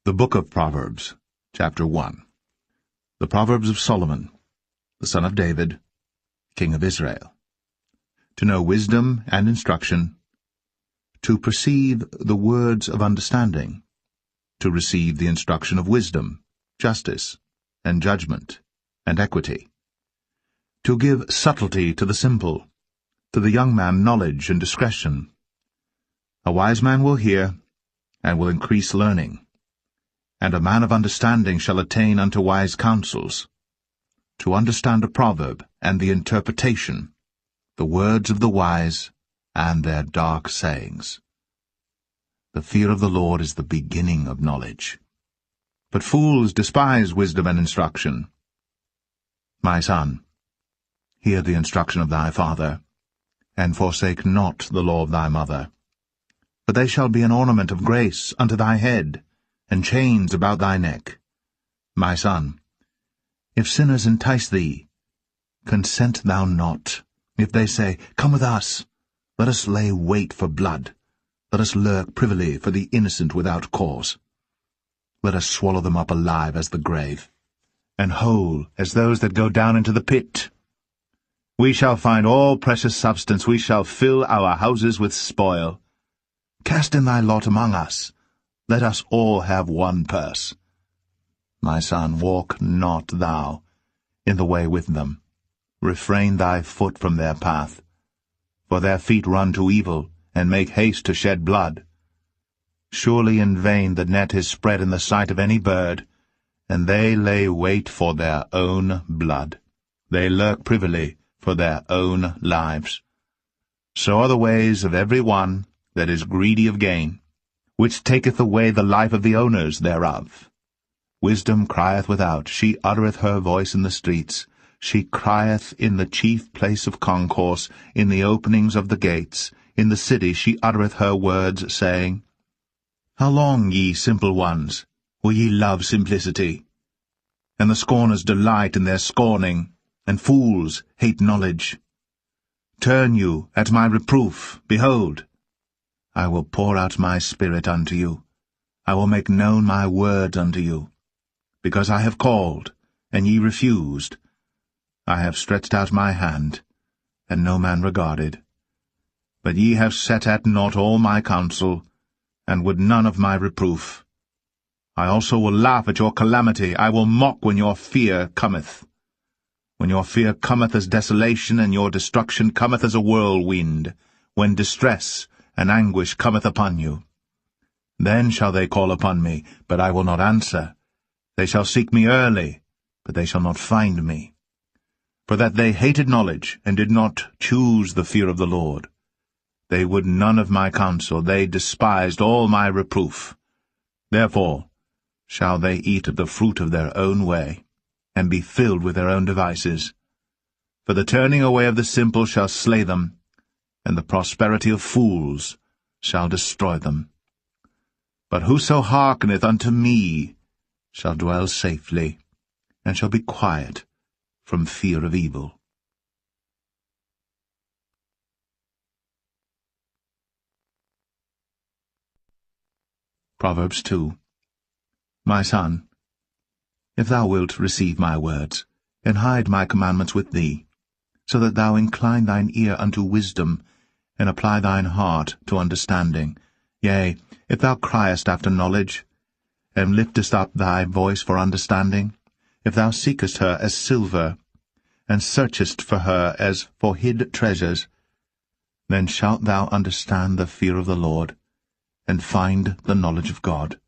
The Book of Proverbs, Chapter 1. The Proverbs of Solomon, the son of David, king of Israel. To know wisdom and instruction, to perceive the words of understanding, to receive the instruction of wisdom, justice, and judgment, and equity, to give subtlety to the simple, to the young man knowledge and discretion. A wise man will hear, and will increase learning, and a man of understanding shall attain unto wise counsels. To understand a proverb and the interpretation, the words of the wise and their dark sayings. The fear of the Lord is the beginning of knowledge. But fools despise wisdom and instruction. My son, hear the instruction of thy father, and forsake not the law of thy mother. For they shall be an ornament of grace unto thy head, and chains about thy neck. My son, if sinners entice thee, consent thou not. If they say, Come with us, let us lay wait for blood, let us lurk privily for the innocent without cause. Let us swallow them up alive as the grave, and whole as those that go down into the pit. We shall find all precious substance, we shall fill our houses with spoil. Cast in thy lot among us, let us all have one purse. My son, walk not thou in the way with them. Refrain thy foot from their path. For their feet run to evil, and make haste to shed blood. Surely in vain the net is spread in the sight of any bird, and they lay wait for their own blood. They lurk privily for their own lives. So are the ways of every one that is greedy of gain, which taketh away the life of the owners thereof. Wisdom crieth without, she uttereth her voice in the streets. She crieth in the chief place of concourse, in the openings of the gates. In the city she uttereth her words, saying, How long, ye simple ones, will ye love simplicity? And the scorners delight in their scorning, and fools hate knowledge. Turn you at my reproof, behold, I will pour out my spirit unto you. I will make known my words unto you. Because I have called, and ye refused. I have stretched out my hand, and no man regarded. But ye have set at naught all my counsel, and would none of my reproof. I also will laugh at your calamity. I will mock when your fear cometh. When your fear cometh as desolation, and your destruction cometh as a whirlwind, when distress and anguish cometh upon you. Then shall they call upon me, but I will not answer. They shall seek me early, but they shall not find me. For that they hated knowledge, and did not choose the fear of the Lord. They would none of my counsel, they despised all my reproof. Therefore shall they eat of the fruit of their own way, and be filled with their own devices. For the turning away of the simple shall slay them, and the prosperity of fools shall destroy them. But whoso hearkeneth unto me shall dwell safely, and shall be quiet from fear of evil. Proverbs 2. My son, if thou wilt receive my words, and hide my commandments with thee, so that thou incline thine ear unto wisdom, and apply thine heart to understanding, yea, if thou criest after knowledge, and liftest up thy voice for understanding, if thou seekest her as silver, and searchest for her as for hid treasures, then shalt thou understand the fear of the Lord, and find the knowledge of God.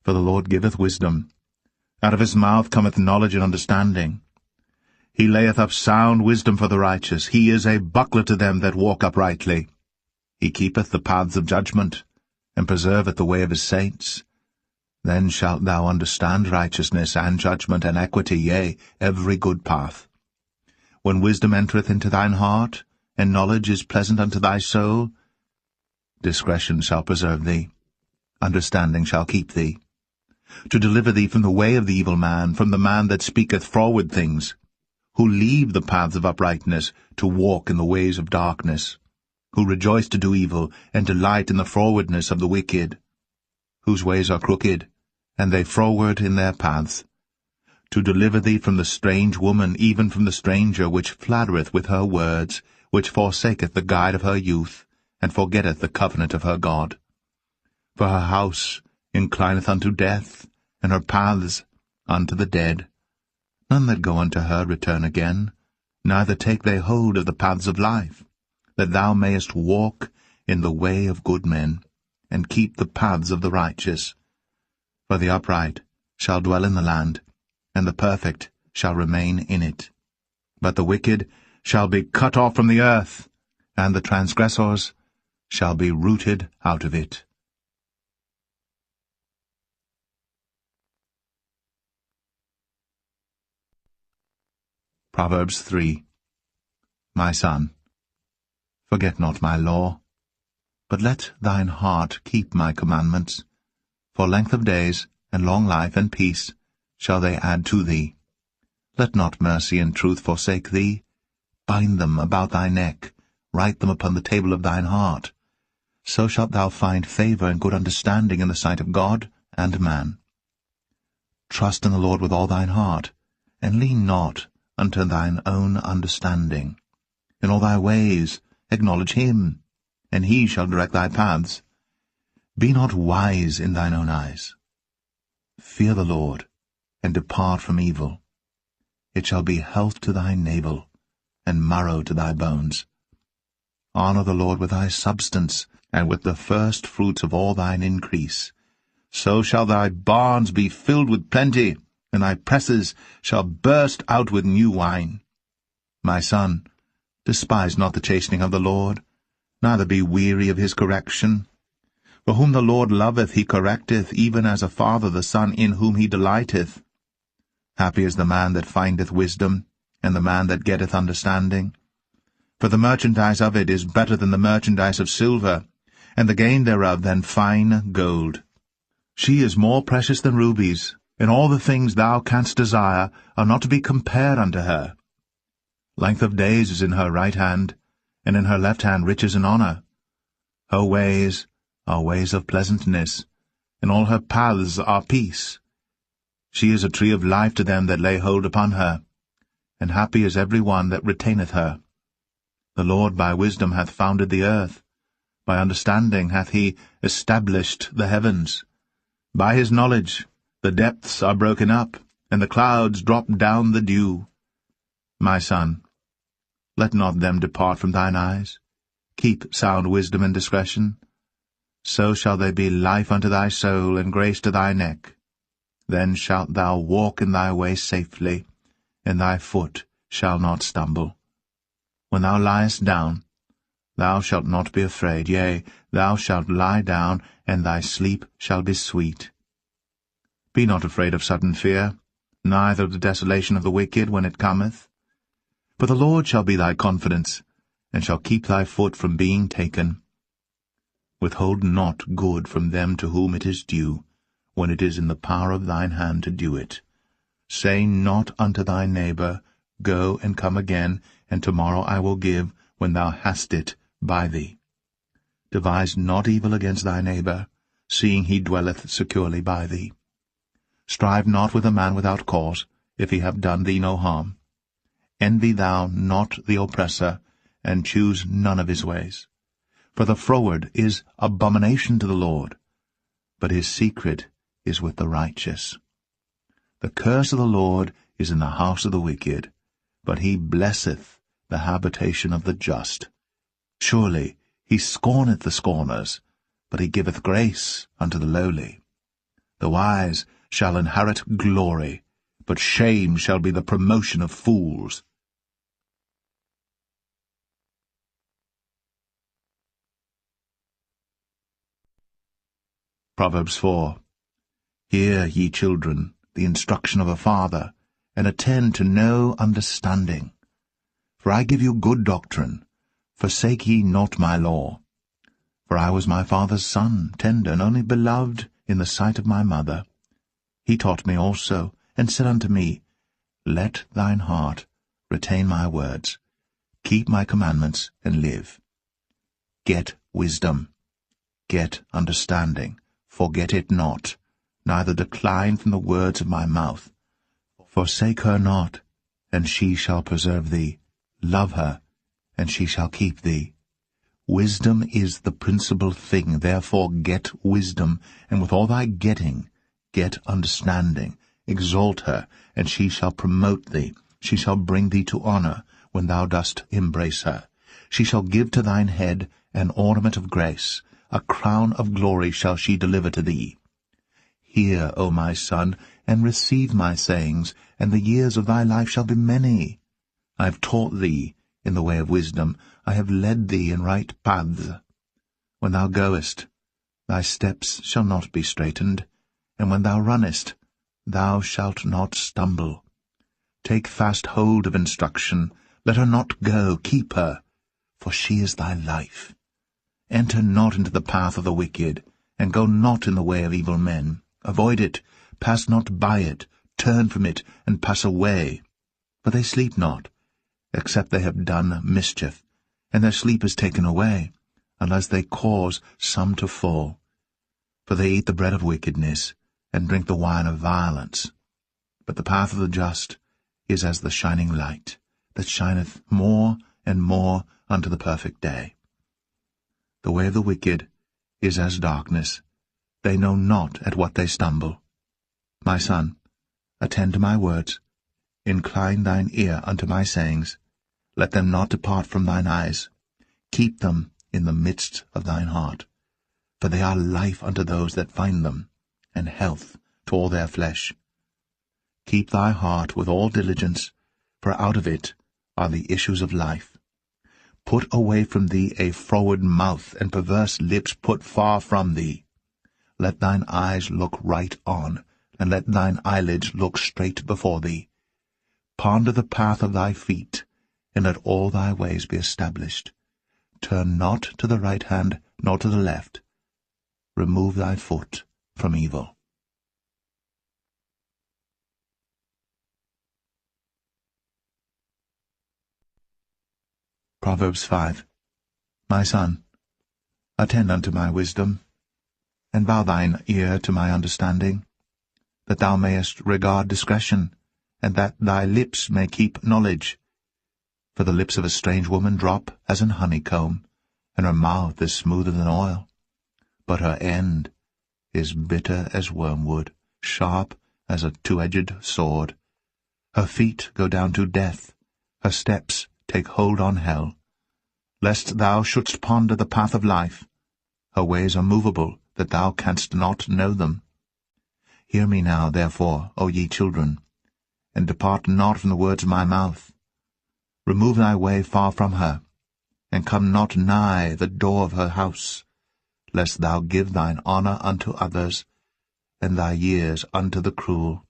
For the Lord giveth wisdom. Out of his mouth cometh knowledge and understanding. He layeth up sound wisdom for the righteous. He is a buckler to them that walk uprightly. He keepeth the paths of judgment, and preserveth the way of his saints. Then shalt thou understand righteousness, and judgment, and equity, yea, every good path. When wisdom entereth into thine heart, and knowledge is pleasant unto thy soul, discretion shall preserve thee, understanding shall keep thee, to deliver thee from the way of the evil man, from the man that speaketh froward things, who leave the paths of uprightness to walk in the ways of darkness, who rejoice to do evil, and delight in the frowardness of the wicked, whose ways are crooked, and they froward in their paths, to deliver thee from the strange woman, even from the stranger, which flattereth with her words, which forsaketh the guide of her youth, and forgetteth the covenant of her God. For her house inclineth unto death, and her paths unto the dead. None that go unto her return again, neither take they hold of the paths of life, that thou mayest walk in the way of good men, and keep the paths of the righteous. For the upright shall dwell in the land, and the perfect shall remain in it. But the wicked shall be cut off from the earth, and the transgressors shall be rooted out of it. Proverbs 3. My son, forget not my law, but let thine heart keep my commandments. For length of days, and long life, and peace shall they add to thee. Let not mercy and truth forsake thee. Bind them about thy neck, write them upon the table of thine heart. So shalt thou find favor and good understanding in the sight of God and man. Trust in the Lord with all thine heart, and lean not unto thine own understanding. In all thy ways acknowledge him, and he shall direct thy paths. Be not wise in thine own eyes. Fear the Lord, and depart from evil. It shall be health to thy navel, and marrow to thy bones. Honour the Lord with thy substance, and with the first fruits of all thine increase. So shall thy barns be filled with plenty, and thy presses shall burst out with new wine. My son, despise not the chastening of the Lord, neither be weary of his correction. For whom the Lord loveth he correcteth, even as a father the son in whom he delighteth. Happy is the man that findeth wisdom, and the man that getteth understanding. For the merchandise of it is better than the merchandise of silver, and the gain thereof than fine gold. She is more precious than rubies, and all the things thou canst desire are not to be compared unto her. Length of days is in her right hand, and in her left hand riches and honour. Her ways are ways of pleasantness, and all her paths are peace. She is a tree of life to them that lay hold upon her, and happy is every one that retaineth her. The Lord by wisdom hath founded the earth, by understanding hath he established the heavens. By his knowledge the depths are broken up, and the clouds drop down the dew. My son, let not them depart from thine eyes. Keep sound wisdom and discretion. So shall they be life unto thy soul, and grace to thy neck. Then shalt thou walk in thy way safely, and thy foot shall not stumble. When thou liest down, thou shalt not be afraid. Yea, thou shalt lie down, and thy sleep shall be sweet. Be not afraid of sudden fear, neither of the desolation of the wicked when it cometh. For the Lord shall be thy confidence, and shall keep thy foot from being taken. Withhold not good from them to whom it is due, when it is in the power of thine hand to do it. Say not unto thy neighbor, Go and come again, and tomorrow I will give, when thou hast it by thee. Devise not evil against thy neighbor, seeing he dwelleth securely by thee. Strive not with a man without cause, if he have done thee no harm. Envy thou not the oppressor, and choose none of his ways. For the froward is abomination to the Lord, but his secret is with the righteous. The curse of the Lord is in the house of the wicked, but he blesseth the habitation of the just. Surely he scorneth the scorners, but he giveth grace unto the lowly. The wise shall inherit glory, but shame shall be the promotion of fools. Proverbs 4. Hear, ye children, the instruction of a father, and attend to no understanding. For I give you good doctrine. Forsake ye not my law. For I was my father's son, tender, and only beloved in the sight of my mother. He taught me also, and said unto me, Let thine heart retain my words. Keep my commandments, and live. Get wisdom. Get understanding. Forget it not. neither decline from the words of my mouth. Forsake her not, and she shall preserve thee. Love her, and she shall keep thee. Wisdom is the principal thing, therefore get wisdom, and with all thy getting, get understanding. Exalt her, and she shall promote thee. She shall bring thee to honor, when thou dost embrace her. She shall give to thine head an ornament of grace, a crown of glory shall she deliver to thee. Hear, O my son, and receive my sayings, and the years of thy life shall be many. I have taught thee in the way of wisdom, I have led thee in right paths. When thou goest, thy steps shall not be straitened, and when thou runnest, thou shalt not stumble. Take fast hold of instruction, let her not go, keep her, for she is thy life. Enter not into the path of the wicked, and go not in the way of evil men. Avoid it, pass not by it, turn from it, and pass away. For they sleep not, except they have done mischief, and their sleep is taken away, unless they cause some to fall. For they eat the bread of wickedness, and drink the wine of violence. But the path of the just is as the shining light, that shineth more and more unto the perfect day. The way of the wicked is as darkness, they know not at what they stumble. My son, attend to my words, incline thine ear unto my sayings, let them not depart from thine eyes. Keep them in the midst of thine heart, for they are life unto those that find them, and health to all their flesh. Keep thy heart with all diligence, for out of it are the issues of life. Put away from thee a froward mouth, and perverse lips put far from thee. Let thine eyes look right on, and let thine eyelids look straight before thee. Ponder the path of thy feet, and let all thy ways be established. Turn not to the right hand, nor to the left. Remove thy foot from evil. Proverbs 5. My son, attend unto my wisdom, and bow thine ear to my understanding, that thou mayest regard discretion, and that thy lips may keep knowledge. For the lips of a strange woman drop as an honeycomb, and her mouth is smoother than oil. But her end is bitter as wormwood, sharp as a two-edged sword. Her feet go down to death, her steps take hold on hell. Lest thou shouldst ponder the path of life, her ways are movable, that thou canst not know them. Hear me now, therefore, O ye children, and depart not from the words of my mouth. Remove thy way far from her, and come not nigh the door of her house, lest thou give thine honour unto others, and thy years unto the cruel.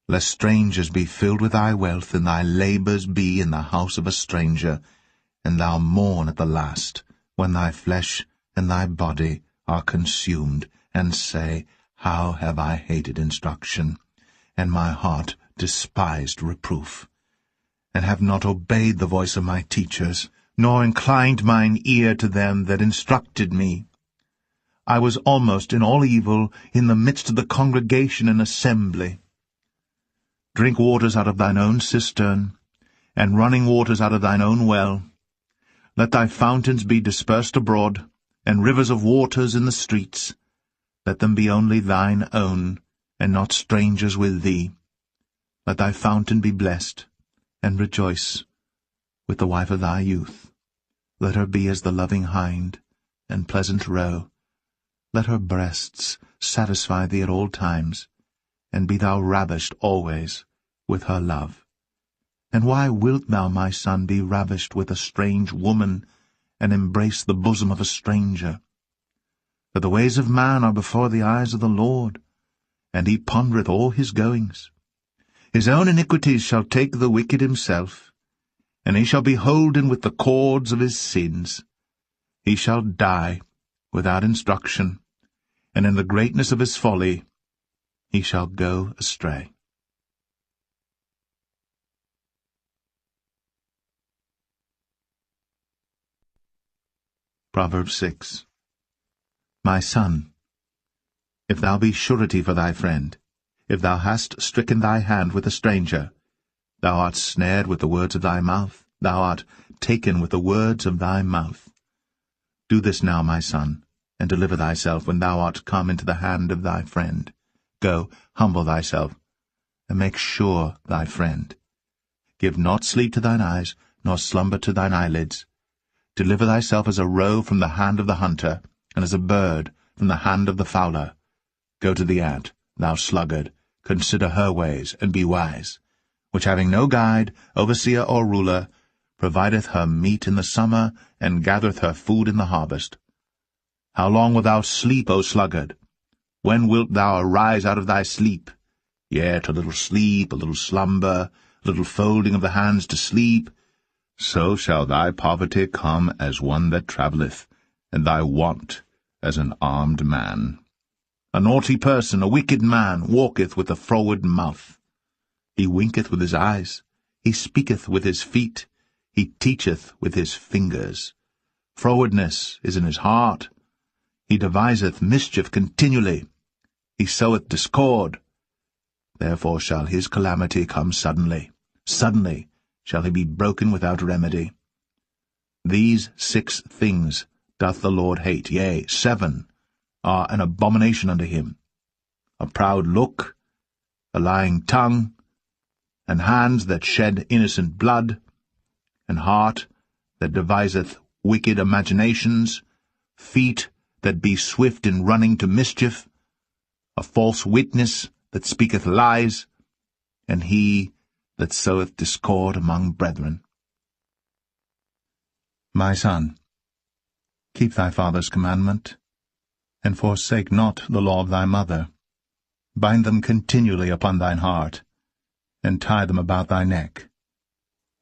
Lest strangers be filled with thy wealth, and thy labours be in the house of a stranger, and thou mourn at the last, when thy flesh and thy body are consumed, and say, How have I hated instruction, and my heart despised reproof, and have not obeyed the voice of my teachers, nor inclined mine ear to them that instructed me. I was almost in all evil in the midst of the congregation and assembly. Drink waters out of thine own cistern, and running waters out of thine own well. Let thy fountains be dispersed abroad, and rivers of waters in the streets. Let them be only thine own, and not strangers with thee. Let thy fountain be blessed, and rejoice with the wife of thy youth. Let her be as the loving hind, and pleasant roe. Let her breasts satisfy thee at all times, and be thou ravished always with her love. And why wilt thou, my son, be ravished with a strange woman, and embrace the bosom of a stranger? For the ways of man are before the eyes of the Lord, and he pondereth all his goings. His own iniquities shall take the wicked himself, and he shall be holden with the cords of his sins. He shall die without instruction, and in the greatness of his folly he shall go astray. Proverbs 6. My son, if thou be surety for thy friend, if thou hast stricken thy hand with a stranger, thou art snared with the words of thy mouth, thou art taken with the words of thy mouth. Do this now, my son, and deliver thyself when thou art come into the hand of thy friend. Go, humble thyself, and make sure thy friend. Give not sleep to thine eyes, nor slumber to thine eyelids. Deliver thyself as a roe from the hand of the hunter, and as a bird from the hand of the fowler. Go to the ant, thou sluggard, consider her ways, and be wise, which having no guide, overseer, or ruler, provideth her meat in the summer, and gathereth her food in the harvest. How long wilt thou sleep, O sluggard? When wilt thou arise out of thy sleep? Yet a little sleep, a little slumber, a little folding of the hands to sleep. So shall thy poverty come as one that travelleth, and thy want as an armed man. A naughty person, a wicked man, walketh with a froward mouth. He winketh with his eyes, he speaketh with his feet, he teacheth with his fingers. Frowardness is in his heart. He deviseth mischief continually. He soweth discord. Therefore shall his calamity come suddenly. Suddenly shall he be broken without remedy. These 6 things doth the Lord hate, yea, 7 are an abomination unto him: a proud look, a lying tongue, and hands that shed innocent blood, and heart that deviseth wicked imaginations, feet that be swift in running to mischief, a false witness that speaketh lies, and he that soweth discord among brethren. My son, keep thy father's commandment, and forsake not the law of thy mother. Bind them continually upon thine heart, and tie them about thy neck.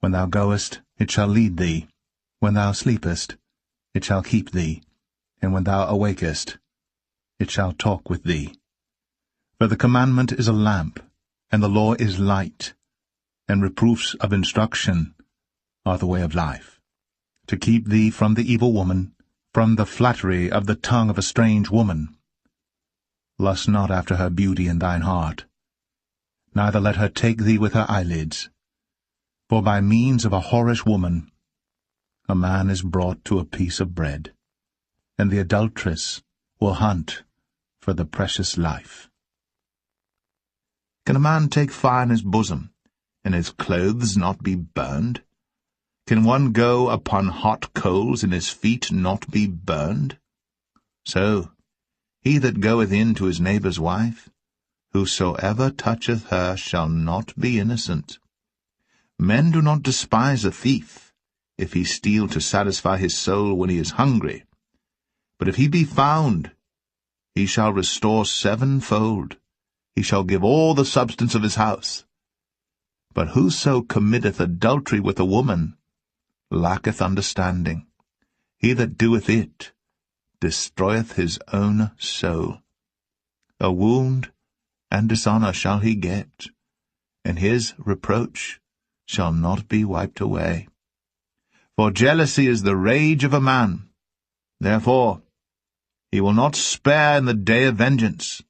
When thou goest, it shall lead thee. When thou sleepest, it shall keep thee. And when thou awakest, it shall talk with thee. For the commandment is a lamp, and the law is light, and reproofs of instruction are the way of life, to keep thee from the evil woman, from the flattery of the tongue of a strange woman. Lust not after her beauty in thine heart, neither let her take thee with her eyelids. For by means of a whorish woman a man is brought to a piece of bread, and the adulteress will hunt for the precious life. Can a man take fire in his bosom, and his clothes not be burned? Can one go upon hot coals, and his feet not be burned? So, he that goeth in to his neighbour's wife, whosoever toucheth her shall not be innocent. Men do not despise a thief, if he steal to satisfy his soul when he is hungry. But if he be found, he shall restore 7-fold. He shall give all the substance of his house. But whoso committeth adultery with a woman lacketh understanding. He that doeth it destroyeth his own soul. A wound and dishonour shall he get, and his reproach shall not be wiped away. For jealousy is the rage of a man. Therefore he will not spare in the day of vengeance.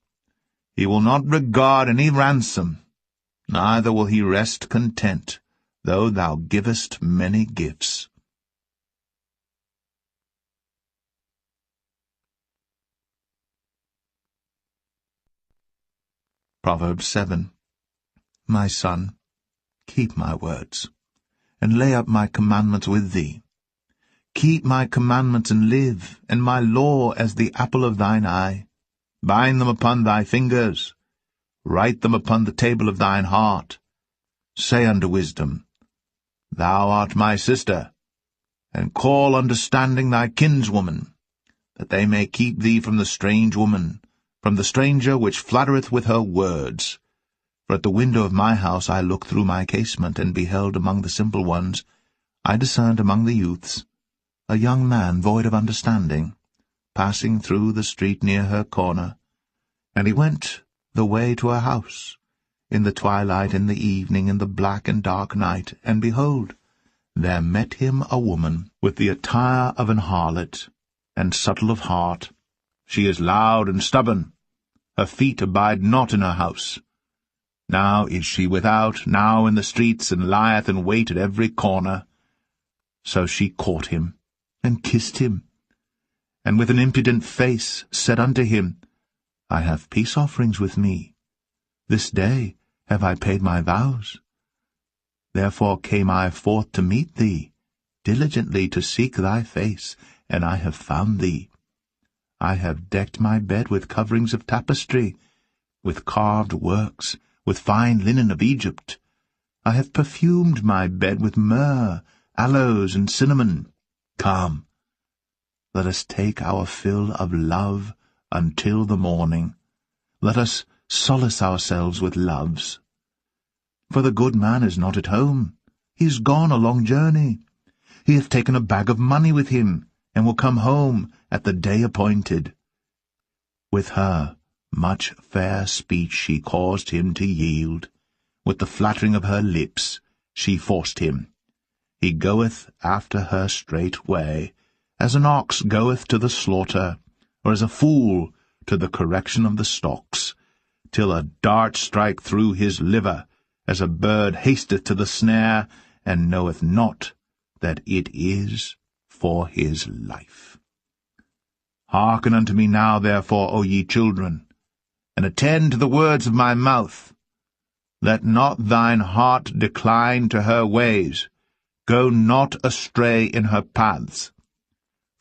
He will not regard any ransom, neither will he rest content, though thou givest many gifts. Proverbs 7. My son, keep my words, and lay up my commandments with thee. Keep my commandments and live, and my law as the apple of thine eye. Bind them upon thy fingers, write them upon the table of thine heart. Say unto wisdom, Thou art my sister, and call understanding thy kinswoman, that they may keep thee from the strange woman, from the stranger which flattereth with her words. For at the window of my house I looked through my casement, and beheld among the simple ones, I discerned among the youths, a young man void of understanding, passing through the street near her corner. And he went the way to her house, in the twilight, in the evening, in the black and dark night, and behold, there met him a woman, with the attire of an harlot, and subtle of heart. She is loud and stubborn. her feet abide not in her house. Now is she without, now in the streets, and lieth in wait at every corner. So she caught him, and kissed him, and with an impudent face said unto him, I have peace offerings with me. This day have I paid my vows. Therefore came I forth to meet thee, diligently to seek thy face, and I have found thee. I have decked my bed with coverings of tapestry, with carved works, with fine linen of Egypt. I have perfumed my bed with myrrh, aloes, and cinnamon. Come, let us take our fill of love until the morning. Let us solace ourselves with loves. For the good man is not at home. He is gone a long journey. He hath taken a bag of money with him, and will come home at the day appointed. With her much fair speech she caused him to yield. With the flattering of her lips she forced him. He goeth after her straightway, as an ox goeth to the slaughter, or as a fool to the correction of the stocks, till a dart strike through his liver, as a bird hasteth to the snare, and knoweth not that it is for his life. Hearken unto me now, therefore, O ye children, and attend to the words of my mouth. Let not thine heart decline to her ways. Go not astray in her paths.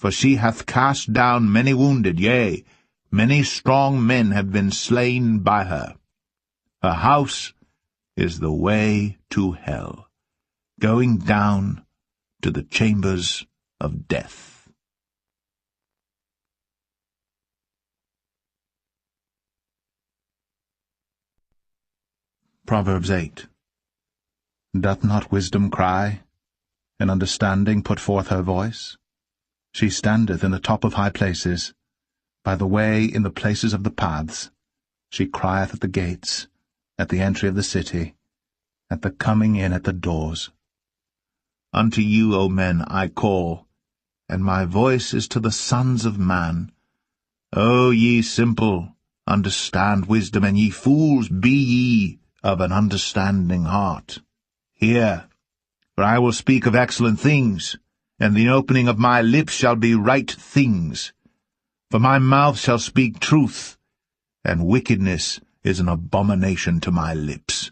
For she hath cast down many wounded, yea, many strong men have been slain by her. Her house is the way to hell, going down to the chambers of death. Proverbs 8. Doth not wisdom cry, and understanding put forth her voice? She standeth in the top of high places, by the way in the places of the paths. She crieth at the gates, at the entry of the city, at the coming in at the doors. Unto you, O men, I call, and my voice is to the sons of man. O ye simple, understand wisdom, and ye fools, be ye of an understanding heart. Hear, for I will speak of excellent things, and the opening of my lips shall be right things. For my mouth shall speak truth, and wickedness is an abomination to my lips.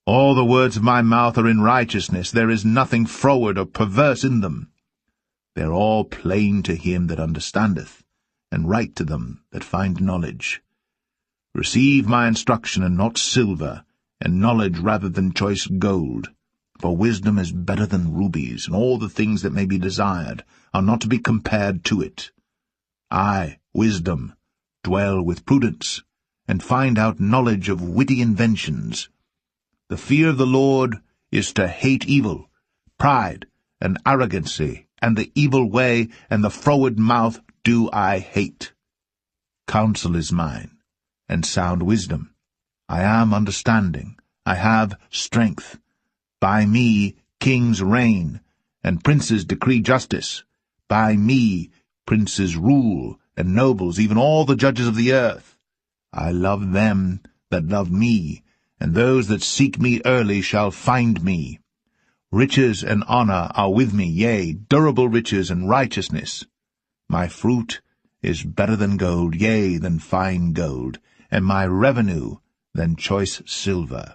All the words of my mouth are in righteousness, there is nothing froward or perverse in them. They are all plain to him that understandeth, and right to them that find knowledge. Receive my instruction, and not silver, and knowledge rather than choice gold. For wisdom is better than rubies, and all the things that may be desired are not to be compared to it. I, wisdom, dwell with prudence, and find out knowledge of witty inventions. The fear of the Lord is to hate evil, pride, and arrogancy, and the evil way, and the froward mouth do I hate. Counsel is mine, and sound wisdom. I am understanding, I have strength. By me kings reign, and princes decree justice. By me princes rule, and nobles, even all the judges of the earth. I love them that love me, and those that seek me early shall find me. Riches and honor are with me, yea, durable riches and righteousness. My fruit is better than gold, yea, than fine gold, and my revenue than choice silver.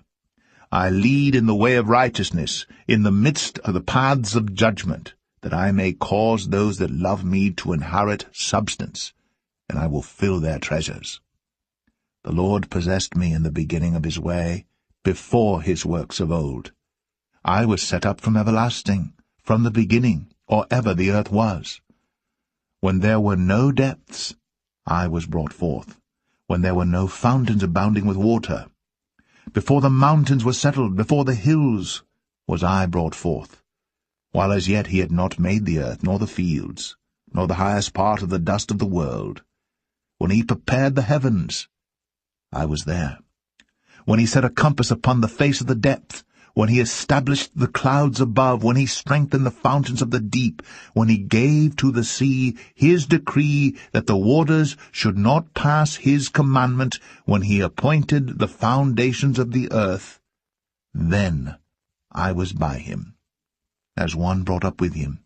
I lead in the way of righteousness, in the midst of the paths of judgment, that I may cause those that love me to inherit substance, and I will fill their treasures. The Lord possessed me in the beginning of his way, before his works of old. I was set up from everlasting, from the beginning, or ever the earth was. When there were no depths, I was brought forth, when there were no fountains abounding with water. Before the mountains were settled, before the hills, was I brought forth, while as yet he had not made the earth, nor the fields, nor the highest part of the dust of the world. When he prepared the heavens, I was there. When he set a compass upon the face of the depth, when he established the clouds above, when he strengthened the fountains of the deep, when he gave to the sea his decree that the waters should not pass his commandment, when he appointed the foundations of the earth, then I was by him, as one brought up with him,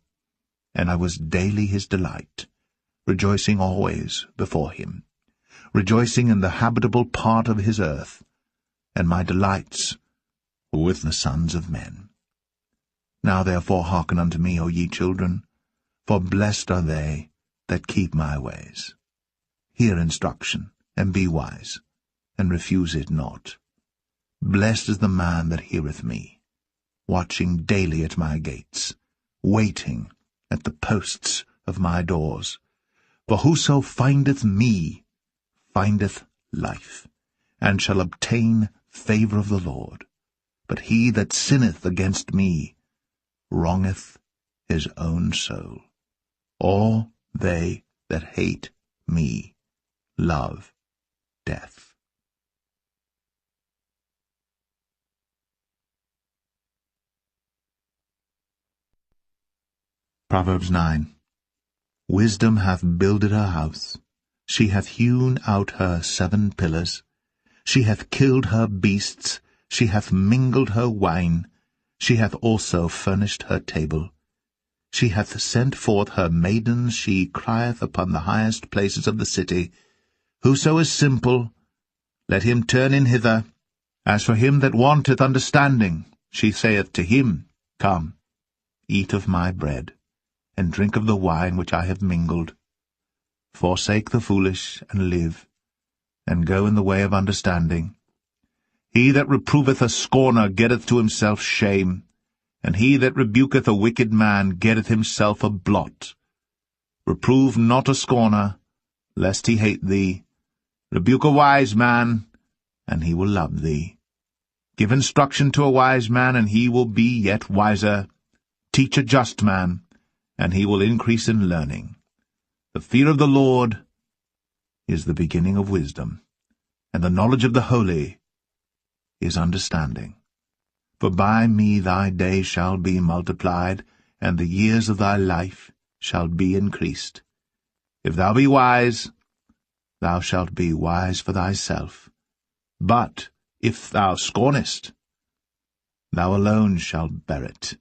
and I was daily his delight, rejoicing always before him, rejoicing in the habitable part of his earth, and my delights were with the sons of men. Now therefore hearken unto me, O ye children, for blessed are they that keep my ways. Hear instruction, and be wise, and refuse it not. Blessed is the man that heareth me, watching daily at my gates, waiting at the posts of my doors. For whoso findeth me findeth life, and shall obtain favour of the Lord. But he that sinneth against me wrongeth his own soul. All they that hate me love death. Proverbs 9. Wisdom hath builded her house. She hath hewn out her 7 pillars. She hath killed her beasts. She hath mingled her wine. She hath also furnished her table. She hath sent forth her maidens. She crieth upon the highest places of the city. Whoso is simple, let him turn in hither. As for him that wanteth understanding, she saith to him, Come, eat of my bread, and drink of the wine which I have mingled. Forsake the foolish, and live, and go in the way of understanding. He that reproveth a scorner getteth to himself shame, and he that rebuketh a wicked man getteth himself a blot. Reprove not a scorner, lest he hate thee. Rebuke a wise man, and he will love thee. Give instruction to a wise man, and he will be yet wiser. Teach a just man, and he will increase in learning. The fear of the Lord is the beginning of wisdom, and the knowledge of the holy is understanding. For by me thy days shall be multiplied, and the years of thy life shall be increased. If thou be wise, thou shalt be wise for thyself. But if thou scornest, thou alone shalt bear it.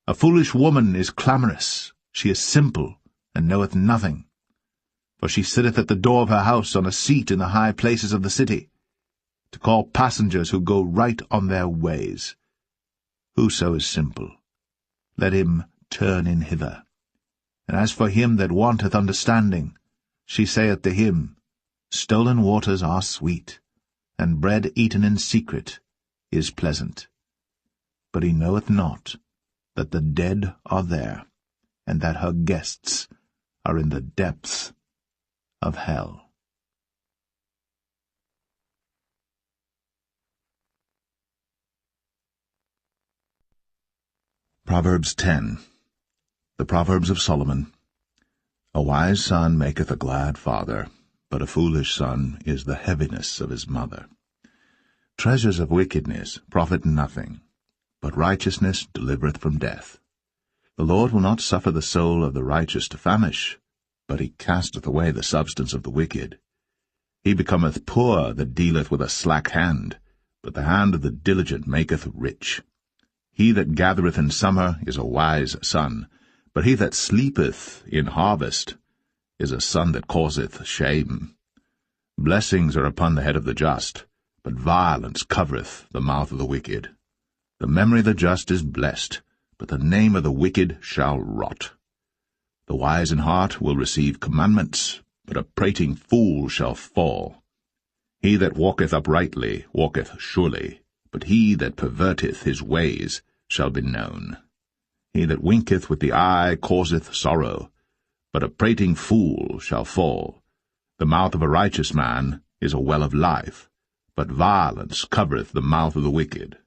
A foolish woman is clamorous, she is simple, and knoweth nothing. For she sitteth at the door of her house on a seat in the high places of the city, to call passengers who go right on their ways. Whoso is simple, let him turn in hither. And as for him that wanteth understanding, she saith to him, Stolen waters are sweet, and bread eaten in secret is pleasant. But he knoweth not that the dead are there, and that her guests are in the depths of hell. Proverbs 10. The Proverbs of Solomon. A wise son maketh a glad father, but a foolish son is the heaviness of his mother. Treasures of wickedness profit nothing, but righteousness delivereth from death. The Lord will not suffer the soul of the righteous to famish, but he casteth away the substance of the wicked. He becometh poor that dealeth with a slack hand, but the hand of the diligent maketh rich. He that gathereth in summer is a wise son, but he that sleepeth in harvest is a son that causeth shame. Blessings are upon the head of the just, but violence covereth the mouth of the wicked. The memory of the just is blessed, but the name of the wicked shall rot. The wise in heart will receive commandments, but a prating fool shall fall. He that walketh uprightly walketh surely, but he that perverteth his ways shall be known. He that winketh with the eye causeth sorrow, but a prating fool shall fall. The mouth of a righteous man is a well of life, but violence covereth the mouth of the wicked.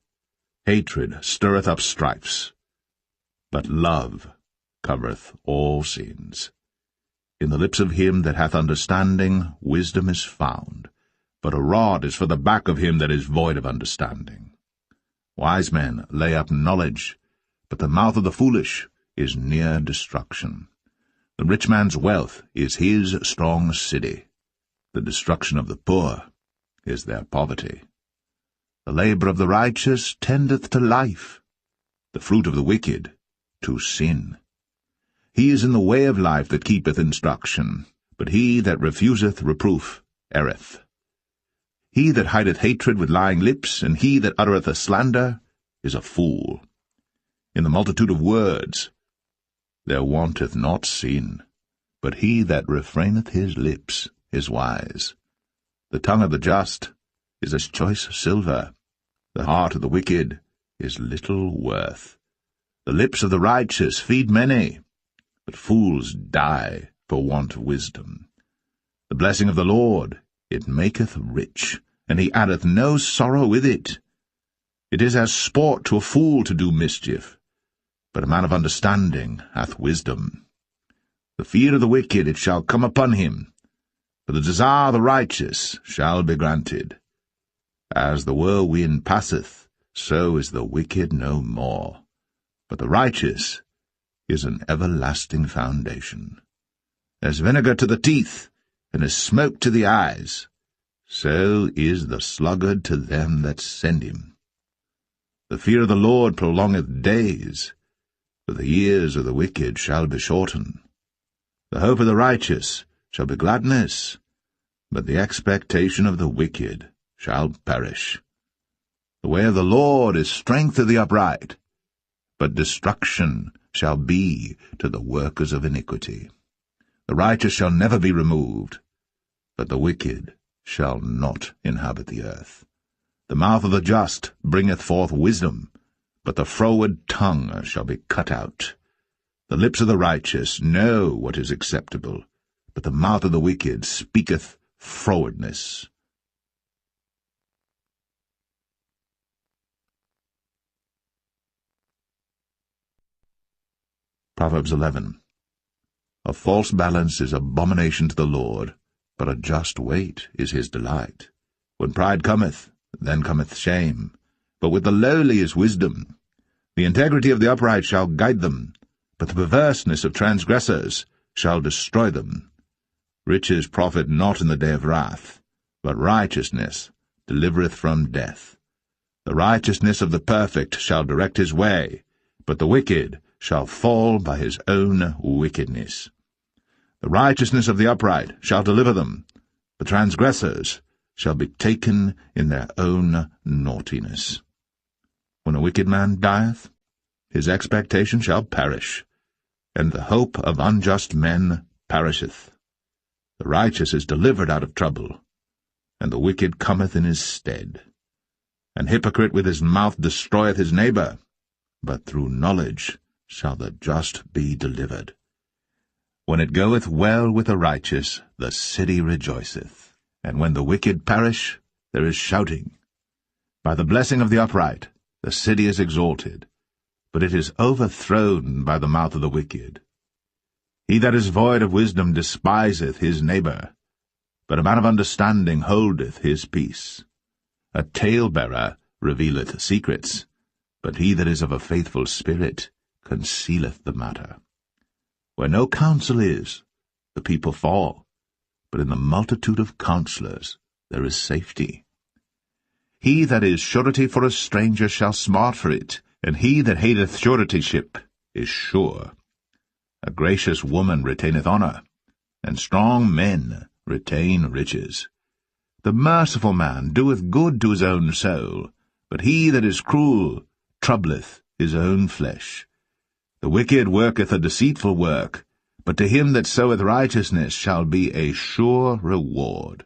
Hatred stirreth up strifes, but love covereth all sins. In the lips of him that hath understanding wisdom is found, but a rod is for the back of him that is void of understanding. Wise men lay up knowledge, but the mouth of the foolish is near destruction. The rich man's wealth is his strong city. The destruction of the poor is their poverty. The labor of the righteous tendeth to life, the fruit of the wicked to sin. He is in the way of life that keepeth instruction, but he that refuseth reproof erreth. He that hideth hatred with lying lips, and he that uttereth a slander, is a fool. In the multitude of words there wanteth not sin, but he that refraineth his lips is wise. The tongue of the just is as choice silver, the heart of the wicked is little worth. The lips of the righteous feed many, but fools die for want of wisdom. The blessing of the Lord, it maketh rich, and he addeth no sorrow with it. It is as sport to a fool to do mischief, but a man of understanding hath wisdom. The fear of the wicked it shall come upon him, but the desire of the righteous shall be granted. As the whirlwind passeth, so is the wicked no more, but the righteous is an everlasting foundation. As vinegar to the teeth, and as smoke to the eyes, so is the sluggard to them that send him. The fear of the Lord prolongeth days, but the years of the wicked shall be shortened. The hope of the righteous shall be gladness, but the expectation of the wicked shall perish. The way of the Lord is strength to the upright, but destruction shall be to the workers of iniquity. The righteous shall never be removed, but the wicked shall not inhabit the earth. The mouth of the just bringeth forth wisdom, but the froward tongue shall be cut out. The lips of the righteous know what is acceptable, but the mouth of the wicked speaketh frowardness. Proverbs 11. A false balance is abomination to the Lord, but a just weight is his delight. When pride cometh, then cometh shame, but with the lowly is wisdom. The integrity of the upright shall guide them, but the perverseness of transgressors shall destroy them. Riches profit not in the day of wrath, but righteousness delivereth from death. The righteousness of the perfect shall direct his way, but the wicked shall fall by his own wickedness. The righteousness of the upright shall deliver them, the transgressors shall be taken in their own naughtiness. When a wicked man dieth, his expectation shall perish, and the hope of unjust men perisheth. The righteous is delivered out of trouble, and the wicked cometh in his stead. An hypocrite with his mouth destroyeth his neighbor, but through knowledge shall the just be delivered. When it goeth well with the righteous, the city rejoiceth, and when the wicked perish, there is shouting. By the blessing of the upright, the city is exalted, but it is overthrown by the mouth of the wicked. He that is void of wisdom despiseth his neighbor, but a man of understanding holdeth his peace. A talebearer revealeth secrets, but he that is of a faithful spirit concealeth the matter. Where no counsel is, the people fall, but in the multitude of counselors there is safety. He that is surety for a stranger shall smart for it, and he that hateth suretyship is sure. A gracious woman retaineth honour, and strong men retain riches. The merciful man doeth good to his own soul, but he that is cruel troubleth his own flesh. The wicked worketh a deceitful work, but to him that soweth righteousness shall be a sure reward.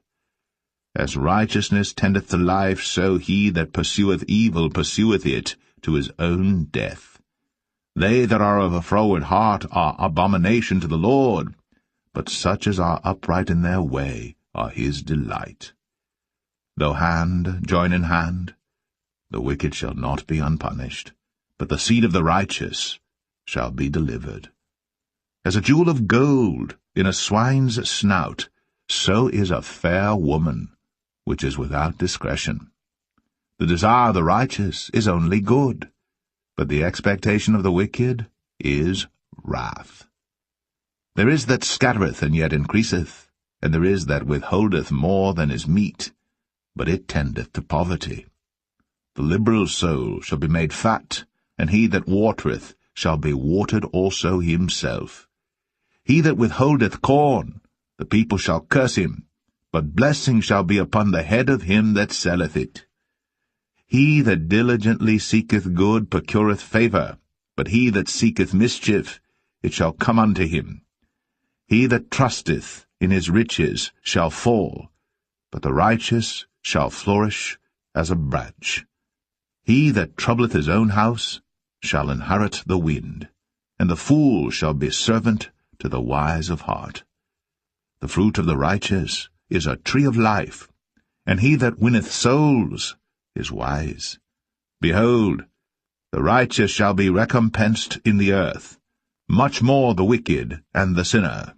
As righteousness tendeth to life, so he that pursueth evil pursueth it to his own death. They that are of a froward heart are abomination to the Lord, but such as are upright in their way are his delight. Though hand join in hand, the wicked shall not be unpunished, but the seed of the righteous shall be delivered. As a jewel of gold in a swine's snout, so is a fair woman, which is without discretion. The desire of the righteous is only good, but the expectation of the wicked is wrath. There is that scattereth and yet increaseth, and there is that withholdeth more than is meet, but it tendeth to poverty. The liberal soul shall be made fat, and he that watereth shall be watered also himself. He that withholdeth corn, the people shall curse him, but blessing shall be upon the head of him that selleth it. He that diligently seeketh good procureth favour, but he that seeketh mischief, it shall come unto him. He that trusteth in his riches shall fall, but the righteous shall flourish as a branch. He that troubleth his own house shall inherit the wind, and the fool shall be servant to the wise of heart. The fruit of the righteous is a tree of life, and he that winneth souls is wise. Behold, the righteous shall be recompensed in the earth, much more the wicked and the sinner.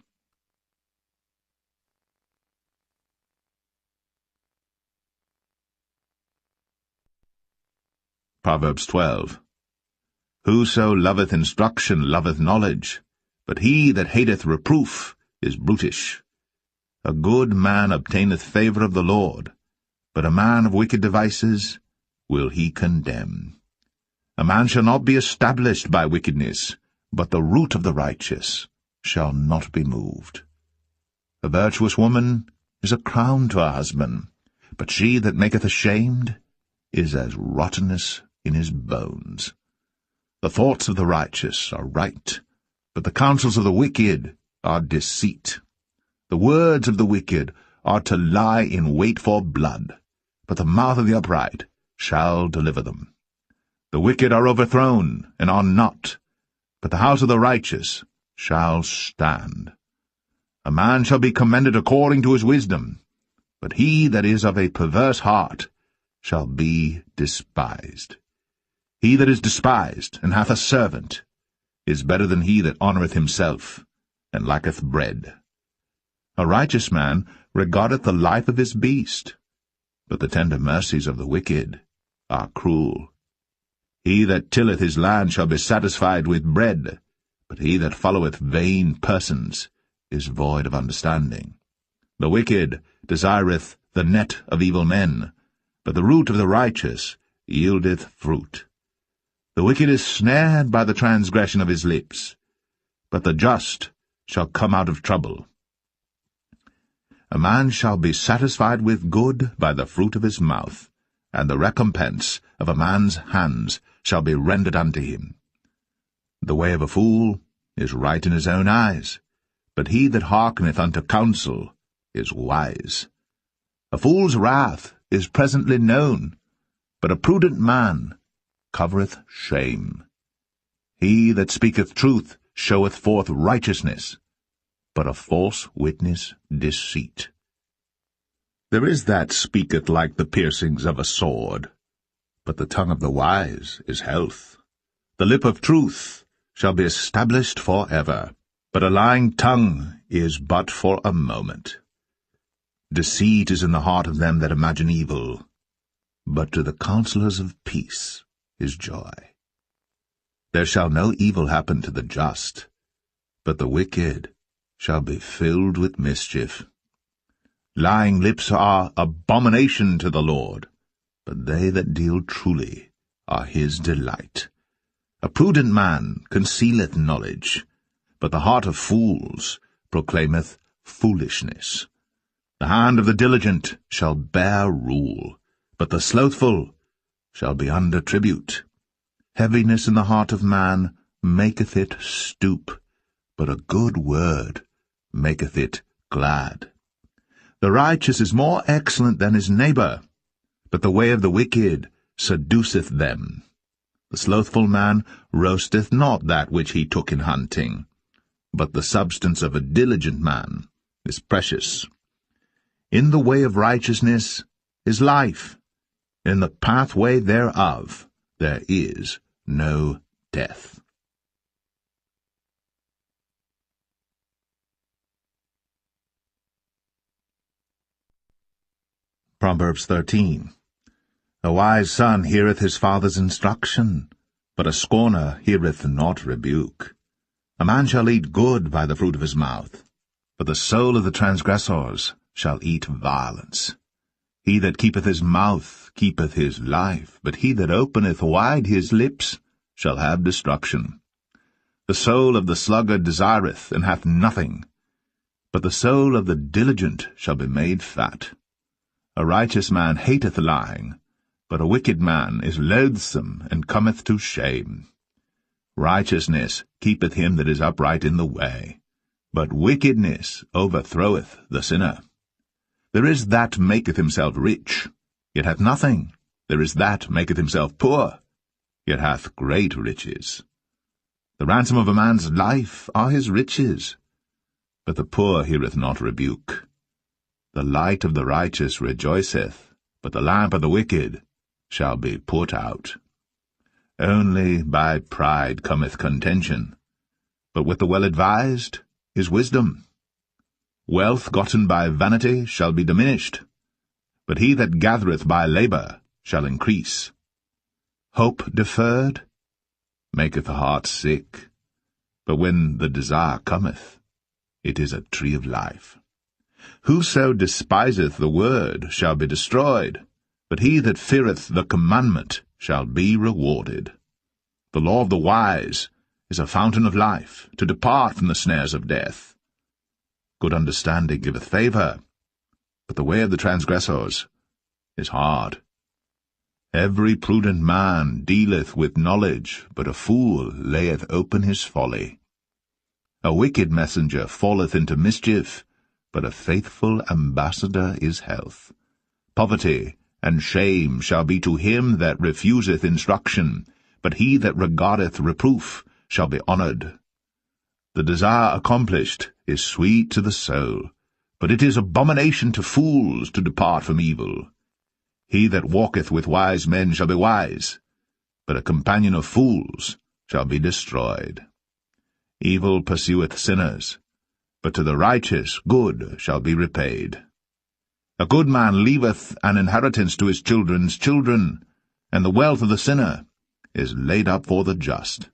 Proverbs 12. Whoso loveth instruction loveth knowledge, but he that hateth reproof is brutish. A good man obtaineth favour of the Lord, but a man of wicked devices will he condemn. A man shall not be established by wickedness, but the root of the righteous shall not be moved. A virtuous woman is a crown to her husband, but she that maketh ashamed is as rottenness in his bones. The thoughts of the righteous are right, but the counsels of the wicked are deceit. The words of the wicked are to lie in wait for blood, but the mouth of the upright shall deliver them. The wicked are overthrown and are not, but the house of the righteous shall stand. A man shall be commended according to his wisdom, but he that is of a perverse heart shall be despised. He that is despised and hath a servant is better than he that honoureth himself and lacketh bread. A righteous man regardeth the life of his beast, but the tender mercies of the wicked are cruel. He that tilleth his land shall be satisfied with bread, but he that followeth vain persons is void of understanding. The wicked desireth the net of evil men, but the root of the righteous yieldeth fruit. The wicked is snared by the transgression of his lips, but the just shall come out of trouble. A man shall be satisfied with good by the fruit of his mouth, and the recompense of a man's hands shall be rendered unto him. The way of a fool is right in his own eyes, but he that hearkeneth unto counsel is wise. A fool's wrath is presently known, but a prudent man covereth shame. He that speaketh truth showeth forth righteousness, but a false witness deceit. There is that speaketh like the piercings of a sword, but the tongue of the wise is health. The lip of truth shall be established for ever, but a lying tongue is but for a moment. Deceit is in the heart of them that imagine evil, but to the counselors of peace is joy. There shall no evil happen to the just, but the wicked shall be filled with mischief. Lying lips are abomination to the Lord, but they that deal truly are his delight. A prudent man concealeth knowledge, but the heart of fools proclaimeth foolishness. The hand of the diligent shall bear rule, but the slothful shall be under tribute. Heaviness in the heart of man maketh it stoop, but a good word maketh it glad. The righteous is more excellent than his neighbour, but the way of the wicked seduceth them. The slothful man roasteth not that which he took in hunting, but the substance of a diligent man is precious. In the way of righteousness is life, in the pathway thereof there is no death. Proverbs 13. A wise son heareth his father's instruction, but a scorner heareth not rebuke. A man shall eat good by the fruit of his mouth, but the soul of the transgressors shall eat violence. He that keepeth his mouth keepeth his life, but he that openeth wide his lips shall have destruction. The soul of the sluggard desireth, and hath nothing, but the soul of the diligent shall be made fat. A righteous man hateth lying, but a wicked man is loathsome, and cometh to shame. Righteousness keepeth him that is upright in the way, but wickedness overthroweth the sinner. There is that maketh himself rich, yet hath nothing. There is that maketh himself poor, yet hath great riches. The ransom of a man's life are his riches, but the poor heareth not rebuke. The light of the righteous rejoiceth, but the lamp of the wicked shall be put out. Only by pride cometh contention, but with the well-advised is wisdom. Wealth gotten by vanity shall be diminished, but he that gathereth by labour shall increase. Hope deferred maketh the heart sick, but when the desire cometh, it is a tree of life. Whoso despiseth the word shall be destroyed, but he that feareth the commandment shall be rewarded. The law of the wise is a fountain of life, to depart from the snares of death. Good understanding giveth favour, but the way of the transgressors is hard. Every prudent man dealeth with knowledge, but a fool layeth open his folly. A wicked messenger falleth into mischief, but a faithful ambassador is health. Poverty and shame shall be to him that refuseth instruction, but he that regardeth reproof shall be honoured. The desire accomplished is sweet to the soul, but it is abomination to fools to depart from evil. He that walketh with wise men shall be wise, but a companion of fools shall be destroyed. Evil pursueth sinners, but to the righteous good shall be repaid. A good man leaveth an inheritance to his children's children, and the wealth of the sinner is laid up for the just.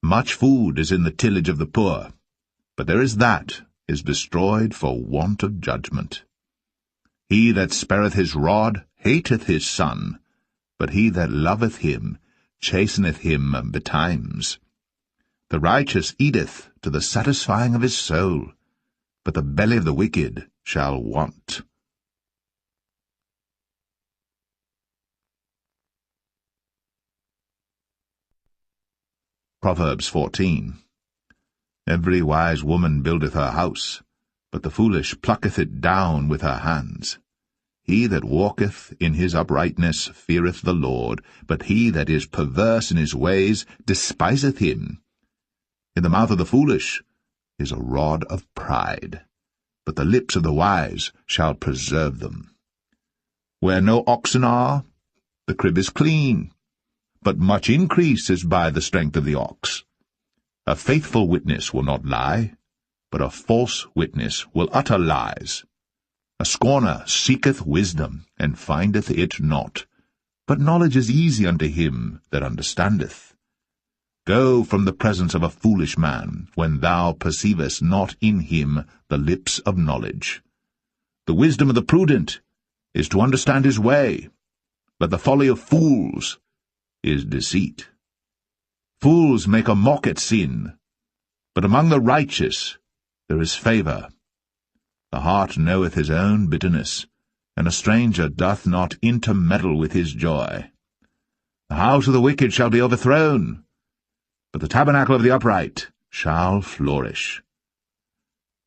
Much food is in the tillage of the poor, but there is that is destroyed for want of judgment. He that spareth his rod hateth his son, but he that loveth him chasteneth him betimes. The righteous eateth to the satisfying of his soul, but the belly of the wicked shall want. Proverbs 14. Every wise woman buildeth her house, but the foolish plucketh it down with her hands. He that walketh in his uprightness feareth the Lord, but he that is perverse in his ways despiseth him. In the mouth of the foolish is a rod of pride, but the lips of the wise shall preserve them. Where no oxen are, the crib is clean, but much increase is by the strength of the ox. A faithful witness will not lie, but a false witness will utter lies. A scorner seeketh wisdom, and findeth it not, but knowledge is easy unto him that understandeth. Go from the presence of a foolish man, when thou perceivest not in him the lips of knowledge. The wisdom of the prudent is to understand his way, but the folly of fools is deceit. Fools make a mock at sin, but among the righteous there is favour. The heart knoweth his own bitterness, and a stranger doth not intermeddle with his joy. The house of the wicked shall be overthrown, but the tabernacle of the upright shall flourish.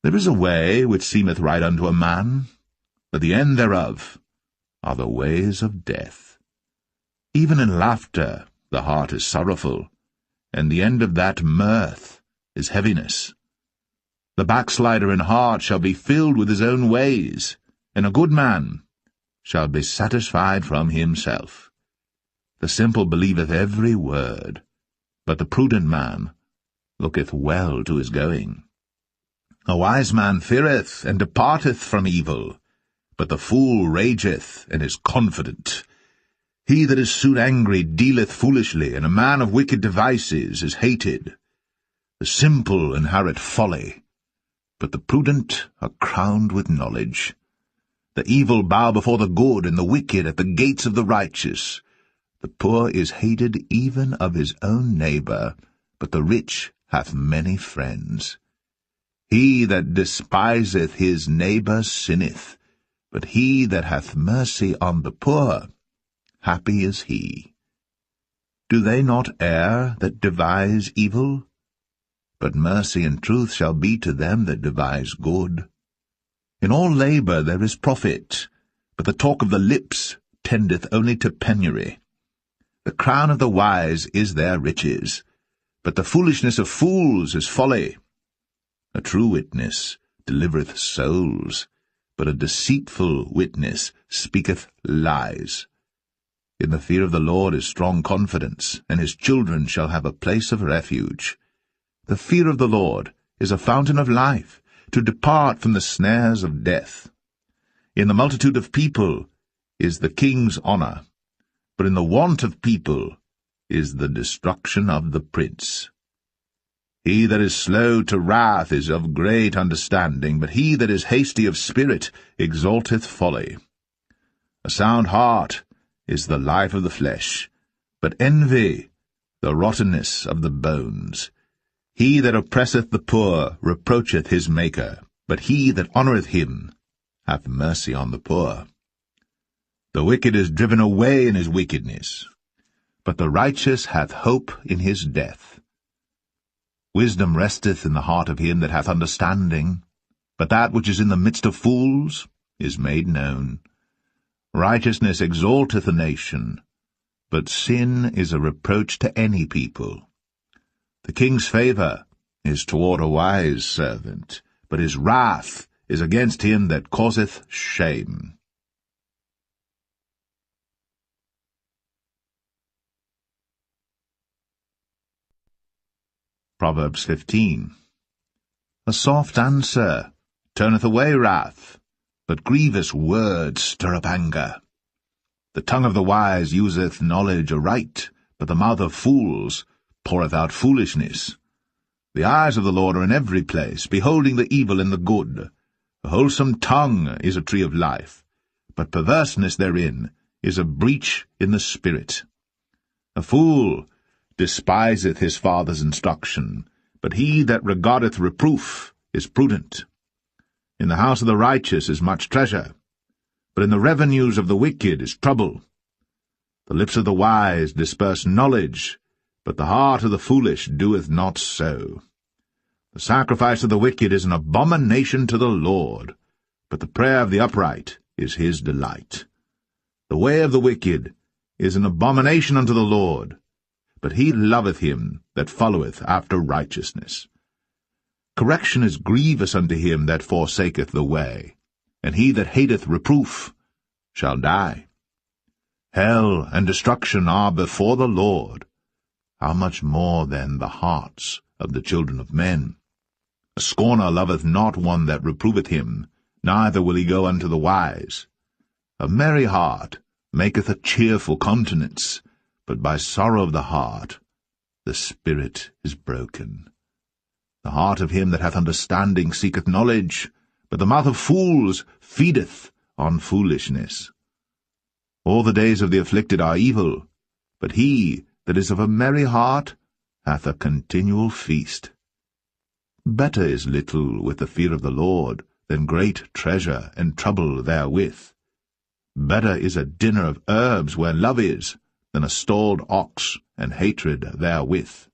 There is a way which seemeth right unto a man, but the end thereof are the ways of death. Even in laughter the heart is sorrowful, and the end of that mirth is heaviness. The backslider in heart shall be filled with his own ways, and a good man shall be satisfied from himself. The simple believeth every word, but the prudent man looketh well to his going. A wise man feareth and departeth from evil, but the fool rageth and is confident. He that is soon angry dealeth foolishly, and a man of wicked devices is hated. The simple inherit folly, but the prudent are crowned with knowledge. The evil bow before the good, and the wicked at the gates of the righteous. The poor is hated even of his own neighbour, but the rich hath many friends. He that despiseth his neighbour sinneth, but he that hath mercy on the poor, happy is he. Do they not err that devise evil? But mercy and truth shall be to them that devise good. In all labour there is profit, but the talk of the lips tendeth only to penury. The crown of the wise is their riches, but the foolishness of fools is folly. A true witness delivereth souls, but a deceitful witness speaketh lies. In the fear of the Lord is strong confidence, and his children shall have a place of refuge. The fear of the Lord is a fountain of life, to depart from the snares of death. In the multitude of people is the king's honour, but in the want of people is the destruction of the prince. He that is slow to wrath is of great understanding, but he that is hasty of spirit exalteth folly. A sound heart is the life of the flesh, but envy the rottenness of the bones. He that oppresseth the poor reproacheth his Maker, but he that honoureth him hath mercy on the poor. The wicked is driven away in his wickedness, but the righteous hath hope in his death. Wisdom resteth in the heart of him that hath understanding, but that which is in the midst of fools is made known. Righteousness exalteth a nation, but sin is a reproach to any people. The king's favour is toward a wise servant, but his wrath is against him that causeth shame. Proverbs 15. A soft answer turneth away wrath, but grievous words stir up anger. The tongue of the wise useth knowledge aright, but the mouth of fools poureth out foolishness. The eyes of the Lord are in every place, beholding the evil and the good. A wholesome tongue is a tree of life, but perverseness therein is a breach in the spirit. A fool despiseth his father's instruction, but he that regardeth reproof is prudent. In the house of the righteous is much treasure, but in the revenues of the wicked is trouble. The lips of the wise disperse knowledge, but the heart of the foolish doeth not so. The sacrifice of the wicked is an abomination to the Lord, but the prayer of the upright is his delight. The way of the wicked is an abomination unto the Lord, but he loveth him that followeth after righteousness. Correction is grievous unto him that forsaketh the way, and he that hateth reproof shall die. Hell and destruction are before the Lord. How much more then the hearts of the children of men? A scorner loveth not one that reproveth him, neither will he go unto the wise. A merry heart maketh a cheerful countenance, but by sorrow of the heart the spirit is broken. The heart of him that hath understanding seeketh knowledge, but the mouth of fools feedeth on foolishness. All the days of the afflicted are evil, but he that is of a merry heart hath a continual feast. Better is little with the fear of the Lord than great treasure and trouble therewith. Better is a dinner of herbs where love is, than a stalled ox and hatred therewith.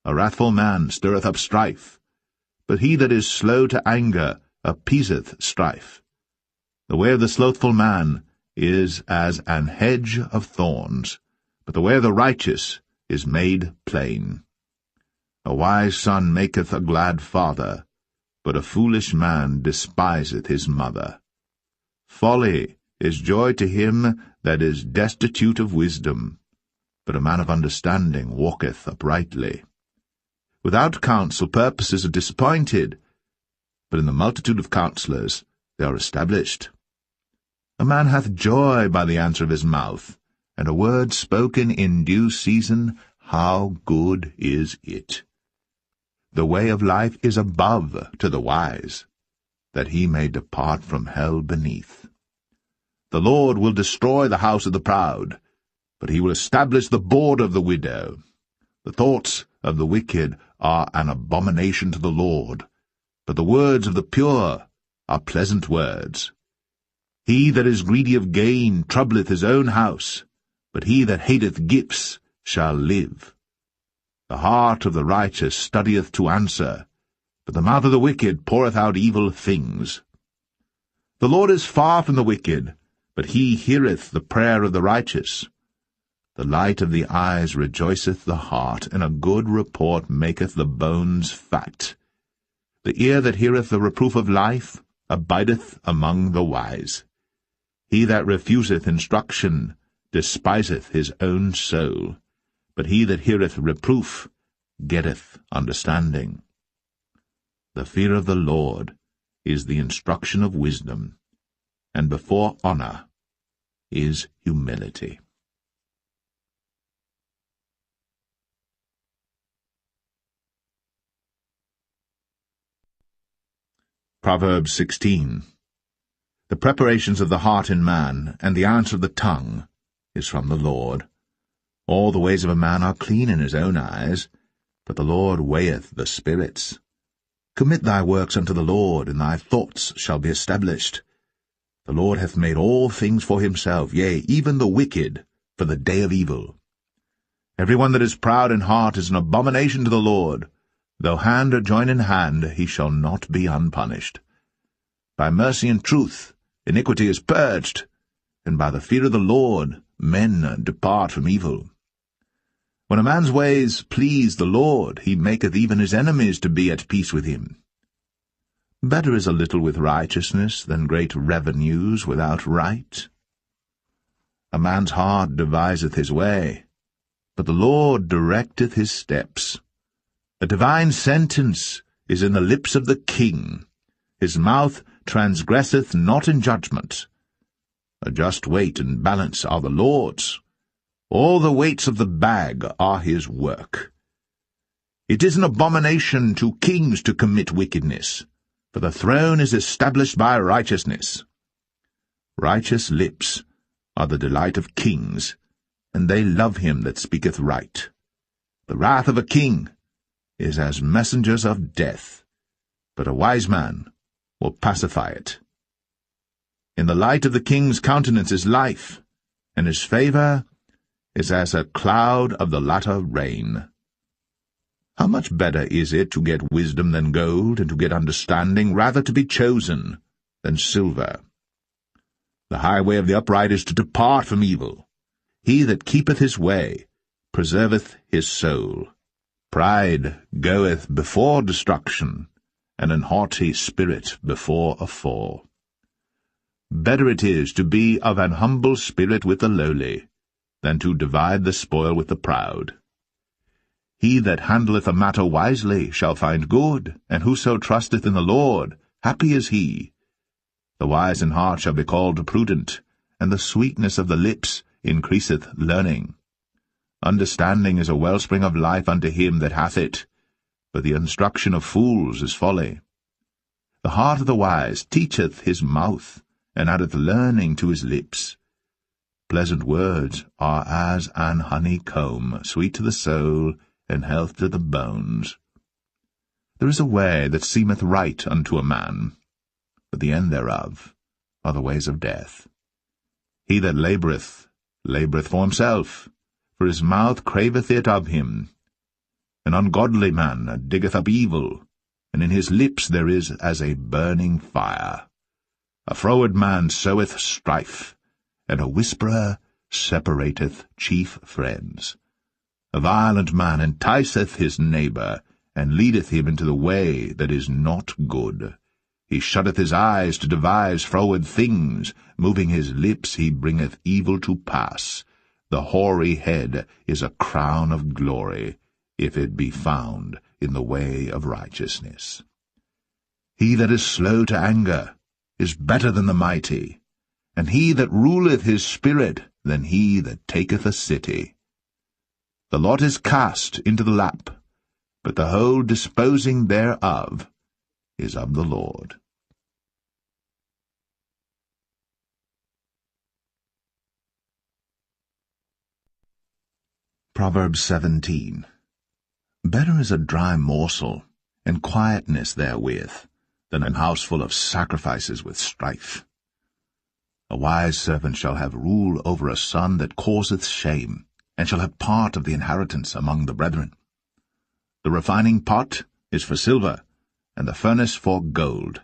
A wrathful man stirreth up strife, but he that is slow to anger appeaseth strife. The way of the slothful man is as an hedge of thorns, but the way of the righteous is made plain. A wise son maketh a glad father, but a foolish man despiseth his mother. Folly is joy to him that is destitute of wisdom, but a man of understanding walketh uprightly. Without counsel purposes are disappointed, but in the multitude of counselors they are established. A man hath joy by the answer of his mouth, and a word spoken in due season, how good is it! The way of life is above to the wise, that he may depart from hell beneath. The Lord will destroy the house of the proud, but he will establish the board of the widow. The thoughts of the wicked are an abomination to the Lord, but the words of the pure are pleasant words. He that is greedy of gain troubleth his own house, but he that hateth gifts shall live. The heart of the righteous studieth to answer, but the mouth of the wicked poureth out evil things. The Lord is far from the wicked, but he heareth the prayer of the righteous. The light of the eyes rejoiceth the heart, and a good report maketh the bones fat. The ear that heareth the reproof of life abideth among the wise. He that refuseth instruction despiseth his own soul, but he that heareth reproof getteth understanding. The fear of the Lord is the instruction of wisdom, and before honor is humility. Proverbs 16. The preparations of the heart in man, and the answer of the tongue, is from the Lord. All the ways of a man are clean in his own eyes, but the Lord weigheth the spirits. Commit thy works unto the Lord, and thy thoughts shall be established. The Lord hath made all things for himself, yea, even the wicked, for the day of evil. Every one that is proud in heart is an abomination to the Lord. Though hand join in hand, he shall not be unpunished. By mercy and truth iniquity is purged, and by the fear of the Lord men depart from evil. When a man's ways please the Lord, he maketh even his enemies to be at peace with him. Better is a little with righteousness than great revenues without right. A man's heart deviseth his way, but the Lord directeth his steps. A divine sentence is in the lips of the king. His mouth transgresseth not in judgment. A just weight and balance are the Lord's. All the weights of the bag are his work. It is an abomination to kings to commit wickedness, for the throne is established by righteousness. Righteous lips are the delight of kings, and they love him that speaketh right. The wrath of a king is as messengers of death, but a wise man will pacify it. In the light of the king's countenance is life, and his favour is as a cloud of the latter rain. How much better is it to get wisdom than gold, and to get understanding rather to be chosen than silver? The highway of the upright is to depart from evil. He that keepeth his way preserveth his soul. Pride goeth before destruction, and an haughty spirit before a fall. Better it is to be of an humble spirit with the lowly, than to divide the spoil with the proud. He that handleth a matter wisely shall find good, and whoso trusteth in the Lord, happy is he. The wise in heart shall be called prudent, and the sweetness of the lips increaseth learning. Understanding is a wellspring of life unto him that hath it, but the instruction of fools is folly. The heart of the wise teacheth his mouth, and addeth learning to his lips. Pleasant words are as an honeycomb, sweet to the soul, and health to the bones. There is a way that seemeth right unto a man, but the end thereof are the ways of death. He that laboureth for himself, for his mouth craveth it of him. An ungodly man diggeth up evil, and in his lips there is as a burning fire. A froward man soweth strife, and a whisperer separateth chief friends. A violent man enticeth his neighbour, and leadeth him into the way that is not good. He shutteth his eyes to devise froward things, moving his lips he bringeth evil to pass. The hoary head is a crown of glory, if it be found in the way of righteousness. He that is slow to anger is better than the mighty, and he that ruleth his spirit than he that taketh a city. The lot is cast into the lap, but the whole disposing thereof is of the Lord. Proverbs 17. Better is a dry morsel, and quietness therewith, than an house full of sacrifices with strife. A wise servant shall have rule over a son that causeth shame, and shall have part of the inheritance among the brethren. The refining pot is for silver, and the furnace for gold.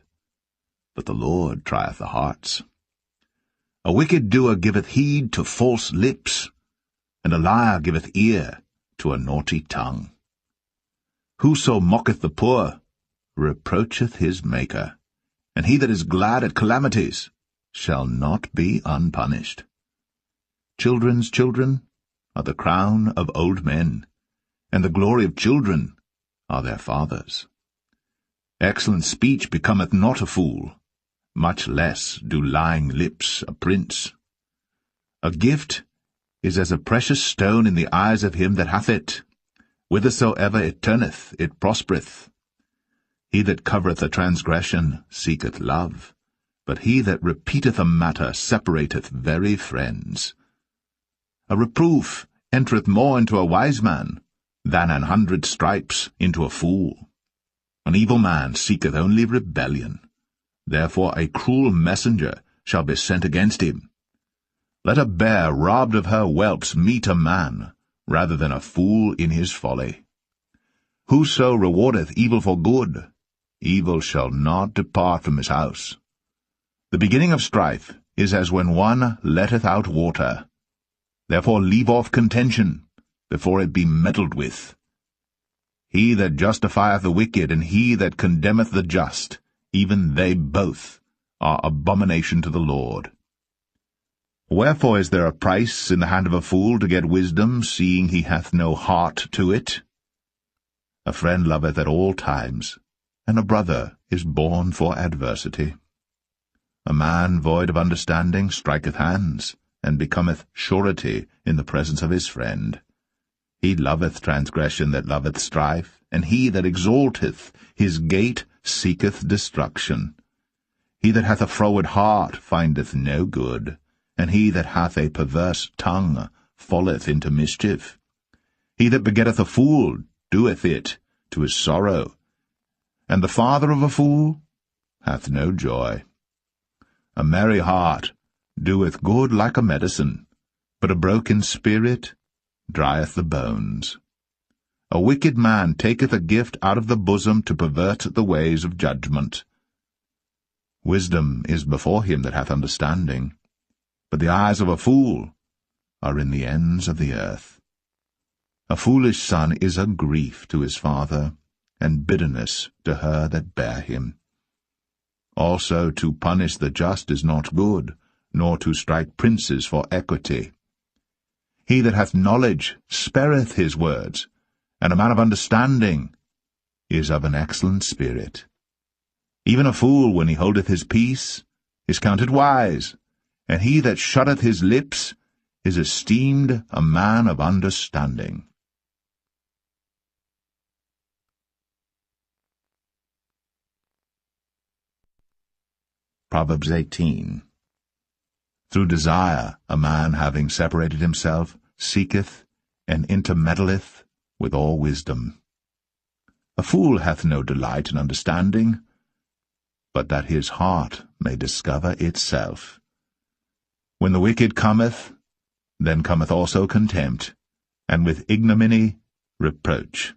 But the Lord trieth the hearts. A wicked doer giveth heed to false lips, and a liar giveth ear to a naughty tongue. Whoso mocketh the poor reproacheth his Maker, and he that is glad at calamities shall not be unpunished. Children's children are the crown of old men, and the glory of children are their fathers. Excellent speech becometh not a fool, much less do lying lips a prince. A gift is as a precious stone in the eyes of him that hath it. Whithersoever it turneth, it prospereth. He that covereth a transgression seeketh love, but he that repeateth a matter separateth very friends. A reproof entereth more into a wise man than 100 stripes into a fool. An evil man seeketh only rebellion. Therefore a cruel messenger shall be sent against him. Let a bear robbed of her whelps meet a man, rather than a fool in his folly. Whoso rewardeth evil for good, evil shall not depart from his house. The beginning of strife is as when one letteth out water. Therefore leave off contention, before it be meddled with. He that justifieth the wicked, and he that condemneth the just, even they both are abomination to the Lord. Wherefore is there a price in the hand of a fool to get wisdom, seeing he hath no heart to it? A friend loveth at all times, and a brother is born for adversity. A man void of understanding striketh hands, and becometh surety in the presence of his friend. He loveth transgression that loveth strife, and he that exalteth his gate seeketh destruction. He that hath a froward heart findeth no good, and he that hath a perverse tongue falleth into mischief. He that begetteth a fool doeth it to his sorrow, and the father of a fool hath no joy. A merry heart doeth good like a medicine, but a broken spirit drieth the bones. A wicked man taketh a gift out of the bosom to pervert the ways of judgment. Wisdom is before him that hath understanding, but the eyes of a fool are in the ends of the earth. A foolish son is a grief to his father, and bitterness to her that bare him. Also to punish the just is not good, nor to strike princes for equity. He that hath knowledge spareth his words, and a man of understanding is of an excellent spirit. Even a fool, when he holdeth his peace, is counted wise, and he that shutteth his lips is esteemed a man of understanding. Proverbs 18. Through desire a man, having separated himself, seeketh and intermeddleth with all wisdom. A fool hath no delight in understanding, but that his heart may discover itself. When the wicked cometh, then cometh also contempt, and with ignominy reproach.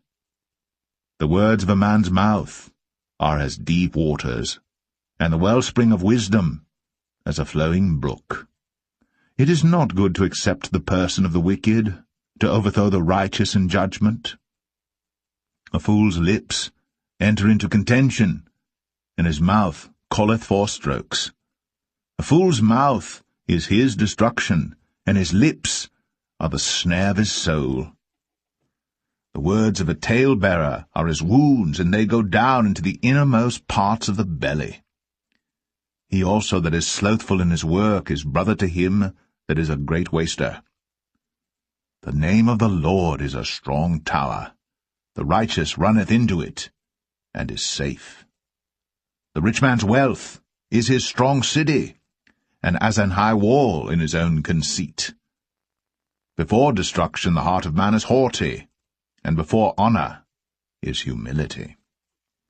The words of a man's mouth are as deep waters, and the wellspring of wisdom as a flowing brook. It is not good to accept the person of the wicked, to overthrow the righteous in judgment. A fool's lips enter into contention, and his mouth calleth for strokes. A fool's mouth is his destruction, and his lips are the snare of his soul. The words of a talebearer are as wounds, and they go down into the innermost parts of the belly. He also that is slothful in his work is brother to him that is a great waster. The name of the Lord is a strong tower. The righteous runneth into it, and is safe. The rich man's wealth is his strong city, and as an high wall in his own conceit. Before destruction the heart of man is haughty, and before honour is humility.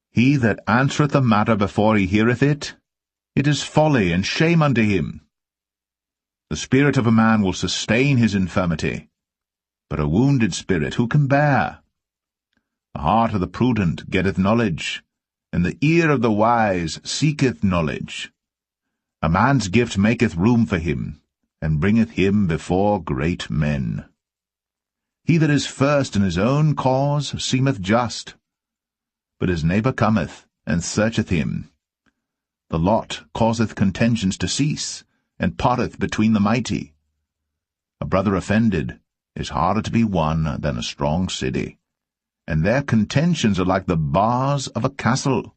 He that answereth the matter before he heareth it, it is folly and shame unto him. The spirit of a man will sustain his infirmity, but a wounded spirit who can bear? The heart of the prudent getteth knowledge, and the ear of the wise seeketh knowledge. A man's gift maketh room for him, and bringeth him before great men. He that is first in his own cause seemeth just, but his neighbour cometh, and searcheth him. The lot causeth contentions to cease, and parteth between the mighty. A brother offended is harder to be won than a strong city, and their contentions are like the bars of a castle.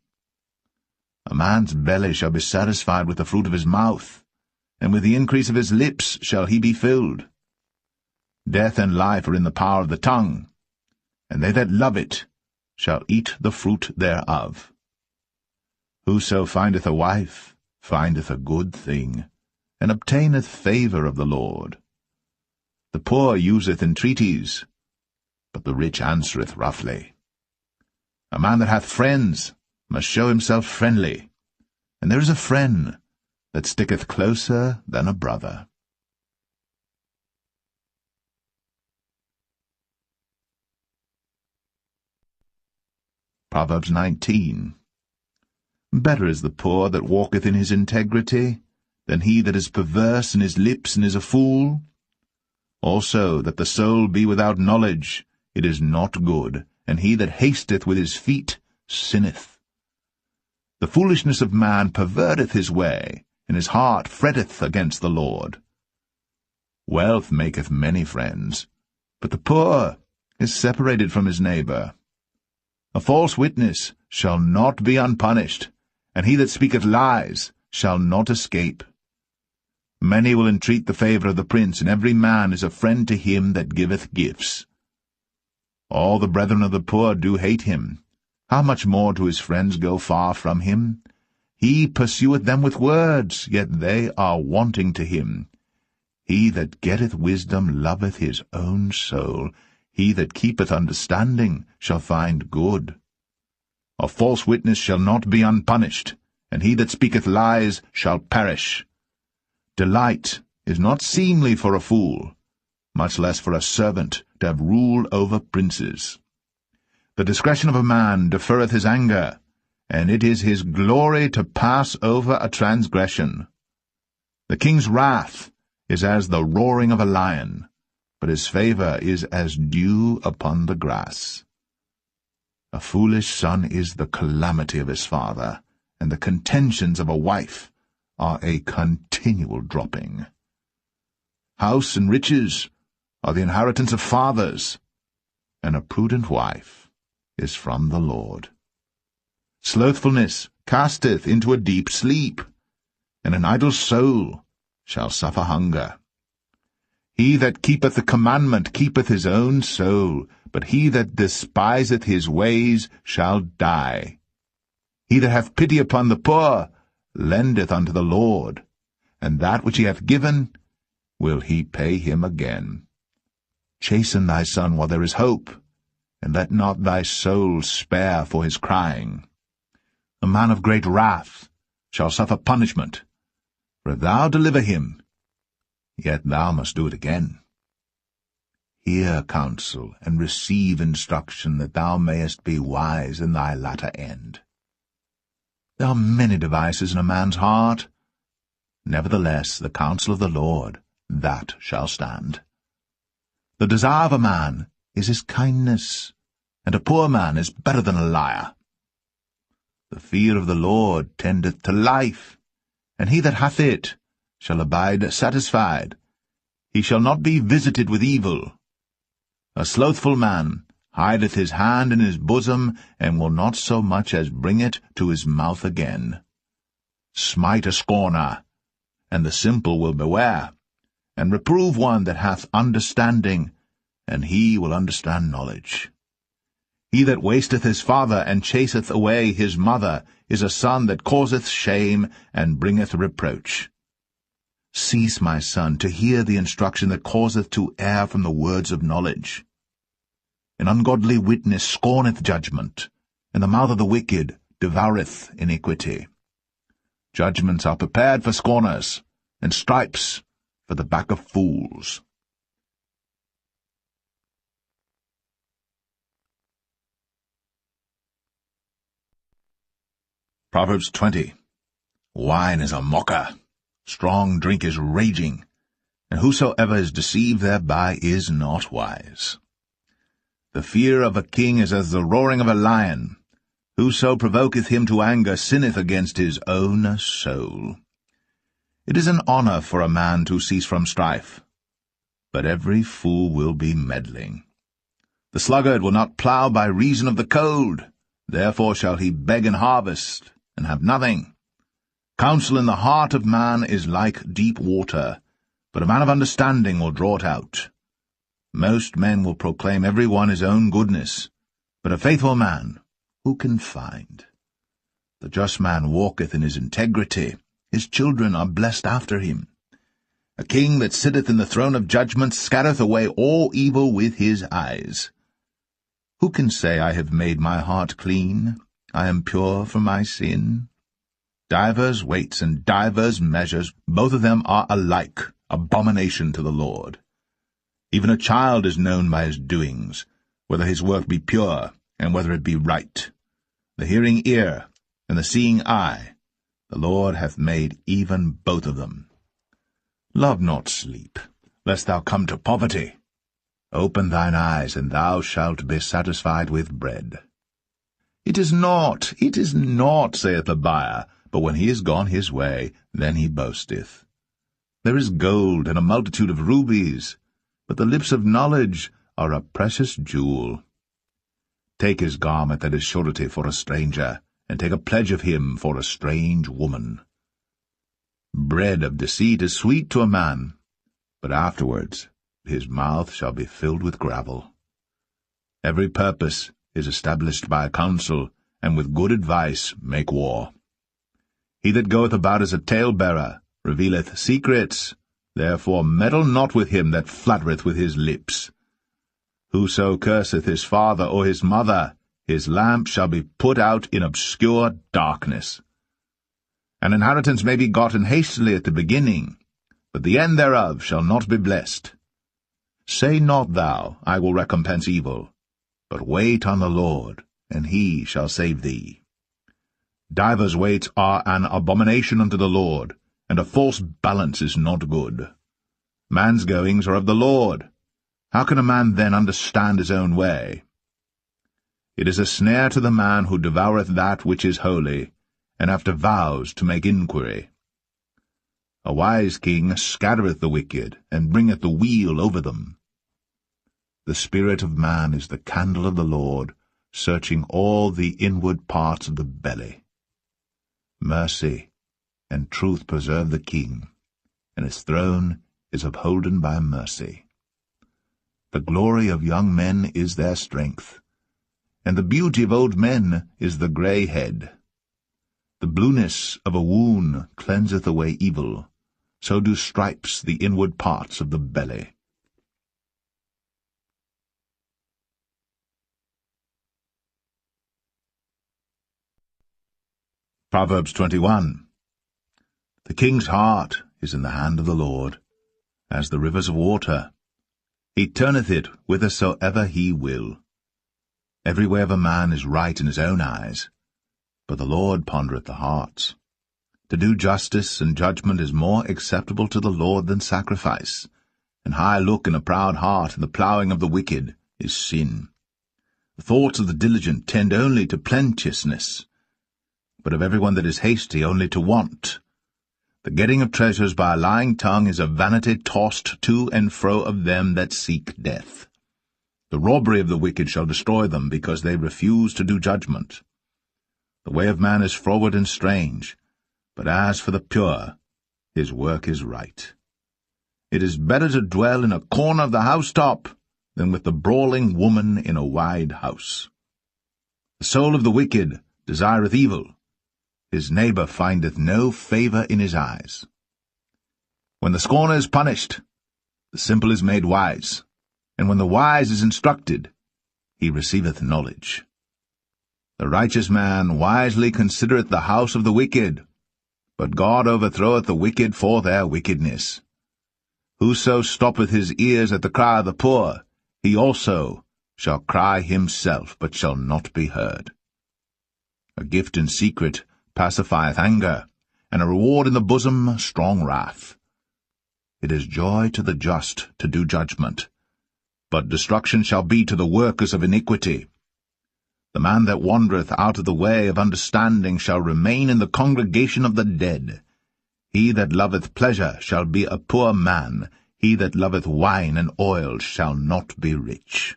A man's belly shall be satisfied with the fruit of his mouth, and with the increase of his lips shall he be filled. Death and life are in the power of the tongue, and they that love it shall eat the fruit thereof. Whoso findeth a wife findeth a good thing, and obtaineth favour of the Lord. The poor useth entreaties, but the rich answereth roughly. A man that hath friends must show himself friendly, and there is a friend that sticketh closer than a brother. Proverbs 19. Better is the poor that walketh in his integrity, than he that is perverse in his lips and is a fool. Also that the soul be without knowledge, it is not good, and he that hasteth with his feet sinneth. The foolishness of man perverteth his way, and his heart fretteth against the Lord. Wealth maketh many friends, but the poor is separated from his neighbour. A false witness shall not be unpunished, and he that speaketh lies shall not escape. Many will entreat the favour of the prince, and every man is a friend to him that giveth gifts. All the brethren of the poor do hate him. How much more do his friends go far from him? He pursueth them with words, yet they are wanting to him. He that getteth wisdom loveth his own soul. He that keepeth understanding shall find good. A false witness shall not be unpunished, and he that speaketh lies shall perish. Delight is not seemly for a fool, much less for a servant to have rule over princes. The discretion of a man deferreth his anger, and it is his glory to pass over a transgression. The king's wrath is as the roaring of a lion, but his favour is as dew upon the grass. A foolish son is the calamity of his father, and the contentions of a wife are a continual dropping. House and riches are the inheritance of fathers, and a prudent wife is from the Lord. Slothfulness casteth into a deep sleep, and an idle soul shall suffer hunger. He that keepeth the commandment keepeth his own soul, but he that despiseth his ways shall die. He that hath pity upon the poor lendeth unto the Lord, and that which he hath given will he pay him again. Chasten thy son while there is hope, and let not thy soul spare for his crying. A man of great wrath shall suffer punishment, for if thou deliver him, yet thou must do it again. Hear counsel, and receive instruction, that thou mayest be wise in thy latter end. There are many devices in a man's heart. Nevertheless, the counsel of the Lord, that shall stand. The desire of a man is his kindness, and a poor man is better than a liar. The fear of the Lord tendeth to life, and he that hath it shall abide satisfied. He shall not be visited with evil. A slothful man hideth his hand in his bosom, and will not so much as bring it to his mouth again. Smite a scorner, and the simple will beware, and reprove one that hath understanding, and he will understand knowledge. He that wasteth his father, and chaseth away his mother, is a son that causeth shame, and bringeth reproach. Cease, my son, to hear the instruction that causeth to err from the words of knowledge. An ungodly witness scorneth judgment, and the mouth of the wicked devoureth iniquity. Judgments are prepared for scorners, and stripes for the back of fools. Proverbs 20. Wine is a mocker, strong drink is raging, and whosoever is deceived thereby is not wise. The fear of a king is as the roaring of a lion. Whoso provoketh him to anger sinneth against his own soul. It is an honor for a man to cease from strife, but every fool will be meddling. The sluggard will not plough by reason of the cold, therefore shall he beg and harvest, and have nothing. Counsel in the heart of man is like deep water, but a man of understanding will draw it out. Most men will proclaim every one his own goodness, but a faithful man who can find? The just man walketh in his integrity, his children are blessed after him. A king that sitteth in the throne of judgment scattereth away all evil with his eyes. Who can say, I have made my heart clean, I am pure from my sin? Divers weights and divers measures, both of them are alike abomination to the Lord. Even a child is known by his doings, whether his work be pure, and whether it be right. The hearing ear, and the seeing eye, the Lord hath made even both of them. Love not sleep, lest thou come to poverty. Open thine eyes, and thou shalt be satisfied with bread. It is not, saith the buyer, but when he is gone his way, then he boasteth. There is gold and a multitude of rubies, but the lips of knowledge are a precious jewel. Take his garment that is surety for a stranger, and take a pledge of him for a strange woman. Bread of deceit is sweet to a man, but afterwards his mouth shall be filled with gravel. Every purpose is established by a counsel, and with good advice make war. He that goeth about as a talebearer revealeth secrets, therefore meddle not with him that flattereth with his lips. Whoso curseth his father or his mother, his lamp shall be put out in obscure darkness. An inheritance may be gotten hastily at the beginning, but the end thereof shall not be blessed. Say not thou, I will recompense evil, but wait on the Lord, and he shall save thee. Divers weights are an abomination unto the Lord, and a false balance is not good. Man's goings are of the Lord. How can a man then understand his own way? It is a snare to the man who devoureth that which is holy, and after vows to make inquiry. A wise king scattereth the wicked, and bringeth the weal over them. The spirit of man is the candle of the Lord, searching all the inward parts of the belly. Mercy and truth preserve the king, and his throne is upholden by mercy. The glory of young men is their strength, and the beauty of old men is the grey head. The blueness of a wound cleanseth away evil, so do stripes the inward parts of the belly. Proverbs 21. The king's heart is in the hand of the Lord, as the rivers of water. He turneth it whithersoever he will. Every way of a man is right in his own eyes, but the Lord pondereth the hearts. To do justice and judgment is more acceptable to the Lord than sacrifice, and high look and a proud heart and the ploughing of the wicked is sin. The thoughts of the diligent tend only to plenteousness, but of every one that is hasty only to want. The getting of treasures by a lying tongue is a vanity tossed to and fro of them that seek death. The robbery of the wicked shall destroy them, because they refuse to do judgment. The way of man is froward and strange, but as for the pure, his work is right. It is better to dwell in a corner of the housetop than with the brawling woman in a wide house. The soul of the wicked desireth evil. His neighbor findeth no favor in his eyes. When the scorner is punished, the simple is made wise, and when the wise is instructed, he receiveth knowledge. The righteous man wisely considereth the house of the wicked, but God overthroweth the wicked for their wickedness. Whoso stoppeth his ears at the cry of the poor, he also shall cry himself, but shall not be heard. A gift in secret pacifieth anger, and a reward in the bosom strong wrath. It is joy to the just to do judgment, but destruction shall be to the workers of iniquity. The man that wandereth out of the way of understanding shall remain in the congregation of the dead. He that loveth pleasure shall be a poor man. He that loveth wine and oil shall not be rich.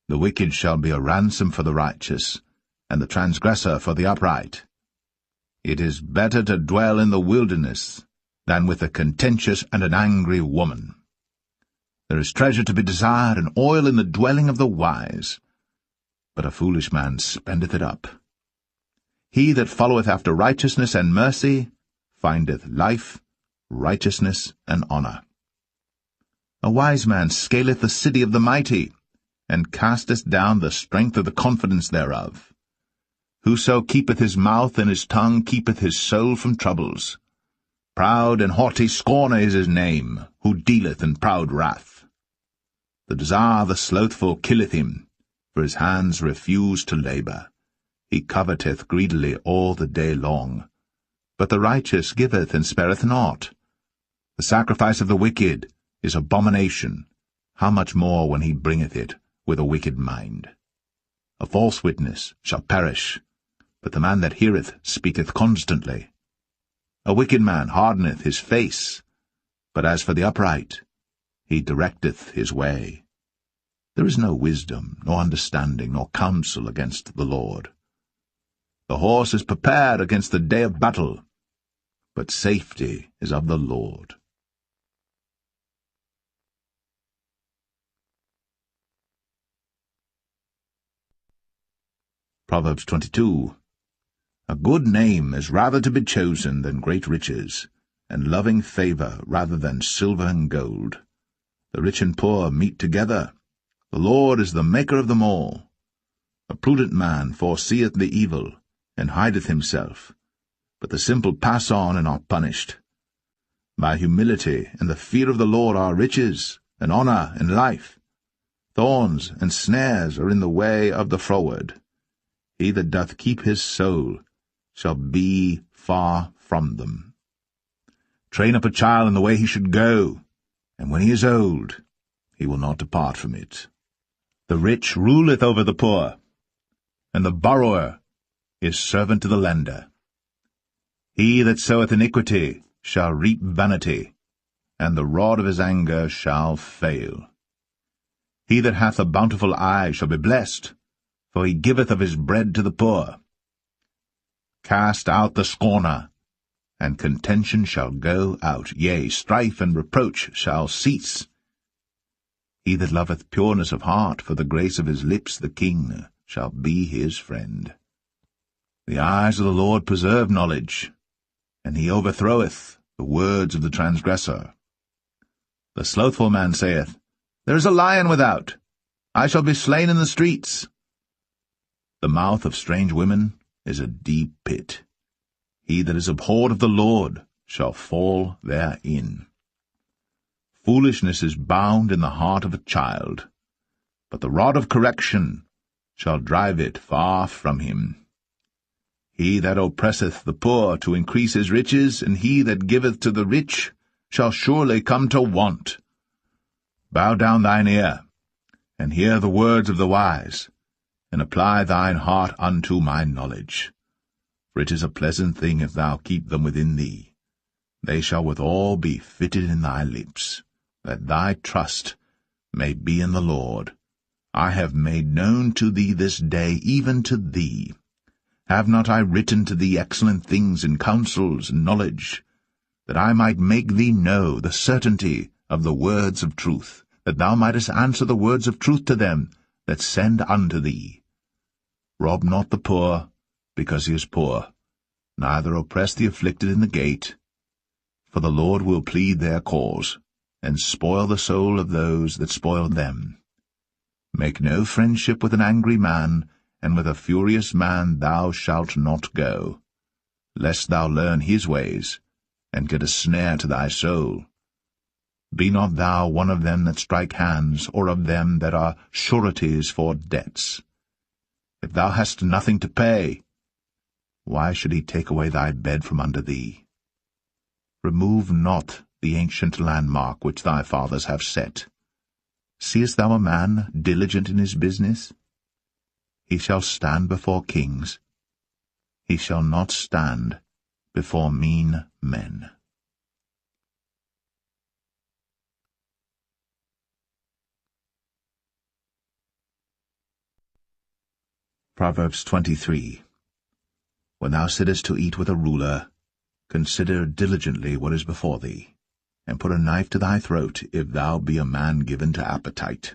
The wicked shall be a ransom for the righteous, and the transgressor for the upright. It is better to dwell in the wilderness than with a contentious and an angry woman. There is treasure to be desired, and oil in the dwelling of the wise, but a foolish man spendeth it up. He that followeth after righteousness and mercy findeth life, righteousness, and honour. A wise man scaleth the city of the mighty, and casteth down the strength of the confidence thereof. Whoso keepeth his mouth and his tongue keepeth his soul from troubles. Proud and haughty scorner is his name, who dealeth in proud wrath. The desire of the slothful killeth him, for his hands refuse to labour. He coveteth greedily all the day long. But the righteous giveth and spareth not. The sacrifice of the wicked is abomination. How much more when he bringeth it with a wicked mind? A false witness shall perish, but the man that heareth speaketh constantly. A wicked man hardeneth his face, but as for the upright, he directeth his way. There is no wisdom, nor understanding, nor counsel against the Lord. The horse is prepared against the day of battle, but safety is of the Lord. Proverbs 22. A good name is rather to be chosen than great riches, and loving favour rather than silver and gold. The rich and poor meet together. The Lord is the maker of them all. A prudent man foreseeth the evil, and hideth himself, but the simple pass on and are punished. By humility and the fear of the Lord are riches, and honour, and life. Thorns and snares are in the way of the froward. He that doth keep his soul shall be far from them. Train up a child in the way he should go, and when he is old, he will not depart from it. The rich ruleth over the poor, and the borrower is servant to the lender. He that soweth iniquity shall reap vanity, and the rod of his anger shall fail. He that hath a bountiful eye shall be blessed, for he giveth of his bread to the poor. Cast out the scorner, and contention shall go out, yea, strife and reproach shall cease. He that loveth pureness of heart, for the grace of his lips the king shall be his friend. The eyes of the Lord preserve knowledge, and he overthroweth the words of the transgressor. The slothful man saith, There is a lion without. I shall be slain in the streets. The mouth of strange women is a deep pit. He that is abhorred of the Lord shall fall therein. Foolishness is bound in the heart of a child, but the rod of correction shall drive it far from him. He that oppresseth the poor to increase his riches, and he that giveth to the rich shall surely come to want. Bow down thine ear, and hear the words of the wise, and apply thine heart unto my knowledge. For it is a pleasant thing if thou keep them within thee. They shall withal be fitted in thy lips, that thy trust may be in the Lord. I have made known to thee this day, even to thee. Have not I written to thee excellent things in counsels and knowledge? that I might make thee know the certainty of the words of truth, that thou mightest answer the words of truth to them that send unto thee. Rob not the poor, because he is poor, neither oppress the afflicted in the gate, for the Lord will plead their cause, and spoil the soul of those that spoil them. Make no friendship with an angry man, and with a furious man thou shalt not go, lest thou learn his ways, and get a snare to thy soul. Be not thou one of them that strike hands, or of them that are sureties for debts. If thou hast nothing to pay, why should he take away thy bed from under thee? Remove not the ancient landmark which thy fathers have set. Seest thou a man diligent in his business? He shall stand before kings. He shall not stand before mean men. Proverbs 23. When thou sittest to eat with a ruler, consider diligently what is before thee, and put a knife to thy throat, if thou be a man given to appetite.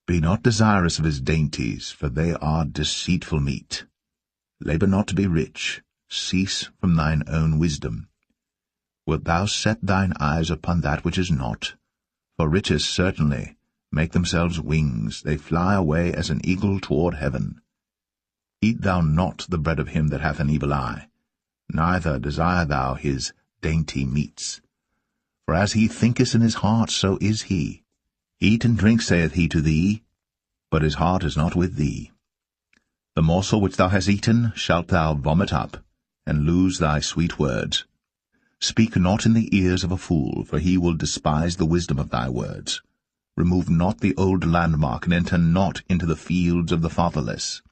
Be not desirous of his dainties, for they are deceitful meat. Labour not to be rich, cease from thine own wisdom. Wilt thou set thine eyes upon that which is not? For riches certainly make themselves wings, they fly away as an eagle toward heaven. Eat thou not the bread of him that hath an evil eye, neither desire thou his dainty meats. For as he thinketh in his heart, so is he. Eat and drink, saith he to thee, but his heart is not with thee. The morsel which thou hast eaten shalt thou vomit up, and lose thy sweet words. Speak not in the ears of a fool, for he will despise the wisdom of thy words. Remove not the old landmark, and enter not into the fields of the fatherless.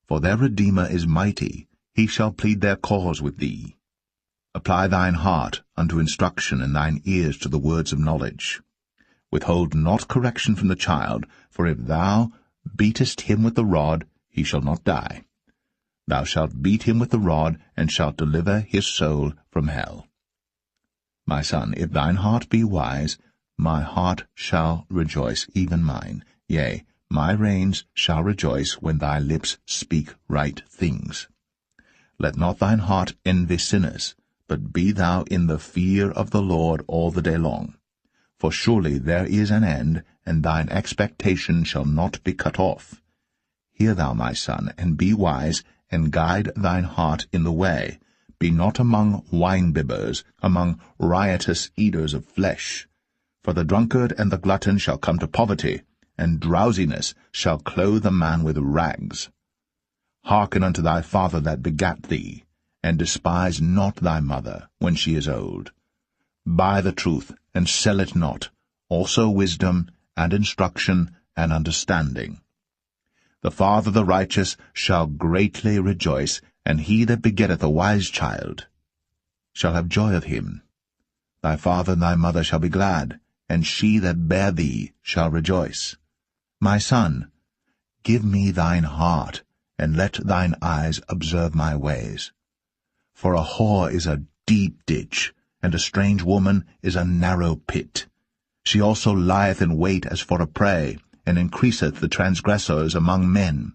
For their Redeemer is mighty, he shall plead their cause with thee. Apply thine heart unto instruction, and thine ears to the words of knowledge. Withhold not correction from the child, for if thou beatest him with the rod, he shall not die. Thou shalt beat him with the rod, and shalt deliver his soul from hell. My son, if thine heart be wise, my heart shall rejoice, even mine. Yea, my reins shall rejoice when thy lips speak right things. Let not thine heart envy sinners, but be thou in the fear of the Lord all the day long. For surely there is an end, and thine expectation shall not be cut off. Hear thou, my son, and be wise, and guide thine heart in the way. Be not among wine-bibbers, among riotous eaters of flesh. For the drunkard and the glutton shall come to poverty, and drowsiness shall clothe a man with rags. Hearken unto thy father that begat thee, and despise not thy mother when she is old. Buy the truth, and sell it not, also wisdom, and instruction, and understanding. The father of the righteous shall greatly rejoice, and he that begetteth a wise child shall have joy of him. Thy father and thy mother shall be glad, and she that bare thee shall rejoice. My son, give me thine heart, and let thine eyes observe my ways. For a whore is a deep ditch, and a strange woman is a narrow pit. She also lieth in wait as for a prey, and increaseth the transgressors among men.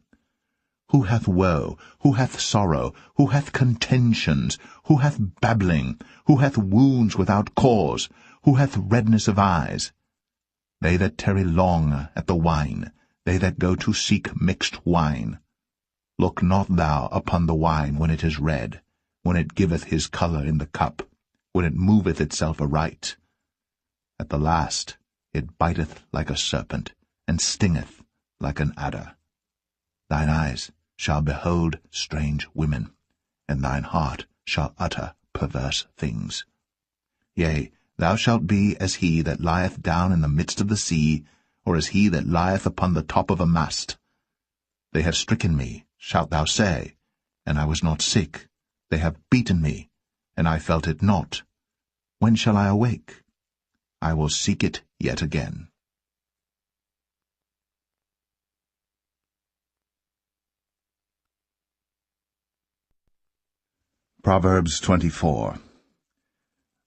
Who hath woe? Who hath sorrow? Who hath contentions? Who hath babbling? Who hath wounds without cause? Who hath redness of eyes? They that tarry long at the wine, they that go to seek mixed wine. Look not thou upon the wine when it is red, when it giveth his colour in the cup, when it moveth itself aright. At the last it biteth like a serpent, and stingeth like an adder. Thine eyes shall behold strange women, and thine heart shall utter perverse things. Yea, thou shalt be as he that lieth down in the midst of the sea, or as he that lieth upon the top of a mast. They have stricken me, shalt thou say, and I was not sick. They have beaten me, and I felt it not. When shall I awake? I will seek it yet again. Proverbs 24.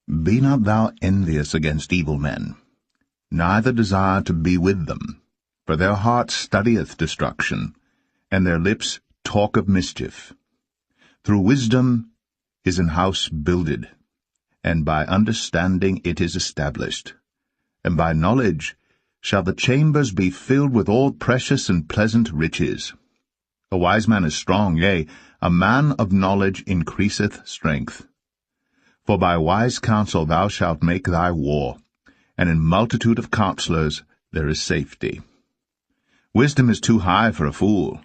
Be not thou envious against evil men, neither desire to be with them, for their heart studieth destruction, and their lips talk of mischief. Through wisdom is an house builded, and by understanding it is established, and by knowledge shall the chambers be filled with all precious and pleasant riches. A wise man is strong, yea, a man of knowledge increaseth strength. For by wise counsel thou shalt make thy war, and in multitude of counselors there is safety. Wisdom is too high for a fool.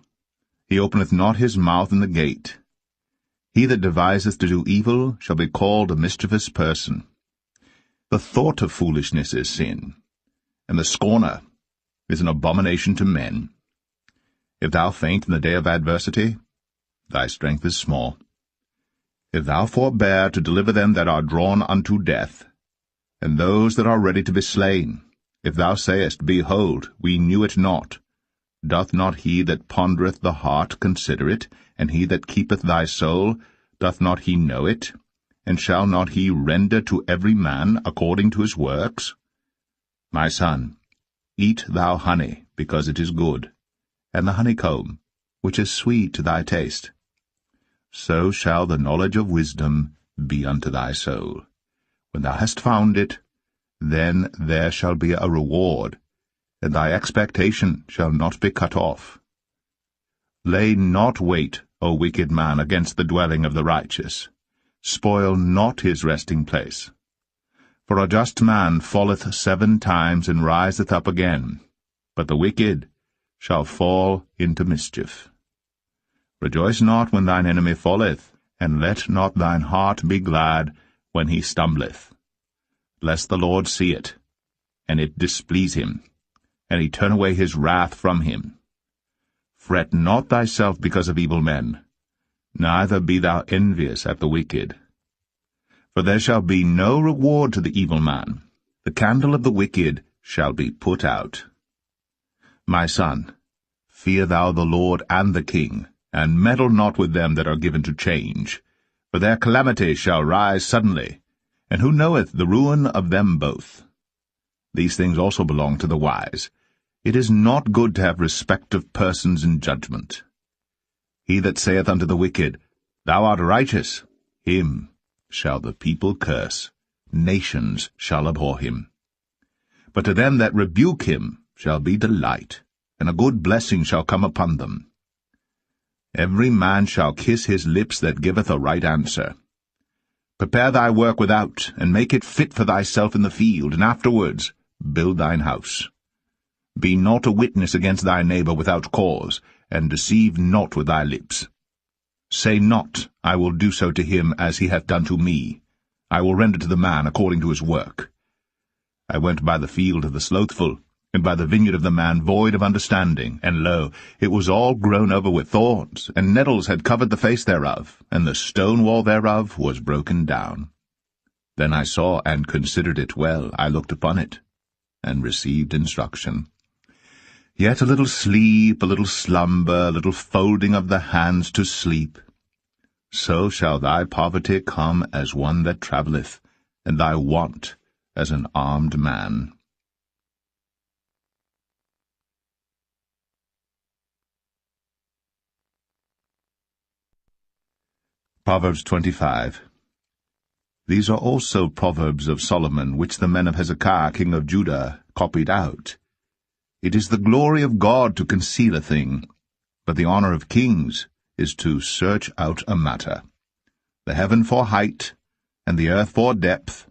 He openeth not his mouth in the gate. He that deviseth to do evil shall be called a mischievous person. The thought of foolishness is sin, and the scorner is an abomination to men. If thou faint in the day of adversity, thy strength is small. If thou forbear to deliver them that are drawn unto death, and those that are ready to be slain, if thou sayest, Behold, we knew it not, doth not he that pondereth the heart consider it, and he that keepeth thy soul, doth not he know it? And shall not he render to every man according to his works? My son, eat thou honey, because it is good, and the honeycomb, which is sweet to thy taste. So shall the knowledge of wisdom be unto thy soul. When thou hast found it, then there shall be a reward, and thy expectation shall not be cut off. Lay not wait, O wicked man, against the dwelling of the righteous. Spoil not his resting place. For a just man falleth 7 times and riseth up again, but the wicked shall fall into mischief. Rejoice not when thine enemy falleth, and let not thine heart be glad when he stumbleth, lest the Lord see it, and it displease him, and he turn away his wrath from him. Fret not thyself because of evil men, neither be thou envious at the wicked. For there shall be no reward to the evil man. The candle of the wicked shall be put out. My son, fear thou the Lord and the king, and meddle not with them that are given to change. For their calamity shall rise suddenly, and who knoweth the ruin of them both? These things also belong to the wise. It is not good to have respect of persons in judgment. He that saith unto the wicked, Thou art righteous, him shall the people curse, nations shall abhor him. But to them that rebuke him shall be delight, and a good blessing shall come upon them. Every man shall kiss his lips that giveth a right answer. Prepare thy work without, and make it fit for thyself in the field, and afterwards build thine house. Be not a witness against thy neighbor without cause, and deceive not with thy lips. Say not, I will do so to him as he hath done to me. I will render to the man according to his work. I went by the field of the slothful, and by the vineyard of the man void of understanding, and lo, it was all grown over with thorns, and nettles had covered the face thereof, and the stone wall thereof was broken down. Then I saw and considered it well, I looked upon it, and received instruction. Yet a little sleep, a little slumber, a little folding of the hands to sleep. So shall thy poverty come as one that travelleth, and thy want as an armed man. Proverbs 25. These are also proverbs of Solomon, which the men of Hezekiah king of Judah copied out. It is the glory of God to conceal a thing, but the honor of kings is to search out a matter. The heaven for height, and the earth for depth,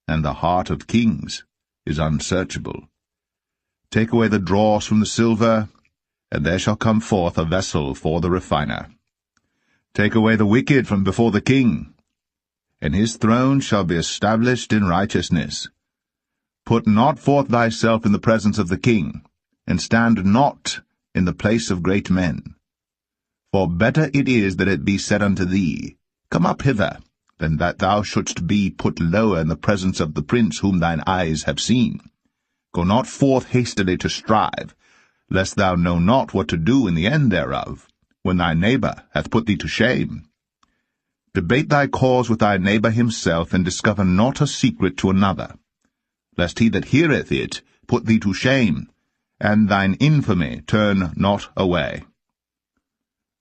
and the heart of kings is unsearchable. Take away the dross from the silver, and there shall come forth a vessel for the refiner. Take away the wicked from before the king, and his throne shall be established in righteousness. Put not forth thyself in the presence of the king, and stand not in the place of great men. For better it is that it be said unto thee, Come up hither, than that thou shouldst be put lower in the presence of the prince whom thine eyes have seen. Go not forth hastily to strive, lest thou know not what to do in the end thereof, when thy neighbor hath put thee to shame. Debate thy cause with thy neighbour himself, and discover not a secret to another, lest he that heareth it put thee to shame, and thine infamy turn not away.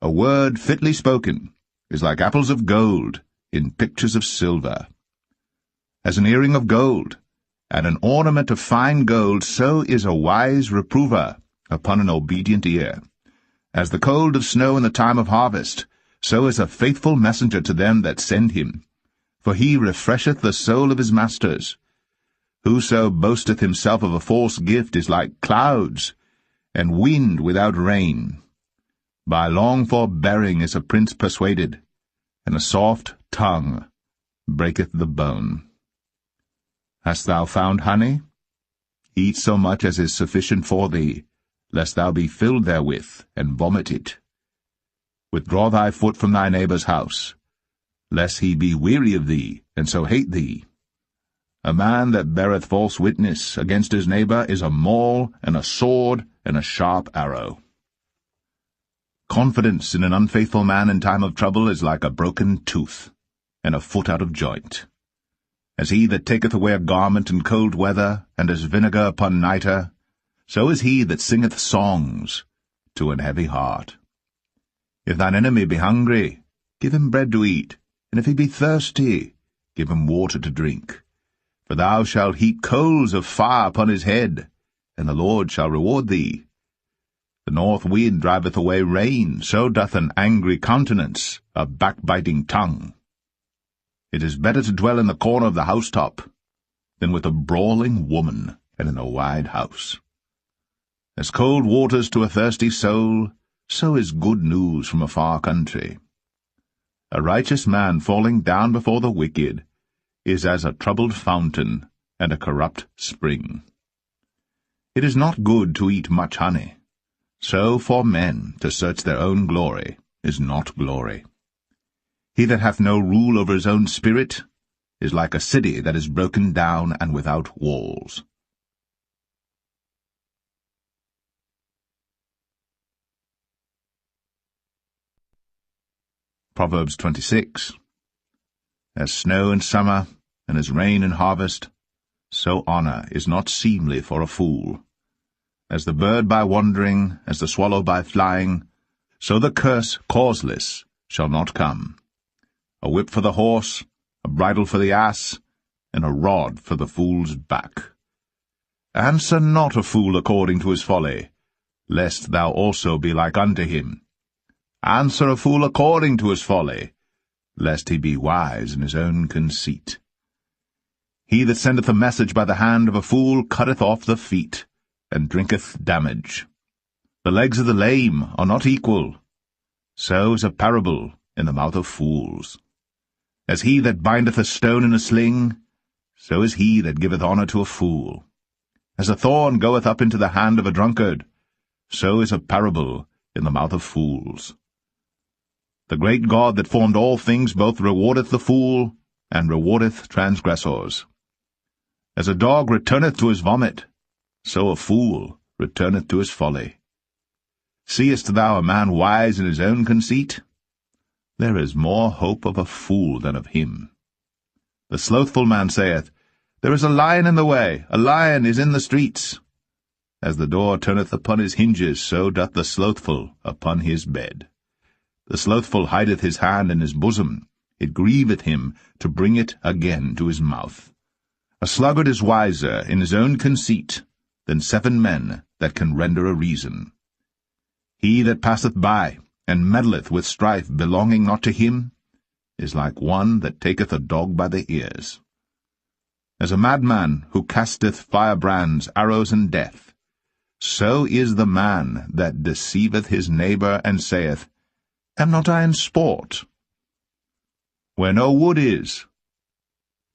A word fitly spoken is like apples of gold in pictures of silver. As an earring of gold, and an ornament of fine gold, so is a wise reprover upon an obedient ear. As the cold of snow in the time of harvest, so is a faithful messenger to them that send him. For he refresheth the soul of his masters. Whoso boasteth himself of a false gift is like clouds, and wind without rain. By long forbearing is a prince persuaded, and a soft tongue breaketh the bone. Hast thou found honey? Eat so much as is sufficient for thee, lest thou be filled therewith, and vomit it. Withdraw thy foot from thy neighbour's house, lest he be weary of thee, and so hate thee. A man that beareth false witness against his neighbour is a maul, and a sword, and a sharp arrow. Confidence in an unfaithful man in time of trouble is like a broken tooth, and a foot out of joint. As he that taketh away a garment in cold weather, and as vinegar upon nitre, so is he that singeth songs to an heavy heart. If thine enemy be hungry, give him bread to eat, and if he be thirsty, give him water to drink. For thou shalt heap coals of fire upon his head, and the Lord shall reward thee. The north wind driveth away rain, so doth an angry countenance a backbiting tongue. It is better to dwell in the corner of the housetop than with a brawling woman and in a wide house. As cold waters to a thirsty soul, so is good news from a far country. A righteous man falling down before the wicked is as a troubled fountain and a corrupt spring. It is not good to eat much honey, so for men to search their own glory is not glory. He that hath no rule over his own spirit is like a city that is broken down and without walls. Proverbs 26. As snow in summer, and as rain in harvest, so honour is not seemly for a fool. As the bird by wandering, as the swallow by flying, so the curse causeless shall not come. A whip for the horse, a bridle for the ass, and a rod for the fool's back. Answer not a fool according to his folly, lest thou also be like unto him. Answer a fool according to his folly, lest he be wise in his own conceit. He that sendeth a message by the hand of a fool cutteth off the feet, and drinketh damage. The legs of the lame are not equal. So is a parable in the mouth of fools. As he that bindeth a stone in a sling, so is he that giveth honour to a fool. As a thorn goeth up into the hand of a drunkard, so is a parable in the mouth of fools. The great God that formed all things both rewardeth the fool, and rewardeth transgressors. As a dog returneth to his vomit, so a fool returneth to his folly. Seest thou a man wise in his own conceit? There is more hope of a fool than of him. The slothful man saith, There is a lion in the way, a lion is in the streets. As the door turneth upon his hinges, so doth the slothful upon his bed. The slothful hideth his hand in his bosom, it grieveth him to bring it again to his mouth. A sluggard is wiser in his own conceit than 7 men that can render a reason. He that passeth by, and meddleth with strife belonging not to him, is like one that taketh a dog by the ears. As a madman who casteth firebrands, arrows, and death, so is the man that deceiveth his neighbour, and saith, Am not I in sport? Where no wood is,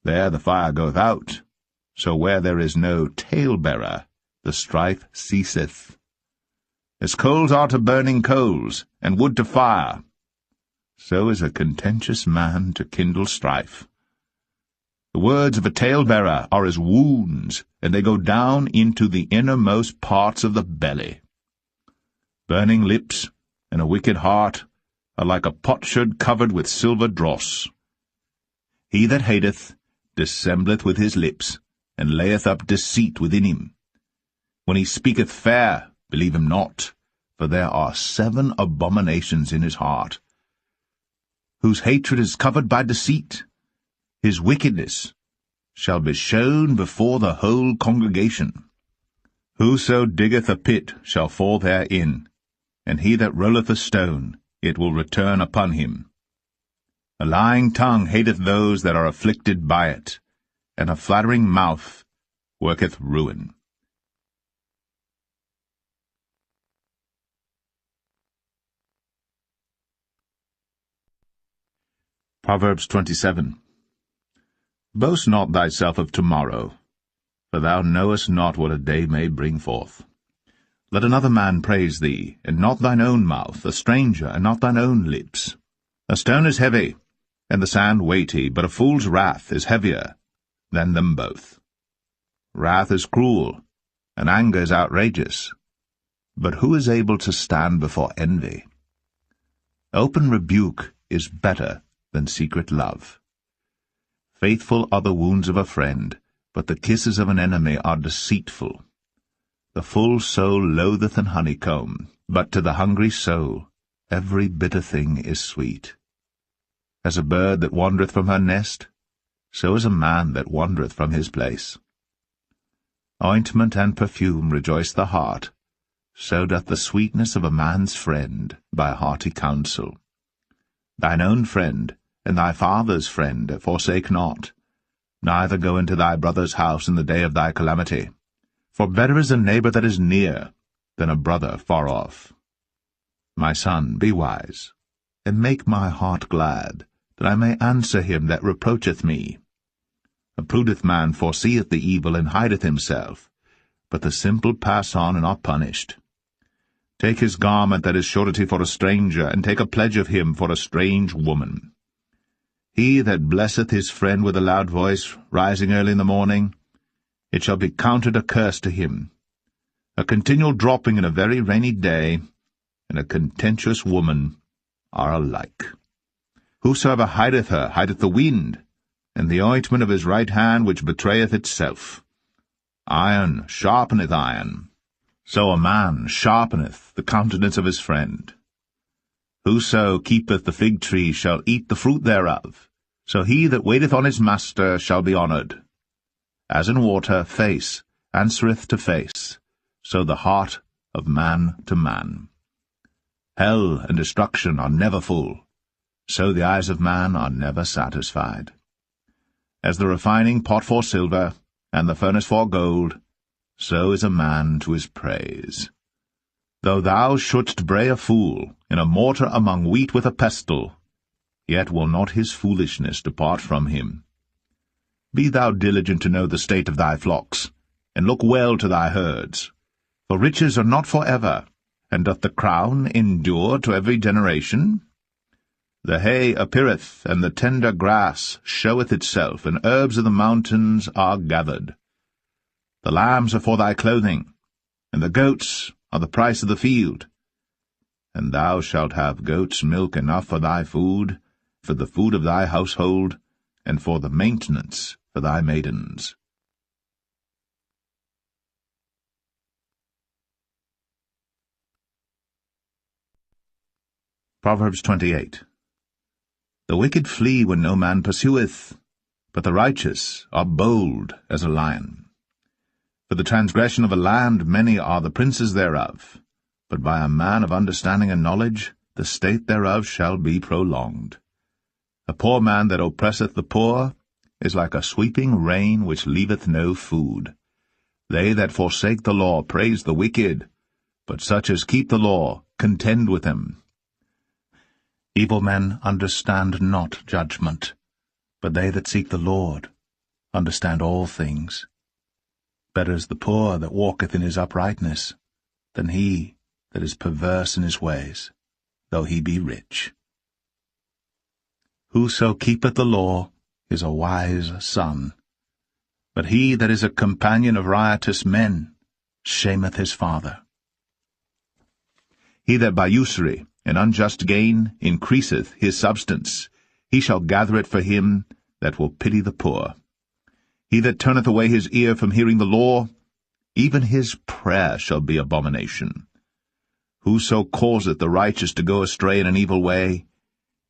there the fire goeth out, so where there is no talebearer, the strife ceaseth. As coals are to burning coals, and wood to fire, so is a contentious man to kindle strife. The words of a talebearer are as wounds, and they go down into the innermost parts of the belly. Burning lips and a wicked heart are like a potsherd covered with silver dross. He that hateth dissembleth with his lips, and layeth up deceit within him. When he speaketh fair, believe him not, for there are 7 abominations in his heart. Whose hatred is covered by deceit, his wickedness shall be shown before the whole congregation. Whoso diggeth a pit shall fall therein, and he that rolleth a stone, it will return upon him. A lying tongue hateth those that are afflicted by it, and a flattering mouth worketh ruin. Proverbs 27. Boast not thyself of tomorrow, for thou knowest not what a day may bring forth. Let another man praise thee, and not thine own mouth, a stranger, and not thine own lips. A stone is heavy, and the sand weighty, but a fool's wrath is heavier than them both. Wrath is cruel, and anger is outrageous, but who is able to stand before envy? Open rebuke is better than secret love. Faithful are the wounds of a friend, but the kisses of an enemy are deceitful. The full soul loatheth an honeycomb, but to the hungry soul every bitter thing is sweet. As a bird that wandereth from her nest, so is a man that wandereth from his place. Ointment and perfume rejoice the heart, so doth the sweetness of a man's friend by hearty counsel. Thine own friend and thy father's friend forsake not, neither go into thy brother's house in the day of thy calamity. For better is a neighbor that is near than a brother far off. My son, be wise, and make my heart glad, that I may answer him that reproacheth me. A prudent man foreseeth the evil, and hideth himself, but the simple pass on and are punished. Take his garment that is surety for a stranger, and take a pledge of him for a strange woman. He that blesseth his friend with a loud voice, rising early in the morning, it shall be counted a curse to him. A continual dropping in a very rainy day, and a contentious woman are alike. Whosoever hideth her hideth the wind, and the ointment of his right hand which betrayeth itself. Iron sharpeneth iron, so a man sharpeneth the countenance of his friend. Whoso keepeth the fig tree shall eat the fruit thereof, so he that waiteth on his master shall be honoured. As in water face answereth to face, so the heart of man to man. Hell and destruction are never full, so the eyes of man are never satisfied. As the refining pot for silver, and the furnace for gold, so is a man to his praise. Though thou shouldst bray a fool in a mortar among wheat with a pestle, yet will not his foolishness depart from him. Be thou diligent to know the state of thy flocks, and look well to thy herds. For riches are not for ever, and doth the crown endure to every generation? The hay appeareth, and the tender grass showeth itself, and herbs of the mountains are gathered. The lambs are for thy clothing, and the goats are the price of the field. And thou shalt have goats' milk enough for thy food, for the food of thy household, and for the maintenance for thy maidens. Proverbs 28. The wicked flee when no man pursueth, but the righteous are bold as a lion. For the transgression of a land many are the princes thereof, but by a man of understanding and knowledge the state thereof shall be prolonged. A poor man that oppresseth the poor is like a sweeping rain which leaveth no food. They that forsake the law praise the wicked, but such as keep the law contend with them. Evil men understand not judgment, but they that seek the Lord understand all things. Better is the poor that walketh in his uprightness, than he that is perverse in his ways, though he be rich. Whoso keepeth the law is a wise son, but he that is a companion of riotous men shameth his father. He that by usury and unjust gain increaseth his substance. He shall gather it for him that will pity the poor. He that turneth away his ear from hearing the law, even his prayer shall be abomination. Whoso causeth the righteous to go astray in an evil way,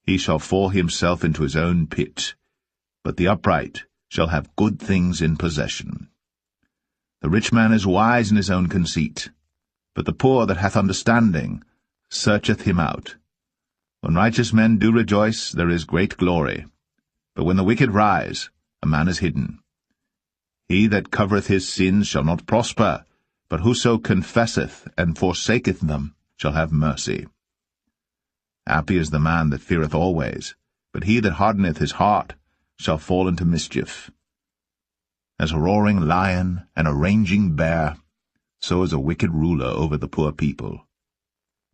he shall fall himself into his own pit, but the upright shall have good things in possession. The rich man is wise in his own conceit, but the poor that hath understanding searcheth him out. When righteous men do rejoice, there is great glory, but when the wicked rise, a man is hidden. He that covereth his sins shall not prosper, but whoso confesseth and forsaketh them shall have mercy. Happy is the man that feareth always, but he that hardeneth his heart shall fall into mischief. As a roaring lion and a raging bear, so is a wicked ruler over the poor people.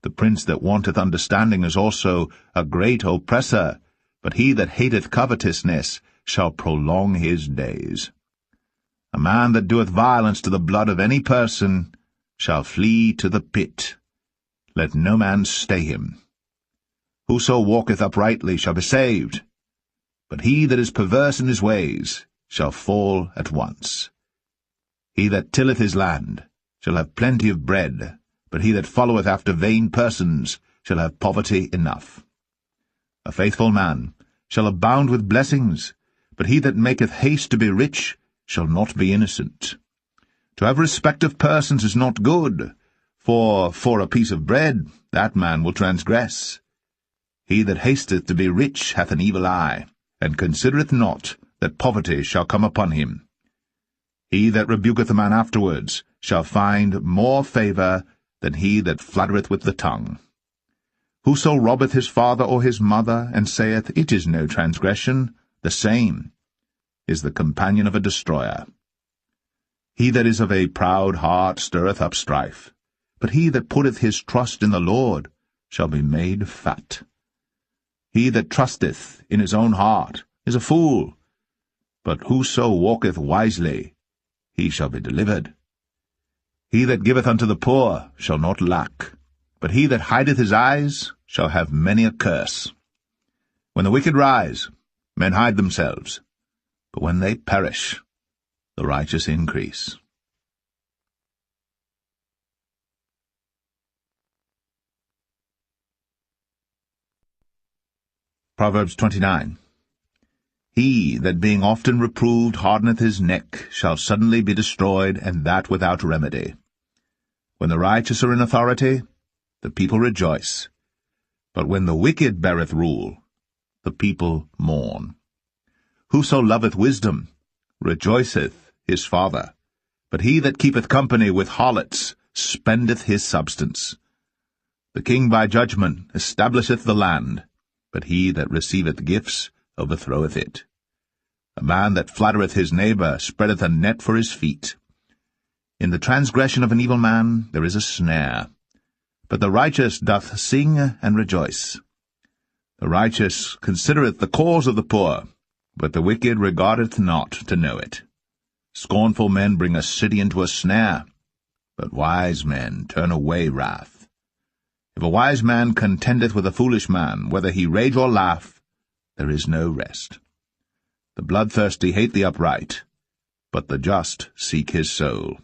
The prince that wanteth understanding is also a great oppressor, but he that hateth covetousness shall prolong his days. A man that doeth violence to the blood of any person shall flee to the pit. Let no man stay him. Whoso walketh uprightly shall be saved, but he that is perverse in his ways shall fall at once. He that tilleth his land shall have plenty of bread, but he that followeth after vain persons shall have poverty enough. A faithful man shall abound with blessings, but he that maketh haste to be rich shall not be innocent. To have respect of persons is not good, for a piece of bread that man will transgress. He that hasteth to be rich hath an evil eye, and considereth not that poverty shall come upon him. He that rebuketh a man afterwards shall find more favour than he that flattereth with the tongue. Whoso robbeth his father or his mother, and saith, It is no transgression, the same is the companion of a destroyer. He that is of a proud heart stirreth up strife, but he that putteth his trust in the Lord shall be made fat. He that trusteth in his own heart is a fool, but whoso walketh wisely, he shall be delivered. He that giveth unto the poor shall not lack, but he that hideth his eyes shall have many a curse. When the wicked rise, men hide themselves, but when they perish, the righteous increase. Proverbs 29. He that being often reproved hardeneth his neck shall suddenly be destroyed, and that without remedy. When the righteous are in authority, the people rejoice, but when the wicked beareth rule, the people mourn. Whoso loveth wisdom rejoiceth his father, but he that keepeth company with harlots spendeth his substance. The king by judgment establisheth the land, but he that receiveth gifts overthroweth it. A man that flattereth his neighbour spreadeth a net for his feet. In the transgression of an evil man there is a snare, but the righteous doth sing and rejoice. The righteous considereth the cause of the poor, but the wicked regardeth not to know it. Scornful men bring a city into a snare, but wise men turn away wrath. If a wise man contendeth with a foolish man, whether he rage or laugh, there is no rest. The bloodthirsty hate the upright, but the just seek his soul.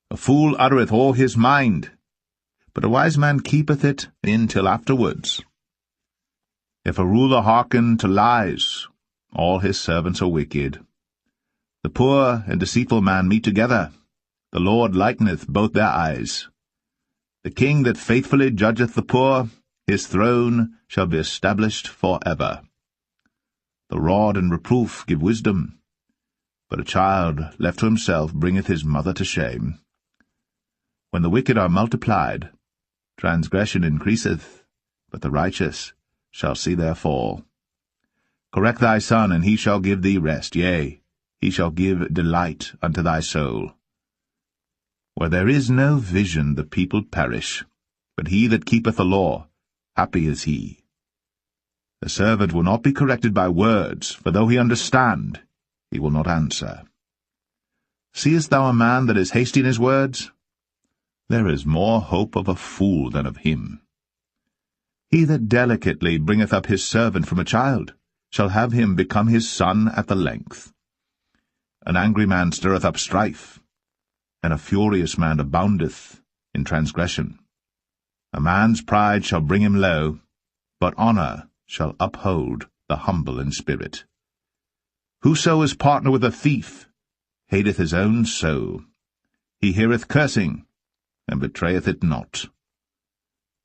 A fool uttereth all his mind, but a wise man keepeth it in till afterwards. If a ruler hearken to lies, all his servants are wicked. The poor and deceitful man meet together. The Lord lighteneth both their eyes. The king that faithfully judgeth the poor, his throne shall be established for ever. The rod and reproof give wisdom, but a child left to himself bringeth his mother to shame. When the wicked are multiplied, transgression increaseth, but the righteous shall see their fall. Correct thy son, and he shall give thee rest, yea, he shall give delight unto thy soul. Where there is no vision the people perish, but he that keepeth the law, happy is he. The servant will not be corrected by words, for though he understand, he will not answer. Seest thou a man that is hasty in his words? There is more hope of a fool than of him. He that delicately bringeth up his servant from a child shall have him become his son at the length. An angry man stirreth up strife, and a furious man aboundeth in transgression. A man's pride shall bring him low, but honour shall uphold the humble in spirit. Whoso is partner with a thief hateth his own soul. He heareth cursing, and betrayeth it not.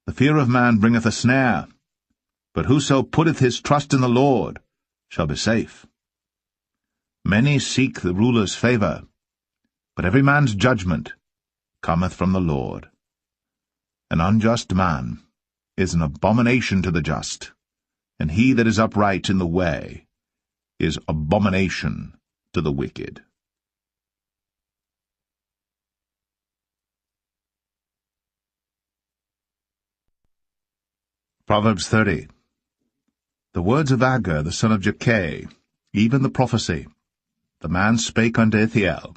The fear of man bringeth a snare, but whoso putteth his trust in the Lord shall be safe. Many seek the ruler's favour, but every man's judgment cometh from the Lord. An unjust man is an abomination to the just, and he that is upright in the way is abomination to the wicked. Proverbs 30. The words of Agur the son of Jakeh, even the prophecy. The man spake unto Ithiel,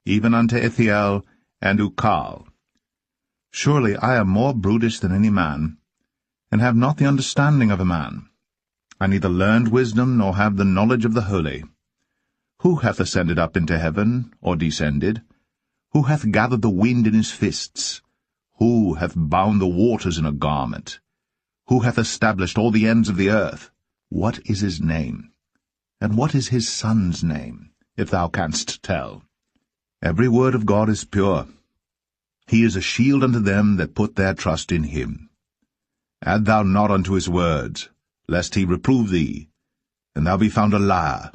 even unto Ithiel and Ukal. Surely I am more brutish than any man, and have not the understanding of a man. I neither learned wisdom, nor have the knowledge of the holy. Who hath ascended up into heaven, or descended? Who hath gathered the wind in his fists? Who hath bound the waters in a garment? Who hath established all the ends of the earth? What is his name? And what is his son's name, if thou canst tell? Every word of God is pure. He is a shield unto them that put their trust in him. Add thou not unto his words, lest he reprove thee, and thou be found a liar.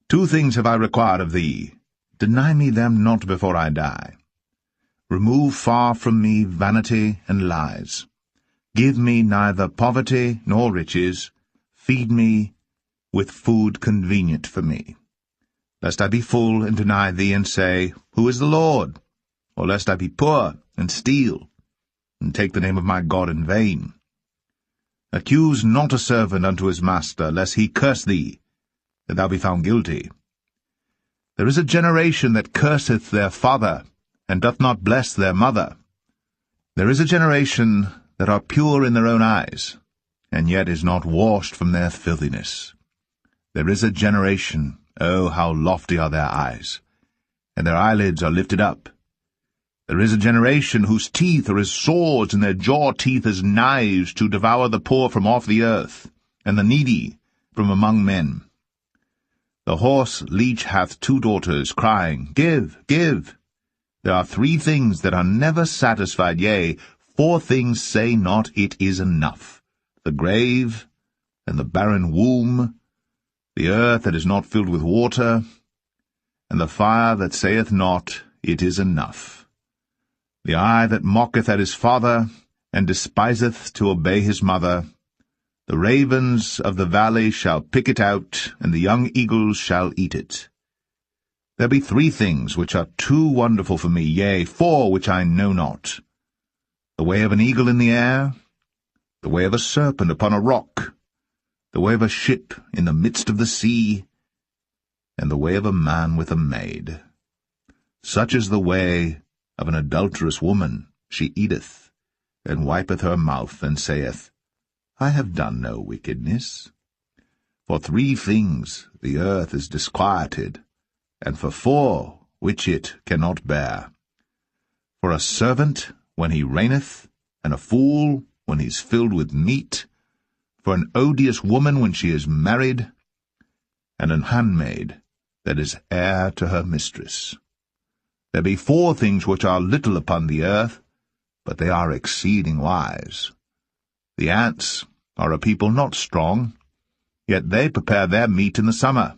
2 things have I required of thee. Deny me them not before I die. Remove far from me vanity and lies. Give me neither poverty nor riches. Feed me with food convenient for me. Lest I be full and deny thee, and say, Who is the Lord? Or lest I be poor and steal, and take the name of my God in vain. Accuse not a servant unto his master, lest he curse thee, that thou be found guilty. There is a generation that curseth their father, and doth not bless their mother. There is a generation that are pure in their own eyes, and yet is not washed from their filthiness. There is a generation, oh, how lofty are their eyes, and their eyelids are lifted up. There is a generation whose teeth are as swords, and their jaw teeth as knives, to devour the poor from off the earth, and the needy from among men. The horse leech hath 2 daughters, crying, Give, give. There are 3 things that are never satisfied, yea, 4 things say not, It is enough. The grave, and the barren womb, the earth that is not filled with water, and the fire that saith not, It is enough. The eye that mocketh at his father, and despiseth to obey his mother. The ravens of the valley shall pick it out, and the young eagles shall eat it. There be 3 things which are too wonderful for me, yea, 4 which I know not. The way of an eagle in the air, the way of a serpent upon a rock, the way of a ship in the midst of the sea, and the way of a man with a maid. Such is the way of an adulterous woman. She eateth, and wipeth her mouth, and saith, I have done no wickedness. For 3 things the earth is disquieted, and for 4 which it cannot bear. For a servant when he reigneth, and a fool when he is filled with meat, for an odious woman when she is married, and an handmaid that is heir to her mistress. There be 4 things which are little upon the earth, but they are exceeding wise. The ants are a people not strong, yet they prepare their meat in the summer.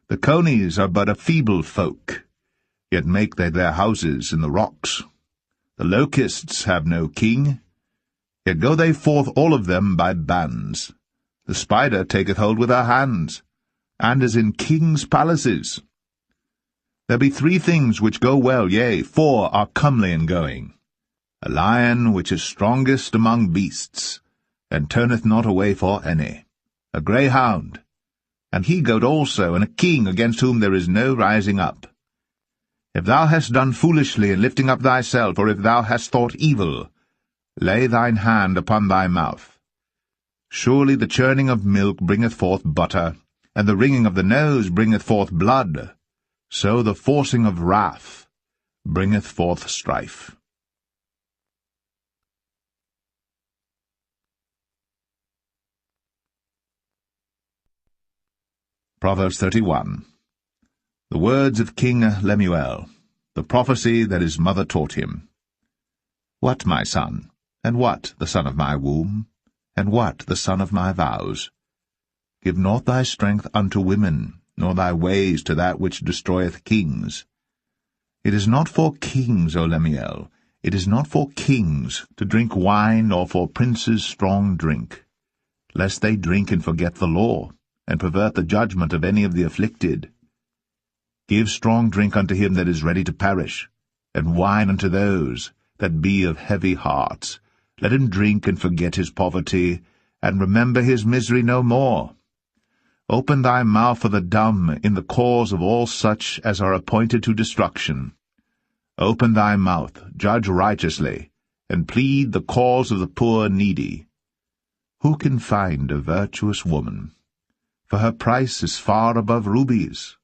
The conies are but a feeble folk, yet make they their houses in the rocks. The locusts have no king, yet go they forth all of them by bands. The spider taketh hold with her hands, and is in kings' palaces. There be 3 things which go well, yea, 4 are comely in going. A lion which is strongest among beasts, and turneth not away for any. A greyhound, and he-goat also, and a king against whom there is no rising up. If thou hast done foolishly in lifting up thyself, or if thou hast thought evil, Lay thine hand upon thy mouth. Surely the churning of milk bringeth forth butter, and the wringing of the nose bringeth forth blood. So the forcing of wrath bringeth forth strife. Proverbs 31. The words of King Lemuel, the prophecy that his mother taught him. What, my son, and what the son of my womb, and what the son of my vows? Give not thy strength unto women, nor thy ways to that which destroyeth kings. It is not for kings, O Lemuel, it is not for kings to drink wine, nor for princes strong drink, lest they drink and forget the law, and pervert the judgment of any of the afflicted. Give strong drink unto him that is ready to perish, and wine unto those that be of heavy hearts. Let him drink and forget his poverty, and remember his misery no more. Open thy mouth for the dumb in the cause of all such as are appointed to destruction. Open thy mouth, judge righteously, and plead the cause of the poor needy. Who can find a virtuous woman? For her price is far above rubies.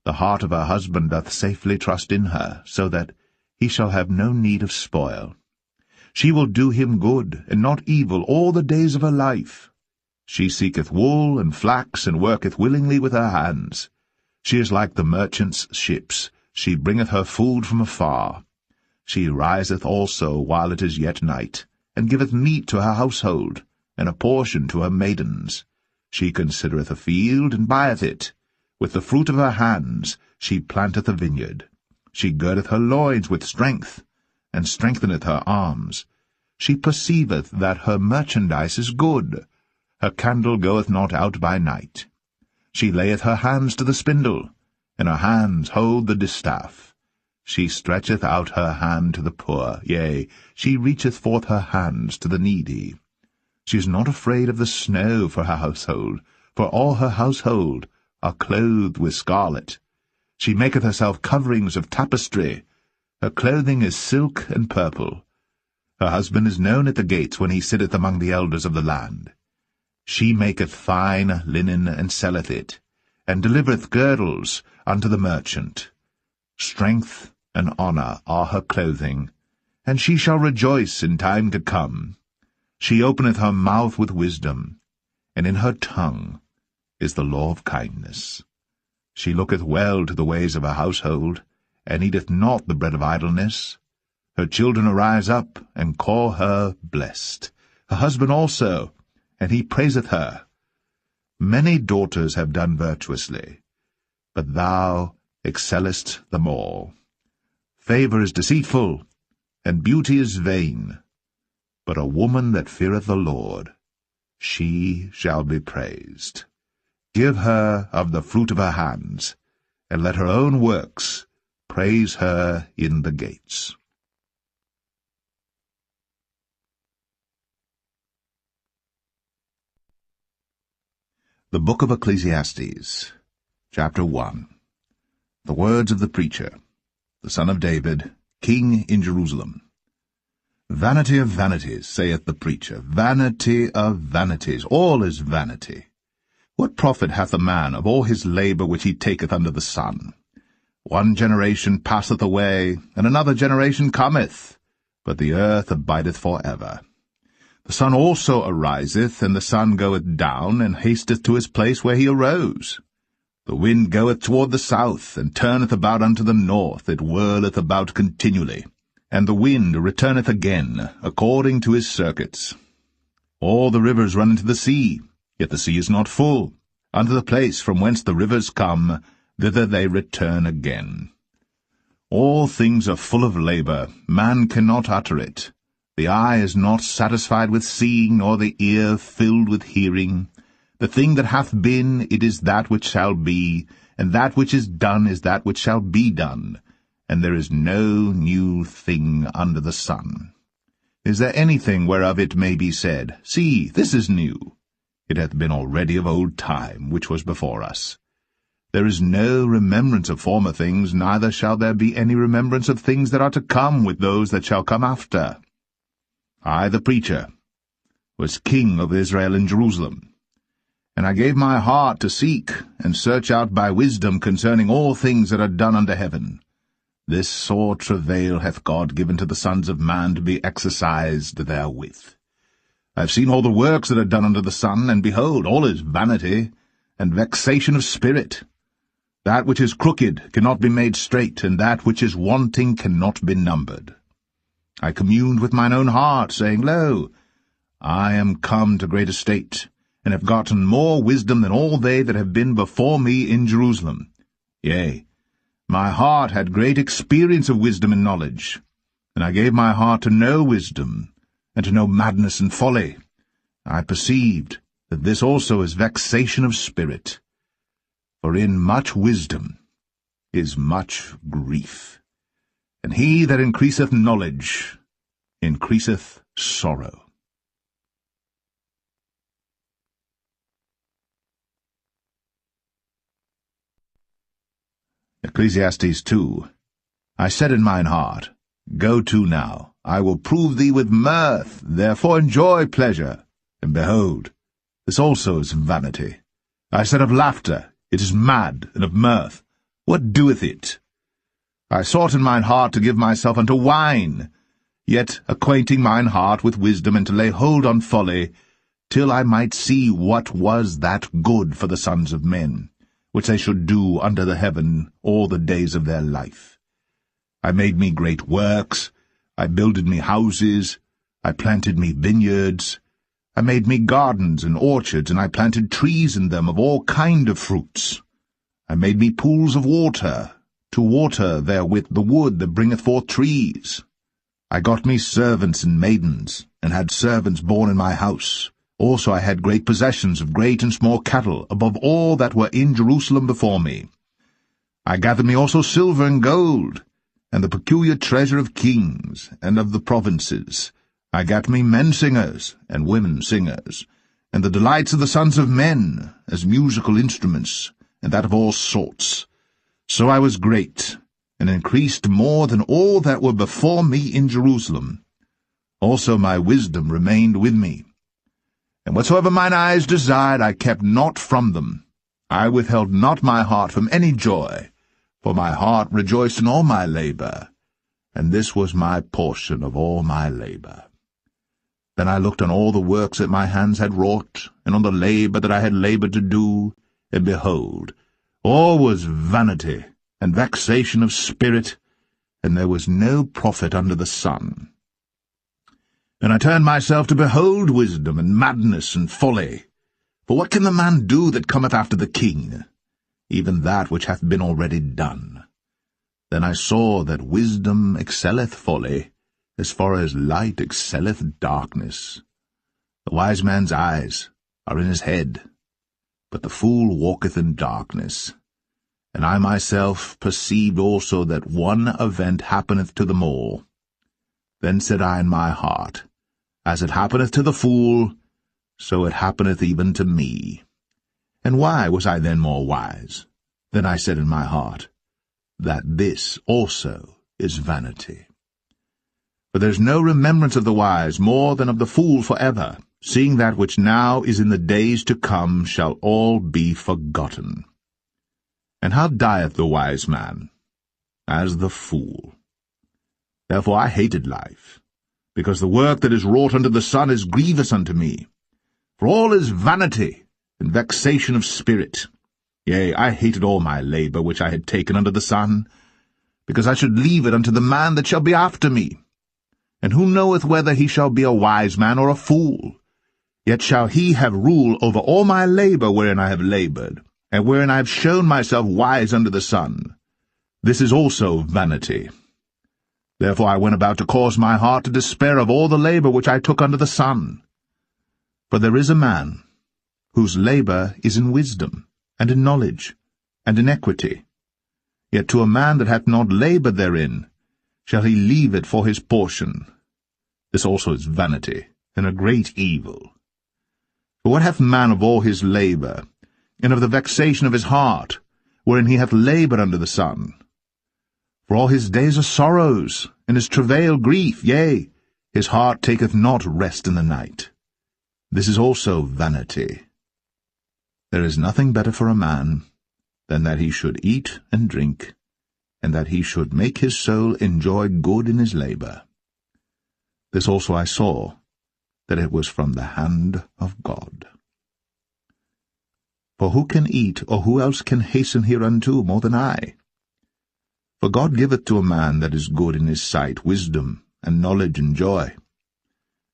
The heart of her husband doth safely trust in her, so that he shall have no need of spoil. She will do him good, and not evil, all the days of her life. She seeketh wool and flax, and worketh willingly with her hands. She is like the merchant's ships. She bringeth her food from afar. She riseth also while it is yet night, and giveth meat to her household, and a portion to her maidens. She considereth a field, and buyeth it. With the fruit of her hands she planteth a vineyard. She girdeth her loins with strength, and strengtheneth her arms. She perceiveth that her merchandise is good. Her candle goeth not out by night. She layeth her hands to the spindle, and her hands hold the distaff. She stretcheth out her hand to the poor, yea, she reacheth forth her hands to the needy. She is not afraid of the snow for her household, for all her household are clothed with scarlet. She maketh herself coverings of tapestry. Her clothing is silk and purple. Her husband is known at the gates when he sitteth among the elders of the land. She maketh fine linen, and selleth it, and delivereth girdles unto the merchant. Strength and honour are her clothing, and she shall rejoice in time to come. She openeth her mouth with wisdom, and in her tongue is the law of kindness. She looketh well to the ways of her household, and eateth not the bread of idleness. Her children arise up, and call her blessed. Her husband also, and he praiseth her. Many daughters have done virtuously, but thou excellest them all. Favour is deceitful, and beauty is vain, but a woman that feareth the Lord, she shall be praised. Give her of the fruit of her hands, and let her own works praise her in the gates. The Book of Ecclesiastes, Chapter 1. The words of the preacher, the son of David, king in Jerusalem. Vanity of vanities, saith the preacher, vanity of vanities, all is vanity. What profit hath a man of all his labour which he taketh under the sun? One generation passeth away, and another generation cometh, but the earth abideth for ever. The sun also ariseth, and the sun goeth down, and hasteth to his place where he arose. The wind goeth toward the south, and turneth about unto the north, it whirleth about continually. And the wind returneth again, according to his circuits. All the rivers run into the sea, yet the sea is not full. Unto the place from whence the rivers come, thither they return again. All things are full of labour, man cannot utter it. The eye is not satisfied with seeing, nor the ear filled with hearing. The thing that hath been, it is that which shall be, and that which is done is that which shall be done, and there is no new thing under the sun. Is there anything whereof it may be said, See, this is new? It hath been already of old time, which was before us. There is no remembrance of former things, neither shall there be any remembrance of things that are to come with those that shall come after. I the preacher, was king of Israel in Jerusalem. And I gave my heart to seek and search out by wisdom concerning all things that are done under heaven. This sore travail hath God given to the sons of man to be exercised therewith. I have seen all the works that are done under the sun, and behold, all is vanity and vexation of spirit. That which is crooked cannot be made straight, and that which is wanting cannot be numbered. I communed with mine own heart, saying, Lo, I am come to great estate, and have gotten more wisdom than all they that have been before me in Jerusalem. Yea, my heart had great experience of wisdom and knowledge, and I gave my heart to know wisdom, and to know madness and folly. I perceived that this also is vexation of spirit. For in much wisdom is much grief, and he that increaseth knowledge increaseth sorrow. Ecclesiastes 2. I said in mine heart, Go to now, I will prove thee with mirth, therefore enjoy pleasure. And behold, this also is vanity. I said of laughter, It is mad, and of mirth, what doeth it? I sought in mine heart to give myself unto wine, yet acquainting mine heart with wisdom, and to lay hold on folly, till I might see what was that good for the sons of men, which they should do under the heaven all the days of their life. I made me great works, I builded me houses, I planted me vineyards, I made me gardens and orchards, and I planted trees in them of all kind of fruits. I made me pools of water, to water therewith the wood that bringeth forth trees. I got me servants and maidens, and had servants born in my house. Also I had great possessions of great and small cattle, above all that were in Jerusalem before me. I gathered me also silver and gold, and the peculiar treasure of kings and of the provinces. I gat me men singers and women singers, and the delights of the sons of men, as musical instruments, and that of all sorts. So I was great, and increased more than all that were before me in Jerusalem. Also my wisdom remained with me. And whatsoever mine eyes desired I kept not from them. I withheld not my heart from any joy, for my heart rejoiced in all my labor, and this was my portion of all my labor. Then I looked on all the works that my hands had wrought, and on the labor that I had labored to do, and behold, all was vanity and vexation of spirit, and there was no profit under the sun. And I turned myself to behold wisdom and madness and folly. For what can the man do that cometh after the king? Even that which hath been already done. Then I saw that wisdom excelleth folly, as far as light excelleth darkness. The wise man's eyes are in his head, but the fool walketh in darkness. And I myself perceived also that one event happeneth to them all. Then said I in my heart, As it happeneth to the fool, so it happeneth even to me. And why was I then more wise? Then I said in my heart, That this also is vanity. For there is no remembrance of the wise more than of the fool forever, seeing that which now is in the days to come shall all be forgotten. And how dieth the wise man? As the fool. Therefore I hated life, because the work that is wrought under the sun is grievous unto me. For all is vanity and vexation of spirit. Yea, I hated all my labor which I had taken under the sun, because I should leave it unto the man that shall be after me. And who knoweth whether he shall be a wise man or a fool? Yet shall he have rule over all my labor wherein I have labored, and wherein I have shown myself wise under the sun. This is also vanity. Therefore I went about to cause my heart to despair of all the labor which I took under the sun. For there is a man, whose labor is in wisdom, and in knowledge, and in equity. Yet to a man that hath not labored therein, shall he leave it for his portion. This also is vanity, and a great evil. For what hath man of all his labor, and of the vexation of his heart, wherein he hath labored under the sun? For all his days are sorrows, and his travail grief, yea, His heart taketh not rest in the night. This is also vanity. There is nothing better for a man than that he should eat and drink, and that he should make his soul enjoy good in his labor. This also I saw, that it was from the hand of God. For who can eat, or who else can hasten hereunto more than I? For God giveth to a man that is good in his sight wisdom, and knowledge, and joy.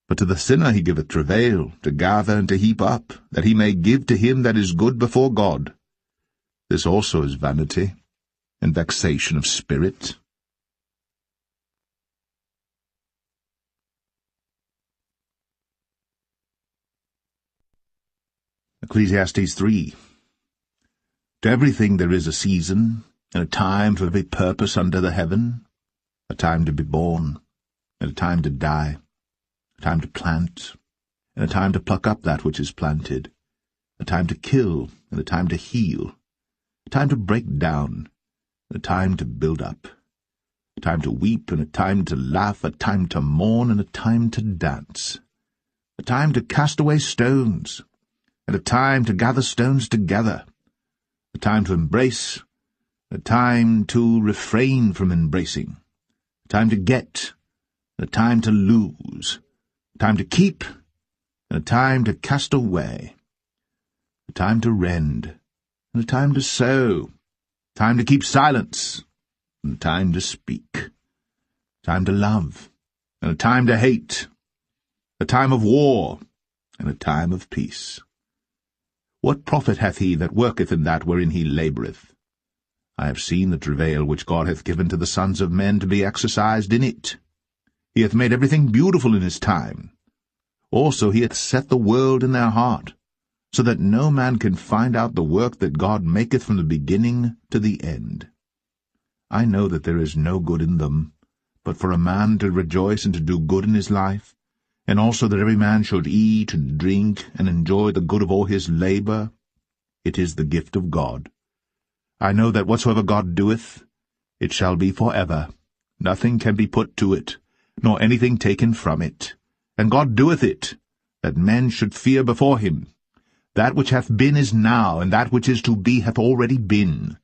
But to the sinner he giveth travail, to gather and to heap up, that he may give to him that is good before God. This also is vanity, and vexation of spirit. Ecclesiastes 3. To everything there is a season, and a time for every purpose under the heaven, a time to be born, and a time to die, a time to plant, and a time to pluck up that which is planted, a time to kill, and a time to heal, a time to break down, and a time to build up, a time to weep, and a time to laugh, a time to mourn, and a time to dance, a time to cast away stones, and a time to gather stones together, a time to embrace, a time to refrain from embracing, a time to get, and a time to lose, a time to keep, and a time to cast away, a time to rend, and a time to sow, a time to keep silence, and a time to speak, a time to love, and a time to hate, a time of war, and a time of peace. What profit hath he that worketh in that wherein he laboureth? I have seen the travail which God hath given to the sons of men to be exercised in it. He hath made everything beautiful in his time. Also he hath set the world in their heart, so that no man can find out the work that God maketh from the beginning to the end. I know that there is no good in them, but for a man to rejoice and to do good in his life, and also that every man should eat and drink and enjoy the good of all his labour. It is the gift of God. I know that whatsoever God doeth, it shall be for ever. Nothing can be put to it, nor anything taken from it. And God doeth it, that men should fear before him. That which hath been is now, and that which is to be hath already been.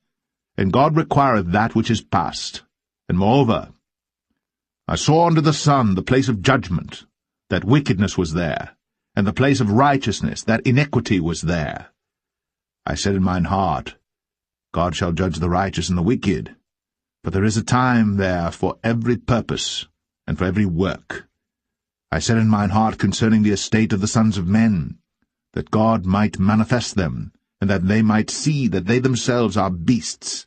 And God requireth that which is past. And moreover, I saw under the sun the place of judgment, that wickedness was there, and the place of righteousness, that iniquity was there. I said in mine heart, God shall judge the righteous and the wicked, but there is a time there for every purpose, and for every work. I said in mine heart concerning the estate of the sons of men, that God might manifest them, and that they might see that they themselves are beasts.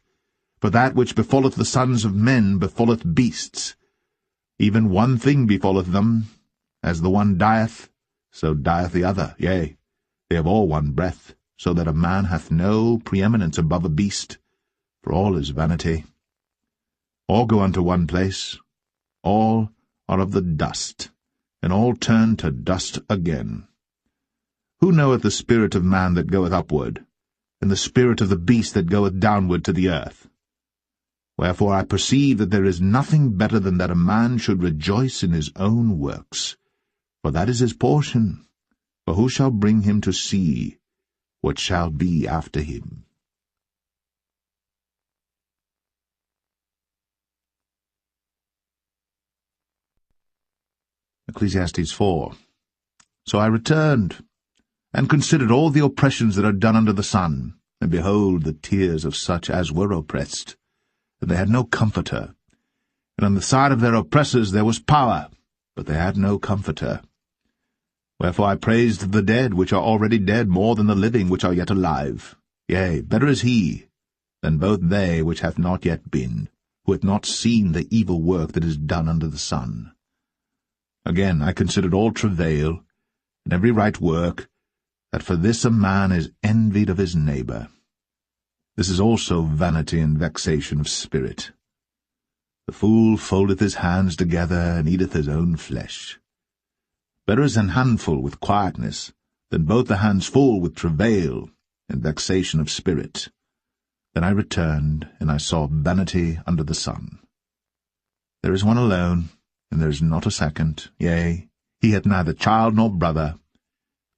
For that which befalleth the sons of men befalleth beasts. Even one thing befalleth them. As the one dieth, so dieth the other. Yea, they have all one breath, so that a man hath no preeminence above a beast, for all is vanity. All go unto one place, all are of the dust, and all turn to dust again. Who knoweth the spirit of man that goeth upward, and the spirit of the beast that goeth downward to the earth? Wherefore I perceive that there is nothing better than that a man should rejoice in his own works, for that is his portion. For who shall bring him to see what shall be after him? Ecclesiastes 4. So I returned, and considered all the oppressions that are done under the sun, and behold the tears of such as were oppressed, and they had no comforter. And on the side of their oppressors there was power, but they had no comforter. Wherefore I praised the dead which are already dead more than the living which are yet alive. Yea, better is he than both they which hath not yet been, who hath not seen the evil work that is done under the sun. Again I considered all travail, and every right work, that for this a man is envied of his neighbour. This is also vanity and vexation of spirit. The fool foldeth his hands together, and eateth his own flesh. Better is an handful with quietness, than both the hands full with travail and vexation of spirit. Then I returned, and I saw vanity under the sun. There is one alone, and there is not a second, yea, he hath neither child nor brother,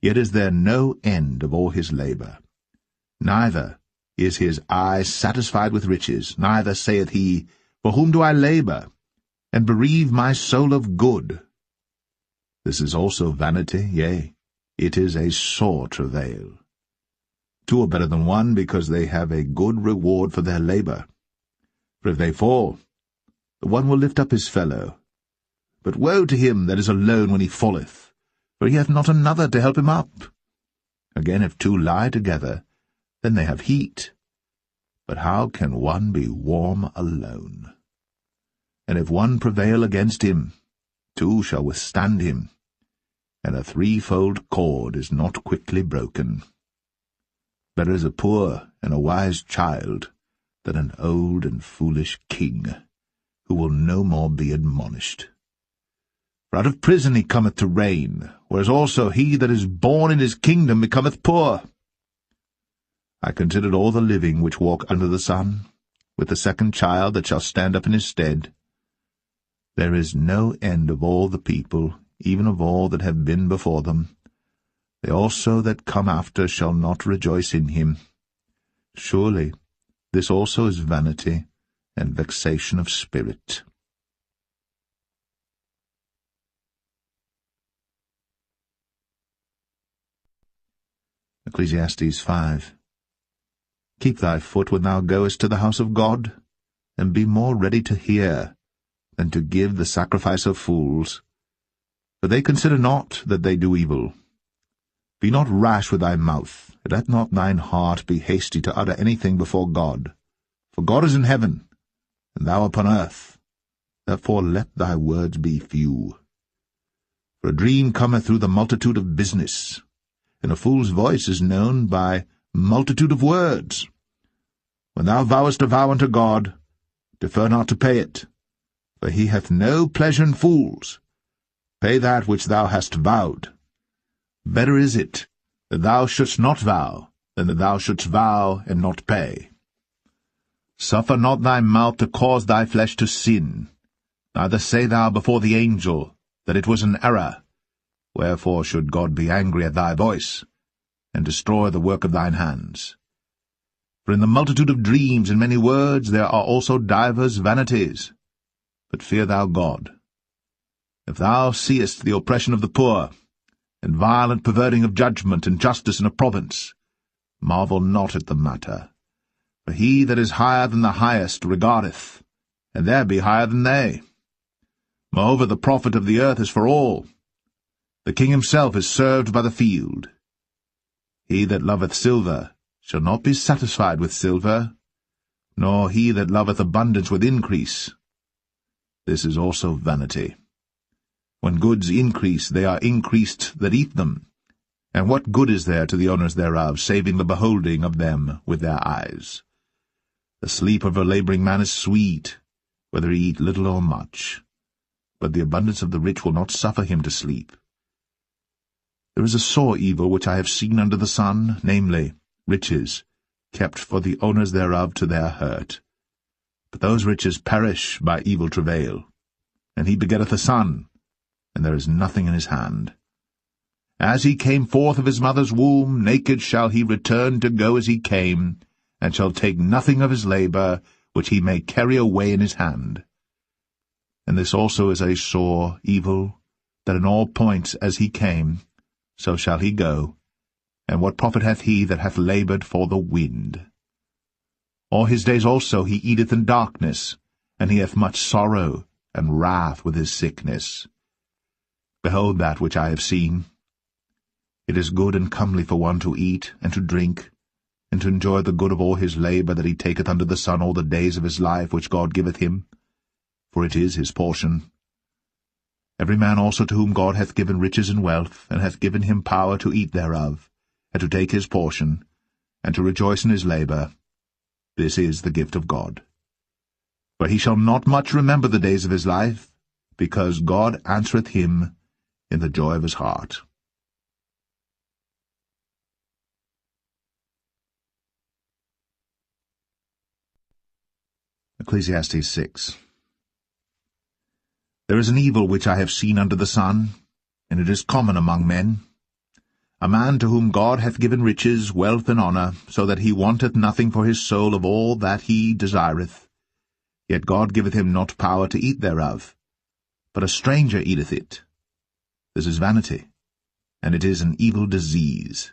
yet is there no end of all his labour. Neither is his eye satisfied with riches, neither saith he, For whom do I labour, and bereave my soul of good? This is also vanity, yea, it is a sore travail. Two are better than one, because they have a good reward for their labour. For if they fall, the one will lift up his fellow. But woe to him that is alone when he falleth, for he hath not another to help him up. Again, if two lie together, then they have heat. But how can one be warm alone? And if one prevail against him, two shall withstand him, and a threefold cord is not quickly broken. Better is a poor and a wise child than an old and foolish king, who will no more be admonished. For out of prison he cometh to reign, whereas also he that is born in his kingdom becometh poor. I considered all the living which walk under the sun, with the second child that shall stand up in his stead. There is no end of all the people, even of all that have been before them. They also that come after shall not rejoice in him. Surely this also is vanity and vexation of spirit. Ecclesiastes 5. Keep thy foot when thou goest to the house of God, and be more ready to hear than to give the sacrifice of fools. For they consider not that they do evil. Be not rash with thy mouth, and let not thine heart be hasty to utter anything before God. For God is in heaven, and thou upon earth. Therefore let thy words be few. For a dream cometh through the multitude of business, and a fool's voice is known by multitude of words. When thou vowest a vow unto God, defer not to pay it, for he hath no pleasure in fools. Pay that which thou hast vowed. Better is it that thou shouldst not vow, than that thou shouldst vow and not pay. Suffer not thy mouth to cause thy flesh to sin, neither say thou before the angel that it was an error. Wherefore should God be angry at thy voice, and destroy the work of thine hands? For in the multitude of dreams and many words there are also divers vanities. But fear thou God. If thou seest the oppression of the poor, and violent perverting of judgment and justice in a province, marvel not at the matter. For he that is higher than the highest regardeth, and there be higher than they. Moreover, the profit of the earth is for all. The king himself is served by the field. He that loveth silver shall not be satisfied with silver, nor he that loveth abundance with increase. This is also vanity. When goods increase, they are increased that eat them. And what good is there to the owners thereof, saving the beholding of them with their eyes? The sleep of a labouring man is sweet, whether he eat little or much. But the abundance of the rich will not suffer him to sleep. There is a sore evil which I have seen under the sun, namely, riches, kept for the owners thereof to their hurt. But those riches perish by evil travail. And he begetteth a son, and there is nothing in his hand. As he came forth of his mother's womb, naked shall he return to go as he came, and shall take nothing of his labour, which he may carry away in his hand. And this also is a sore evil, that in all points as he came, so shall he go. And what profit hath he that hath laboured for the wind? All his days also he eateth in darkness, and he hath much sorrow and wrath with his sickness. Behold that which I have seen. It is good and comely for one to eat and to drink, and to enjoy the good of all his labour that he taketh under the sun all the days of his life which God giveth him, for it is his portion. Every man also to whom God hath given riches and wealth, and hath given him power to eat thereof, and to take his portion, and to rejoice in his labour, this is the gift of God. But he shall not much remember the days of his life, because God answereth him in the joy of his heart. Ecclesiastes 6. There is an evil which I have seen under the sun, and it is common among men. A man to whom God hath given riches, wealth, and honour, so that he wanteth nothing for his soul of all that he desireth. Yet God giveth him not power to eat thereof, but a stranger eateth it. This is vanity, and it is an evil disease.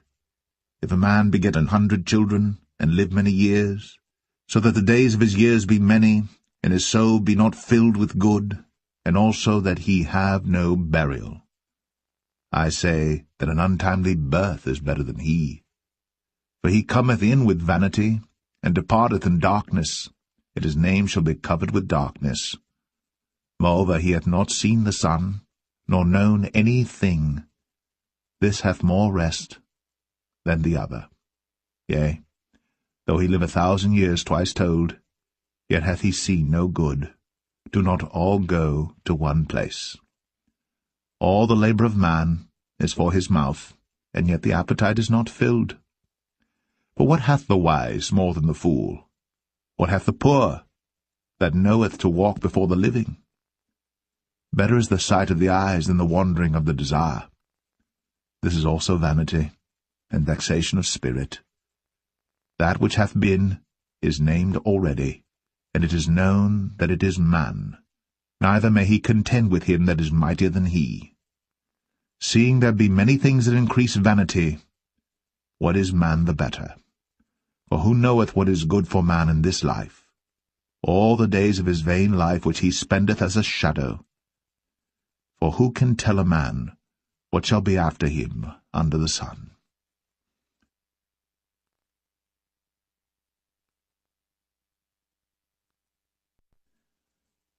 If a man beget 100 children, and live many years, so that the days of his years be many, and his soul be not filled with good, and also that he have no burial. I say that an untimely birth is better than he. For he cometh in with vanity, and departeth in darkness, and his name shall be covered with darkness. Moreover, he hath not seen the sun, nor known any thing. This hath more rest than the other. Yea, though he live 1,000 years twice told, yet hath he seen no good. Do not all go to one place. All the labour of man is for his mouth, and yet the appetite is not filled. For what hath the wise more than the fool? What hath the poor, that knoweth to walk before the living? Better is the sight of the eyes than the wandering of the desire. This is also vanity, and vexation of spirit. That which hath been is named already, and it is known that it is man. Neither may he contend with him that is mightier than he. Seeing there be many things that increase vanity, what is man the better? For who knoweth what is good for man in this life? All the days of his vain life which he spendeth as a shadow. For who can tell a man what shall be after him under the sun?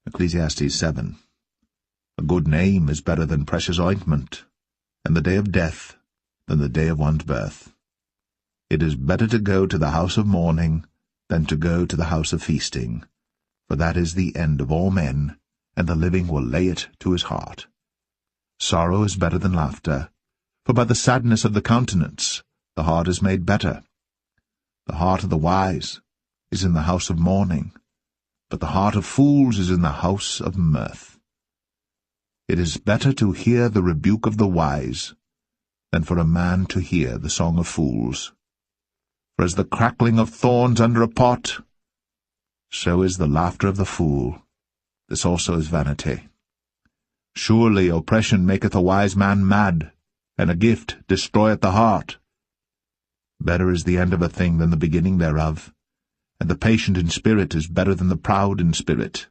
Ecclesiastes 7. A good name is better than precious ointment, and the day of death than the day of one's birth. It is better to go to the house of mourning than to go to the house of feasting, for that is the end of all men, and the living will lay it to his heart. Sorrow is better than laughter, for by the sadness of the countenance the heart is made better. The heart of the wise is in the house of mourning, but the heart of fools is in the house of mirth. It is better to hear the rebuke of the wise than for a man to hear the song of fools. For as the crackling of thorns under a pot, so is the laughter of the fool. This also is vanity. Surely oppression maketh a wise man mad, and a gift destroyeth the heart. Better is the end of a thing than the beginning thereof, and the patient in spirit is better than the proud in spirit.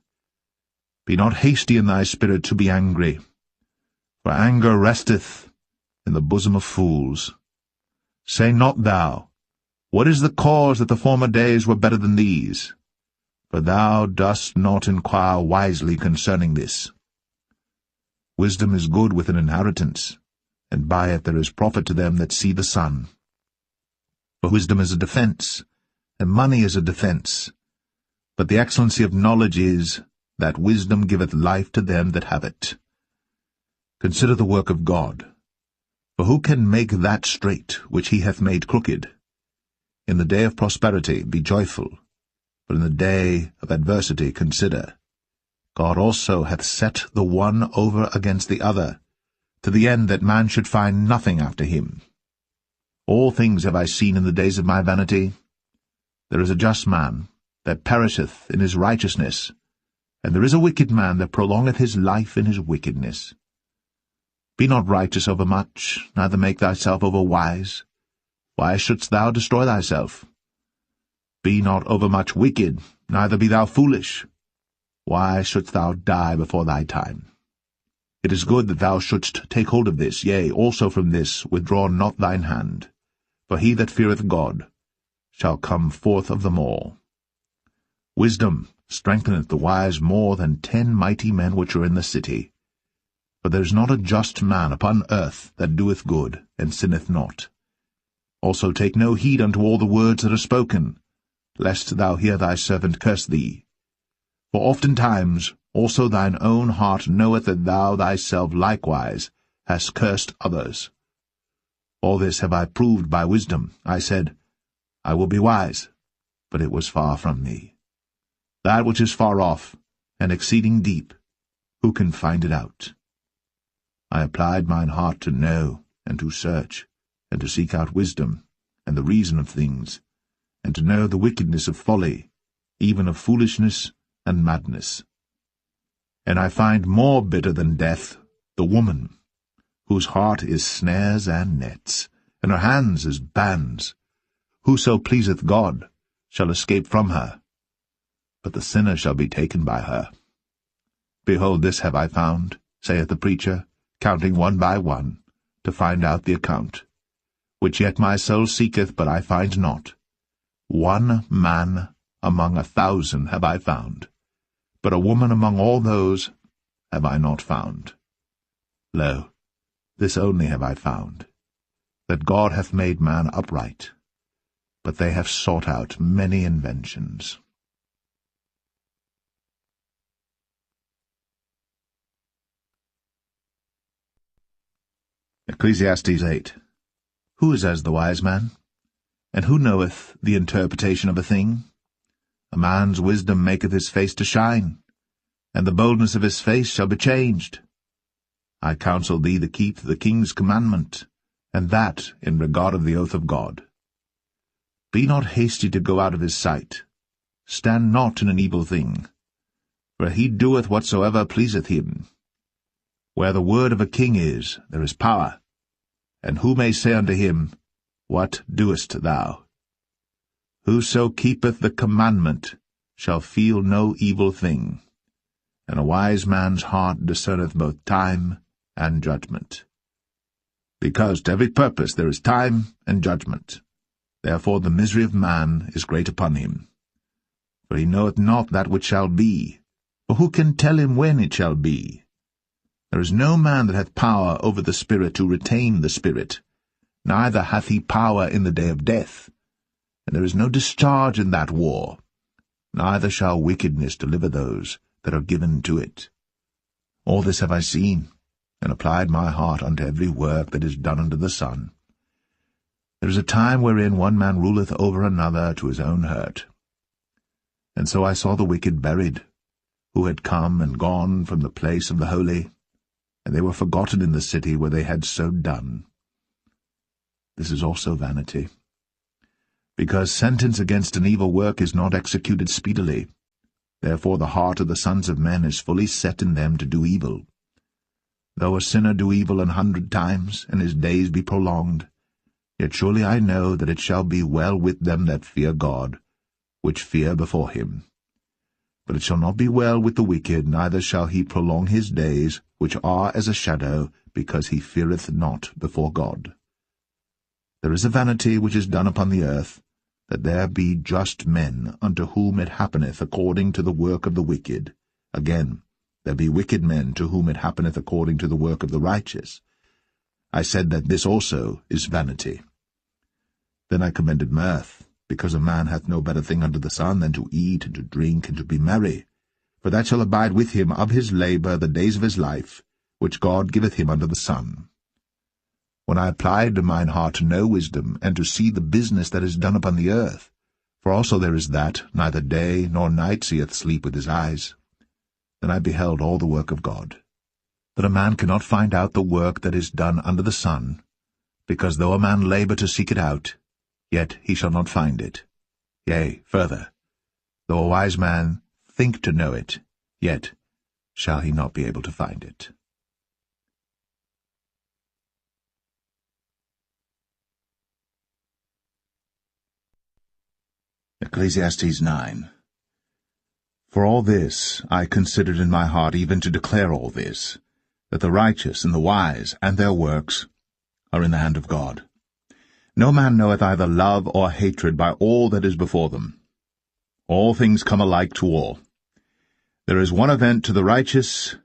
Be not hasty in thy spirit to be angry, for anger resteth in the bosom of fools. Say not thou, What is the cause that the former days were better than these? For thou dost not inquire wisely concerning this. Wisdom is good with an inheritance, and by it there is profit to them that see the sun. For wisdom is a defence, and money is a defence. But the excellency of knowledge is, that wisdom giveth life to them that have it. Consider the work of God. For who can make that straight which he hath made crooked? In the day of prosperity be joyful, but in the day of adversity consider. God also hath set the one over against the other, to the end that man should find nothing after him. All things have I seen in the days of my vanity. There is a just man, that perisheth in his righteousness, and there is a wicked man that prolongeth his life in his wickedness. Be not righteous over much, neither make thyself over wise. Why shouldst thou destroy thyself? Be not overmuch wicked, neither be thou foolish. Why shouldst thou die before thy time? It is good that thou shouldst take hold of this, yea, also from this withdraw not thine hand. For he that feareth God shall come forth of them all. Wisdom strengtheneth the wise more than 10 mighty men which are in the city. For there is not a just man upon earth that doeth good, and sinneth not. Also take no heed unto all the words that are spoken, lest thou hear thy servant curse thee. For oftentimes also thine own heart knoweth that thou thyself likewise hast cursed others. All this have I proved by wisdom. I said, I will be wise, but it was far from me. That which is far off, and exceeding deep, Who can find it out? I applied mine heart to know, and to search, and to seek out wisdom, and the reason of things, and to know the wickedness of folly, even of foolishness and madness. And I find more bitter than death the woman, whose heart is snares and nets, and her hands as bands. Whoso pleaseth God shall escape from her, but the sinner shall be taken by her. Behold, this have I found, saith the preacher, counting one by one, to find out the account, which yet my soul seeketh, but I find not. 1 man among 1,000 have I found, but a woman among all those have I not found. Lo, this only have I found, that God hath made man upright, but they have sought out many inventions. Ecclesiastes 8. Who is as the wise man? And who knoweth the interpretation of a thing? A man's wisdom maketh his face to shine, and the boldness of his face shall be changed. I counsel thee to keep the king's commandment, and that in regard of the oath of God. Be not hasty to go out of his sight. Stand not in an evil thing, for he doeth whatsoever pleaseth him. Where the word of a king is, there is power. And who may say unto him, What doest thou? Whoso keepeth the commandment shall feel no evil thing, and a wise man's heart discerneth both time and judgment. Because to every purpose there is time and judgment. Therefore the misery of man is great upon him. For he knoweth not that which shall be, for who can tell him when it shall be? There is no man that hath power over the spirit to retain the spirit, neither hath he power in the day of death. And there is no discharge in that war, neither shall wickedness deliver those that are given to it. All this have I seen, and applied my heart unto every work that is done under the sun. There is a time wherein one man ruleth over another to his own hurt. And so I saw the wicked buried, who had come and gone from the place of the holy, and they were forgotten in the city where they had so done. This is also vanity. Because sentence against an evil work is not executed speedily, therefore the heart of the sons of men is fully set in them to do evil. Though a sinner do evil 100 times, and his days be prolonged, yet surely I know that it shall be well with them that fear God, which fear before him. But it shall not be well with the wicked, neither shall he prolong his days, which are as a shadow, because he feareth not before God. There is a vanity which is done upon the earth, that there be just men, unto whom it happeneth according to the work of the wicked. Again, there be wicked men, to whom it happeneth according to the work of the righteous. I said that this also is vanity. Then I commended mirth, because a man hath no better thing under the sun than to eat and to drink and to be merry, for that shall abide with him of his labour the days of his life, which God giveth him under the sun. When I applied mine heart to know wisdom, and to see the business that is done upon the earth, for also there is that, neither day nor night seeth sleep with his eyes, then I beheld all the work of God, that a man cannot find out the work that is done under the sun, because though a man labour to seek it out, yet he shall not find it. Yea, further, though a wise man think to know it, yet shall he not be able to find it. Ecclesiastes 9. For all this I considered in my heart, even to declare all this, that the righteous and the wise and their works are in the hand of God. No man knoweth either love or hatred by all that is before them. All things come alike to all. There is one event to the righteous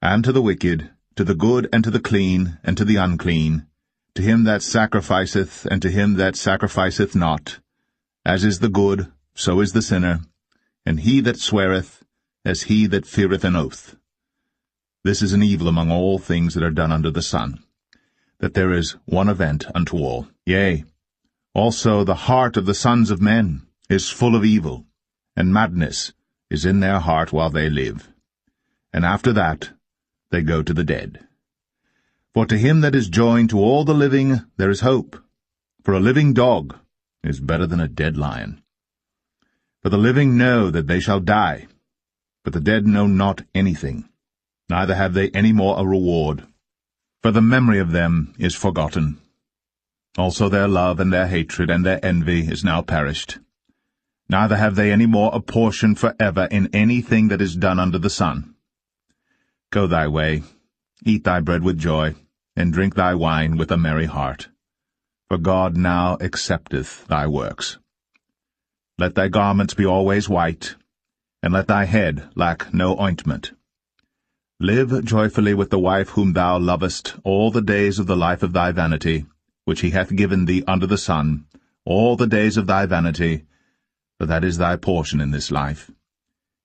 and to the wicked, to the good and to the clean and to the unclean, to him that sacrificeth and to him that sacrificeth not. As is the good, so is the sinner, and he that sweareth, as he that feareth an oath. This is an evil among all things that are done under the sun, that there is one event unto all. Yea, also the heart of the sons of men is full of evil, and madness is in their heart while they live. And after that they go to the dead. For to him that is joined to all the living there is hope. For a living dog is better than a dead lion. For the living know that they shall die, but the dead know not anything, neither have they any more a reward. For the memory of them is forgotten. Also their love and their hatred and their envy is now perished. Neither have they any more a portion for ever in anything that is done under the sun. Go thy way, eat thy bread with joy, and drink thy wine with a merry heart. For God now accepteth thy works. Let thy garments be always white, and let thy head lack no ointment. Live joyfully with the wife whom thou lovest all the days of the life of thy vanity, which he hath given thee under the sun, all the days of thy vanity, for that is thy portion in this life,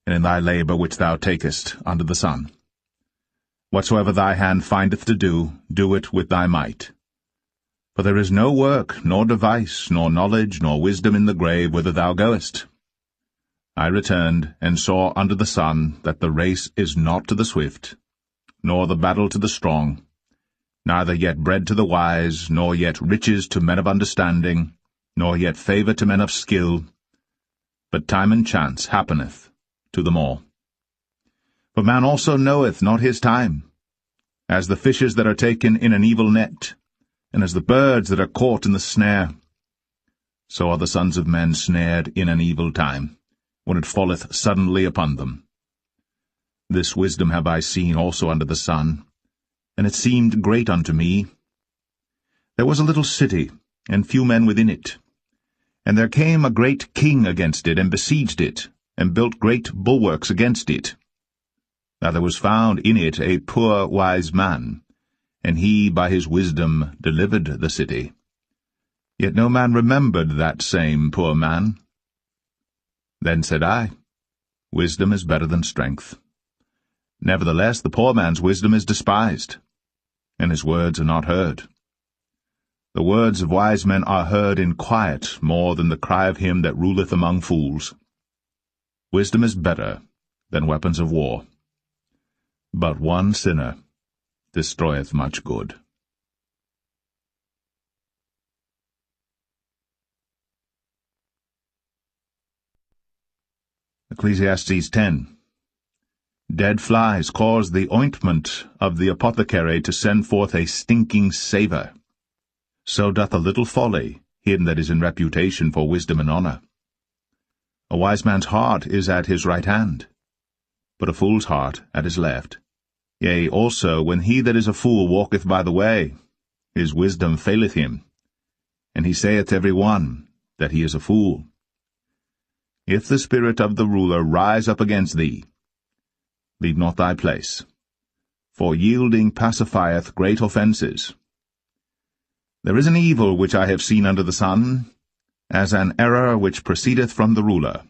and in thy labor which thou takest under the sun. Whatsoever thy hand findeth to do, do it with thy might. For there is no work, nor device, nor knowledge, nor wisdom in the grave whither thou goest. I returned, and saw under the sun that the race is not to the swift, nor the battle to the strong, neither yet bread to the wise, nor yet riches to men of understanding, nor yet favour to men of skill, but time and chance happeneth to them all. For man also knoweth not his time, as the fishes that are taken in an evil net, and as the birds that are caught in the snare. So are the sons of men snared in an evil time, when it falleth suddenly upon them. This wisdom have I seen also under the sun, and it seemed great unto me. There was a little city, and few men within it. And there came a great king against it, and besieged it, and built great bulwarks against it. Now there was found in it a poor wise man, and he by his wisdom delivered the city. Yet no man remembered that same poor man. Then said I, Wisdom is better than strength. Nevertheless the poor man's wisdom is despised, and his words are not heard. The words of wise men are heard in quiet more than the cry of him that ruleth among fools. Wisdom is better than weapons of war. But one sinner destroyeth much good. Ecclesiastes 10. Dead flies cause the ointment of the apothecary to send forth a stinking savour. So doth a little folly him that is in reputation for wisdom and honour. A wise man's heart is at his right hand, but a fool's heart at his left. Yea, also, when he that is a fool walketh by the way, his wisdom faileth him, and he saith every one that he is a fool. If the spirit of the ruler rise up against thee, leave not thy place, for yielding pacifieth great offences. There is an evil which I have seen under the sun, as an error which proceedeth from the ruler.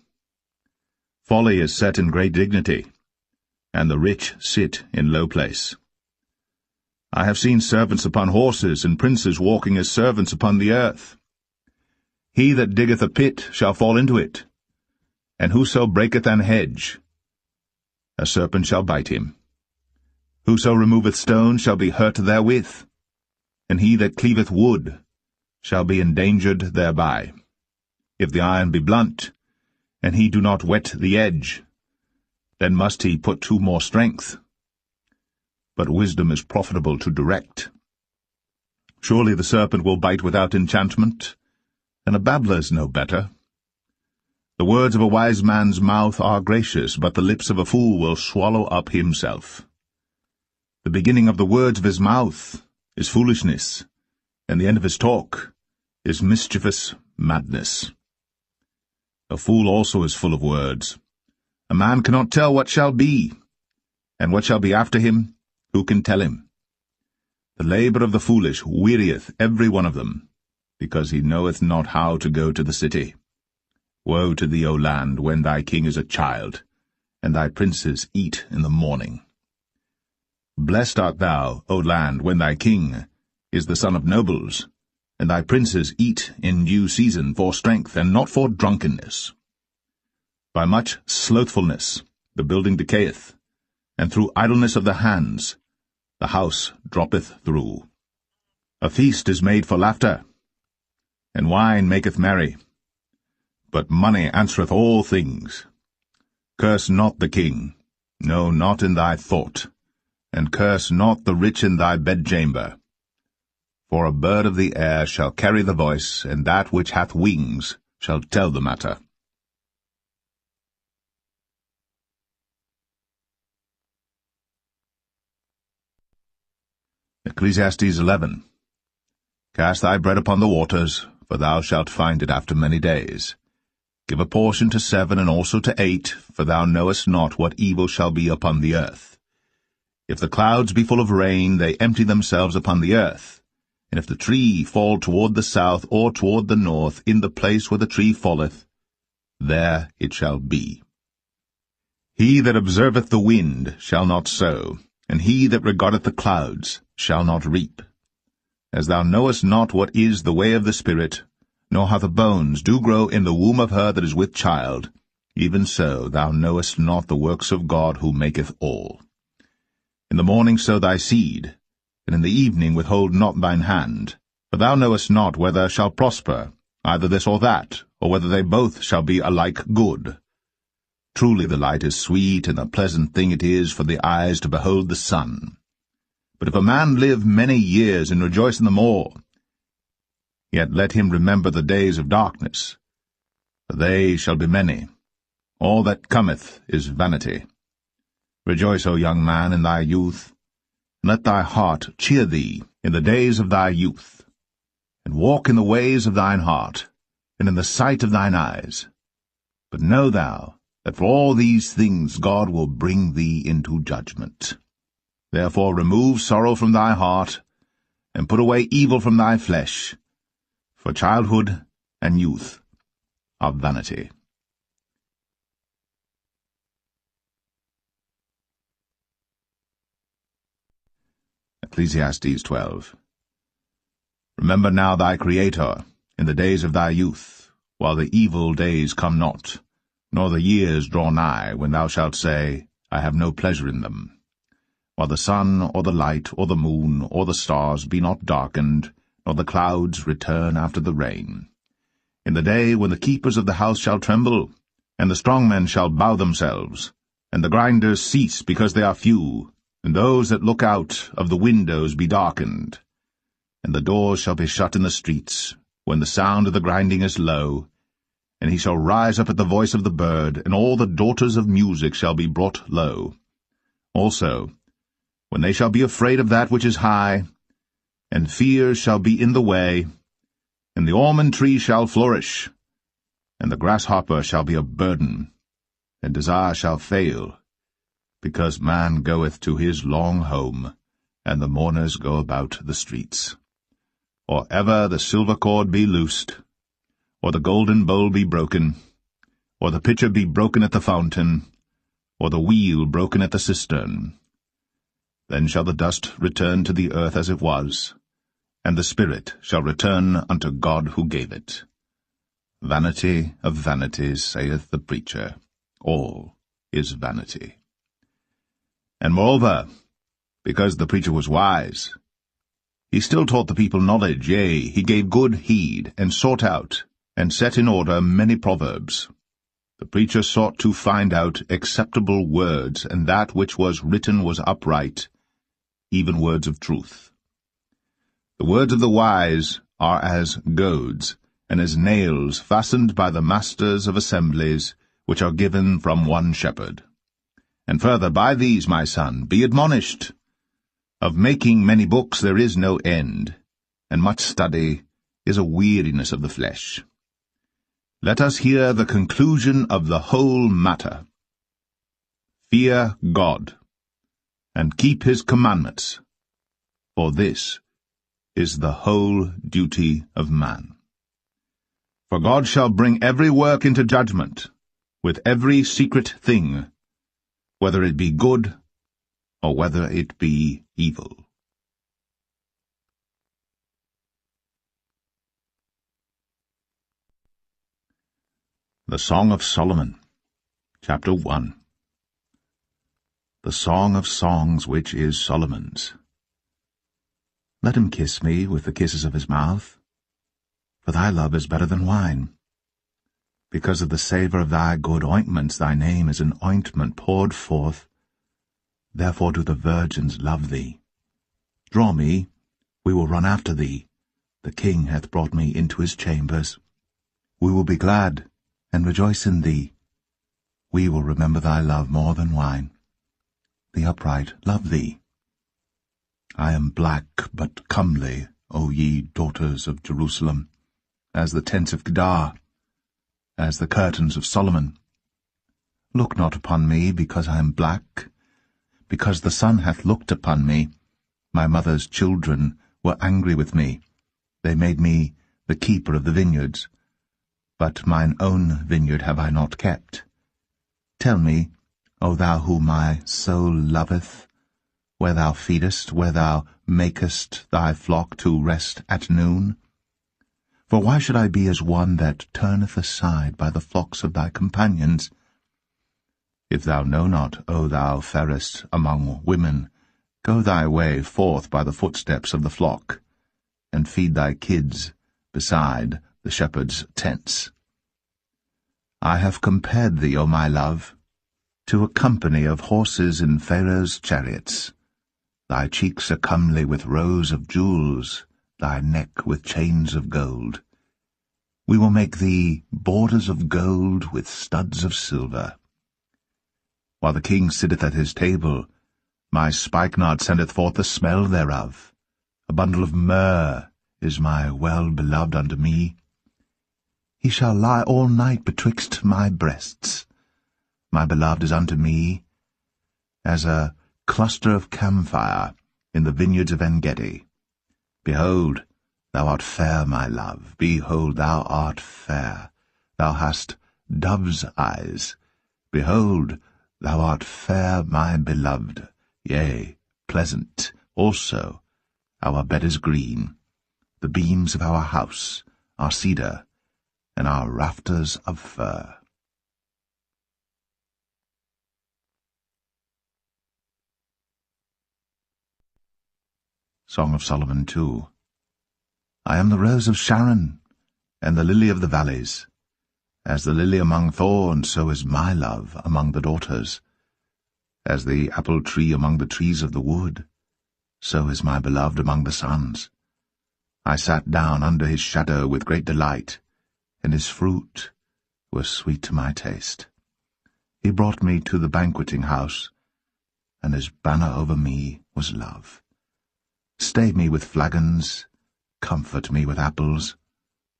Folly is set in great dignity, and the rich sit in low place. I have seen servants upon horses, and princes walking as servants upon the earth. He that diggeth a pit shall fall into it, and whoso breaketh an hedge, a serpent shall bite him. Whoso removeth stones shall be hurt therewith, and he that cleaveth wood shall be endangered thereby. If the iron be blunt, and he do not whet the edge, then must he put to more strength. But wisdom is profitable to direct. Surely the serpent will bite without enchantment, and a babbler is no better. The words of a wise man's mouth are gracious, but the lips of a fool will swallow up himself. The beginning of the words of his mouth is foolishness, and the end of his talk is mischievous madness. A fool also is full of words. A man cannot tell what shall be, and what shall be after him, who can tell him? The labour of the foolish wearieth every one of them, because he knoweth not how to go to the city. Woe to thee, O land, when thy king is a child, and thy princes eat in the morning. Blessed art thou, O land, when thy king is the son of nobles, and thy princes eat in due season for strength, and not for drunkenness. By much slothfulness the building decayeth, and through idleness of the hands the house droppeth through. A feast is made for laughter, and wine maketh merry. But money answereth all things. Curse not the king, no, not in thy thought, and curse not the rich in thy bedchamber. For a bird of the air shall carry the voice, and that which hath wings shall tell the matter. Ecclesiastes 11. Cast thy bread upon the waters, for thou shalt find it after many days. Give a portion to 7 and also to 8, for thou knowest not what evil shall be upon the earth. If the clouds be full of rain, they empty themselves upon the earth. And if the tree fall toward the south or toward the north, in the place where the tree falleth, there it shall be. He that observeth the wind shall not sow, and he that regardeth the clouds shall not reap. As thou knowest not what is the way of the Spirit, nor how the bones do grow in the womb of her that is with child, even so thou knowest not the works of God who maketh all. In the morning sow thy seed, and in the evening withhold not thine hand, for thou knowest not whether shall prosper, either this or that, or whether they both shall be alike good. Truly the light is sweet, and a pleasant thing it is for the eyes to behold the sun. But if a man live many years and rejoice in them all, yet let him remember the days of darkness, for they shall be many. All that cometh is vanity. Rejoice, O young man, in thy youth, and let thy heart cheer thee in the days of thy youth, and walk in the ways of thine heart, and in the sight of thine eyes. But know thou that for all these things God will bring thee into judgment. Therefore remove sorrow from thy heart, and put away evil from thy flesh, for childhood and youth are vanity. Ecclesiastes 12. Remember now thy Creator in the days of thy youth, while the evil days come not, nor the years draw nigh, when thou shalt say, I have no pleasure in them. While the sun, or the light, or the moon, or the stars be not darkened, nor the clouds return after the rain. In the day when the keepers of the house shall tremble, and the strong men shall bow themselves, and the grinders cease because they are few, and those that look out of the windows be darkened. And the doors shall be shut in the streets, when the sound of the grinding is low, and he shall rise up at the voice of the bird, and all the daughters of music shall be brought low. Also, when they shall be afraid of that which is high, and fear shall be in the way, and the almond tree shall flourish, and the grasshopper shall be a burden, and desire shall fail, because man goeth to his long home, and the mourners go about the streets. Or ever the silver cord be loosed, or the golden bowl be broken, or the pitcher be broken at the fountain, or the wheel broken at the cistern. Then shall the dust return to the earth as it was, and the spirit shall return unto God who gave it. Vanity of vanities, saith the preacher, all is vanity. And moreover, because the preacher was wise, he still taught the people knowledge, yea, he gave good heed, and sought out, and set in order many proverbs. The preacher sought to find out acceptable words, and that which was written was upright, even words of truth. The words of the wise are as goads, and as nails fastened by the masters of assemblies, which are given from one shepherd. And further, by these, my son, be admonished. Of making many books there is no end, and much study is a weariness of the flesh. Let us hear the conclusion of the whole matter. Fear God, and keep his commandments, for this is the whole duty of man. For God shall bring every work into judgment, with every secret thing, whether it be good or whether it be evil. The Song of Solomon, Chapter 1. The Song of Songs which is Solomon's, Let him kiss me with the kisses of his mouth, for thy love is better than wine. Because of the savour of thy good ointments, thy name is an ointment poured forth. Therefore do the virgins love thee. Draw me, we will run after thee. The king hath brought me into his chambers. We will be glad and rejoice in thee. We will remember thy love more than wine. The upright love thee. I am black but comely, O ye daughters of Jerusalem, as the tents of Kedar, as the curtains of Solomon. Look not upon me because I am black, because the sun hath looked upon me. My mother's children were angry with me. They made me the keeper of the vineyards, but mine own vineyard have I not kept. Tell me, O thou whom my soul loveth, where thou feedest, where thou makest thy flock to rest at noon? For why should I be as one that turneth aside by the flocks of thy companions? If thou know not, O thou fairest among women, go thy way forth by the footsteps of the flock, and feed thy kids beside the shepherds' tents. I have compared thee, O my love, to a company of horses in Pharaoh's chariots. Thy cheeks are comely with rows of jewels, thy neck with chains of gold. We will make thee borders of gold with studs of silver. While the king sitteth at his table, my spikenard sendeth forth the smell thereof. A bundle of myrrh is my well-beloved unto me. He shall lie all night betwixt my breasts. My beloved is unto me as a cluster of camphire in the vineyards of En-gedi. Behold, thou art fair, my love, behold, thou art fair. Thou hast dove's eyes. Behold, thou art fair, my beloved, yea, pleasant also. Our bed is green, the beams of our house are cedar, and our rafters of fir. Song of Solomon 2. I am the rose of Sharon, and the lily of the valleys. As the lily among thorns, so is my love among the daughters. As the apple tree among the trees of the wood, so is my beloved among the sons. I sat down under his shadow with great delight, and his fruit was sweet to my taste. He brought me to the banqueting house, and his banner over me was love. Stay me with flagons, comfort me with apples,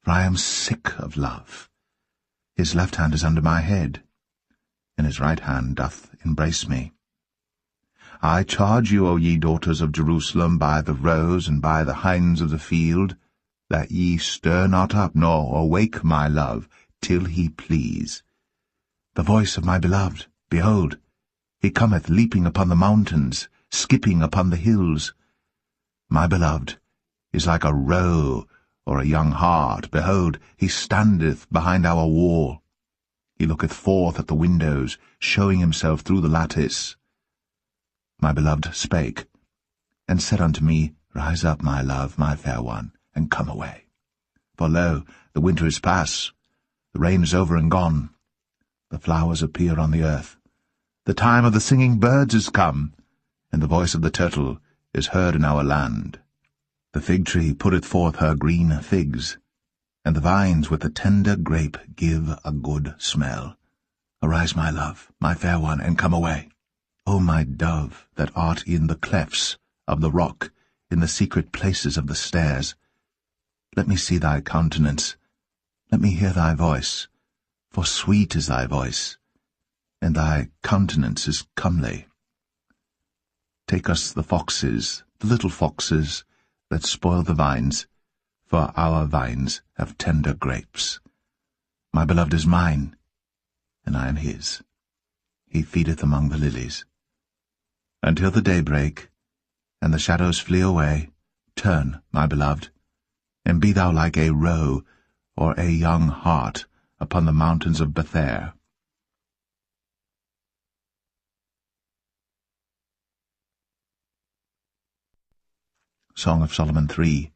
for I am sick of love. His left hand is under my head, and his right hand doth embrace me. I charge you, O ye daughters of Jerusalem, by the roes and by the hinds of the field, that ye stir not up, nor awake my love, till he please. The voice of my beloved, behold, he cometh leaping upon the mountains, skipping upon the hills. My beloved is like a roe or a young hart. Behold, he standeth behind our wall. He looketh forth at the windows, showing himself through the lattice. My beloved spake, and said unto me, Rise up, my love, my fair one, and come away. For lo, the winter is past, the rain is over and gone. The flowers appear on the earth. The time of the singing birds is come, and the voice of the turtle is heard in our land. The fig tree putteth forth her green figs, and the vines with the tender grape give a good smell. Arise, my love, my fair one, and come away. O my dove, that art in the clefts of the rock, in the secret places of the stairs, let me see thy countenance, let me hear thy voice, for sweet is thy voice, and thy countenance is comely. Take us the foxes, the little foxes, that spoil the vines, for our vines have tender grapes. My beloved is mine, and I am his. He feedeth among the lilies. Until the day break, and the shadows flee away, turn, my beloved, and be thou like a roe or a young hart upon the mountains of Bether. Song of Solomon 3.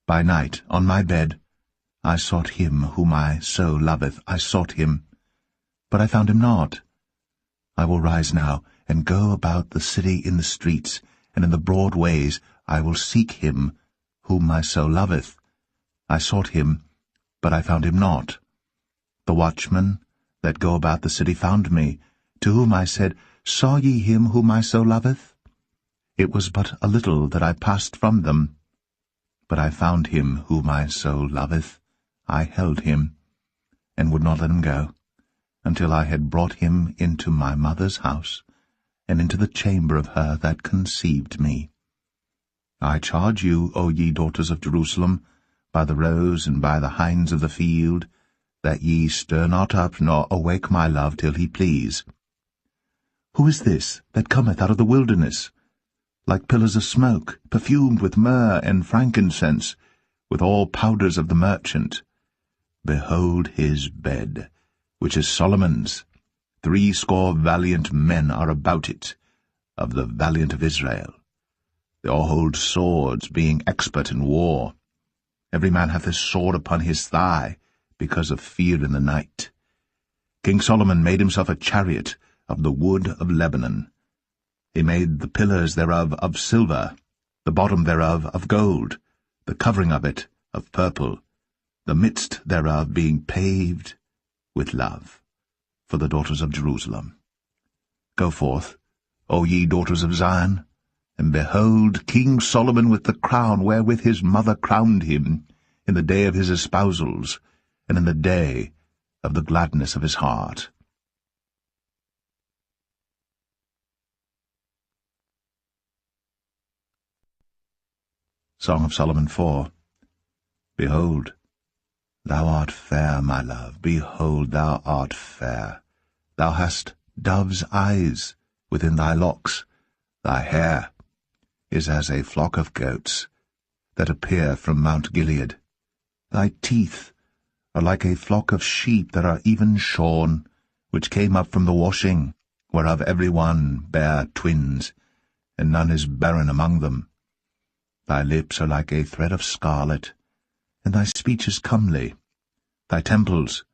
By night, on my bed, I sought him whom my soul loveth. I sought him, but I found him not. I will rise now, and go about the city in the streets, and in the broad ways I will seek him whom my soul loveth. I sought him, but I found him not. The watchmen that go about the city found me, to whom I said, Saw ye him whom my soul loveth? It was but a little that I passed from them. But I found him whom my soul loveth. I held him, and would not let him go, until I had brought him into my mother's house, and into the chamber of her that conceived me. I charge you, O ye daughters of Jerusalem, by the roes and by the hinds of the field, that ye stir not up nor awake my love till he please. Who is this that cometh out of the wilderness, like pillars of smoke, perfumed with myrrh and frankincense, with all powders of the merchant? Behold his bed, which is Solomon's. 80 valiant men are about it, of the valiant of Israel. They all hold swords, being expert in war. Every man hath his sword upon his thigh, because of fear in the night. King Solomon made himself a chariot of the wood of Lebanon. He made the pillars thereof of silver, the bottom thereof of gold, the covering of it of purple, the midst thereof being paved with love, for the daughters of Jerusalem. Go forth, O ye daughters of Zion, and behold King Solomon with the crown wherewith his mother crowned him, in the day of his espousals, and in the day of the gladness of his heart. Song of Solomon 4. Behold, thou art fair, my love, behold, thou art fair. Thou hast dove's eyes within thy locks. Thy hair is as a flock of goats that appear from Mount Gilead. Thy teeth are like a flock of sheep that are even shorn, which came up from the washing, whereof every one bare twins, and none is barren among them. Thy lips are like a thread of scarlet, and thy speech is comely. Thy temples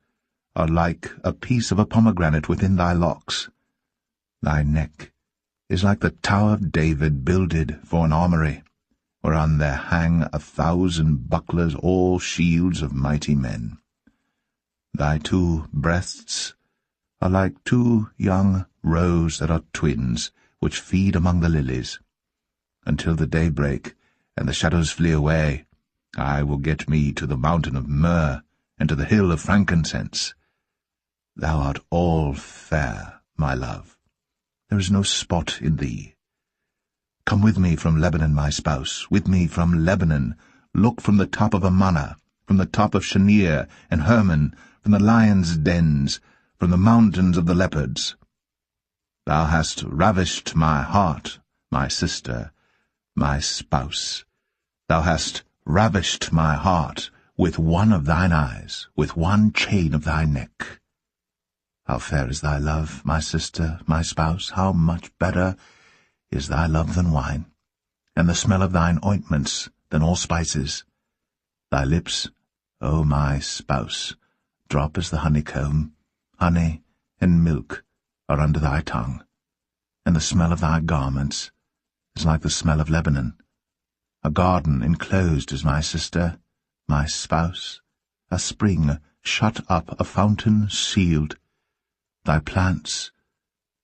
are like a piece of a pomegranate within thy locks. Thy neck is like the tower of David builded for an armoury, whereon there hang 1,000 bucklers, all shields of mighty men. Thy 2 breasts are like 2 young roes that are twins, which feed among the lilies. Until the day break, and the shadows flee away, I will get me to the mountain of myrrh, and to the hill of frankincense. Thou art all fair, my love. There is no spot in thee. Come with me from Lebanon, my spouse, with me from Lebanon. Look from the top of Amana, from the top of Shanir and Hermon, from the lions' dens, from the mountains of the leopards. Thou hast ravished my heart, my sister, my spouse. Thou hast ravished my heart with one of thine eyes, with one chain of thy neck. How fair is thy love, my sister, my spouse, how much better is thy love than wine, and the smell of thine ointments than all spices. Thy lips, O my spouse, drop as the honeycomb. Honey and milk are under thy tongue, and the smell of thy garments is like the smell of Lebanon. A garden enclosed is my sister, my spouse, a spring shut up, a fountain sealed. Thy plants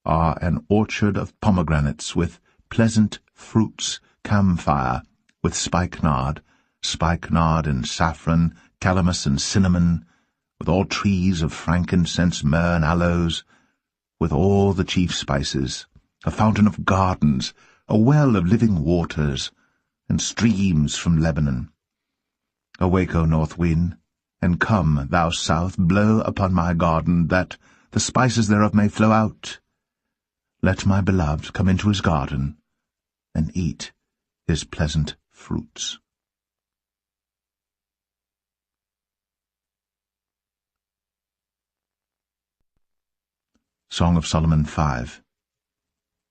are an orchard of pomegranates, with pleasant fruits, camphire, with spikenard and saffron, calamus and cinnamon, with all trees of frankincense, myrrh, and aloes, with all the chief spices, a fountain of gardens, a well of living waters, and streams from Lebanon. Awake, O north wind, and come, thou south, blow upon my garden, that the spices thereof may flow out. Let my beloved come into his garden, and eat his pleasant fruits. Song of Solomon 5.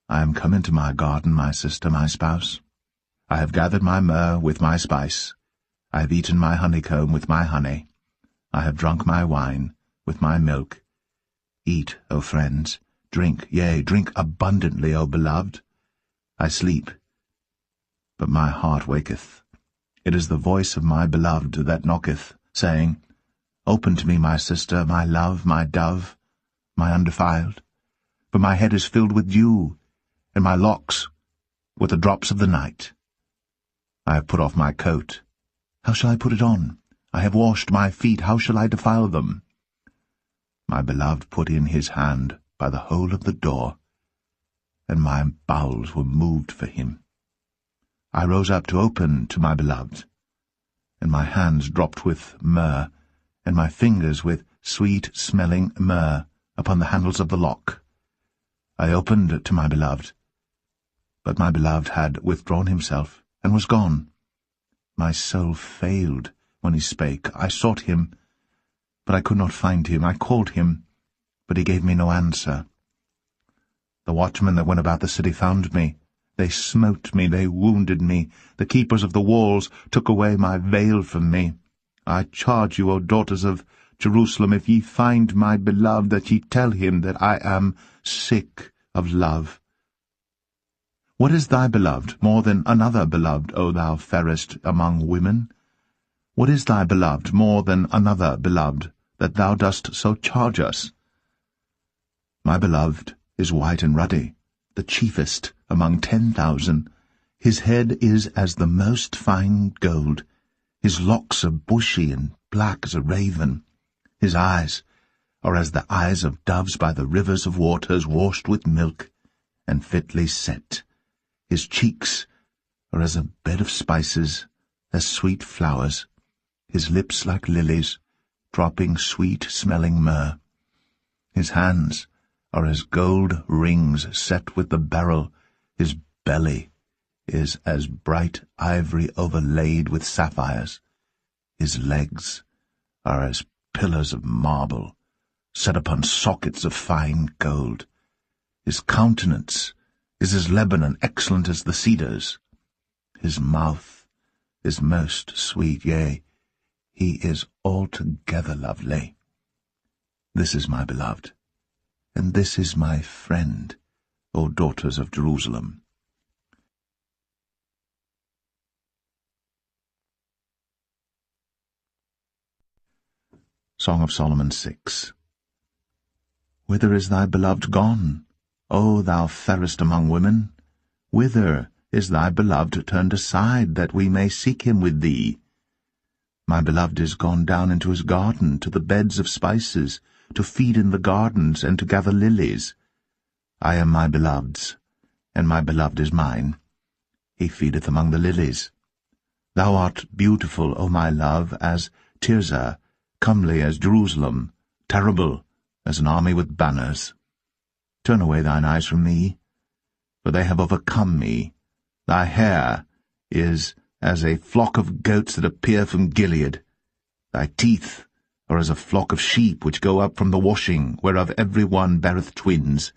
I am come into my garden, my sister, my spouse. I have gathered my myrrh with my spice. I have eaten my honeycomb with my honey. I have drunk my wine with my milk. Eat, O friends, drink, yea, drink abundantly, O beloved. I sleep, but my heart waketh. It is the voice of my beloved that knocketh, saying, Open to me, my sister, my love, my dove, my undefiled. For my head is filled with dew, and my locks with the drops of the night. I have put off my coat. How shall I put it on? I have washed my feet. How shall I defile them? My beloved put in his hand by the hole of the door, and my bowels were moved for him. I rose up to open to my beloved, and my hands dropped with myrrh, and my fingers with sweet-smelling myrrh upon the handles of the lock. I opened to my beloved, but my beloved had withdrawn himself, and was gone. My soul failed when he spake. I sought him, but I could not find him. I called him, but he gave me no answer. The watchmen that went about the city found me. They smote me, they wounded me. The keepers of the walls took away my veil from me. I charge you, O daughters of Jerusalem, if ye find my beloved, that ye tell him that I am sick of love. What is thy beloved more than another beloved, O thou fairest among women? What is thy beloved more than another beloved, that thou dost so charge us? My beloved is white and ruddy, the chiefest among 10,000. His head is as the most fine gold. His locks are bushy and black as a raven. His eyes are as the eyes of doves by the rivers of waters, washed with milk and fitly set. His cheeks are as a bed of spices, as sweet flowers. His lips like lilies, dropping sweet-smelling myrrh. His hands are as gold rings set with the beryl. His belly is as bright ivory overlaid with sapphires. His legs are as pillars of marble, set upon sockets of fine gold. His countenance is as Lebanon, excellent as the cedars. His mouth is most sweet, yea, he is altogether lovely. This is my beloved, and this is my friend, O daughters of Jerusalem. Song of Solomon 6. Whither is thy beloved gone, O thou fairest among women? Whither is thy beloved turned aside, that we may seek him with thee? My beloved is gone down into his garden, to the beds of spices, to feed in the gardens, and to gather lilies. I am my beloved's, and my beloved is mine. He feedeth among the lilies. Thou art beautiful, O my love, as Tirzah, comely as Jerusalem, terrible as an army with banners. Turn away thine eyes from me, for they have overcome me. Thy hair is as a flock of goats that appear from Gilead. Thy teeth are as a flock of sheep which go up from the washing, whereof every one beareth twins,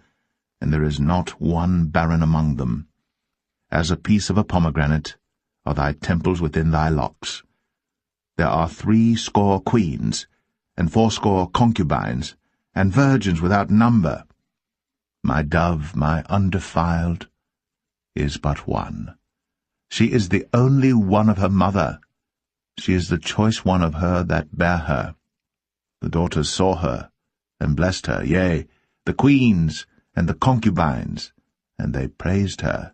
and there is not one barren among them. As a piece of a pomegranate are thy temples within thy locks. There are 80 queens, and 80 concubines, and virgins without number. My dove, my undefiled, is but one. She is the only one of her mother. She is the choice one of her that bare her. The daughters saw her, and blessed her, yea, the queens and the concubines, and they praised her.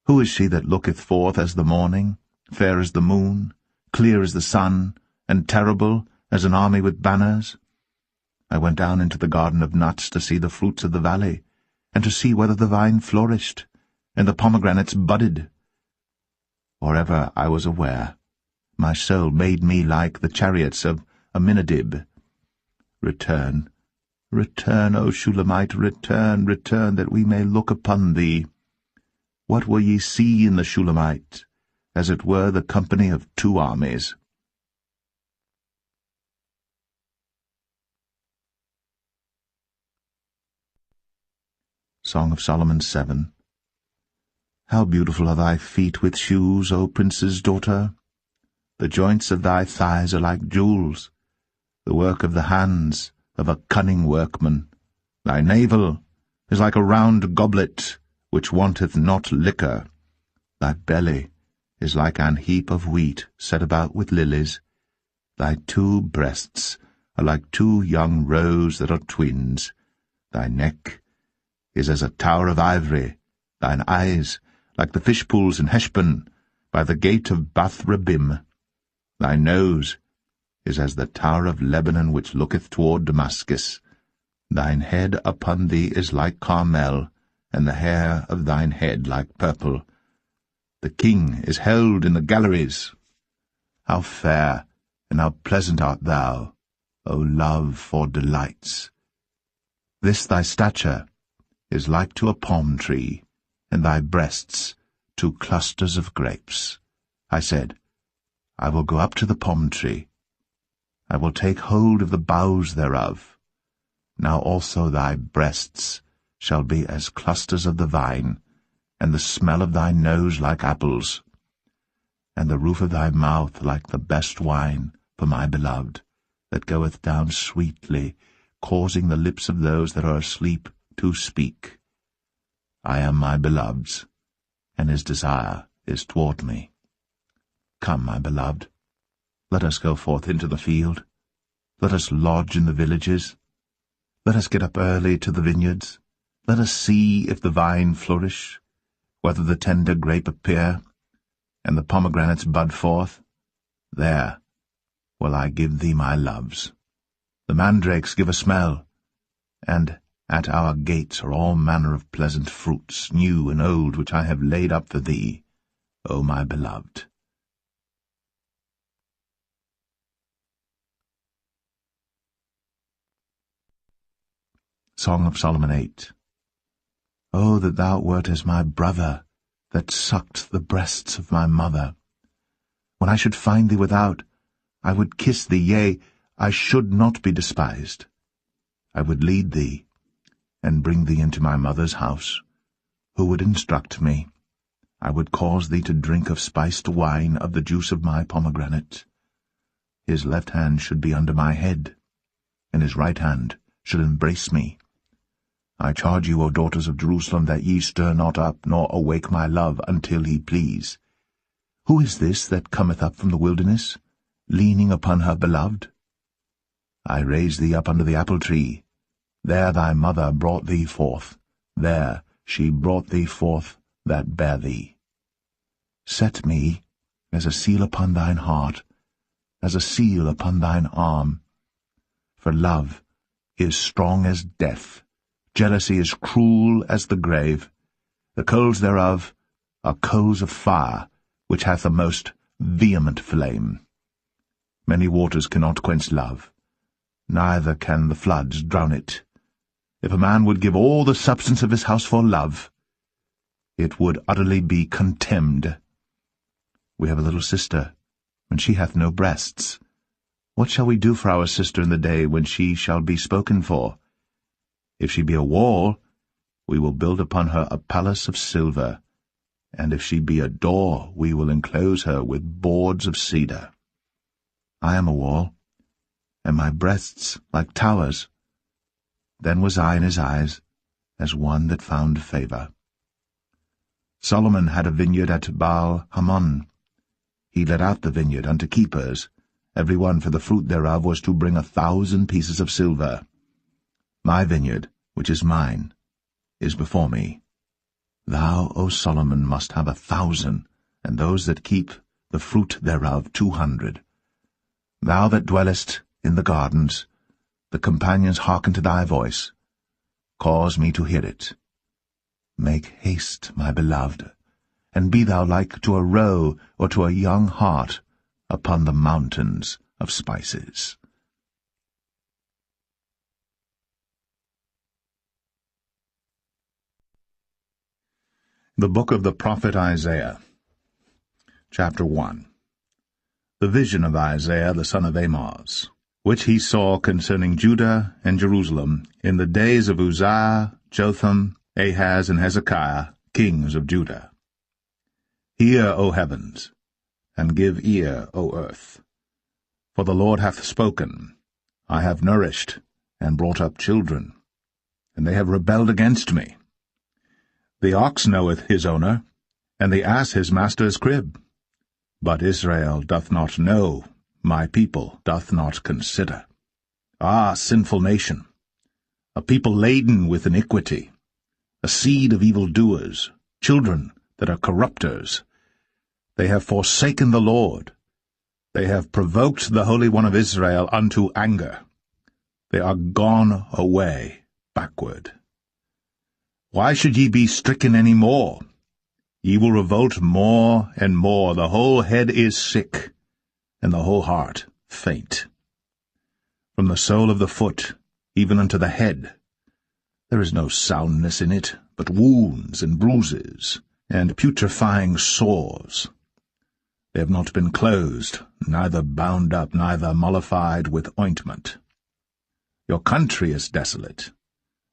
Who is she that looketh forth as the morning, fair as the moon, clear as the sun, and terrible as an army with banners? I went down into the garden of nuts to see the fruits of the valley, and to see whether the vine flourished, and the pomegranates budded. Or ever I was aware, my soul made me like the chariots of Aminadab. Return, return, O Shulamite, return, return, that we may look upon thee. What will ye see in the Shulamite? As it were the company of 2 armies. Song of Solomon 7. How beautiful are thy feet with shoes, O prince's daughter! The joints of thy thighs are like jewels, the work of the hands of a cunning workman. Thy navel is like a round goblet, which wanteth not liquor. Thy belly is like an heap of wheat set about with lilies. Thy 2 breasts are like 2 young roes that are twins. Thy neck is as a tower of ivory, thine eyes like the fish-pools in Heshbon, by the gate of Bath-rabbim. Thy nose is as the tower of Lebanon which looketh toward Damascus. Thine head upon thee is like Carmel, and the hair of thine head like purple. The king is held in the galleries. How fair and how pleasant art thou, O love for delights! This thy stature is like to a palm tree, and thy breasts to clusters of grapes. I said, I will go up to the palm tree. I will take hold of the boughs thereof. Now also thy breasts shall be as clusters of the vine, and the smell of thy nose like apples, and the roof of thy mouth like the best wine for my beloved, that goeth down sweetly, causing the lips of those that are asleep to speak. I am my beloved's, and his desire is toward me. Come, my beloved, let us go forth into the field. Let us lodge in the villages. Let us get up early to the vineyards. Let us see if the vine flourish, whether the tender grape appear, and the pomegranates bud forth. There will I give thee my loves. The mandrakes give a smell, and at our gates are all manner of pleasant fruits, new and old, which I have laid up for thee, O my beloved. Song of Solomon 8. O that thou wert as my brother, that sucked the breasts of my mother! When I should find thee without, I would kiss thee, yea, I should not be despised. I would lead thee, and bring thee into my mother's house. Who would instruct me? I would cause thee to drink of spiced wine, of the juice of my pomegranate. His left hand should be under my head, and his right hand should embrace me. I charge you, O daughters of Jerusalem, that ye stir not up, nor awake my love, until he please. Who is this that cometh up from the wilderness, leaning upon her beloved? I raised thee up under the apple tree. There thy mother brought thee forth. There she brought thee forth that bare thee. Set me as a seal upon thine heart, as a seal upon thine arm. For love is strong as death, jealousy is cruel as the grave. The coals thereof are coals of fire, which hath a most vehement flame. Many waters cannot quench love, neither can the floods drown it. If a man would give all the substance of his house for love, it would utterly be contemned. We have a little sister, and she hath no breasts. What shall we do for our sister in the day when she shall be spoken for? If she be a wall, we will build upon her a palace of silver, and if she be a door, we will enclose her with boards of cedar. I am a wall, and my breasts like towers. Then was I in his eyes as one that found favor. Solomon had a vineyard at Baal-Hamon. He let out the vineyard unto keepers. Every one for the fruit thereof was to bring 1,000 pieces of silver. My vineyard, which is mine, is before me. Thou, O Solomon, must have 1,000, and those that keep the fruit thereof 200. Thou that dwellest in the gardens, the companions hearken to thy voice. Cause me to hear it. Make haste, my beloved, and be thou like to a roe or to a young hart upon the mountains of spices. The Book of the Prophet Isaiah, Chapter 1. The vision of Isaiah the son of Amoz, which he saw concerning Judah and Jerusalem in the days of Uzziah, Jotham, Ahaz, and Hezekiah, kings of Judah. Hear, O heavens, and give ear, O earth. For the Lord hath spoken, I have nourished and brought up children, and they have rebelled against me. The ox knoweth his owner, and the ass his master's crib. But Israel doth not know, my people doth not consider. Ah, sinful nation, a people laden with iniquity, a seed of evildoers, children that are corrupters. They have forsaken the Lord. They have provoked the Holy One of Israel unto anger. They are gone away backward. Why should ye be stricken any more? Ye will revolt more and more. The whole head is sick, and the whole heart faint. From the sole of the foot even unto the head, there is no soundness in it, but wounds and bruises, and putrefying sores. They have not been closed, neither bound up, neither mollified with ointment. Your country is desolate.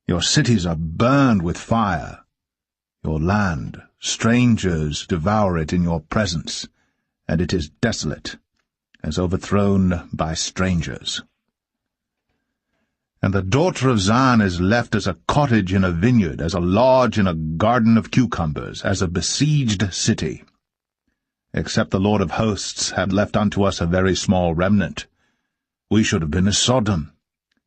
Your cities are burned with fire. Your land, strangers devour it in your presence, and it is desolate, as overthrown by strangers. And the daughter of Zion is left as a cottage in a vineyard, as a lodge in a garden of cucumbers, as a besieged city. Except the Lord of hosts had left unto us a very small remnant, we should have been as Sodom,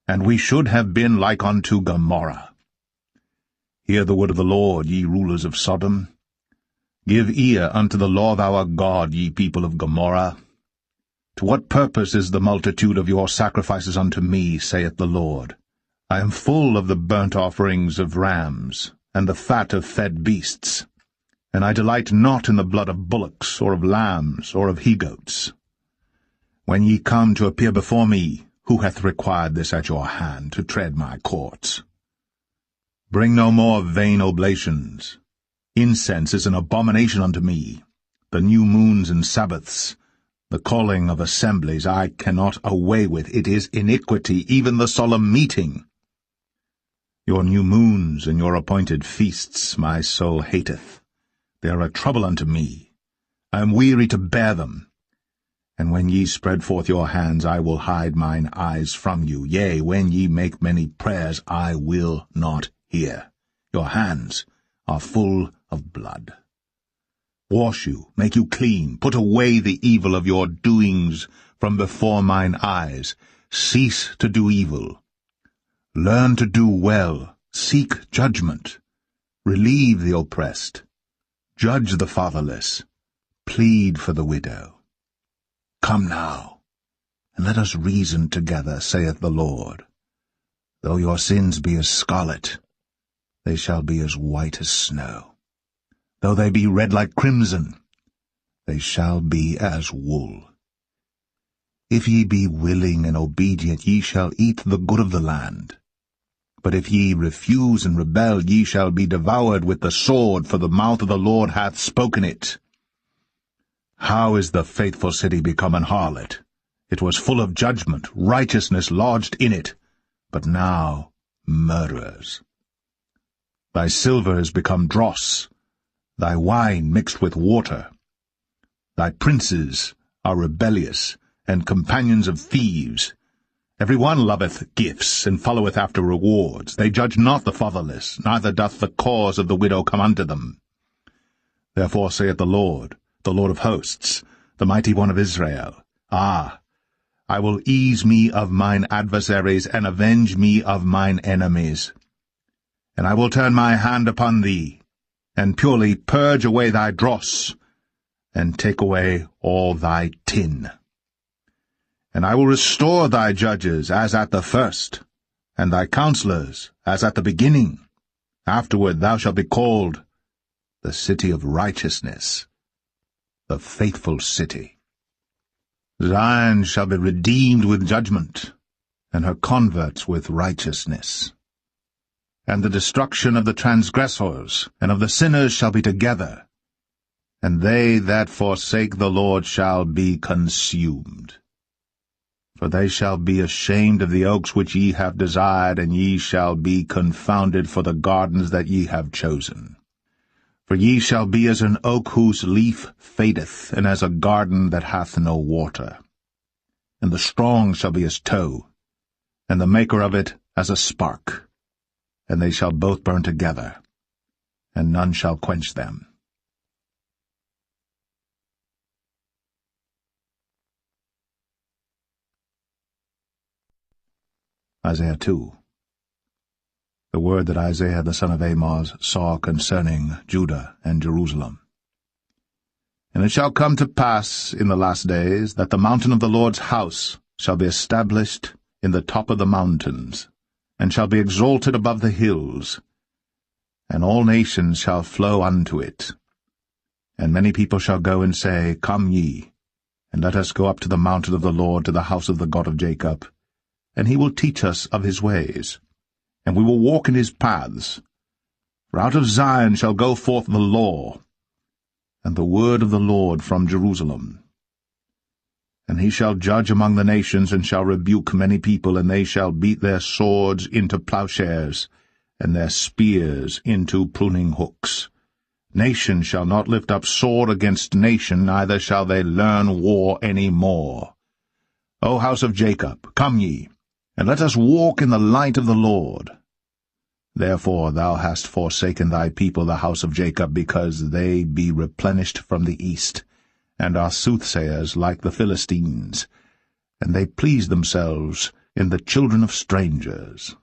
and we should have been like unto Gomorrah. Hear the word of the Lord, ye rulers of Sodom. Give ear unto the law of our God, ye people of Gomorrah. To what purpose is the multitude of your sacrifices unto me, saith the Lord? I am full of the burnt offerings of rams, and the fat of fed beasts, and I delight not in the blood of bullocks, or of lambs, or of he-goats. When ye come to appear before me, who hath required this at your hand, to tread my courts? Bring no more vain oblations. Incense is an abomination unto me. The new moons and Sabbaths, the calling of assemblies, I cannot away with. It is iniquity, even the solemn meeting. Your new moons and your appointed feasts my soul hateth. They are a trouble unto me. I am weary to bear them. And when ye spread forth your hands, I will hide mine eyes from you. Yea, when ye make many prayers, I will not hear. Your hands are full of blood. Wash you, make you clean, put away the evil of your doings from before mine eyes. Cease to do evil. Learn to do well, seek judgment. Relieve the oppressed. Judge the fatherless. Plead for the widow. Come now, and let us reason together, saith the Lord. Though your sins be as scarlet, they shall be as white as snow. Though they be red like crimson, they shall be as wool. If ye be willing and obedient, ye shall eat the good of the land. But if ye refuse and rebel, ye shall be devoured with the sword, for the mouth of the Lord hath spoken it. How is the faithful city become an harlot? It was full of judgment, righteousness lodged in it, but now murderers. Thy silver is become dross, thy wine mixed with water. Thy princes are rebellious, and companions of thieves. Every one loveth gifts, and followeth after rewards. They judge not the fatherless, neither doth the cause of the widow come unto them. Therefore saith the Lord of hosts, the mighty one of Israel, Ah, I will ease me of mine adversaries, and avenge me of mine enemies. And I will turn my hand upon thee, and purely purge away thy dross, and take away all thy tin. And I will restore thy judges as at the first, and thy counselors as at the beginning. Afterward thou shalt be called the city of righteousness, the faithful city. Zion shall be redeemed with judgment, and her converts with righteousness. And the destruction of the transgressors and of the sinners shall be together, and they that forsake the Lord shall be consumed. For they shall be ashamed of the oaks which ye have desired, and ye shall be confounded for the gardens that ye have chosen. For ye shall be as an oak whose leaf fadeth, and as a garden that hath no water. And the strong shall be as tow, and the maker of it as a spark, and they shall both burn together, and none shall quench them. Isaiah 2. The word that Isaiah the son of Amoz saw concerning Judah and Jerusalem. And it shall come to pass in the last days that the mountain of the Lord's house shall be established in the top of the mountains, and shall be exalted above the hills, and all nations shall flow unto it. And many people shall go and say, Come ye, and let us go up to the mountain of the Lord, to the house of the God of Jacob, and he will teach us of his ways, and we will walk in his paths. For out of Zion shall go forth the law, and the word of the Lord from Jerusalem. And he shall judge among the nations, and shall rebuke many people, and they shall beat their swords into plowshares, and their spears into pruning hooks. Nation shall not lift up sword against nation, neither shall they learn war any more. O house of Jacob, come ye, and let us walk in the light of the Lord. Therefore thou hast forsaken thy people, the house of Jacob, because they be replenished from the east, and are soothsayers like the Philistines, and they please themselves in the children of strangers.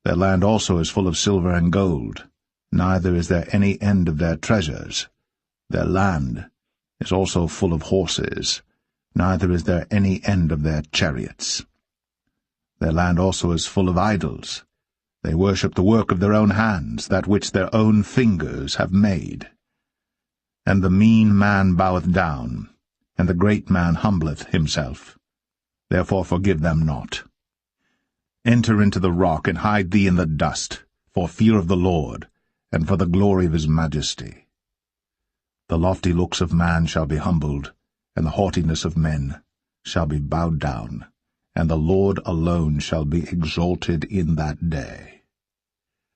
Their land also is full of silver and gold, neither is there any end of their treasures. Their land is also full of horses, neither is there any end of their chariots. Their land also is full of idols. They worship the work of their own hands, that which their own fingers have made. And the mean man boweth down, and the great man humbleth himself. Therefore forgive them not. Enter into the rock, and hide thee in the dust, for fear of the Lord, and for the glory of his majesty. The lofty looks of man shall be humbled, and the haughtiness of men shall be bowed down, and the Lord alone shall be exalted in that day.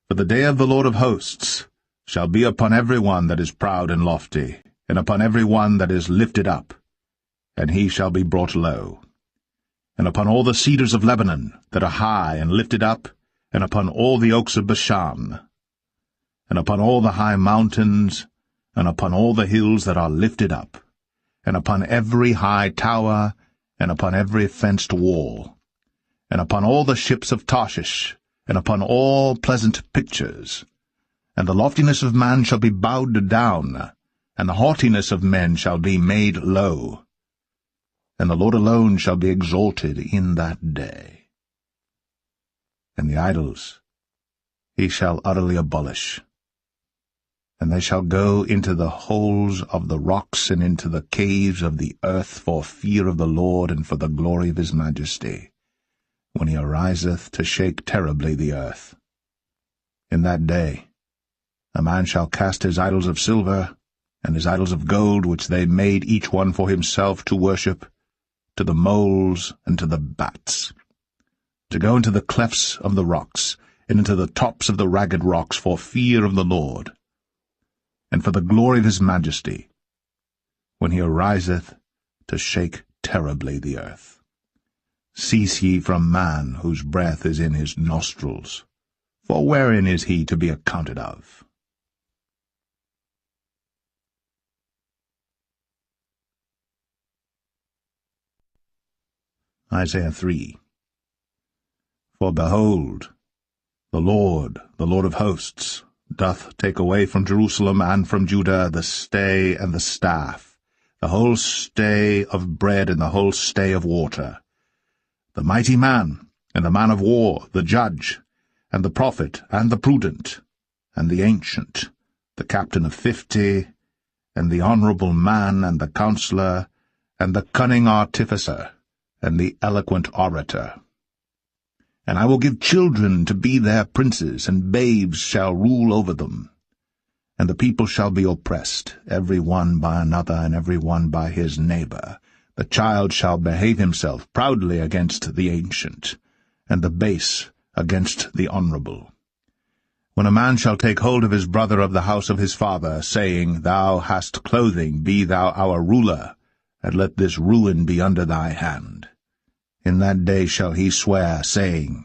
For the day of the Lord of hosts shall be upon every one that is proud and lofty, and upon every one that is lifted up, and he shall be brought low. And upon all the cedars of Lebanon that are high and lifted up, and upon all the oaks of Bashan, and upon all the high mountains, and upon all the hills that are lifted up, and upon every high tower, and upon every fenced wall, and upon all the ships of Tarshish, and upon all pleasant pictures. And the loftiness of man shall be bowed down, and the haughtiness of men shall be made low. And the Lord alone shall be exalted in that day. And the idols he shall utterly abolish. And they shall go into the holes of the rocks, and into the caves of the earth, for fear of the Lord, and for the glory of his majesty, when he ariseth to shake terribly the earth. In that day a man shall cast his idols of silver, and his idols of gold, which they made each one for himself to worship, to the moles and to the bats, to go into the clefts of the rocks, and into the tops of the ragged rocks, for fear of the Lord, and for the glory of his majesty, when he ariseth to shake terribly the earth. Cease ye from man, whose breath is in his nostrils, for wherein is he to be accounted of? Isaiah 3. For behold, the Lord of hosts, doth take away from Jerusalem and from Judah the stay and the staff, the whole stay of bread and the whole stay of water, the mighty man, and the man of war, the judge, and the prophet, and the prudent, and the ancient, the captain of 50, and the honorable man, and the counselor, and the cunning artificer, and the eloquent orator. And I will give children to be their princes, and babes shall rule over them. And the people shall be oppressed, every one by another, and every one by his neighbor. The child shall behave himself proudly against the ancient, and the base against the honorable. When a man shall take hold of his brother of the house of his father, saying, Thou hast clothing, be thou our ruler, and let this ruin be under thy hand. In that day shall he swear, saying,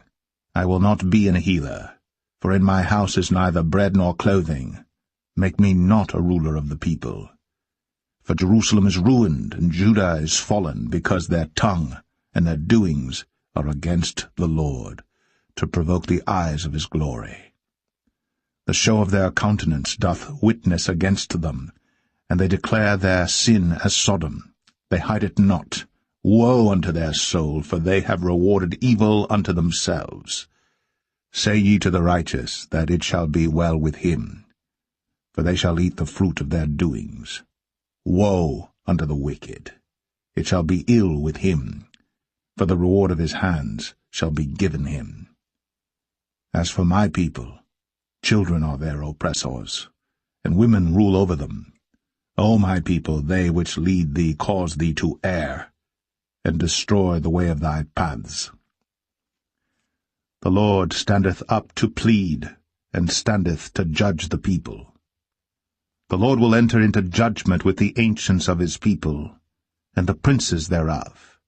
I will not be an healer, for in my house is neither bread nor clothing. Make me not a ruler of the people. For Jerusalem is ruined, and Judah is fallen, because their tongue and their doings are against the Lord, to provoke the eyes of his glory. The show of their countenance doth witness against them, and they declare their sin as Sodom. They hide it not. Woe unto their soul, for they have rewarded evil unto themselves. Say ye to the righteous, that it shall be well with him, for they shall eat the fruit of their doings. Woe unto the wicked! It shall be ill with him, for the reward of his hands shall be given him. As for my people, children are their oppressors, and women rule over them. O my people, they which lead thee cause thee to err, and destroy the way of thy paths. The Lord standeth up to plead, and standeth to judge the people. The Lord will enter into judgment with the ancients of his people, and the princes thereof.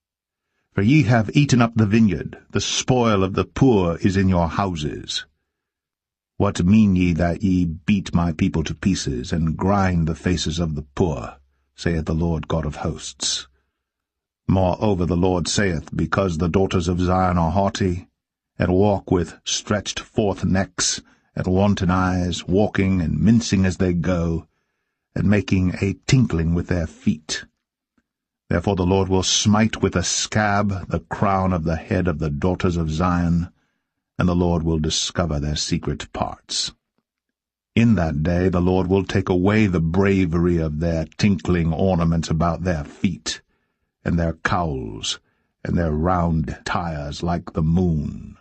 For ye have eaten up the vineyard, the spoil of the poor is in your houses. What mean ye that ye beat my people to pieces, and grind the faces of the poor, saith the Lord God of hosts? Moreover the Lord saith, Because the daughters of Zion are haughty, and walk with stretched forth necks, and wanton eyes, walking and mincing as they go, and making a tinkling with their feet. Therefore the Lord will smite with a scab the crown of the head of the daughters of Zion, and the Lord will discover their secret parts. In that day the Lord will take away the bravery of their tinkling ornaments about their feet, and their cowls, and their round tires like the moon,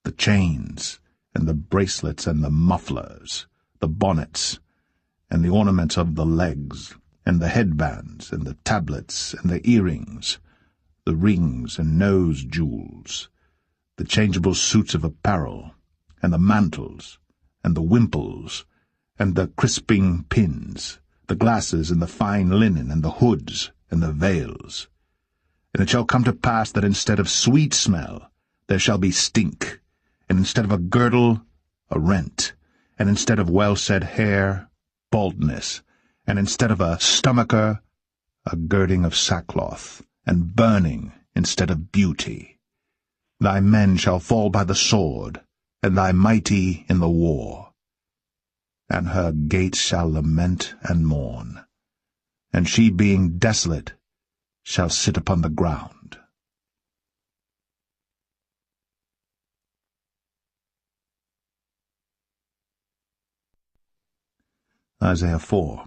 the chains, and the bracelets, and the mufflers, the bonnets, and the ornaments of the legs, and the headbands, and the tablets, and the earrings, the rings and nose jewels, the changeable suits of apparel, and the mantles, and the wimples, and the crisping pins, the glasses, and the fine linen, and the hoods, and the veils. And it shall come to pass that instead of sweet smell there shall be stink, and instead of a girdle, a rent, and instead of well-set hair, baldness, and instead of a stomacher, a girding of sackcloth, and burning instead of beauty. Thy men shall fall by the sword, and thy mighty in the war. And her gates shall lament and mourn, and she being desolate shall sit upon the ground. Isaiah 4.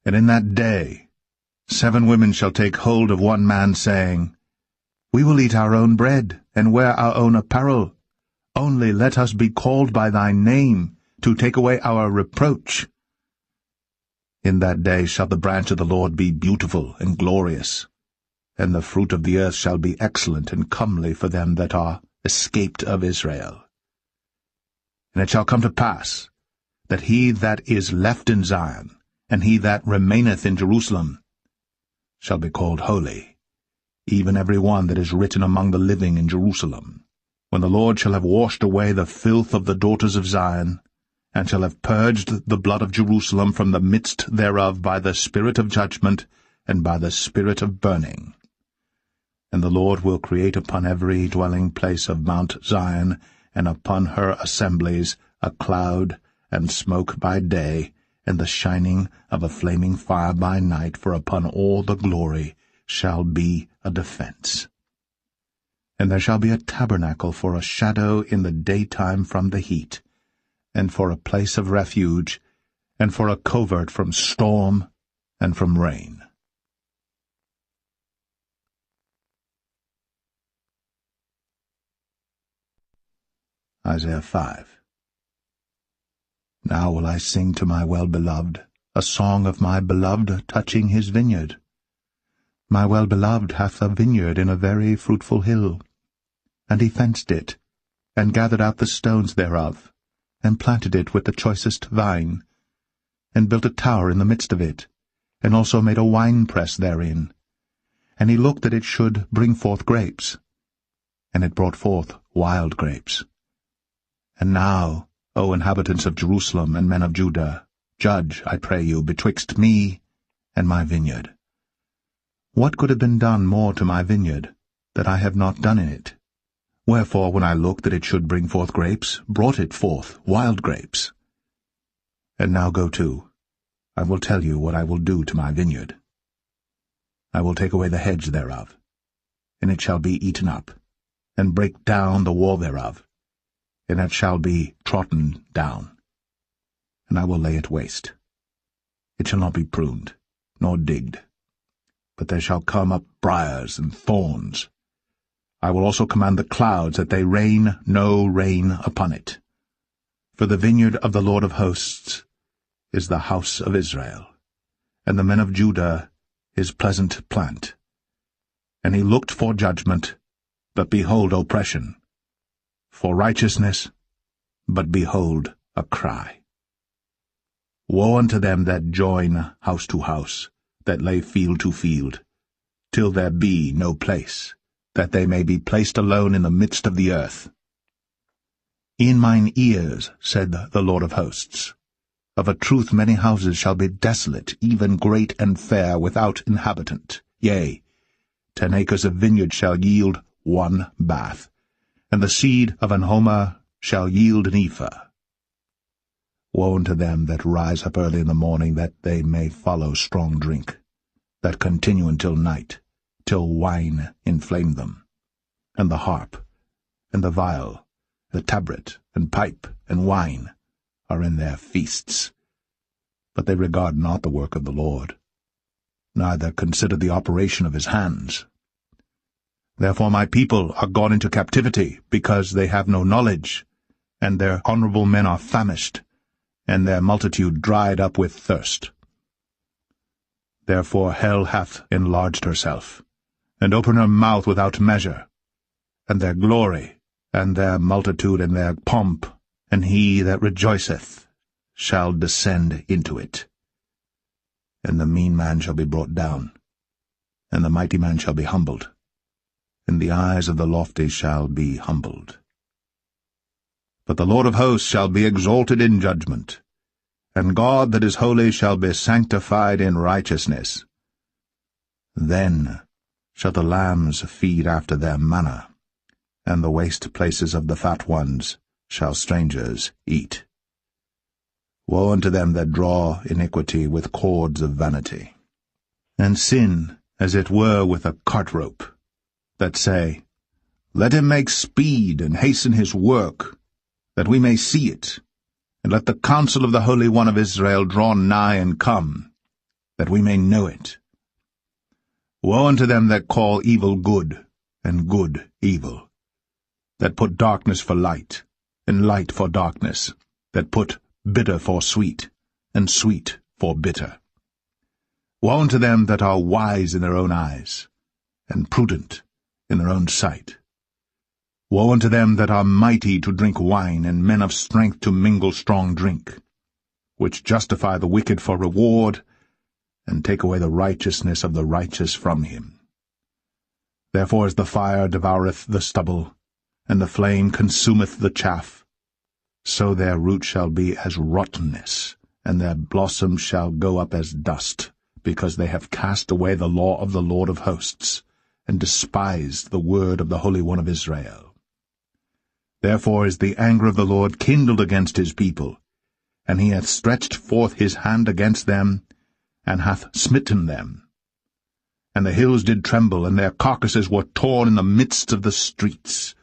And in that day 7 women shall take hold of one man, saying, We will eat our own bread, and wear our own apparel. Only let us be called by thy name, to take away our reproach. In that day shall the branch of the Lord be beautiful and glorious, and the fruit of the earth shall be excellent and comely for them that are escaped of Israel. And it shall come to pass, that he that is left in Zion, and he that remaineth in Jerusalem, shall be called holy, even every one that is written among the living in Jerusalem, when the Lord shall have washed away the filth of the daughters of Zion, and shall have purged the blood of Jerusalem from the midst thereof by the spirit of judgment and by the spirit of burning. And the Lord will create upon every dwelling place of Mount Zion, and upon her assemblies, a cloud and smoke by day, and the shining of a flaming fire by night, for upon all the glory shall be a defense. And there shall be a tabernacle for a shadow in the daytime from the heat, and for a place of refuge, and for a covert from storm and from rain. Isaiah 5. Now will I sing to my well-beloved a song of my beloved touching his vineyard. My well-beloved hath a vineyard in a very fruitful hill, and he fenced it, and gathered out the stones thereof, and planted it with the choicest vine, and built a tower in the midst of it, and also made a winepress therein. And he looked that it should bring forth grapes, and it brought forth wild grapes. And now, O inhabitants of Jerusalem and men of Judah, judge, I pray you, betwixt me and my vineyard. What could have been done more to my vineyard, that I have not done in it? Wherefore, when I looked that it should bring forth grapes, brought it forth wild grapes. And now go to, I will tell you what I will do to my vineyard. I will take away the hedge thereof, and it shall be eaten up, and break down the wall thereof, and it shall be trodden down, and I will lay it waste. It shall not be pruned, nor digged, but there shall come up briars and thorns. I will also command the clouds that they rain no rain upon it. For the vineyard of the Lord of hosts is the house of Israel, and the men of Judah his pleasant plant. And he looked for judgment, but behold oppression, for righteousness, but behold a cry. Woe unto them that join house to house, that lay field to field, till there be no place, that they may be placed alone in the midst of the earth. In mine ears, said the Lord of hosts, of a truth many houses shall be desolate, even great and fair, without inhabitant. Yea, 10 acres of vineyard shall yield 1 bath, and the seed of an homer shall yield an ephah. Woe unto them that rise up early in the morning, that they may follow strong drink, that continue until night, till wine inflame them, and the harp, and the viol, the tabret, and pipe, and wine are in their feasts. But they regard not the work of the Lord, neither consider the operation of his hands. Therefore my people are gone into captivity, because they have no knowledge, and their honorable men are famished, and their multitude dried up with thirst. Therefore hell hath enlarged herself, and opened her mouth without measure, and their glory, and their multitude, and their pomp, and he that rejoiceth shall descend into it. And the mean man shall be brought down, and the mighty man shall be humbled, and the eyes of the lofty shall be humbled. But the Lord of hosts shall be exalted in judgment, and God that is holy shall be sanctified in righteousness. Then shall the lambs feed after their manner, and the waste places of the fat ones shall strangers eat. Woe unto them that draw iniquity with cords of vanity, and sin as it were with a cart rope, that say, Let him make speed and hasten his work, that we may see it, and let the counsel of the Holy One of Israel draw nigh and come, that we may know it. Woe unto them that call evil good, and good evil, that put darkness for light, and light for darkness, that put bitter for sweet, and sweet for bitter. Woe unto them that are wise in their own eyes, and prudent in their own sight. Woe unto them that are mighty to drink wine, and men of strength to mingle strong drink, which justify the wicked for reward, and take away the righteousness of the righteous from him. Therefore as the fire devoureth the stubble, and the flame consumeth the chaff, so their root shall be as rottenness, and their blossom shall go up as dust, because they have cast away the law of the Lord of hosts, and despised the word of the Holy One of Israel. Therefore is the anger of the Lord kindled against his people, and he hath stretched forth his hand against them, and hath smitten them. And the hills did tremble, and their carcasses were torn in the midst of the streets.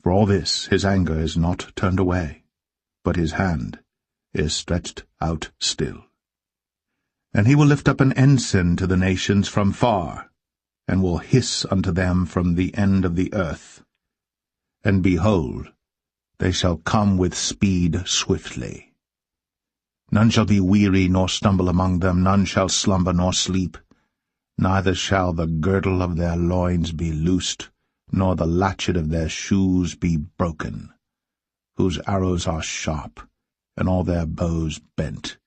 For all this his anger is not turned away, but his hand is stretched out still. And he will lift up an ensign to the nations from far, and will hiss unto them from the end of the earth. And behold, they shall come with speed swiftly. None shall be weary nor stumble among them, none shall slumber nor sleep, neither shall the girdle of their loins be loosed, nor the latchet of their shoes be broken, whose arrows are sharp, and all their bows bent.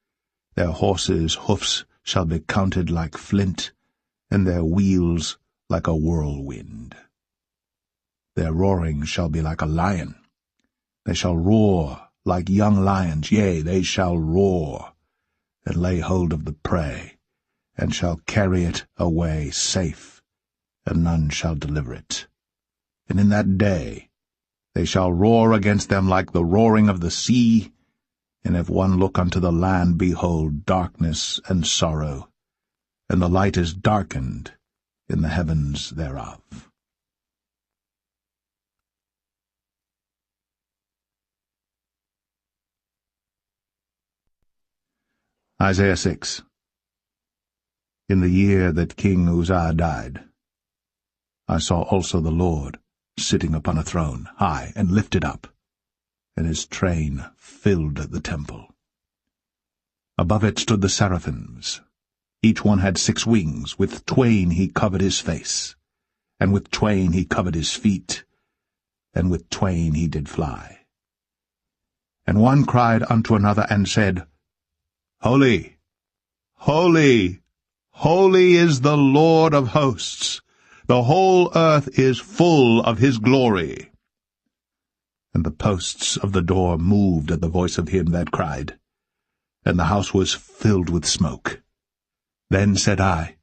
Their horses' hoofs shall be counted like flint, and their wheels like a whirlwind. Their roaring shall be like a lion. They shall roar like young lions, yea, they shall roar, and lay hold of the prey, and shall carry it away safe, and none shall deliver it. And in that day they shall roar against them like the roaring of the sea, and if one look unto the land, behold, darkness and sorrow, and the light is darkened in the heavens thereof. Isaiah 6. In the year that King Uzziah died, I saw also the Lord sitting upon a throne, high and lifted up, and his train filled the temple. Above it stood the seraphims. Each one had 6 wings. With twain he covered his face, and with twain he covered his feet, and with twain he did fly. And one cried unto another, and said, Holy, holy, holy is the Lord of hosts. The whole earth is full of his glory. And the posts of the door moved at the voice of him that cried, and the house was filled with smoke. Then said I,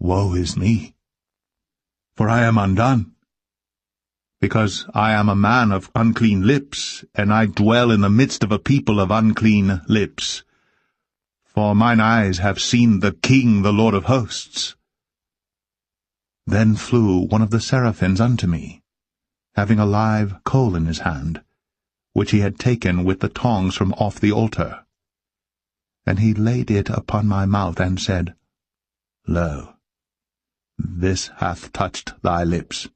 Woe is me, for I am undone, because I am a man of unclean lips, and I dwell in the midst of a people of unclean lips. For mine eyes have seen the King, the Lord of hosts. Then flew one of the seraphims unto me, having a live coal in his hand, which he had taken with the tongs from off the altar. And he laid it upon my mouth, and said, Lo, this hath touched thy lips,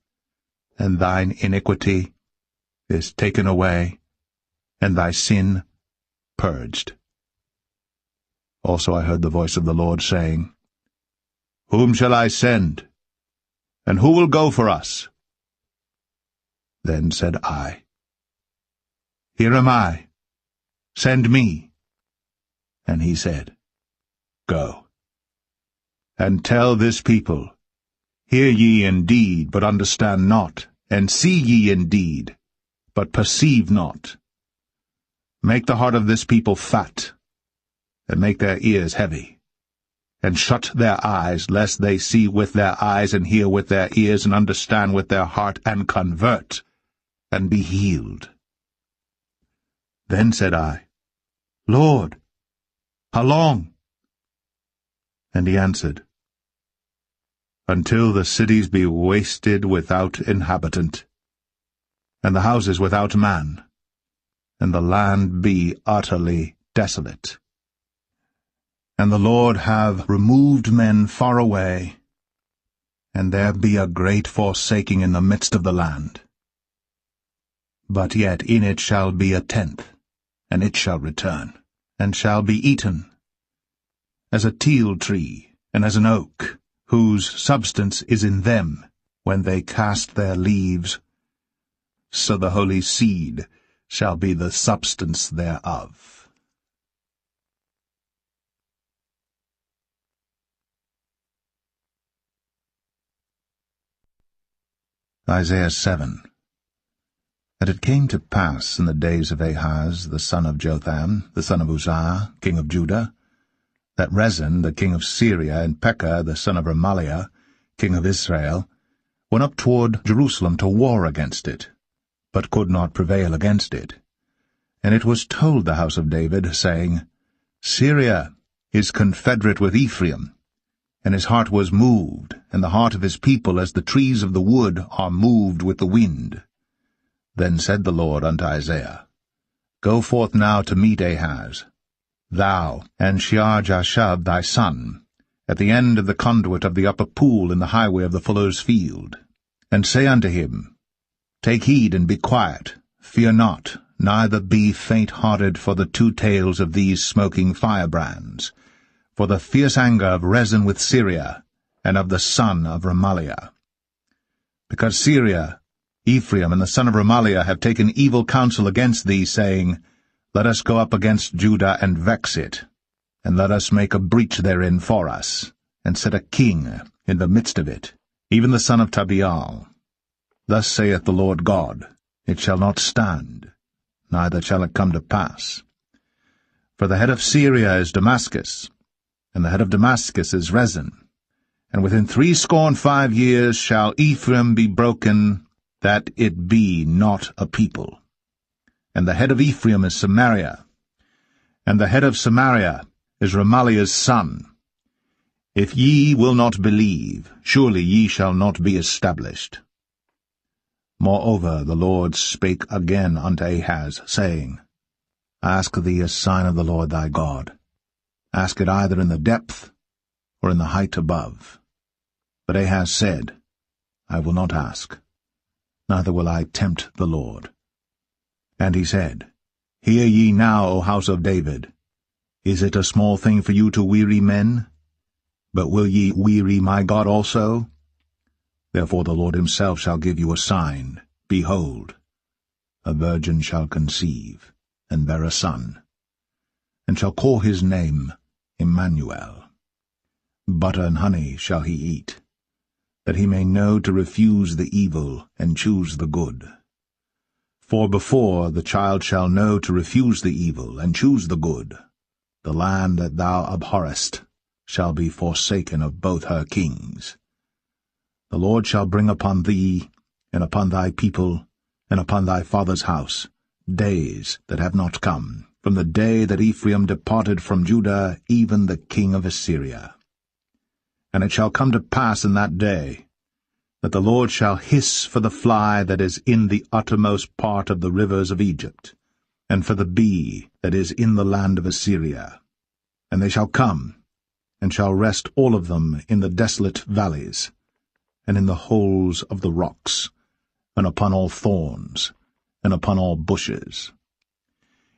and thine iniquity is taken away, and thy sin purged. Also I heard the voice of the Lord saying, Whom shall I send? And who will go for us? Then said I, Here am I, send me. And he said, Go, and tell this people, Hear ye indeed, but understand not, and see ye indeed, but perceive not. Make the heart of this people fat, and make their ears heavy, and shut their eyes, lest they see with their eyes, and hear with their ears, and understand with their heart, and convert, and be healed. Then said I, Lord, how long? And he answered, Until the cities be wasted without inhabitant, and the houses without man, and the land be utterly desolate. And the Lord have removed men far away, and there be a great forsaking in the midst of the land. But yet in it shall be a tenth, and it shall return, and shall be eaten, as a teil tree, and as an oak, whose substance is in them, when they cast their leaves, so the holy seed shall be the substance thereof. Isaiah 7. And it came to pass in the days of Ahaz, the son of Jotham, the son of Uzziah, king of Judah, that Rezin, the king of Syria, and Pekah, the son of Remaliah, king of Israel, went up toward Jerusalem to war against it, but could not prevail against it. And it was told the house of David, saying, Syria is confederate with Ephraim, and his heart was moved, and the heart of his people as the trees of the wood are moved with the wind. Then said the Lord unto Isaiah, Go forth now to meet Ahaz, thou and Shear-Jashub thy son, at the end of the conduit of the upper pool in the highway of the fuller's field, and say unto him, Take heed and be quiet, fear not, neither be faint-hearted for the 2 tails of these smoking firebrands, for the fierce anger of Rezin with Syria, and of the son of Remaliah. Because Syria, Ephraim, and the son of Remaliah have taken evil counsel against thee, saying, Let us go up against Judah and vex it, and let us make a breach therein for us, and set a king in the midst of it, even the son of Tabeal. Thus saith the Lord God, It shall not stand, neither shall it come to pass. For the head of Syria is Damascus, and the head of Damascus is Rezin. And within 65 years shall Ephraim be broken, that it be not a people. And the head of Ephraim is Samaria, and the head of Samaria is Remaliah's son. If ye will not believe, surely ye shall not be established. Moreover the Lord spake again unto Ahaz, saying, Ask thee a sign of the Lord thy God. Ask it either in the depth or in the height above. But Ahaz said, I will not ask, neither will I tempt the Lord. And he said, Hear ye now, O house of David. Is it a small thing for you to weary men? But will ye weary my God also? Therefore the Lord himself shall give you a sign. Behold, a virgin shall conceive, and bear a son, and shall call his name Emmanuel. Butter and honey shall he eat, that he may know to refuse the evil and choose the good. For before the child shall know to refuse the evil and choose the good, the land that thou abhorrest shall be forsaken of both her kings. The Lord shall bring upon thee, and upon thy people, and upon thy father's house, days that have not come, from the day that Ephraim departed from Judah, even the king of Assyria. And it shall come to pass in that day, that the Lord shall hiss for the fly that is in the uttermost part of the rivers of Egypt, and for the bee that is in the land of Assyria. And they shall come, and shall rest all of them in the desolate valleys, and in the holes of the rocks, and upon all thorns, and upon all bushes.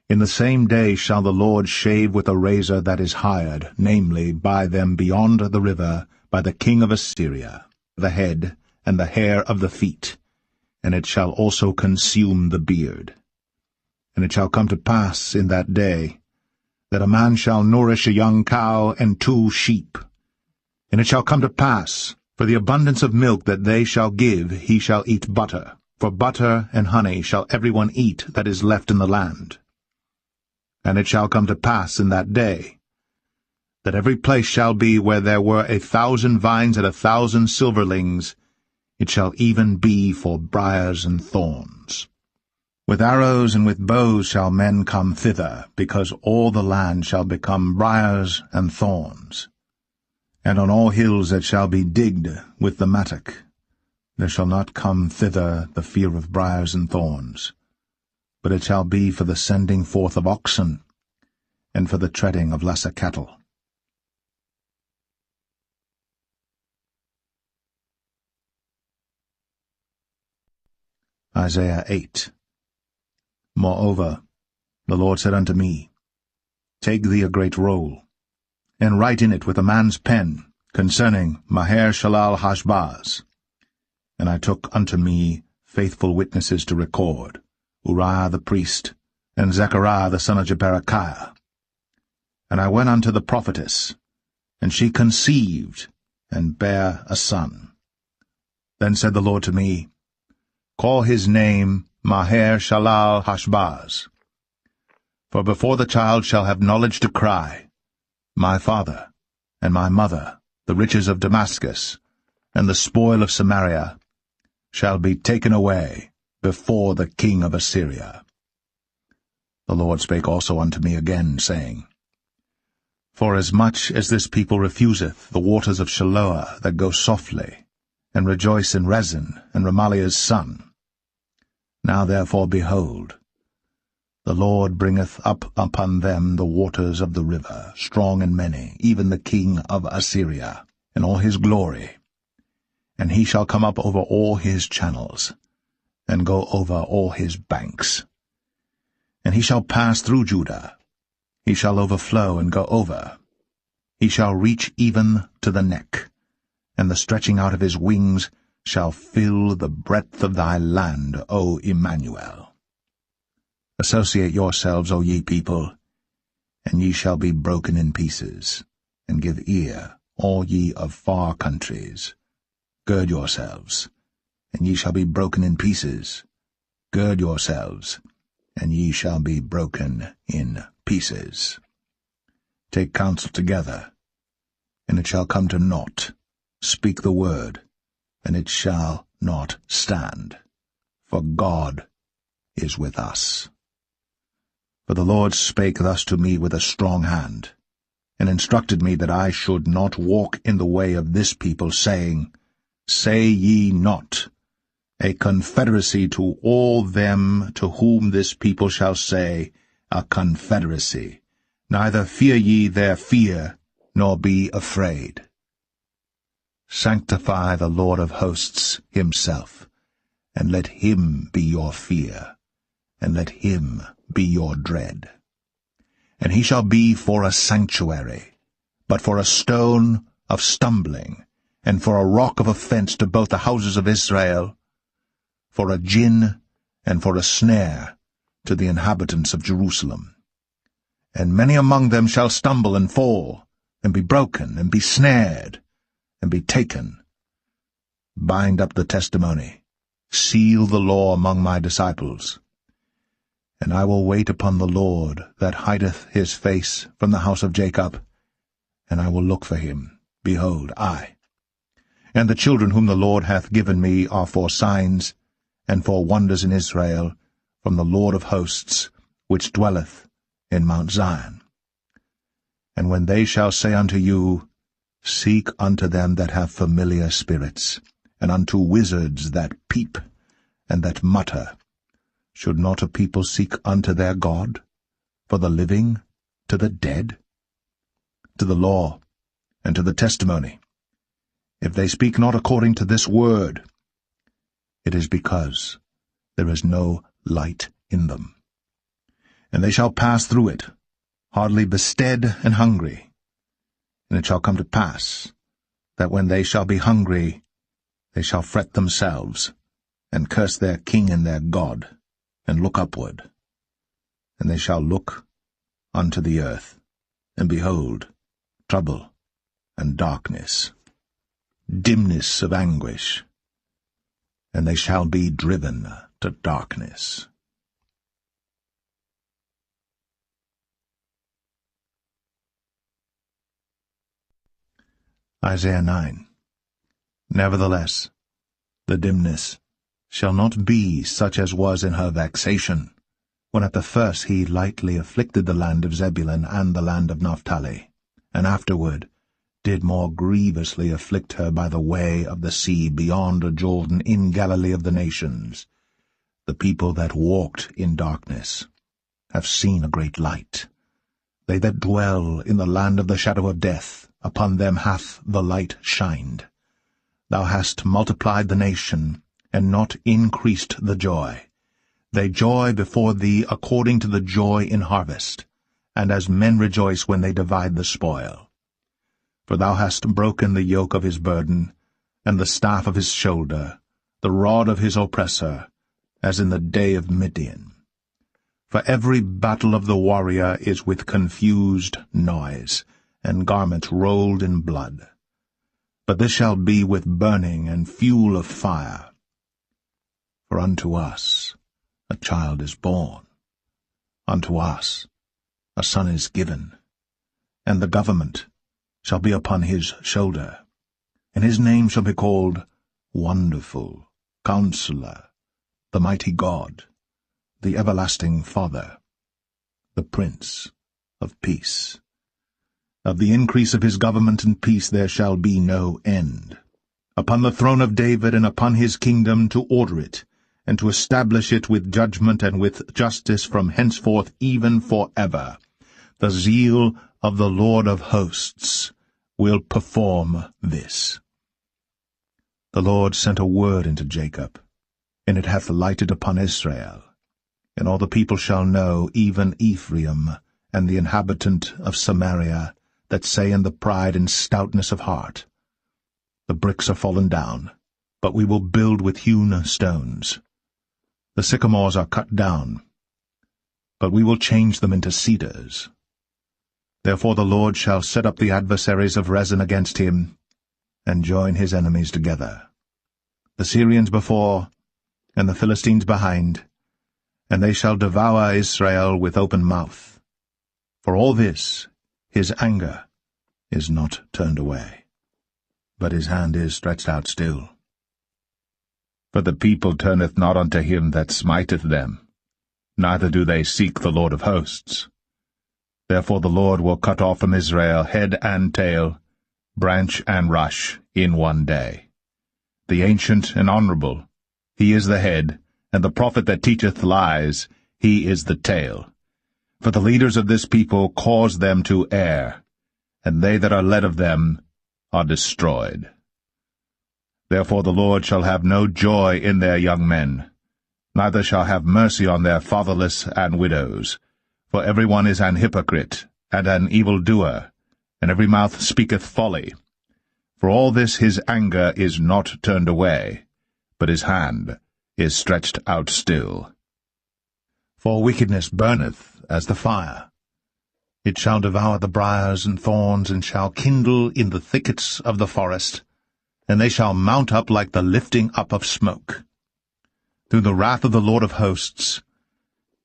In the same day shall the Lord shave with a razor that is hired, namely, by them beyond the river, by the king of Assyria, the head and the hair of the feet, and it shall also consume the beard. And it shall come to pass in that day, that a man shall nourish a young cow and 2 sheep. And it shall come to pass, for the abundance of milk that they shall give, he shall eat butter. For butter and honey shall every one eat that is left in the land. And it shall come to pass in that day, that every place shall be where there were 1,000 vines and 1,000 silverlings, it shall even be for briars and thorns. With arrows and with bows shall men come thither, because all the land shall become briars and thorns. And on all hills that shall be digged with the mattock, there shall not come thither the fear of briars and thorns, but it shall be for the sending forth of oxen, and for the treading of lesser cattle. Isaiah 8. Moreover, the Lord said unto me, Take thee a great roll, and write in it with a man's pen, concerning Maher-shalal-Hashbaz. And I took unto me faithful witnesses to record, Uriah the priest, and Zechariah the son of Jeberechiah. And I went unto the prophetess, and she conceived, and bare a son. Then said the Lord to me, Call his name Maher-shalal-Hashbaz. For before the child shall have knowledge to cry, My father, and my mother, the riches of Damascus, and the spoil of Samaria, shall be taken away before the king of Assyria. The Lord spake also unto me again, saying, Forasmuch as this people refuseth the waters of Shiloah that go softly, and rejoice in Rezin and Remaliah's son, now therefore, behold, the Lord bringeth up upon them the waters of the river, strong and many, even the king of Assyria, in all his glory. And he shall come up over all his channels, and go over all his banks. And he shall pass through Judah, he shall overflow and go over. He shall reach even to the neck, and the stretching out of his wings shall fill the breadth of thy land, O Emmanuel. Associate yourselves, O ye people, and ye shall be broken in pieces, and give ear, all ye of far countries. Gird yourselves, and ye shall be broken in pieces. Gird yourselves, and ye shall be broken in pieces. Take counsel together, and it shall come to naught. Speak the word, and it shall not stand. For God is with us. For the Lord spake thus to me with a strong hand, and instructed me that I should not walk in the way of this people, saying, Say ye not, a confederacy to all them to whom this people shall say, a confederacy. Neither fear ye their fear, nor be afraid. Sanctify the Lord of hosts himself, and let him be your fear, and let him be your dread. And he shall be for a sanctuary, but for a stone of stumbling, and for a rock of offense to both the houses of Israel, for a gin and for a snare to the inhabitants of Jerusalem. And many among them shall stumble and fall, and be broken, and be snared, and be taken. Bind up the testimony, seal the law among my disciples. And I will wait upon the Lord that hideth his face from the house of Jacob, and I will look for him. Behold, I. And the children whom the Lord hath given me are for signs, and for wonders in Israel, from the Lord of hosts, which dwelleth in Mount Zion. And when they shall say unto you, Seek unto them that have familiar spirits, and unto wizards that peep, and that mutter, should not a people seek unto their God, for the living to the dead? To the law, and to the testimony, if they speak not according to this word, it is because there is no light in them. And they shall pass through it, hardly bestead and hungry. And it shall come to pass, that when they shall be hungry, they shall fret themselves, and curse their king and their God, and look upward. And they shall look unto the earth, and behold, trouble and darkness, dimness of anguish, and they shall be driven to darkness. Isaiah 9. Nevertheless, the dimness shall not be such as was in her vexation, when at the first he lightly afflicted the land of Zebulun and the land of Naphtali, and afterward did more grievously afflict her by the way of the sea beyond Jordan in Galilee of the nations. The people that walked in darkness have seen a great light. They that dwell in the land of the shadow of death, upon them hath the light shined. Thou hast multiplied the nation, and not increased the joy. They joy before thee according to the joy in harvest, and as men rejoice when they divide the spoil. For thou hast broken the yoke of his burden, and the staff of his shoulder, the rod of his oppressor, as in the day of Midian. For every battle of the warrior is with confused noise, and garments rolled in blood. But this shall be with burning and fuel of fire. For unto us a child is born, unto us a son is given, and the government shall be upon his shoulder, and his name shall be called Wonderful, Counselor, the Mighty God, the Everlasting Father, the Prince of Peace. Of the increase of his government and peace there shall be no end, upon the throne of David and upon his kingdom, to order it, and to establish it with judgment and with justice from henceforth even forever. The zeal of the Lord of hosts will perform this. The Lord sent a word into Jacob, and it hath lighted upon Israel. And all the people shall know, even Ephraim, and the inhabitant of Samaria, that say in the pride and stoutness of heart, The bricks are fallen down, but we will build with hewn stones. The sycamores are cut down, but we will change them into cedars. Therefore the Lord shall set up the adversaries of Rezin against him, and join his enemies together, the Syrians before, and the Philistines behind, and they shall devour Israel with open mouth. For all this his anger is not turned away, but his hand is stretched out still. For the people turneth not unto him that smiteth them, neither do they seek the Lord of hosts. Therefore the Lord will cut off from Israel head and tail, branch and rush, in one day. The ancient and honorable, he is the head, and the prophet that teacheth lies, he is the tail. For the leaders of this people cause them to err, and they that are led of them are destroyed. Therefore the Lord shall have no joy in their young men, neither shall have mercy on their fatherless and widows. For every one is an hypocrite, and an evildoer, and every mouth speaketh folly. For all this his anger is not turned away, but his hand is stretched out still. For wickedness burneth as the fire. It shall devour the briars and thorns, and shall kindle in the thickets of the forest, and they shall mount up like the lifting up of smoke. Through the wrath of the Lord of hosts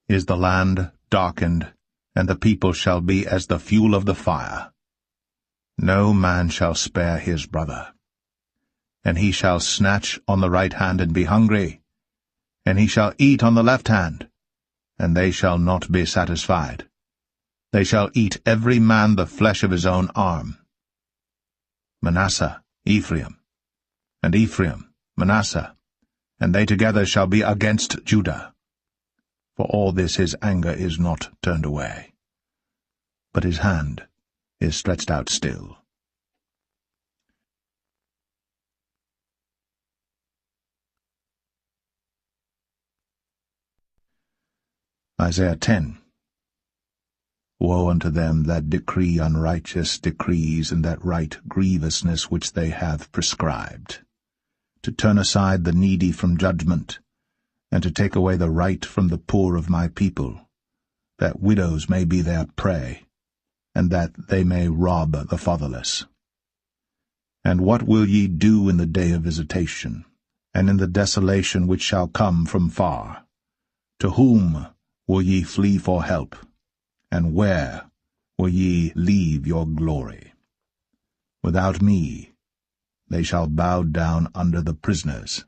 is the land darkened, and the people shall be as the fuel of the fire. No man shall spare his brother. And he shall snatch on the right hand and be hungry, and he shall eat on the left hand, and they shall not be satisfied. They shall eat every man the flesh of his own arm. Manasseh, Ephraim, and Ephraim, Manasseh, and they together shall be against Judah. For all this his anger is not turned away, but his hand is stretched out still. Isaiah 10. Woe unto them that decree unrighteous decrees, and that write grievousness which they have prescribed, to turn aside the needy from judgment, and to take away the right from the poor of my people, that widows may be their prey, and that they may rob the fatherless. And what will ye do in the day of visitation, and in the desolation which shall come from far? To whom will ye flee for help, and where will ye leave your glory? Without me they shall bow down under the prisoners,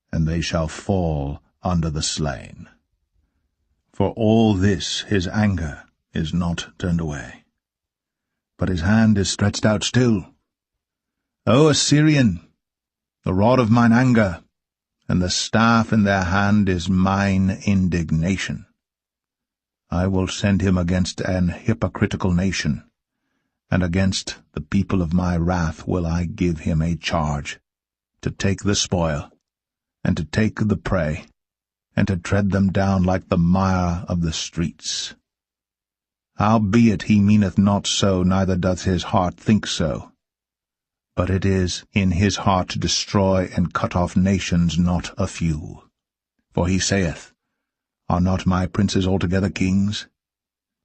and they shall fall under the slain. For all this his anger is not turned away, but his hand is stretched out still. O Assyrian, the rod of mine anger, and the staff in their hand is mine indignation. I will send him against an hypocritical nation, and against the people of my wrath will I give him a charge, to take the spoil, and to take the prey, and to tread them down like the mire of the streets. Howbeit he meaneth not so, neither doth his heart think so. But it is in his heart to destroy and cut off nations, not a few. For he saith, Are not my princes altogether kings?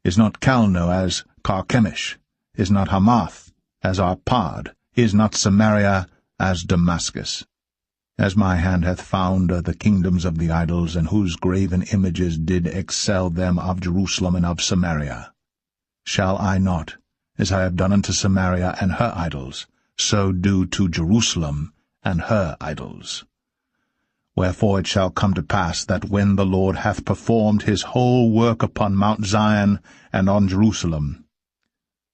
Is not Calno as Carchemish? Is not Hamath as Arpad? Is not Samaria as Damascus? As my hand hath found the kingdoms of the idols, and whose graven images did excel them of Jerusalem and of Samaria. Shall I not, as I have done unto Samaria and her idols, so do to Jerusalem and her idols? Wherefore it shall come to pass that when the Lord hath performed his whole work upon Mount Zion and on Jerusalem,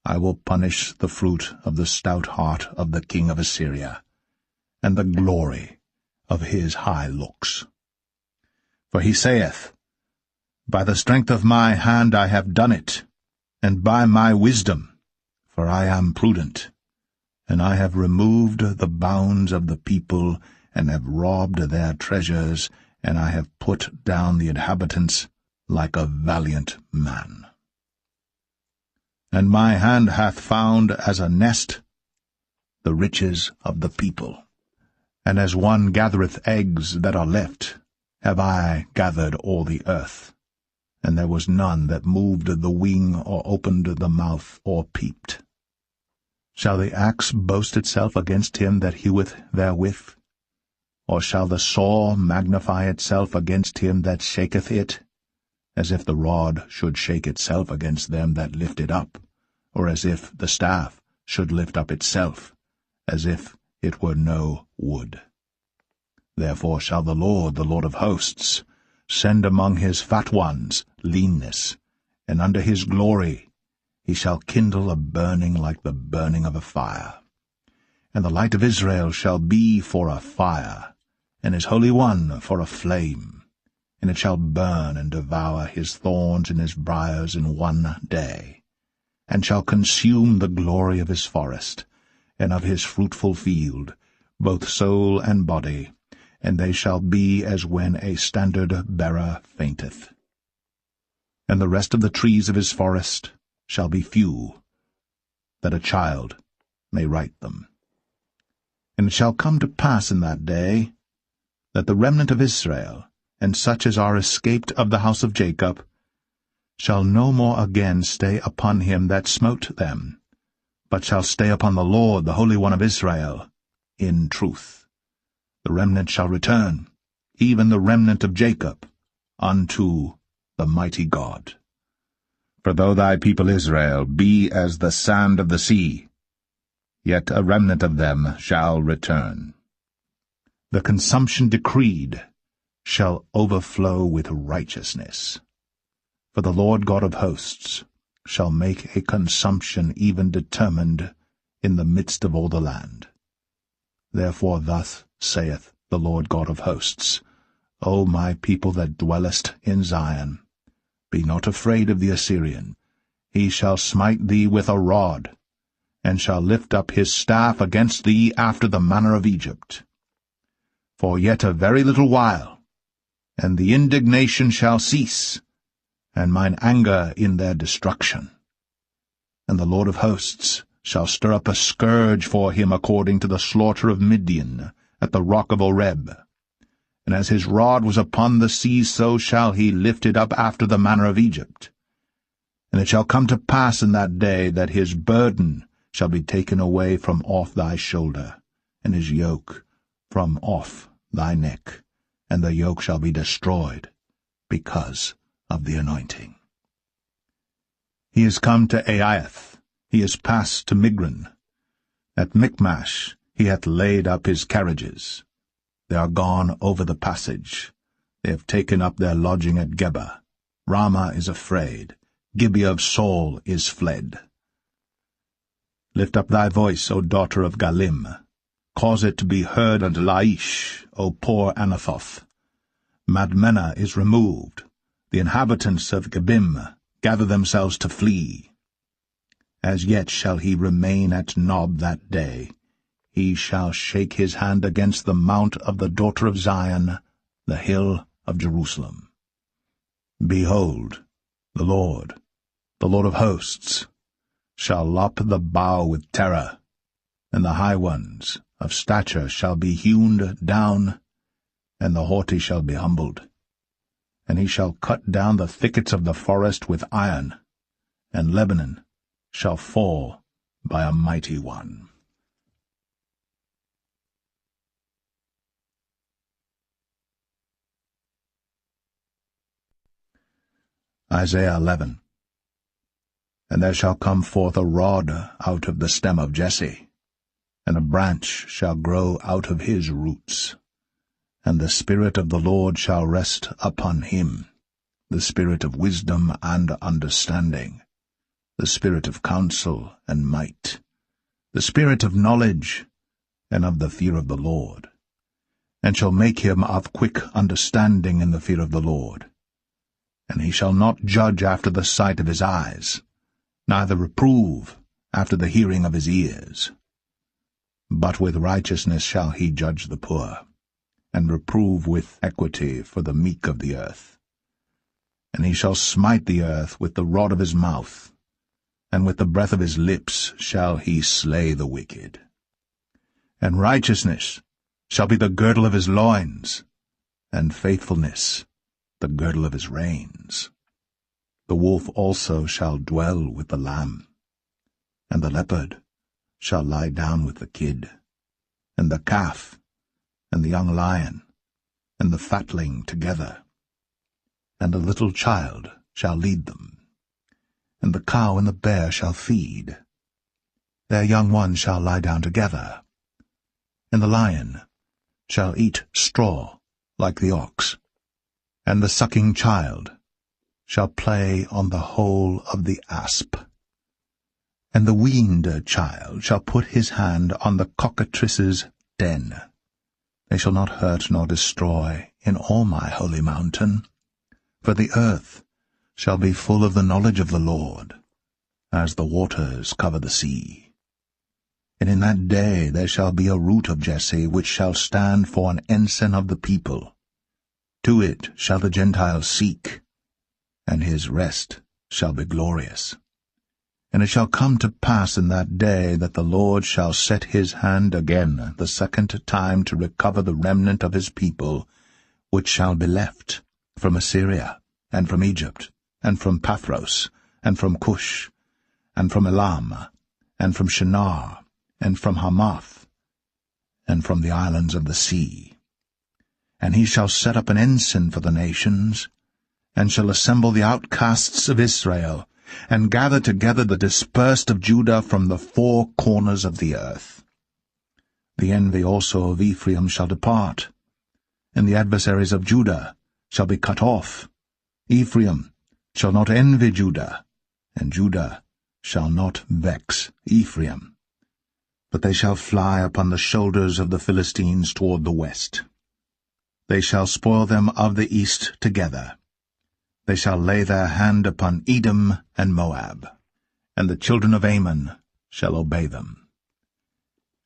I will punish the fruit of the stout heart of the king of Assyria, and the glory of his high looks. For he saith, By the strength of my hand I have done it, and by my wisdom, for I am prudent, and I have removed the bounds of the people, and have robbed their treasures, and I have put down the inhabitants like a valiant man. And my hand hath found as a nest the riches of the people, And as one gathereth eggs that are left, have I gathered all the earth. And there was none that moved the wing, or opened the mouth, or peeped. Shall the axe boast itself against him that heweth therewith? Or shall the saw magnify itself against him that shaketh it? As if the rod should shake itself against them that lift it up, or as if the staff should lift up itself, as if it were no wood. Therefore shall the Lord of hosts, send among his fat ones leanness, and under his glory he shall kindle a burning like the burning of a fire. And the light of Israel shall be for a fire, and his Holy One for a flame, and it shall burn and devour his thorns and his briars in one day, and shall consume the glory of his forest, and of his fruitful field, both soul and body, and they shall be as when a standard-bearer fainteth. And the rest of the trees of his forest shall be few, that a child may write them. And it shall come to pass in that day, that the remnant of Israel, and such as are escaped of the house of Jacob, shall no more again stay upon him that smote them, but shall stay upon the Lord, the Holy One of Israel, in truth. The remnant shall return, even the remnant of Jacob, unto the mighty God. For though thy people Israel be as the sand of the sea, yet a remnant of them shall return. The consumption decreed shall overflow with righteousness. For the Lord God of hosts shall make a consumption even determined in the midst of all the land. Therefore thus saith the Lord God of hosts, O my people that dwellest in Zion, be not afraid of the Assyrian. He shall smite thee with a rod, and shall lift up his staff against thee after the manner of Egypt. For yet a very little while, and the indignation shall cease, and mine anger in their destruction. And the Lord of hosts shall stir up a scourge for him according to the slaughter of Midian at the rock of Oreb. And as his rod was upon the sea, so shall he lift it up after the manner of Egypt. And it shall come to pass in that day that his burden shall be taken away from off thy shoulder, and his yoke from off thy neck, and the yoke shall be destroyed because of the anointing. He is come to Aiath, he is passed to Migron. At Michmash he hath laid up his carriages. They are gone over the passage. They have taken up their lodging at Geba. Ramah is afraid. Gibeah of Saul is fled. Lift up thy voice, O daughter of Galim. Cause it to be heard unto Laish, O poor Anathoth. Madmenah is removed. The inhabitants of Gebim gather themselves to flee. As yet shall he remain at Nob that day. He shall shake his hand against the mount of the daughter of Zion, the hill of Jerusalem. Behold, the Lord of hosts, shall lop the bough with terror, and the high ones of stature shall be hewn down, and the haughty shall be humbled. And he shall cut down the thickets of the forest with iron, and Lebanon shall fall by a mighty one. Isaiah 11. And there shall come forth a rod out of the stem of Jesse, and a branch shall grow out of his roots. And the Spirit of the Lord shall rest upon him, the Spirit of wisdom and understanding, the Spirit of counsel and might, the Spirit of knowledge and of the fear of the Lord, and shall make him of quick understanding in the fear of the Lord. And he shall not judge after the sight of his eyes, neither reprove after the hearing of his ears. But with righteousness shall he judge the poor, and reprove with equity for the meek of the earth. And he shall smite the earth with the rod of his mouth, and with the breath of his lips shall he slay the wicked. And righteousness shall be the girdle of his loins, and faithfulness the girdle of his reins. The wolf also shall dwell with the lamb, and the leopard shall lie down with the kid, and the calf, and the young lion, and the fatling together. And a little child shall lead them, and the cow and the bear shall feed. Their young ones shall lie down together, and the lion shall eat straw like the ox, and the sucking child shall play on the hole of the asp. And the weaned child shall put his hand on the cockatrice's den. They shall not hurt nor destroy in all my holy mountain, for the earth shall be full of the knowledge of the Lord, as the waters cover the sea. And in that day there shall be a root of Jesse, which shall stand for an ensign of the people. To it shall the Gentiles seek, and his rest shall be glorious. And it shall come to pass in that day that the Lord shall set his hand again the second time to recover the remnant of his people, which shall be left from Assyria, and from Egypt, and from Pathros, and from Cush, and from Elam, and from Shinar, and from Hamath, and from the islands of the sea. And he shall set up an ensign for the nations, and shall assemble the outcasts of Israel, and gather together the dispersed of Judah from the four corners of the earth. The envy also of Ephraim shall depart, and the adversaries of Judah shall be cut off. Ephraim shall not envy Judah, and Judah shall not vex Ephraim. But they shall fly upon the shoulders of the Philistines toward the west. They shall spoil them of the east together. They shall lay their hand upon Edom and Moab, and the children of Ammon shall obey them.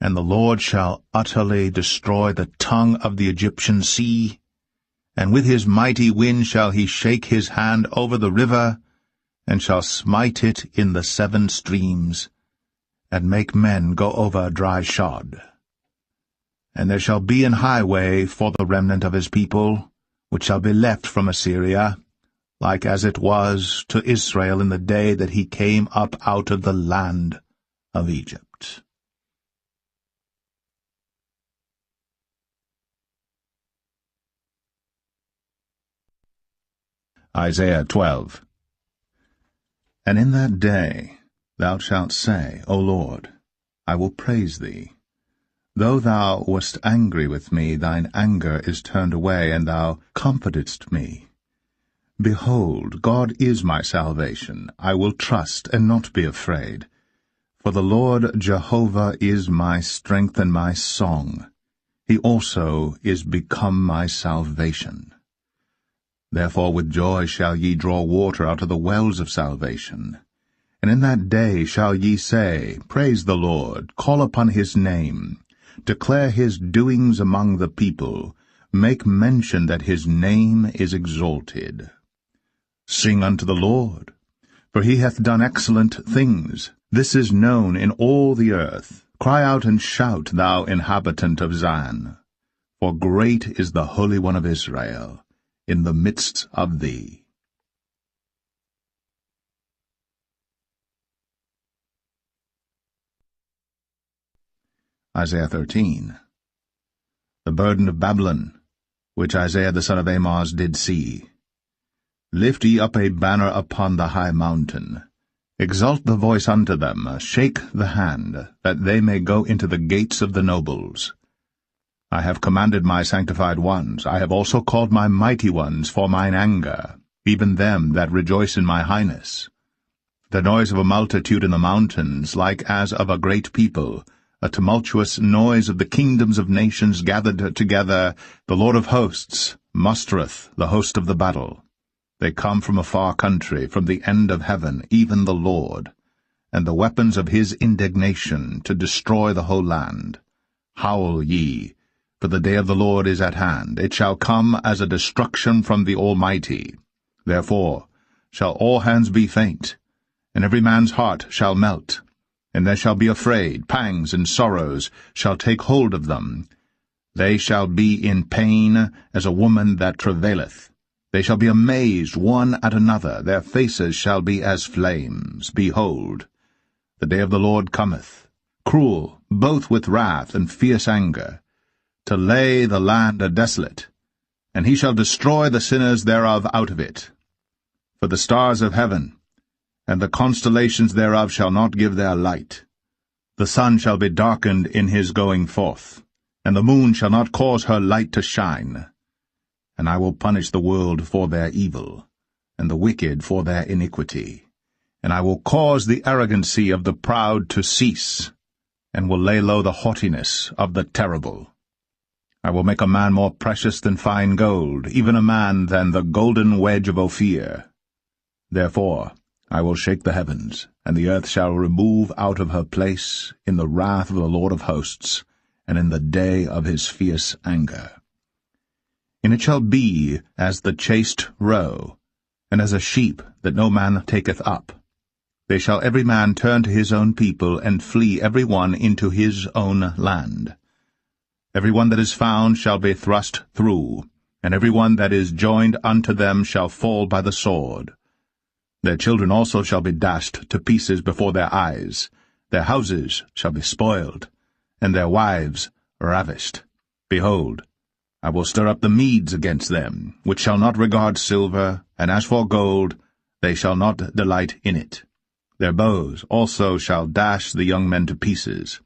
And the Lord shall utterly destroy the tongue of the Egyptian sea, and with his mighty wind shall he shake his hand over the river, and shall smite it in the 7 streams, and make men go over dry shod. And there shall be an highway for the remnant of his people, which shall be left from Assyria, like as it was to Israel in the day that he came up out of the land of Egypt. Isaiah 12. And in that day thou shalt say, O Lord, I will praise thee. Though thou wast angry with me, thine anger is turned away, and thou comfortedst me. Behold, God is my salvation. I will trust and not be afraid. For the Lord Jehovah is my strength and my song. He also is become my salvation. Therefore with joy shall ye draw water out of the wells of salvation. And in that day shall ye say, Praise the Lord, call upon his name, declare his doings among the people, make mention that his name is exalted. Sing unto the Lord, for he hath done excellent things. This is known in all the earth. Cry out and shout, thou inhabitant of Zion. For great is the Holy One of Israel in the midst of thee. Isaiah 13. The burden of Babylon, which Isaiah the son of Amoz did see. Lift ye up a banner upon the high mountain. Exalt the voice unto them, shake the hand, that they may go into the gates of the nobles. I have commanded my sanctified ones, I have also called my mighty ones for mine anger, even them that rejoice in my highness. The noise of a multitude in the mountains, like as of a great people, a tumultuous noise of the kingdoms of nations gathered together, the Lord of hosts mustereth the host of the battle. They come from a far country, from the end of heaven, even the Lord, and the weapons of his indignation to destroy the whole land. Howl ye, for the day of the Lord is at hand. It shall come as a destruction from the Almighty. Therefore shall all hands be faint, and every man's heart shall melt, and they shall be afraid, pangs and sorrows shall take hold of them. They shall be in pain as a woman that travaileth. They shall be amazed one at another. Their faces shall be as flames. Behold, the day of the Lord cometh, cruel, both with wrath and fierce anger, to lay the land desolate, and he shall destroy the sinners thereof out of it. For the stars of heaven and the constellations thereof shall not give their light. The sun shall be darkened in his going forth, and the moon shall not cause her light to shine. And I will punish the world for their evil, and the wicked for their iniquity. And I will cause the arrogancy of the proud to cease, and will lay low the haughtiness of the terrible. I will make a man more precious than fine gold, even a man than the golden wedge of Ophir. Therefore I will shake the heavens, and the earth shall remove out of her place in the wrath of the Lord of hosts, and in the day of his fierce anger. And it shall be as the chaste roe, and as a sheep that no man taketh up. They shall every man turn to his own people, and flee every one into his own land. Every one that is found shall be thrust through, and every one that is joined unto them shall fall by the sword. Their children also shall be dashed to pieces before their eyes. Their houses shall be spoiled, and their wives ravished. Behold, I will stir up the Medes against them, which shall not regard silver, and as for gold, they shall not delight in it. Their bows also shall dash the young men to pieces.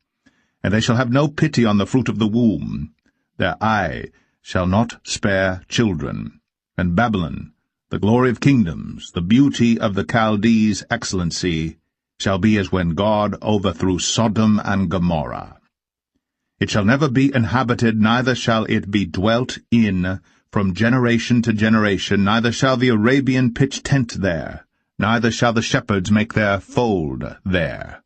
And they shall have no pity on the fruit of the womb. Their eye shall not spare children. And Babylon, the glory of kingdoms, the beauty of the Chaldees' excellency, shall be as when God overthrew Sodom and Gomorrah. It shall never be inhabited, neither shall it be dwelt in from generation to generation, neither shall the Arabian pitch tent there, neither shall the shepherds make their fold there.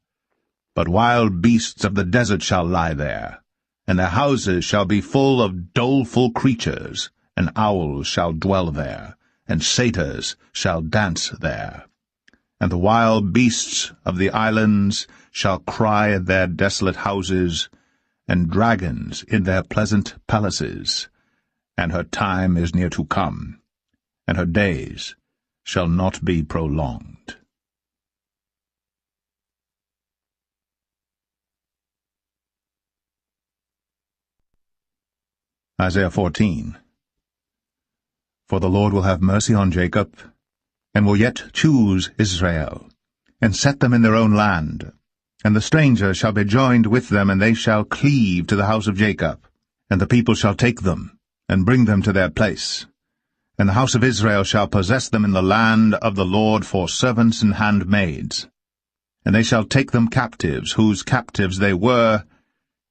But wild beasts of the desert shall lie there, and their houses shall be full of doleful creatures, and owls shall dwell there, and satyrs shall dance there. And the wild beasts of the islands shall cry in their desolate houses, and dragons in their pleasant palaces. And her time is near to come, and her days shall not be prolonged. Isaiah 14. For the Lord will have mercy on Jacob, and will yet choose Israel, and set them in their own land. And the stranger shall be joined with them, and they shall cleave to the house of Jacob. And the people shall take them, and bring them to their place. And the house of Israel shall possess them in the land of the Lord for servants and handmaids. And they shall take them captives, whose captives they were,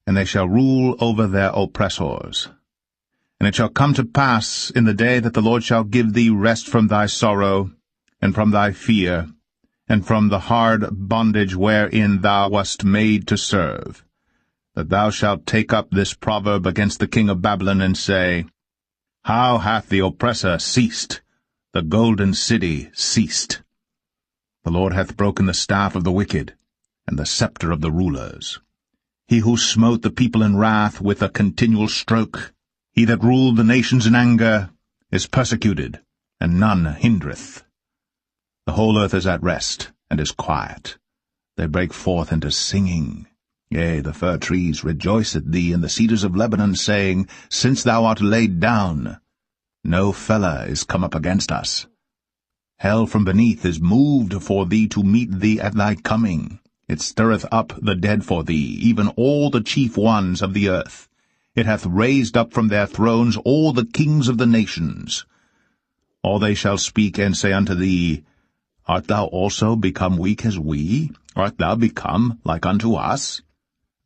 and they shall rule over their oppressors. And it shall come to pass in the day that the Lord shall give thee rest from thy sorrow, and from thy fear, and from the hard bondage wherein thou wast made to serve, that thou shalt take up this proverb against the king of Babylon, and say, How hath the oppressor ceased, the golden city ceased? The Lord hath broken the staff of the wicked, and the scepter of the rulers. He who smote the people in wrath with a continual stroke, he that ruled the nations in anger, is persecuted, and none hindereth. The whole earth is at rest, and is quiet. They break forth into singing. Yea, the fir trees rejoice at thee, and the cedars of Lebanon, saying, Since thou art laid down, no feller is come up against us. Hell from beneath is moved for thee to meet thee at thy coming. It stirreth up the dead for thee, even all the chief ones of the earth. It hath raised up from their thrones all the kings of the nations. All they shall speak and say unto thee, Art thou also become weak as we? Art thou become like unto us?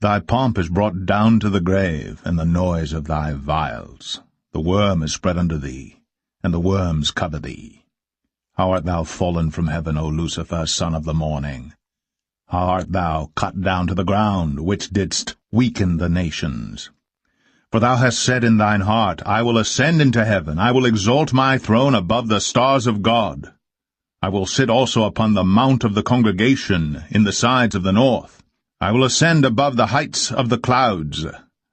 Thy pomp is brought down to the grave, and the noise of thy vials. The worm is spread under thee, and the worms cover thee. How art thou fallen from heaven, O Lucifer, son of the morning? How art thou cut down to the ground, which didst weaken the nations? For thou hast said in thine heart, I will ascend into heaven, I will exalt my throne above the stars of God. I will sit also upon the mount of the congregation in the sides of the north. I will ascend above the heights of the clouds.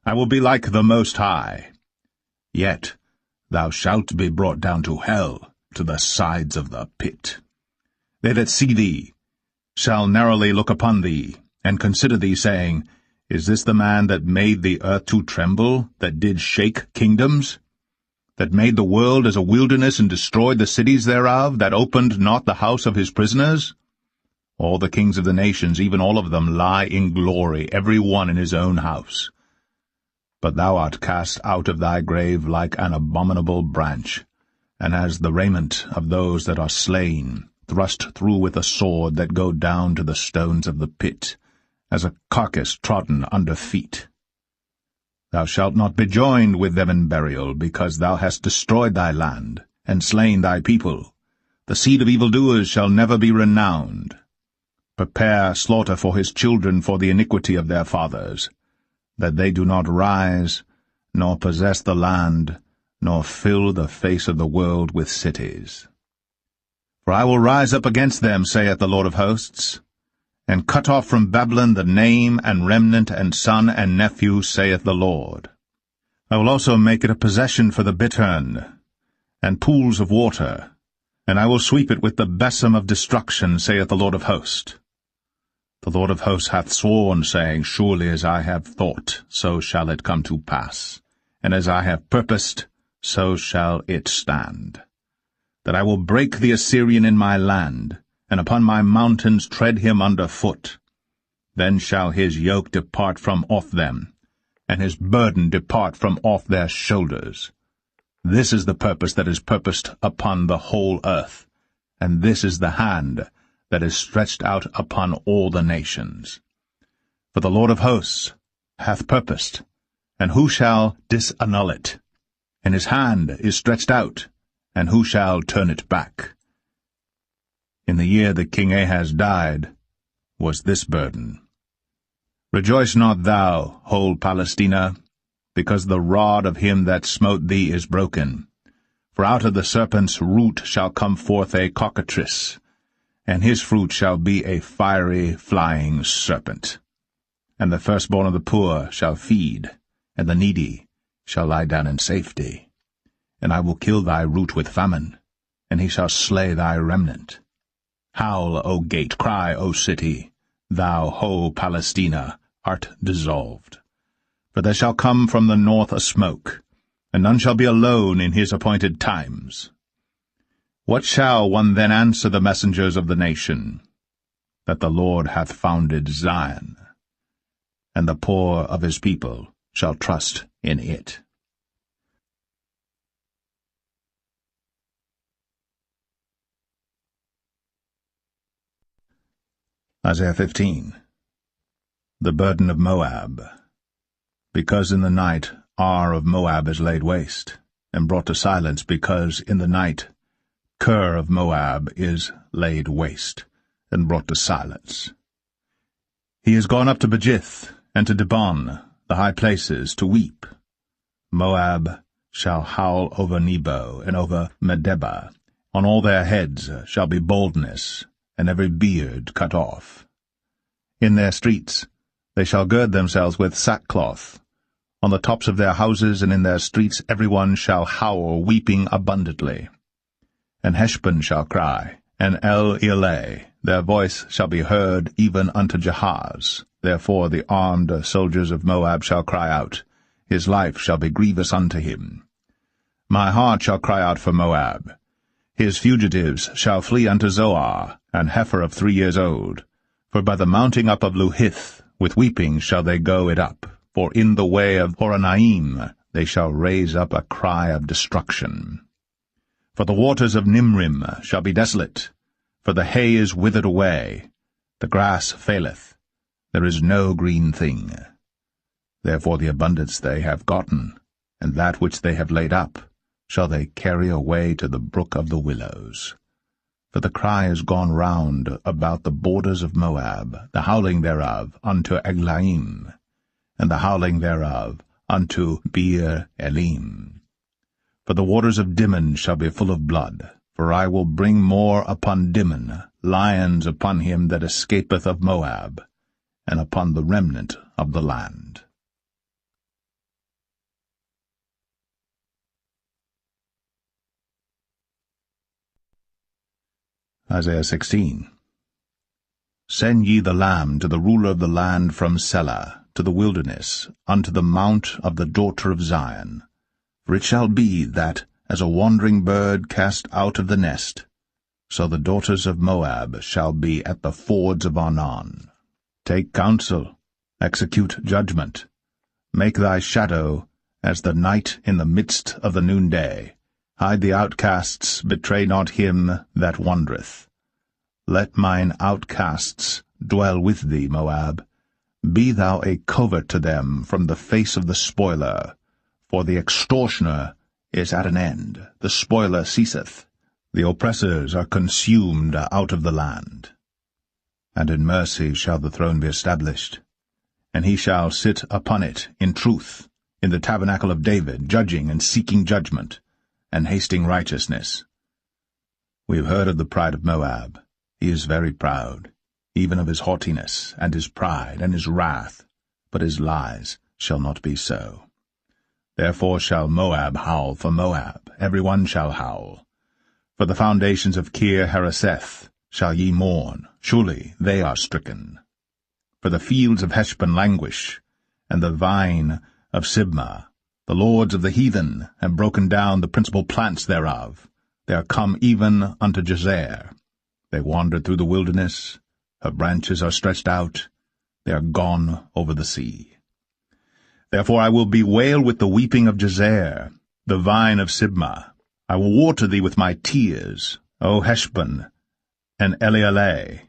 I will be like the Most High. Yet thou shalt be brought down to hell, to the sides of the pit. They that see thee shall narrowly look upon thee, and consider thee, saying, Is this the man that made the earth to tremble, that did shake kingdoms? That made the world as a wilderness, and destroyed the cities thereof, that opened not the house of his prisoners? All the kings of the nations, even all of them, lie in glory, every one in his own house. But thou art cast out of thy grave like an abominable branch, and as the raiment of those that are slain, thrust through with a sword, that go down to the stones of the pit, as a carcass trodden under feet. Thou shalt not be joined with them in burial, because thou hast destroyed thy land, and slain thy people. The seed of evildoers shall never be renowned. Prepare slaughter for his children for the iniquity of their fathers, that they do not rise, nor possess the land, nor fill the face of the world with cities. For I will rise up against them, saith the Lord of hosts, and cut off from Babylon the name and remnant and son and nephew, saith the Lord. I will also make it a possession for the bittern, and pools of water, and I will sweep it with the besom of destruction, saith the Lord of hosts. The Lord of hosts hath sworn, saying, Surely as I have thought, so shall it come to pass, and as I have purposed, so shall it stand. That I will break the Assyrian in my land, and upon my mountains tread him under foot. Then shall his yoke depart from off them, and his burden depart from off their shoulders. This is the purpose that is purposed upon the whole earth, and this is the hand that is stretched out upon all the nations. For the Lord of hosts hath purposed, and who shall disannul it? And his hand is stretched out, and who shall turn it back? In the year that King Ahaz died was this burden. Rejoice not thou, whole Palestina, because the rod of him that smote thee is broken. For out of the serpent's root shall come forth a cockatrice, and his fruit shall be a fiery flying serpent. And the firstborn of the poor shall feed, and the needy shall lie down in safety. And I will kill thy root with famine, and he shall slay thy remnant. Howl, O gate, cry, O city, thou whole Palestina art dissolved. For there shall come from the north a smoke, and none shall be alone in his appointed times. What shall one then answer the messengers of the nation? That the Lord hath founded Zion, and the poor of his people shall trust in it. Isaiah 15. The burden of Moab. Because in the night Ar of Moab is laid waste, and brought to silence, because in the night Ker of Moab is laid waste, and brought to silence. He is gone up to Bajith, and to Dibon, the high places, to weep. Moab shall howl over Nebo, and over Medeba. On all their heads shall be baldness, and every beard cut off. In their streets they shall gird themselves with sackcloth. On the tops of their houses and in their streets every one shall howl, weeping abundantly. And Heshbon shall cry, and El-Eleh, their voice shall be heard even unto Jahaz. Therefore the armed soldiers of Moab shall cry out, his life shall be grievous unto him. My heart shall cry out for Moab. His fugitives shall flee unto Zoar, an heifer of 3 years old. For by the mounting up of Luhith, with weeping shall they go it up. For in the way of Horonaim they shall raise up a cry of destruction. For the waters of Nimrim shall be desolate, for the hay is withered away, the grass faileth, there is no green thing. Therefore the abundance they have gotten, and that which they have laid up, shall they carry away to the brook of the willows. For the cry is gone round about the borders of Moab, the howling thereof unto Eglaim, and the howling thereof unto Beer Elim. For the waters of Dimon shall be full of blood, for I will bring more upon Dimon, lions upon him that escapeth of Moab, and upon the remnant of the land. Isaiah 16. Send ye the lamb to the ruler of the land from Selah, to the wilderness, unto the mount of the daughter of Zion. For it shall be that, as a wandering bird cast out of the nest, so the daughters of Moab shall be at the fords of Arnon. Take counsel, execute judgment. Make thy shadow as the night in the midst of the noonday. Hide the outcasts, betray not him that wandereth. Let mine outcasts dwell with thee, Moab. Be thou a covert to them from the face of the spoiler. For the extortioner is at an end, the spoiler ceaseth. The oppressors are consumed out of the land. And in mercy shall the throne be established, and he shall sit upon it in truth, in the tabernacle of David, judging and seeking judgment, and hasting righteousness. We have heard of the pride of Moab. He is very proud, even of his haughtiness, and his pride, and his wrath, but his lies shall not be so. Therefore shall Moab howl for Moab, every one shall howl. For the foundations of Kir-Hareseth shall ye mourn, surely they are stricken. For the fields of Heshbon languish, and the vine of Sibmah. The lords of the heathen have broken down the principal plants thereof. They are come even unto Jazer. They wandered through the wilderness. Her branches are stretched out. They are gone over the sea. Therefore I will bewail with the weeping of Jazer, the vine of Sibmah. I will water thee with my tears, O Heshbon and Elealeh,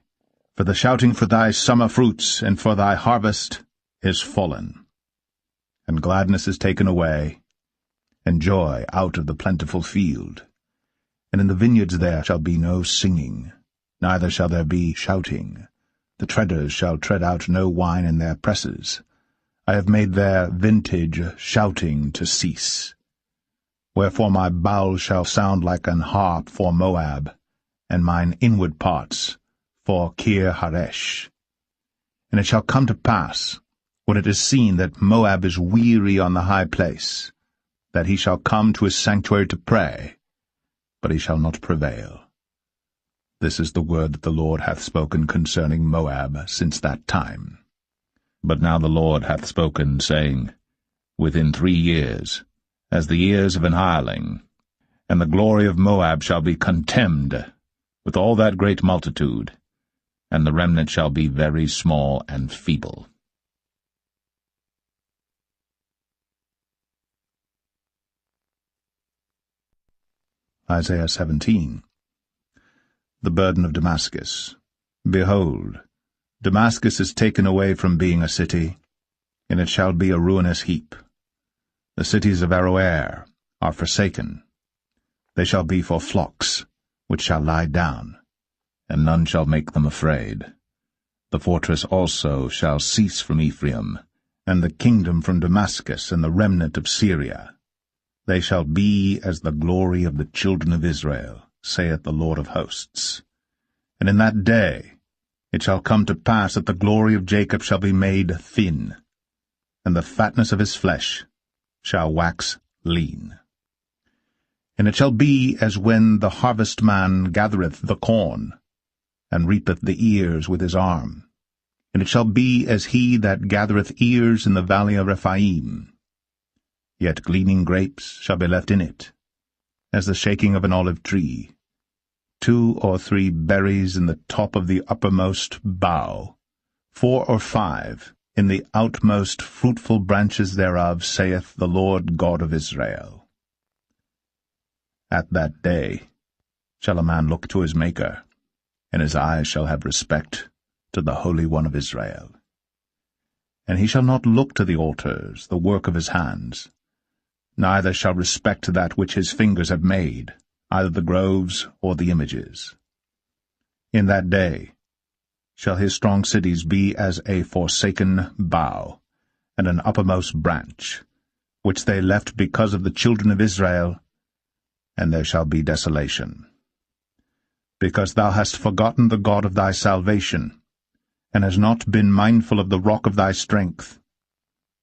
for the shouting for thy summer fruits and for thy harvest is fallen. And gladness is taken away, and joy out of the plentiful field. And in the vineyards there shall be no singing, neither shall there be shouting. The treaders shall tread out no wine in their presses. I have made their vintage shouting to cease. Wherefore my bowels shall sound like an harp for Moab, and mine inward parts for Kir-Haresh. And it shall come to pass, when it is seen that Moab is weary on the high place, that he shall come to his sanctuary to pray, but he shall not prevail. This is the word that the Lord hath spoken concerning Moab since that time. But now the Lord hath spoken, saying, Within 3 years, as the years of an hireling, and the glory of Moab shall be contemned with all that great multitude, and the remnant shall be very small and feeble. Isaiah 17. The burden of Damascus. Behold, Damascus is taken away from being a city, and it shall be a ruinous heap. The cities of Aroer are forsaken. They shall be for flocks, which shall lie down, and none shall make them afraid. The fortress also shall cease from Ephraim, and the kingdom from Damascus, and the remnant of Syria. They shall be as the glory of the children of Israel, saith the Lord of hosts. And in that day it shall come to pass that the glory of Jacob shall be made thin, and the fatness of his flesh shall wax lean. And it shall be as when the harvestman gathereth the corn, and reapeth the ears with his arm. And it shall be as he that gathereth ears in the valley of Rephaim. Yet gleaning grapes shall be left in it, as the shaking of an olive tree, 2 or 3 berries in the top of the uppermost bough, 4 or 5 in the outmost fruitful branches thereof, saith the Lord God of Israel. At that day shall a man look to his Maker, and his eyes shall have respect to the Holy One of Israel. And he shall not look to the altars, the work of his hands, neither shall respect that which his fingers have made, either the groves or the images. In that day shall his strong cities be as a forsaken bough, and an uppermost branch, which they left because of the children of Israel, and there shall be desolation. Because thou hast forgotten the God of thy salvation, and hast not been mindful of the rock of thy strength,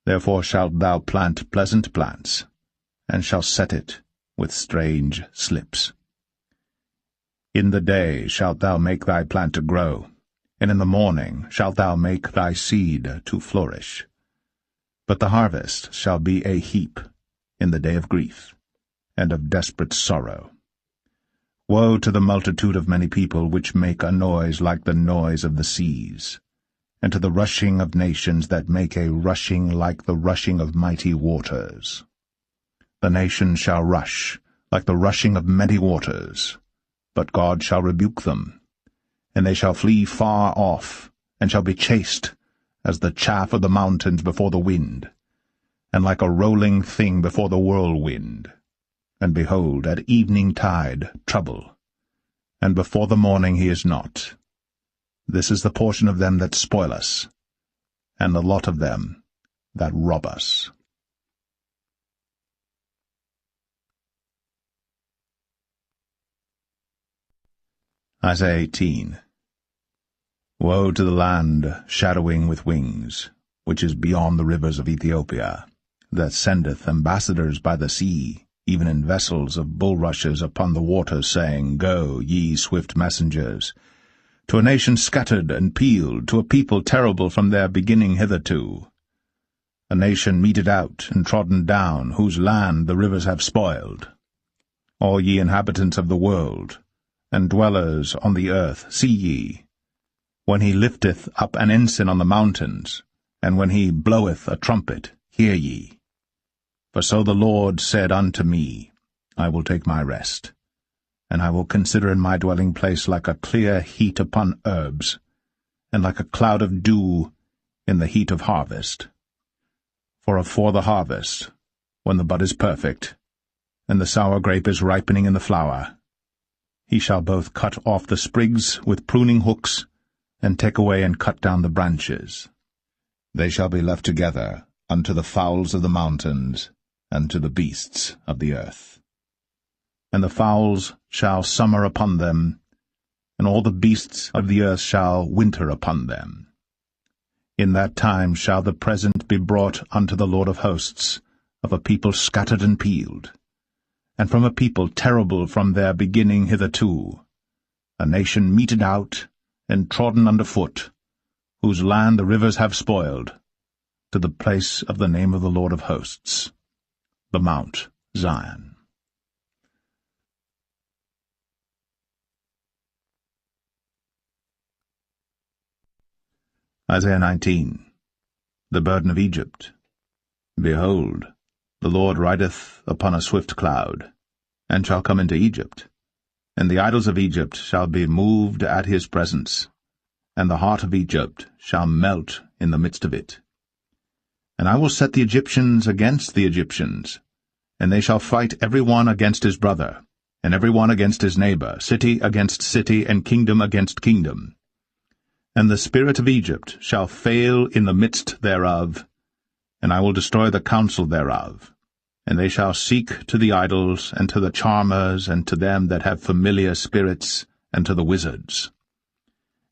therefore shalt thou plant pleasant plants, and shalt set it with strange slips. In the day shalt thou make thy plant to grow, and in the morning shalt thou make thy seed to flourish. But the harvest shall be a heap in the day of grief, and of desperate sorrow. Woe to the multitude of many people which make a noise like the noise of the seas, and to the rushing of nations that make a rushing like the rushing of mighty waters. The nations shall rush like the rushing of many waters, but God shall rebuke them, and they shall flee far off, and shall be chased as the chaff of the mountains before the wind, and like a rolling thing before the whirlwind. And behold, at evening tide trouble, and before the morning he is not. This is the portion of them that spoil us, and the lot of them that rob us. Isaiah 18. Woe to the land shadowing with wings, which is beyond the rivers of Ethiopia, that sendeth ambassadors by the sea, even in vessels of bulrushes upon the waters, saying, Go, ye swift messengers, to a nation scattered and peeled, to a people terrible from their beginning hitherto, a nation meted out and trodden down, whose land the rivers have spoiled. All ye inhabitants of the world, and dwellers on the earth, see ye, when he lifteth up an ensign on the mountains, and when he bloweth a trumpet, hear ye. For so the Lord said unto me, I will take my rest, and I will consider in my dwelling place like a clear heat upon herbs, and like a cloud of dew in the heat of harvest. For afore the harvest, when the bud is perfect, and the sour grape is ripening in the flower, he shall both cut off the sprigs with pruning hooks, and take away and cut down the branches. They shall be left together unto the fowls of the mountains, and to the beasts of the earth. And the fowls shall summer upon them, and all the beasts of the earth shall winter upon them. In that time shall the present be brought unto the Lord of hosts, of a people scattered and peeled, and from a people terrible from their beginning hitherto, a nation meted out and trodden under foot, whose land the rivers have spoiled, to the place of the name of the Lord of hosts, the Mount Zion. Isaiah 19. The burden of Egypt. Behold, the Lord rideth upon a swift cloud, and shall come into Egypt, and the idols of Egypt shall be moved at his presence, and the heart of Egypt shall melt in the midst of it. And I will set the Egyptians against the Egyptians, and they shall fight every one against his brother, and every one against his neighbor, city against city, and kingdom against kingdom. And the spirit of Egypt shall fail in the midst thereof, and I will destroy the counsel thereof. And they shall seek to the idols, and to the charmers, and to them that have familiar spirits, and to the wizards.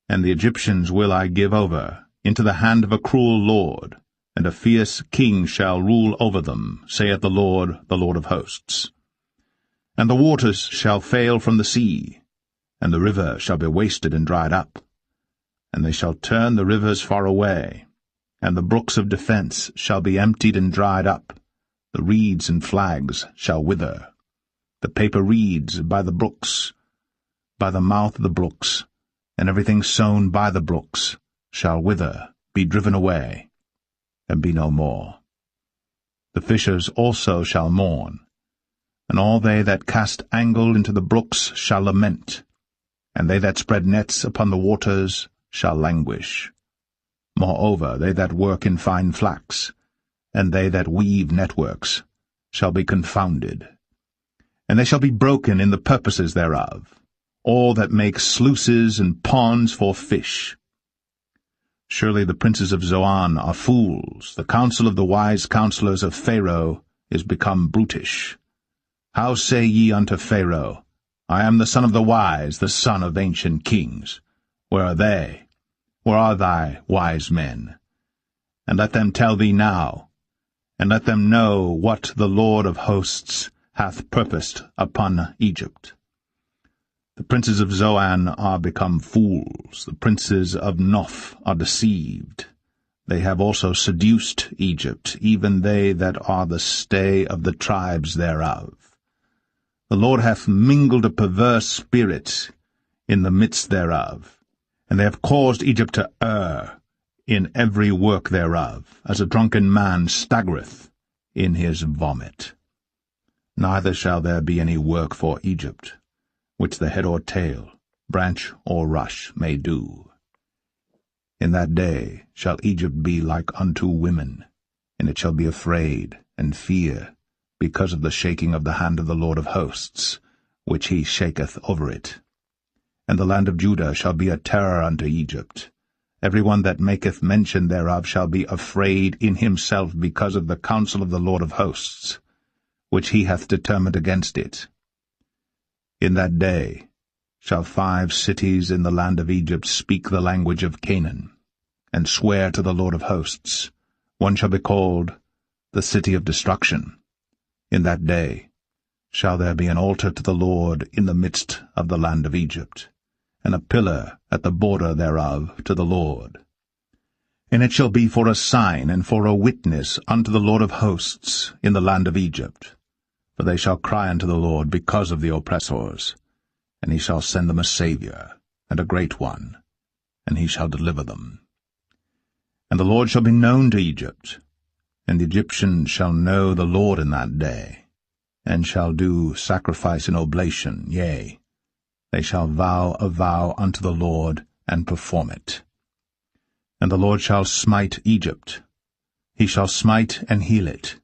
And the Egyptians will I give over into the hand of a cruel lord, and a fierce king shall rule over them, saith the Lord of hosts. And the waters shall fail from the sea, and the river shall be wasted and dried up. And they shall turn the rivers far away, and the brooks of defence shall be emptied and dried up. The reeds and flags shall wither. The paper reeds by the brooks, by the mouth of the brooks, and everything sown by the brooks shall wither, be driven away, and be no more. The fishers also shall mourn, and all they that cast angle into the brooks shall lament, and they that spread nets upon the waters shall languish. Moreover, they that work in fine flax, and they that weave networks, shall be confounded. And they shall be broken in the purposes thereof, all that make sluices and ponds for fish. Surely the princes of Zoan are fools, the counsel of the wise counselors of Pharaoh is become brutish. How say ye unto Pharaoh, I am the son of the wise, the son of ancient kings? Where are they? Where are thy wise men? And let them tell thee now, and let them know what the Lord of hosts hath purposed upon Egypt. The princes of Zoan are become fools, the princes of Noph are deceived. They have also seduced Egypt, even they that are the stay of the tribes thereof. The Lord hath mingled a perverse spirit in the midst thereof, and they have caused Egypt to err in every work thereof, as a drunken man staggereth in his vomit. Neither shall there be any work for Egypt, which the head or tail, branch or rush may do. In that day shall Egypt be like unto women, and it shall be afraid and fear, because of the shaking of the hand of the Lord of hosts, which he shaketh over it. And the land of Judah shall be a terror unto Egypt. Every one that maketh mention thereof shall be afraid in himself because of the counsel of the Lord of hosts, which he hath determined against it. In that day shall 5 cities in the land of Egypt speak the language of Canaan, and swear to the Lord of hosts. One shall be called the city of destruction. In that day shall there be an altar to the Lord in the midst of the land of Egypt, and a pillar at the border thereof to the Lord. And it shall be for a sign and for a witness unto the Lord of hosts in the land of Egypt. For they shall cry unto the Lord because of the oppressors, and he shall send them a Saviour, and a great one, and he shall deliver them. And the Lord shall be known to Egypt, and the Egyptians shall know the Lord in that day, and shall do sacrifice and oblation, yea, they shall vow a vow unto the Lord, and perform it. And the Lord shall smite Egypt, he shall smite and heal it,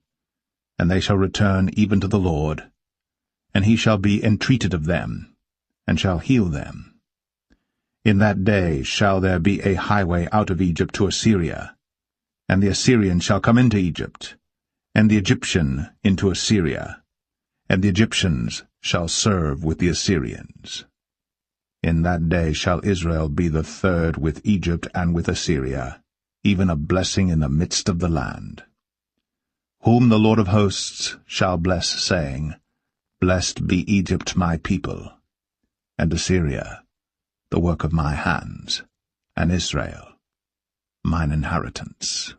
and they shall return even to the Lord, and he shall be entreated of them, and shall heal them. In that day shall there be a highway out of Egypt to Assyria, and the Assyrian shall come into Egypt, and the Egyptian into Assyria, and the Egyptians shall serve with the Assyrians. In that day shall Israel be the third with Egypt and with Assyria, even a blessing in the midst of the land. Whom the Lord of hosts shall bless, saying, Blessed be Egypt my people, and Assyria, the work of my hands, and Israel, mine inheritance.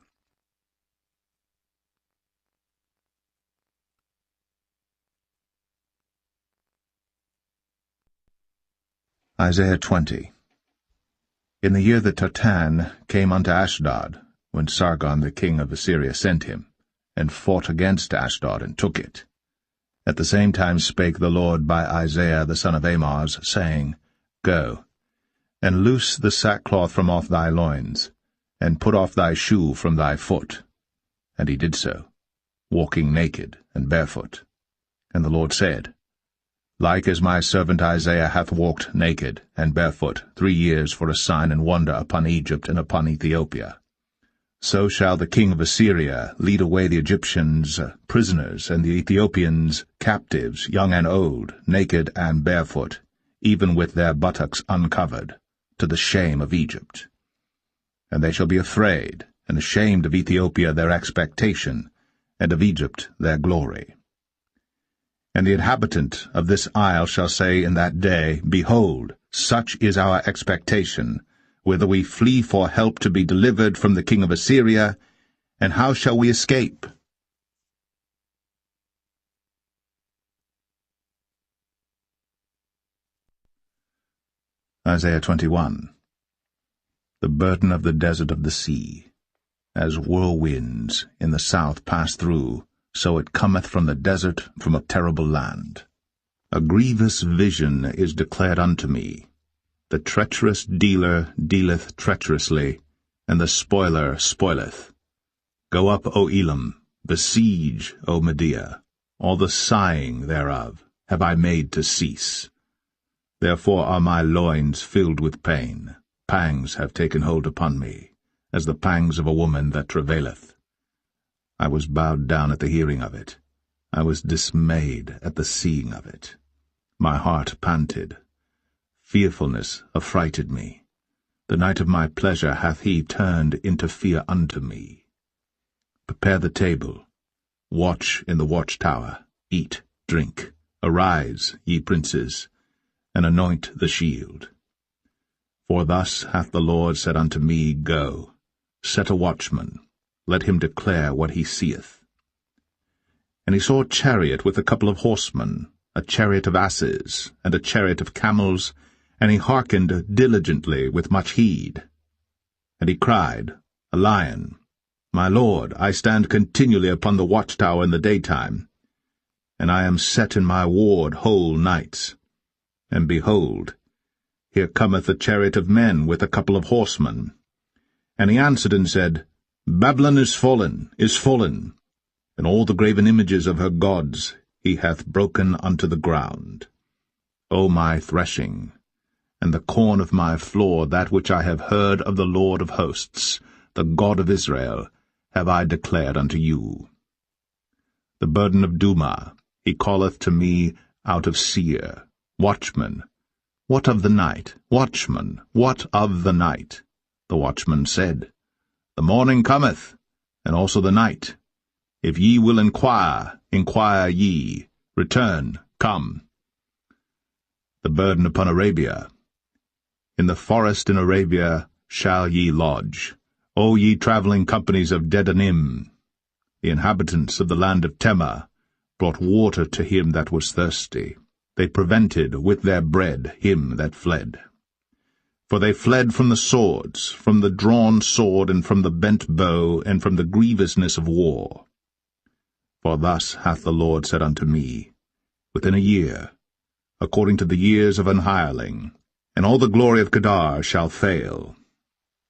Isaiah 20. In the year that Tartan came unto Ashdod, when Sargon the king of Assyria sent him, and fought against Ashdod, and took it. At the same time spake the Lord by Isaiah the son of Amoz, saying, Go, and loose the sackcloth from off thy loins, and put off thy shoe from thy foot. And he did so, walking naked and barefoot. And the Lord said, Like as my servant Isaiah hath walked naked and barefoot 3 years for a sign and wonder upon Egypt and upon Ethiopia, so shall the king of Assyria lead away the Egyptians prisoners, and the Ethiopians captives, young and old, naked and barefoot, even with their buttocks uncovered, to the shame of Egypt. And they shall be afraid, and ashamed of Ethiopia their expectation, and of Egypt their glory. And the inhabitant of this isle shall say in that day, Behold, such is our expectation, whither we flee for help to be delivered from the king of Assyria, and how shall we escape? Isaiah 21. The burden of the desert of the sea. As whirlwinds in the south pass through, so it cometh from the desert, from a terrible land. A grievous vision is declared unto me. The treacherous dealer dealeth treacherously, and the spoiler spoileth. Go up, O Elam, besiege, O Media. All the sighing thereof have I made to cease. Therefore are my loins filled with pain. Pangs have taken hold upon me, as the pangs of a woman that travaileth. I was bowed down at the hearing of it. I was dismayed at the seeing of it. My heart panted. Fearfulness affrighted me. The night of my pleasure hath he turned into fear unto me. Prepare the table. Watch in the watchtower. Eat, drink. Arise, ye princes. and anoint the shield. For thus hath the Lord said unto me, Go, set a watchman, let him declare what he seeth. And he saw a chariot with a couple of horsemen, a chariot of asses, and a chariot of camels, and he hearkened diligently with much heed. And he cried, A lion! My Lord, I stand continually upon the watchtower in the daytime, and I am set in my ward whole nights. And behold, here cometh a chariot of men with a couple of horsemen. And he answered and said, Babylon is fallen, and all the graven images of her gods he hath broken unto the ground. O my threshing, and the corn of my floor, that which I have heard of the Lord of hosts, the God of Israel, have I declared unto you. The burden of Duma he calleth to me out of Seir. Watchman, what of the night? Watchman, what of the night? The watchman said, The morning cometh, and also the night. If ye will inquire, inquire ye. Return, come. The burden upon Arabia. In the forest in Arabia shall ye lodge, O ye travelling companies of Dedanim. The inhabitants of the land of Tema brought water to him that was thirsty. They prevented with their bread him that fled. For they fled from the swords, from the drawn sword, and from the bent bow, and from the grievousness of war. For thus hath the Lord said unto me, Within a year, according to the years of an hireling, and all the glory of Kedar shall fail,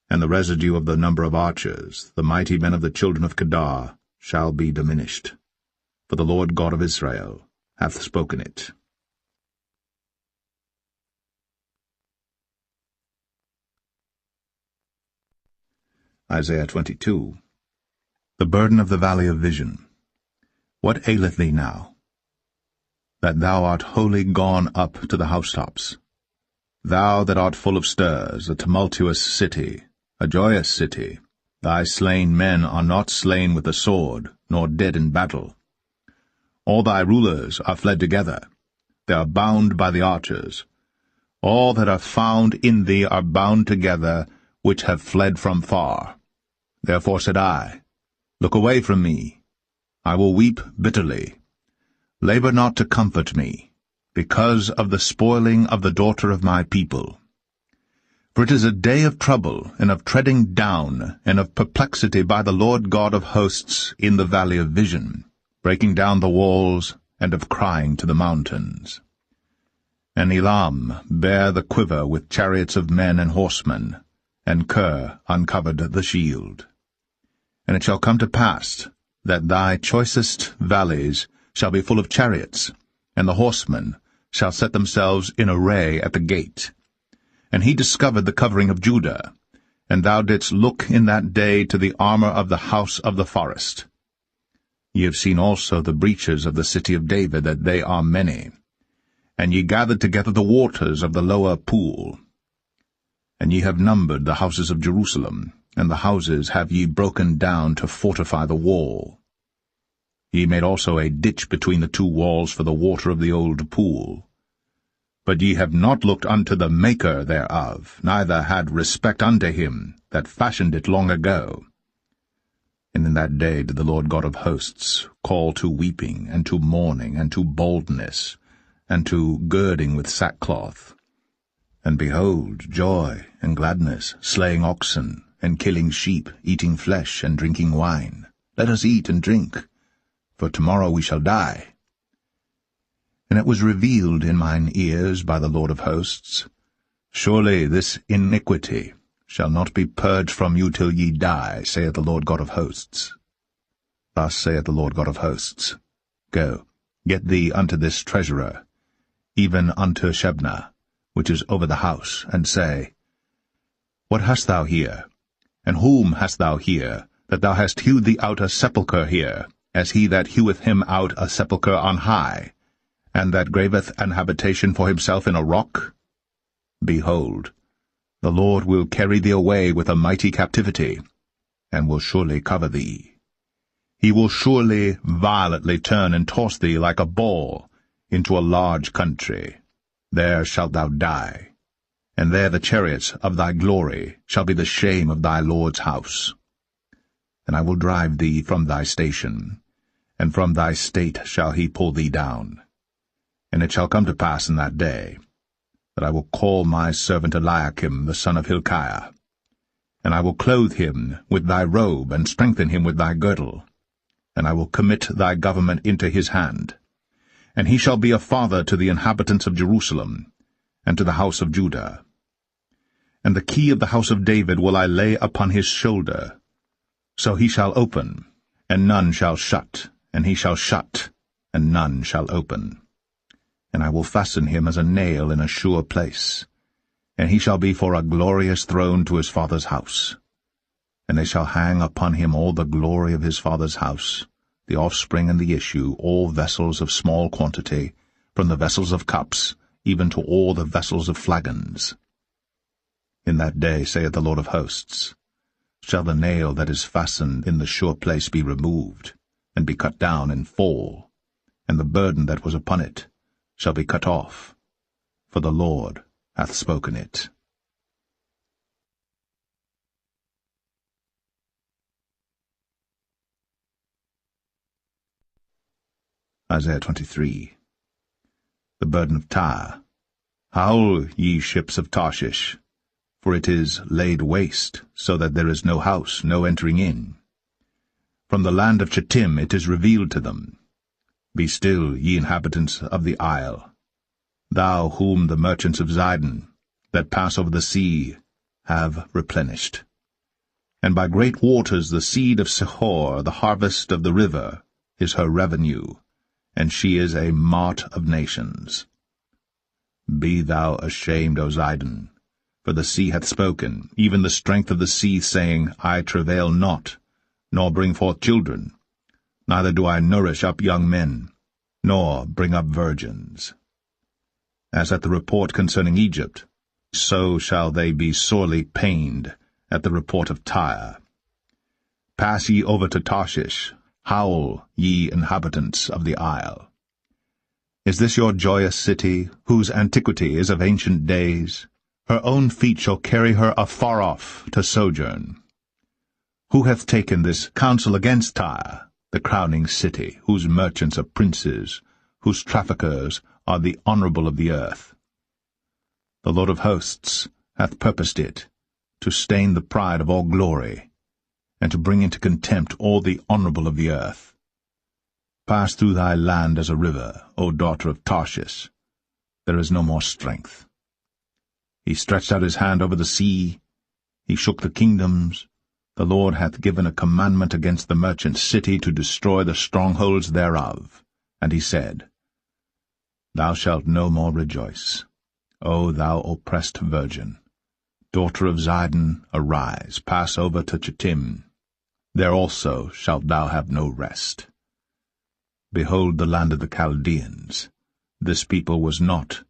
and the residue of the number of archers, the mighty men of the children of Kedar, shall be diminished. For the Lord God of Israel hath spoken it. Isaiah 22. The burden of the valley of vision. What aileth thee now, that thou art wholly gone up to the housetops? Thou that art full of stirs, a tumultuous city, a joyous city, thy slain men are not slain with the sword, nor dead in battle. All thy rulers are fled together, they are bound by the archers. All that are found in thee are bound together, which have fled from far. Therefore said I, Look away from me, I will weep bitterly. Labor not to comfort me, because of the spoiling of the daughter of my people. For it is a day of trouble, and of treading down, and of perplexity by the Lord God of hosts in the valley of vision, breaking down the walls, and of crying to the mountains. And Elam bare the quiver with chariots of men and horsemen, and Ker uncovered the shield. And it shall come to pass that thy choicest valleys shall be full of chariots, and the horsemen shall set themselves in array at the gate. And he discovered the covering of Judah, and thou didst look in that day to the armor of the house of the forest. Ye have seen also the breaches of the city of David, that they are many. And ye gathered together the waters of the lower pool. And ye have numbered the houses of Jerusalem, and the houses have ye broken down to fortify the wall. Ye made also a ditch between the two walls for the water of the old pool. But ye have not looked unto the Maker thereof, neither had respect unto him that fashioned it long ago. And in that day did the Lord God of hosts call to weeping, and to mourning, and to baldness, and to girding with sackcloth. And behold, joy and gladness, slaying oxen, and killing sheep, eating flesh, and drinking wine. Let us eat and drink, for tomorrow we shall die. And it was revealed in mine ears by the Lord of hosts, Surely this iniquity shall not be purged from you till ye die, saith the Lord God of hosts. Thus saith the Lord God of hosts, Go, get thee unto this treasurer, even unto Shebna, which is over the house, and say, What hast thou here? And whom hast thou here, that thou hast hewed thee out a sepulchre here, as he that heweth him out a sepulchre on high, and that graveth an habitation for himself in a rock? Behold, the Lord will carry thee away with a mighty captivity, and will surely cover thee. He will surely violently turn and toss thee like a ball into a large country. there shalt thou die, and there the chariots of thy glory shall be the shame of thy Lord's house. And I will drive thee from thy station, and from thy state shall he pull thee down. And it shall come to pass in that day, that I will call my servant Eliakim the son of Hilkiah, and I will clothe him with thy robe, and strengthen him with thy girdle, and I will commit thy government into his hand. And he shall be a father to the inhabitants of Jerusalem, and to the house of Judah. And the key of the house of David will I lay upon his shoulder. So he shall open, and none shall shut, and he shall shut, and none shall open. And I will fasten him as a nail in a sure place, and he shall be for a glorious throne to his father's house. And they shall hang upon him all the glory of his father's house, the offspring and the issue, all vessels of small quantity, from the vessels of cups, even to all the vessels of flagons. In that day, saith the Lord of hosts, shall the nail that is fastened in the sure place be removed, and be cut down and fall, and the burden that was upon it shall be cut off, for the Lord hath spoken it. Isaiah 23. The burden of Tyre. Howl, ye ships of Tarshish, for it is laid waste, so that there is no house, no entering in. From the land of Chittim it is revealed to them. Be still, ye inhabitants of the isle, thou whom the merchants of Zidon, that pass over the sea, have replenished. And by great waters the seed of Sihor, the harvest of the river, is her revenue, and she is a mart of nations. Be thou ashamed, O Zidon, for the sea hath spoken, even the strength of the sea, saying, I travail not, nor bring forth children, neither do I nourish up young men, nor bring up virgins. As at the report concerning Egypt, so shall they be sorely pained at the report of Tyre. Pass ye over to Tarshish, howl, ye inhabitants of the isle. Is this your joyous city, whose antiquity is of ancient days? Her own feet shall carry her afar off to sojourn. Who hath taken this counsel against Tyre, the crowning city, whose merchants are princes, whose traffickers are the honourable of the earth? The Lord of hosts hath purposed it, to stain the pride of all glory, and to bring into contempt all the honourable of the earth. Pass through thy land as a river, O daughter of Tarshish. There is no more strength. He stretched out his hand over the sea. He shook the kingdoms. The Lord hath given a commandment against the merchant city to destroy the strongholds thereof. And he said, Thou shalt no more rejoice, O thou oppressed virgin. Daughter of Zidon, arise, pass over to Chittim. There also shalt thou have no rest. Behold the land of the Chaldeans. This people was not,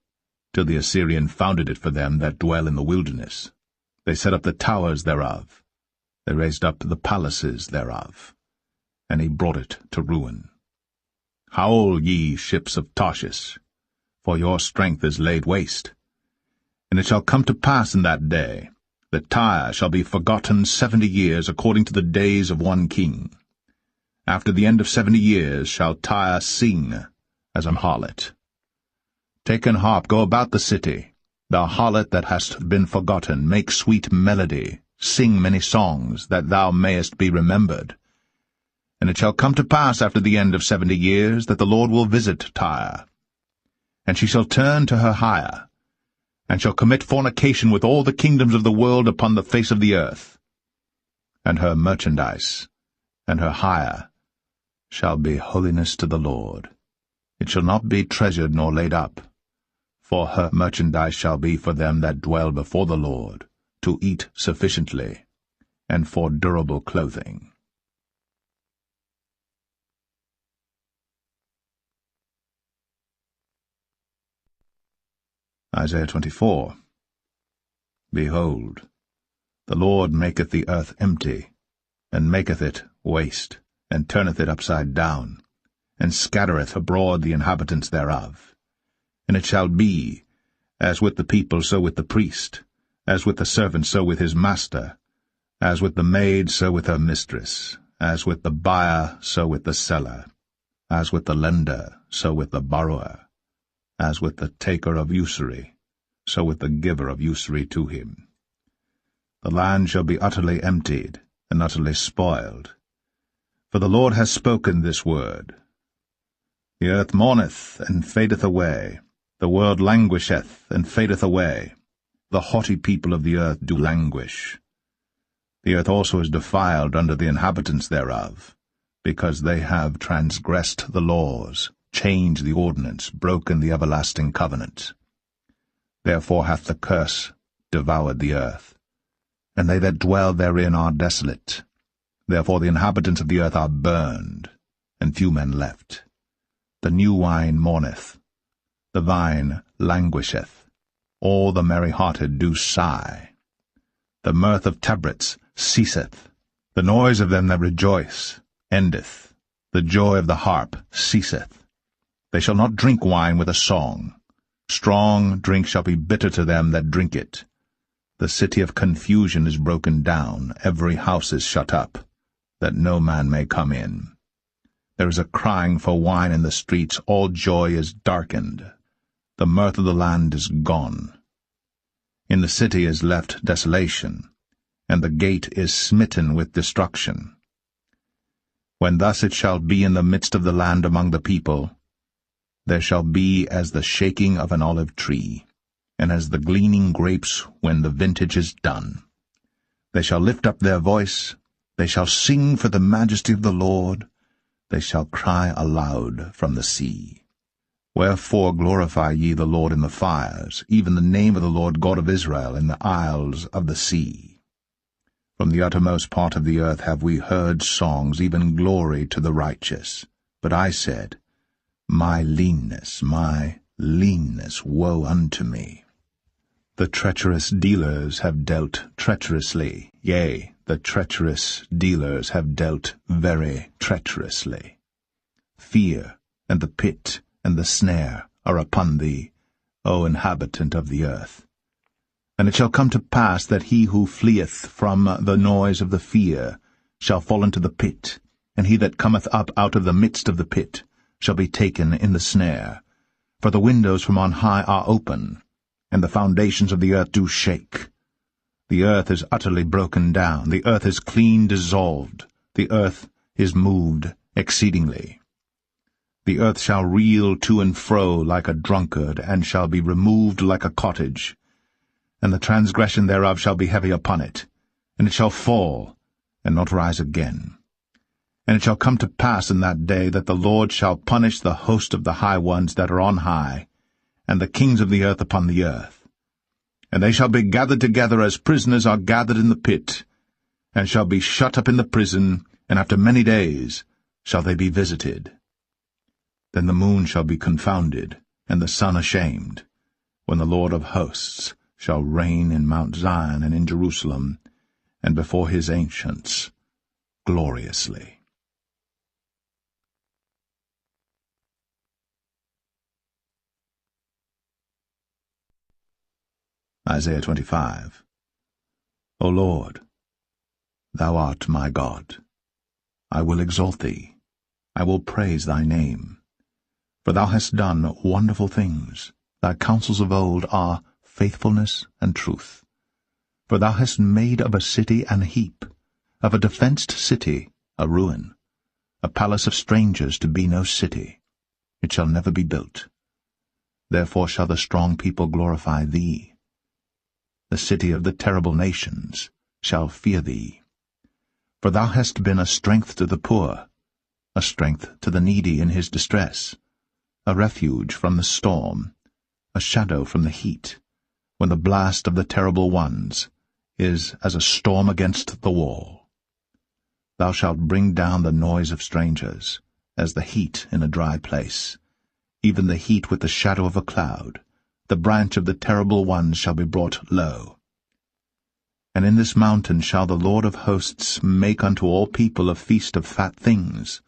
till the Assyrian founded it for them that dwell in the wilderness. They set up the towers thereof. They raised up the palaces thereof. And he brought it to ruin. Howl, ye ships of Tarshish, for your strength is laid waste. And it shall come to pass in that day, that Tyre shall be forgotten 70 years according to the days of one king. After the end of 70 years shall Tyre sing as an harlot. Take an harp, go about the city, thou harlot that hast been forgotten, make sweet melody, sing many songs, that thou mayest be remembered. And it shall come to pass after the end of 70 years, that the Lord will visit Tyre. And she shall turn to her hire, and shall commit fornication with all the kingdoms of the world upon the face of the earth. And her merchandise, and her hire, shall be holiness to the Lord. It shall not be treasured nor laid up, for her merchandise shall be for them that dwell before the Lord, to eat sufficiently, and for durable clothing. Isaiah 24. Behold, the Lord maketh the earth empty, and maketh it waste, and turneth it upside down, and scattereth abroad the inhabitants thereof. And it shall be, As with the people, so with the priest. As with the servant, so with his master. As with the maid, so with her mistress. As with the buyer, so with the seller. As with the lender, so with the borrower. As with the taker of usury, so with the giver of usury to him. The land shall be utterly emptied, and utterly spoiled. For the Lord has spoken this word. The earth mourneth, and fadeth away. The world languisheth, and fadeth away. The haughty people of the earth do languish. The earth also is defiled under the inhabitants thereof, because they have transgressed the laws, changed the ordinance, broken the everlasting covenant. Therefore hath the curse devoured the earth, and they that dwell therein are desolate. Therefore the inhabitants of the earth are burned, and few men left. The new wine mourneth, the vine languisheth, all the merry-hearted do sigh. The mirth of tabrets ceaseth, the noise of them that rejoice endeth, the joy of the harp ceaseth. They shall not drink wine with a song. Strong drink shall be bitter to them that drink it. The city of confusion is broken down, every house is shut up, that no man may come in. There is a crying for wine in the streets, all joy is darkened. The mirth of the land is gone. In the city is left desolation, and the gate is smitten with destruction. When thus it shall be in the midst of the land among the people, there shall be as the shaking of an olive tree, and as the gleaning grapes when the vintage is done. They shall lift up their voice, they shall sing for the majesty of the Lord, they shall cry aloud from the sea. Wherefore glorify ye the Lord in the fires, even the name of the Lord God of Israel in the isles of the sea. From the uttermost part of the earth have we heard songs, even glory to the righteous. But I said, my leanness, woe unto me. The treacherous dealers have dealt treacherously, yea, the treacherous dealers have dealt very treacherously. Fear, and the pit, and the snare are upon thee, O inhabitant of the earth. And it shall come to pass that he who fleeth from the noise of the fear shall fall into the pit, and he that cometh up out of the midst of the pit shall be taken in the snare. For the windows from on high are open, and the foundations of the earth do shake. The earth is utterly broken down, the earth is clean dissolved, the earth is moved exceedingly. The earth shall reel to and fro like a drunkard, and shall be removed like a cottage, and the transgression thereof shall be heavy upon it, and it shall fall, and not rise again. And it shall come to pass in that day that the Lord shall punish the host of the high ones that are on high, and the kings of the earth upon the earth. And they shall be gathered together as prisoners are gathered in the pit, and shall be shut up in the prison, and after many days shall they be visited. Then the moon shall be confounded, and the sun ashamed, when the Lord of hosts shall reign in Mount Zion and in Jerusalem, and before his ancients, gloriously. Isaiah 25. O Lord, thou art my God. I will exalt thee. I will praise thy name. For thou hast done wonderful things. Thy counsels of old are faithfulness and truth. For thou hast made of a city an heap, of a defenced city a ruin, a palace of strangers to be no city. It shall never be built. Therefore shall the strong people glorify thee. The city of the terrible nations shall fear thee. For thou hast been a strength to the poor, a strength to the needy in his distress, a refuge from the storm, a shadow from the heat, when the blast of the terrible ones is as a storm against the wall. Thou shalt bring down the noise of strangers, as the heat in a dry place, even the heat with the shadow of a cloud. The branch of the terrible ones shall be brought low. And in this mountain shall the Lord of hosts make unto all people a feast of fat things,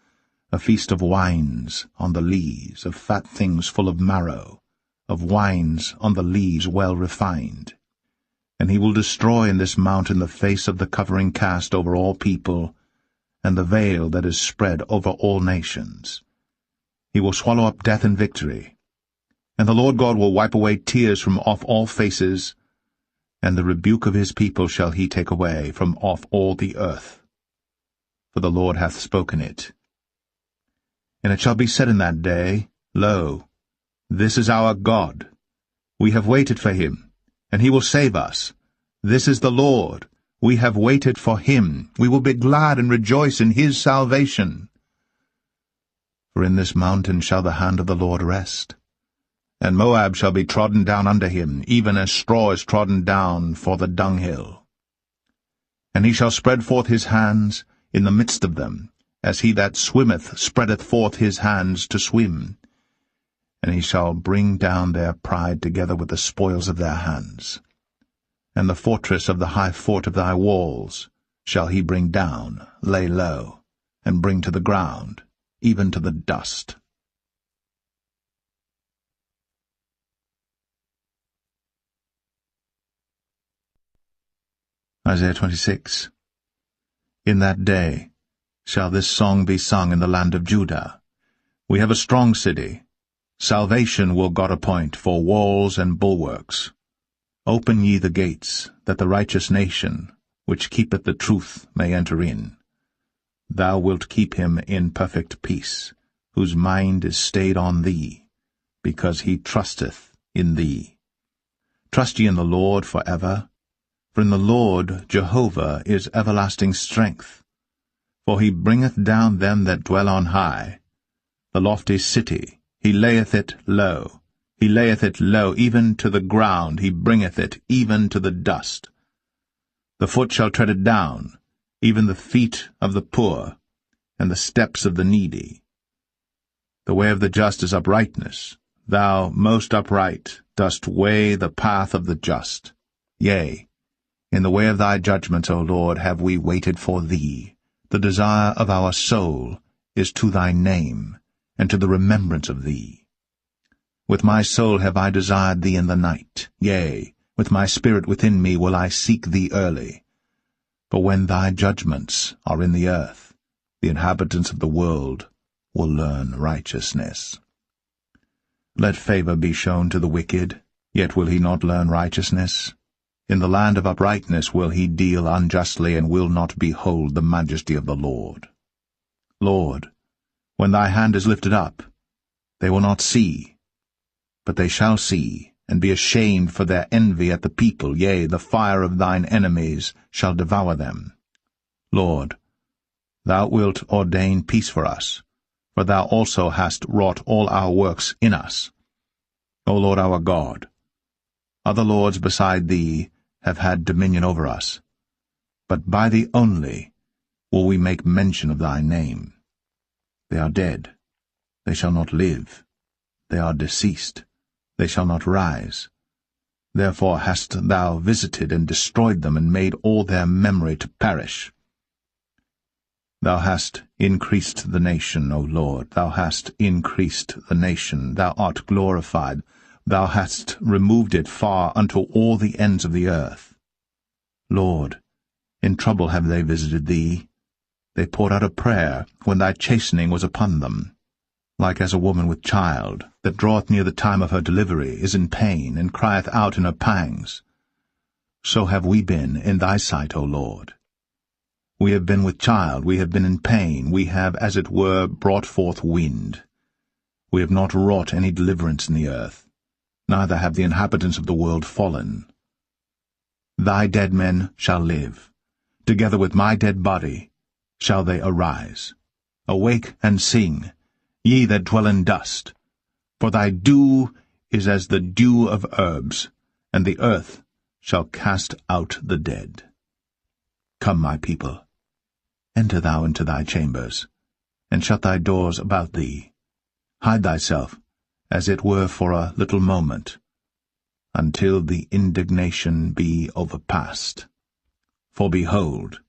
a feast of wines on the lees, of fat things full of marrow, of wines on the leaves well refined. And he will destroy in this mountain the face of the covering cast over all people, and the veil that is spread over all nations. He will swallow up death in victory. And the Lord God will wipe away tears from off all faces, and the rebuke of his people shall he take away from off all the earth. For the Lord hath spoken it. And it shall be said in that day, Lo, this is our God. We have waited for him, and he will save us. This is the Lord. We have waited for him. We will be glad and rejoice in his salvation. For in this mountain shall the hand of the Lord rest, and Moab shall be trodden down under him, even as straw is trodden down for the dunghill. And he shall spread forth his hands in the midst of them, as he that swimmeth spreadeth forth his hands to swim. And he shall bring down their pride together with the spoils of their hands. And the fortress of the high fort of thy walls shall he bring down, lay low, and bring to the ground, even to the dust. Isaiah 26. In that day shall this song be sung in the land of Judah. We have a strong city. Salvation will God appoint for walls and bulwarks. Open ye the gates, that the righteous nation, which keepeth the truth, may enter in. Thou wilt keep him in perfect peace, whose mind is stayed on thee, because he trusteth in thee. Trust ye in the Lord for ever, for in the Lord Jehovah is everlasting strength. For he bringeth down them that dwell on high. The lofty city, he layeth it low. He layeth it low, even to the ground, he bringeth it, even to the dust. The foot shall tread it down, even the feet of the poor, and the steps of the needy. The way of the just is uprightness. Thou, most upright, dost weigh the path of the just. Yea, in the way of thy judgments, O Lord, have we waited for thee. The desire of our soul is to thy name, and to the remembrance of thee. With my soul have I desired thee in the night. Yea, with my spirit within me will I seek thee early. For when thy judgments are in the earth, the inhabitants of the world will learn righteousness. Let favor be shown to the wicked, yet will he not learn righteousness. In the land of uprightness will he deal unjustly, and will not behold the majesty of the Lord. Lord, when thy hand is lifted up, they will not see, but they shall see, and be ashamed for their envy at the people. Yea, the fire of thine enemies shall devour them. Lord, thou wilt ordain peace for us, for thou also hast wrought all our works in us. O Lord our God, other lords beside thee have had dominion over us, but by thee only will we make mention of thy name. They are dead, they shall not live. They are deceased, they shall not rise. Therefore hast thou visited and destroyed them, and made all their memory to perish. Thou hast increased the nation, O Lord, thou hast increased the nation, thou art glorified, thou hast removed it far unto all the ends of the earth. Lord, in trouble have they visited thee. They poured out a prayer when thy chastening was upon them. Like as a woman with child, that draweth near the time of her delivery, is in pain, and crieth out in her pangs. So have we been in thy sight, O Lord. We have been with child, we have been in pain, we have, as it were, brought forth wind. We have not wrought any deliverance in the earth, neither have the inhabitants of the world fallen. Thy dead men shall live, together with my dead body shall they arise. Awake and sing, ye that dwell in dust, for thy dew is as the dew of herbs, and the earth shall cast out the dead. Come, my people, enter thou into thy chambers, and shut thy doors about thee. Hide thyself, as it were for a little moment, until the indignation be overpast. For behold,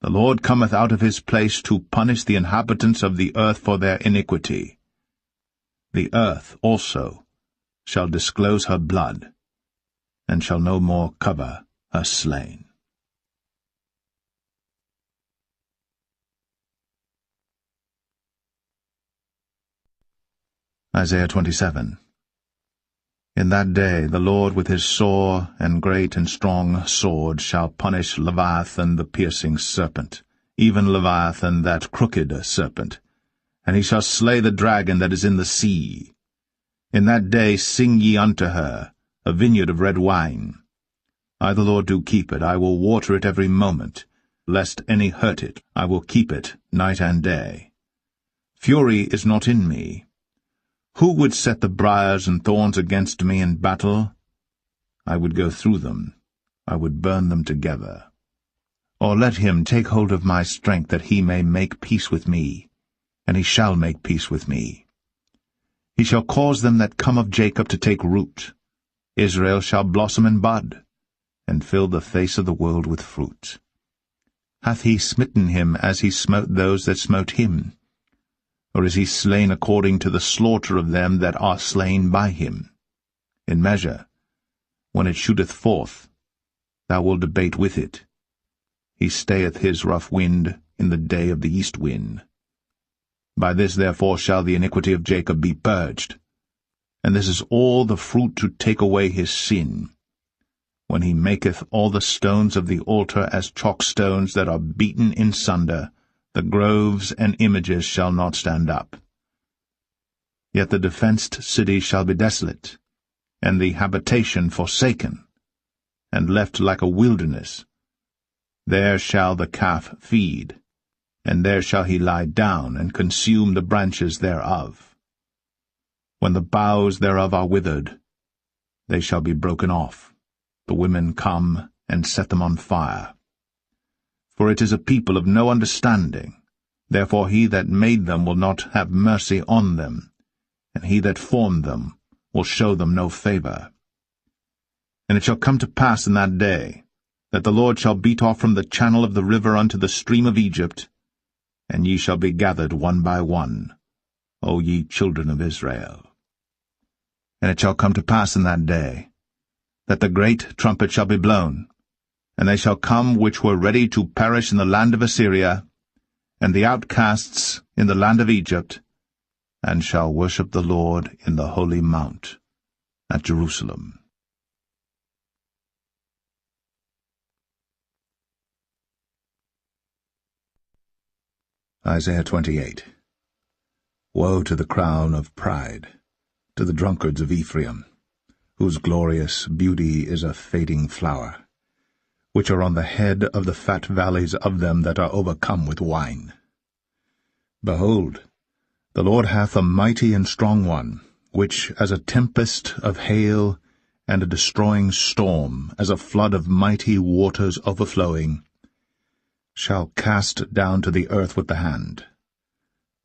the Lord cometh out of his place to punish the inhabitants of the earth for their iniquity. The earth also shall disclose her blood, and shall no more cover her slain. Isaiah 27. In that day the Lord with his sore and great and strong sword shall punish Leviathan the piercing serpent, even Leviathan that crooked serpent, and he shall slay the dragon that is in the sea. In that day sing ye unto her, a vineyard of red wine. I the Lord do keep it, I will water it every moment, lest any hurt it, I will keep it night and day. Fury is not in me. Who would set the briars and thorns against me in battle? I would go through them, I would burn them together. Or let him take hold of my strength, that he may make peace with me, and he shall make peace with me. He shall cause them that come of Jacob to take root. Israel shall blossom and bud, and fill the face of the world with fruit. Hath he smitten him as he smote those that smote him? Or is he slain according to the slaughter of them that are slain by him? In measure, when it shooteth forth, thou wilt debate with it. He stayeth his rough wind in the day of the east wind. By this therefore shall the iniquity of Jacob be purged, and this is all the fruit to take away his sin. When he maketh all the stones of the altar as chalk stones that are beaten in sunder, the groves and images shall not stand up. Yet the defenced city shall be desolate, and the habitation forsaken, and left like a wilderness. There shall the calf feed, and there shall he lie down, and consume the branches thereof. When the boughs thereof are withered, they shall be broken off. The women come and set them on fire. For it is a people of no understanding, therefore he that made them will not have mercy on them, and he that formed them will show them no favor. And it shall come to pass in that day, that the Lord shall beat off from the channel of the river unto the stream of Egypt, and ye shall be gathered one by one, O ye children of Israel. And it shall come to pass in that day, that the great trumpet shall be blown, and they shall come which were ready to perish in the land of Assyria, and the outcasts in the land of Egypt, and shall worship the Lord in the holy mount at Jerusalem. Isaiah 28. Woe to the crown of pride, to the drunkards of Ephraim, whose glorious beauty is a fading flower, which are on the head of the fat valleys of them that are overcome with wine. Behold, the Lord hath a mighty and strong one, which, as a tempest of hail, and a destroying storm, as a flood of mighty waters overflowing, shall cast down to the earth with the hand.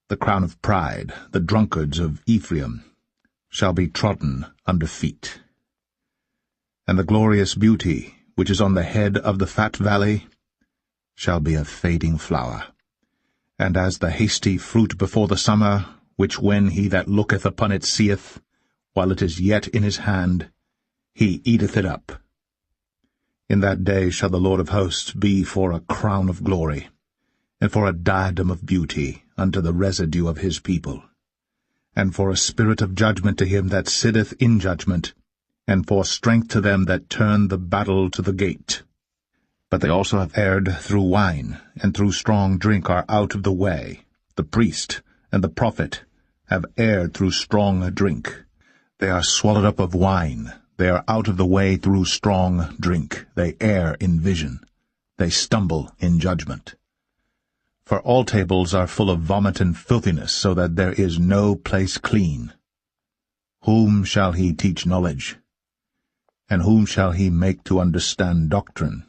The crown of pride, the drunkards of Ephraim, shall be trodden under feet. And the glorious beauty, which is on the head of the fat valley, shall be a fading flower, and as the hasty fruit before the summer, which when he that looketh upon it seeth, while it is yet in his hand, he eateth it up. In that day shall the Lord of hosts be for a crown of glory, and for a diadem of beauty unto the residue of his people, and for a spirit of judgment to him that sitteth in judgment, and for strength to them that turn the battle to the gate. But they also have erred through wine, and through strong drink are out of the way. The priest and the prophet have erred through strong drink. They are swallowed up of wine. They are out of the way through strong drink. They err in vision. They stumble in judgment. For all tables are full of vomit and filthiness, so that there is no place clean. Whom shall he teach knowledge? And whom shall he make to understand doctrine?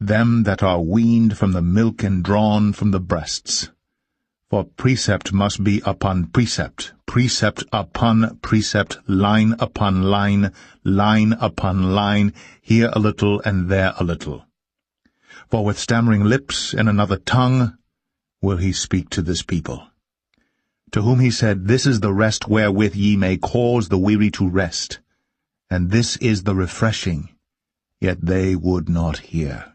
Them that are weaned from the milk and drawn from the breasts. For precept must be upon precept, precept upon precept, line upon line, line upon line, here a little and there a little. For with stammering lips and another tongue will he speak to this people. to whom he said, This is the rest wherewith ye may cause the weary to rest, and this is the refreshing, yet they would not hear.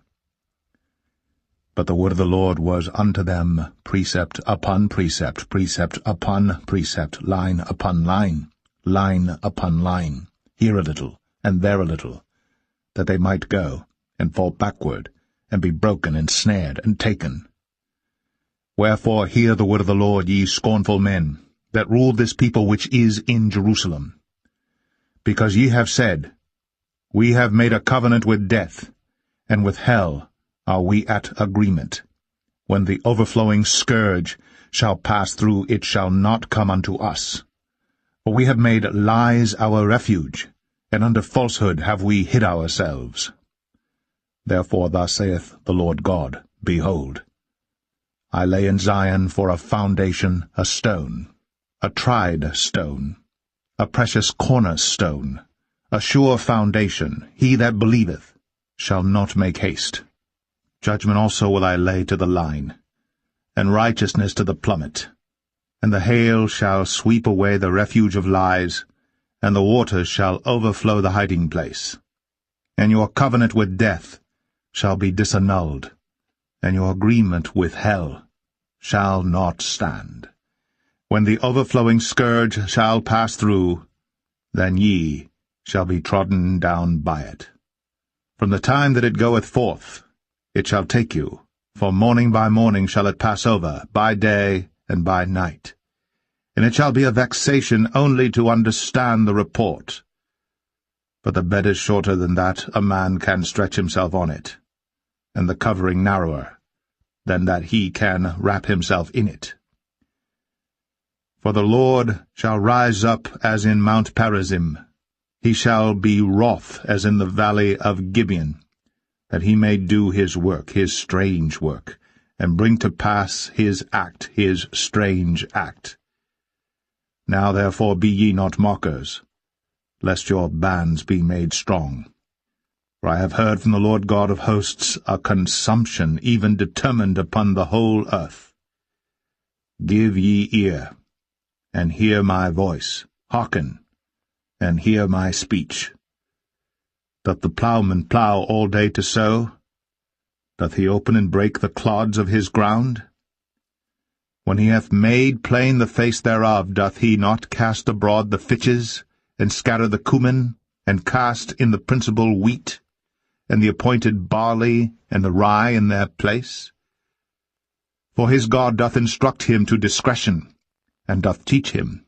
But the word of the Lord was unto them precept upon precept, precept upon precept, line upon line, line upon line, here a little, and there a little, that they might go, and fall backward, and be broken, and snared, and taken. Wherefore hear the word of the Lord, ye scornful men, that rule this people which is in Jerusalem. Because ye have said, We have made a covenant with death, and with hell are we at agreement. When the overflowing scourge shall pass through, it shall not come unto us. For we have made lies our refuge, and under falsehood have we hid ourselves. Therefore thus saith the Lord God, Behold, I lay in Zion for a foundation a stone, a tried stone, a precious cornerstone, a sure foundation. He that believeth shall not make haste. Judgment also will I lay to the line, and righteousness to the plummet. And the hail shall sweep away the refuge of lies, and the waters shall overflow the hiding place. And your covenant with death shall be disannulled, and your agreement with hell shall not stand. When the overflowing scourge shall pass through, then ye shall be trodden down by it. From the time that it goeth forth, it shall take you, for morning by morning shall it pass over, by day and by night. And it shall be a vexation only to understand the report. But the bed is shorter than that a man can stretch himself on it, and the covering narrower than that he can wrap himself in it. For the Lord shall rise up as in Mount Perazim, he shall be wroth as in the valley of Gibeon, that he may do his work, his strange work, and bring to pass his act, his strange act. Now therefore be ye not mockers, lest your bands be made strong. For I have heard from the Lord God of hosts a consumption even determined upon the whole earth. Give ye ear, and hear my voice, hearken, and hear my speech. Doth the plowman plow all day to sow? Doth he open and break the clods of his ground? When he hath made plain the face thereof, doth he not cast abroad the fitches, and scatter the cumin, and cast in the principal wheat, and the appointed barley, and the rye in their place? For his God doth instruct him to discretion, and doth teach him.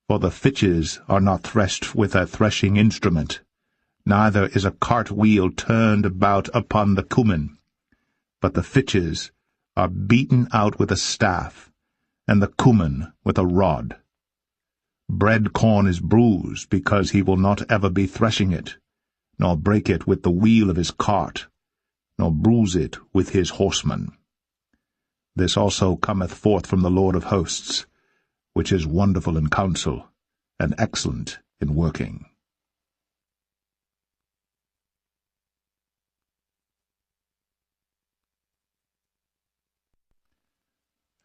For the fitches are not threshed with a threshing instrument, neither is a cart wheel turned about upon the cumin, but the fitches are beaten out with a staff, and the cumin with a rod. Bread corn is bruised, because he will not ever be threshing it, nor break it with the wheel of his cart, nor bruise it with his horsemen. This also cometh forth from the Lord of hosts, which is wonderful in counsel, and excellent in working.